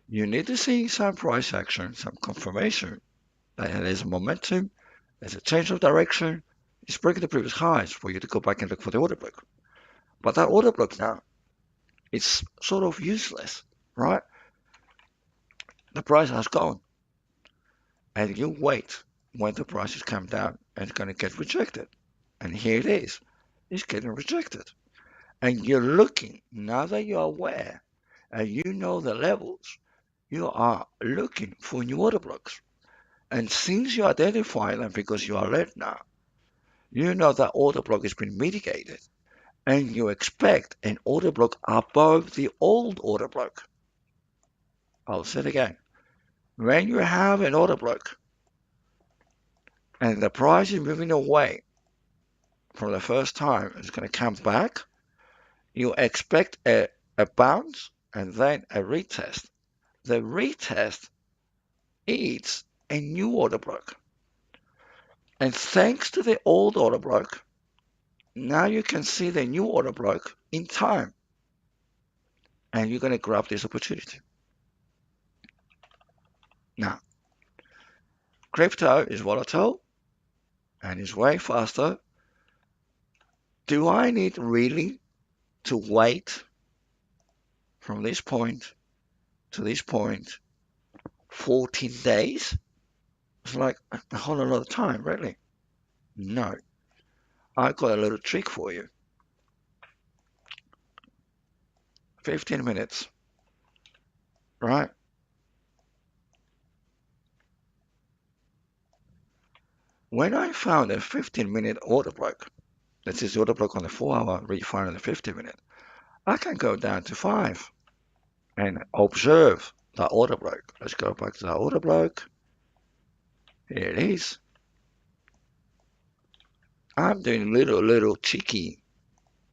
You need to see some price action, some confirmation that there's a momentum, there's a change of direction, it's breaking the previous highs for you to go back and look for the order block. But that order block now, it's sort of useless, right? The price has gone. And you wait when the prices come down and it's going to get rejected. And here it is. It's getting rejected. And you're looking, now that you're aware and you know the levels, you are looking for new order blocks. And since you identify them because you are alert now, you know that order block has been mitigated and you expect an order block above the old order block. I'll say it again. When you have an order block and the price is moving away from the first time, it's going to come back, you expect a bounce and then a retest. The retest is a new order block. And thanks to the old order block, now you can see the new order block in time. And you're going to grab this opportunity. Now, crypto is volatile and is way faster. Do I need really to wait from this point to this point 14 days? It's like a whole lot of time, really. No. I got a little trick for you. 15 minutes. Right? When I found a 15-minute order block, that is the order block on the 4-hour, refined on the 50-minute, I can go down to 5 and observe that order block. Let's go back to that order block. Here it is. I'm doing little cheeky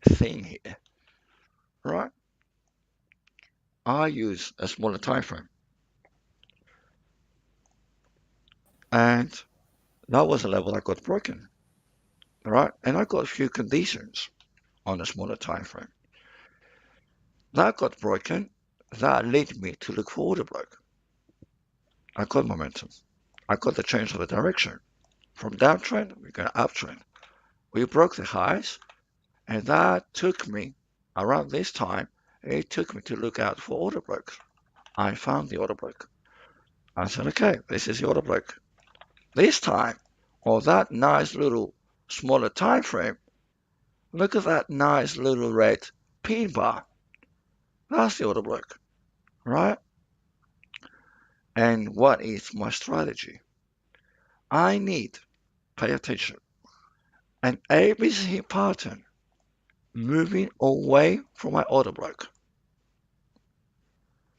thing here, right? I use a smaller time frame, and that was a level that got broken, right? And I got a few conditions on a smaller time frame. That got broken. That led me to look for order block. I got momentum. I got the change of the direction. From downtrend, we got uptrend. We broke the highs, and that took me around this time. It took me to look out for order blocks. I found the order block. I said, okay, this is the order block. This time, on that nice little smaller time frame, look at that nice little red pin bar. That's the order block, right? And what is my strategy? I need, pay attention, an ABC pattern moving away from my order block.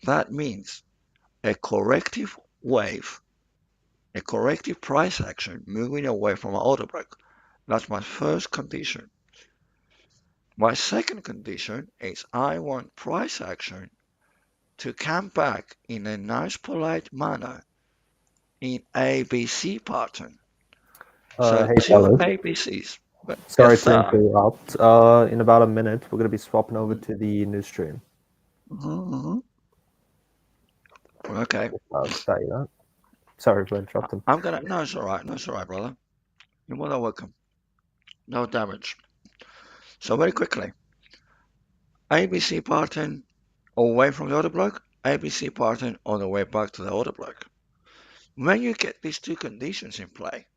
That means a corrective wave, a corrective price action moving away from my order block. That's my first condition. My second condition is I want price action to come back in a nice polite manner in ABC pattern. So Hey, two fellas. ABCs. But Sorry yes, to sir. interrupt. In about a minute, we're going to be swapping over to the new stream. Okay. I'll tell you that. Sorry for interrupting. I'm gonna. No, it's all right. No, it's all right, brother. You're more than welcome. No damage. So very quickly, ABC pattern away from the order block, ABC pattern on the way back to the order block. When you get these two conditions in play,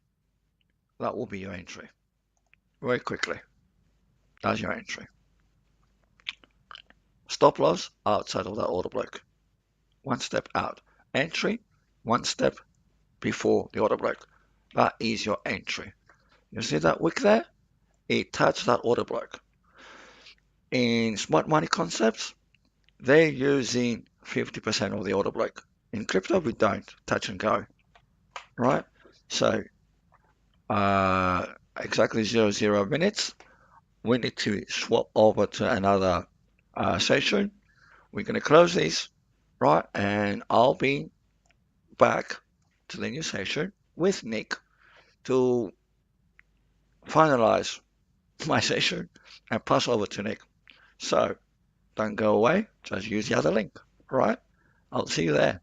that will be your entry. Very quickly, that's your entry. Stop loss outside of that order block. One step out. Entry, one step before the order block. That is your entry. You see that wick there? It touched that order block. In smart money concepts, they're using 50% of the order block. In crypto, we don't touch and go, right? So exactly 0 minutes. We need to swap over to another session. We're going to close this, right? And I'll be back to the new session with Nick to finalize my session and pass over to Nick. So don't go away. Just use the other link, right? I'll see you there.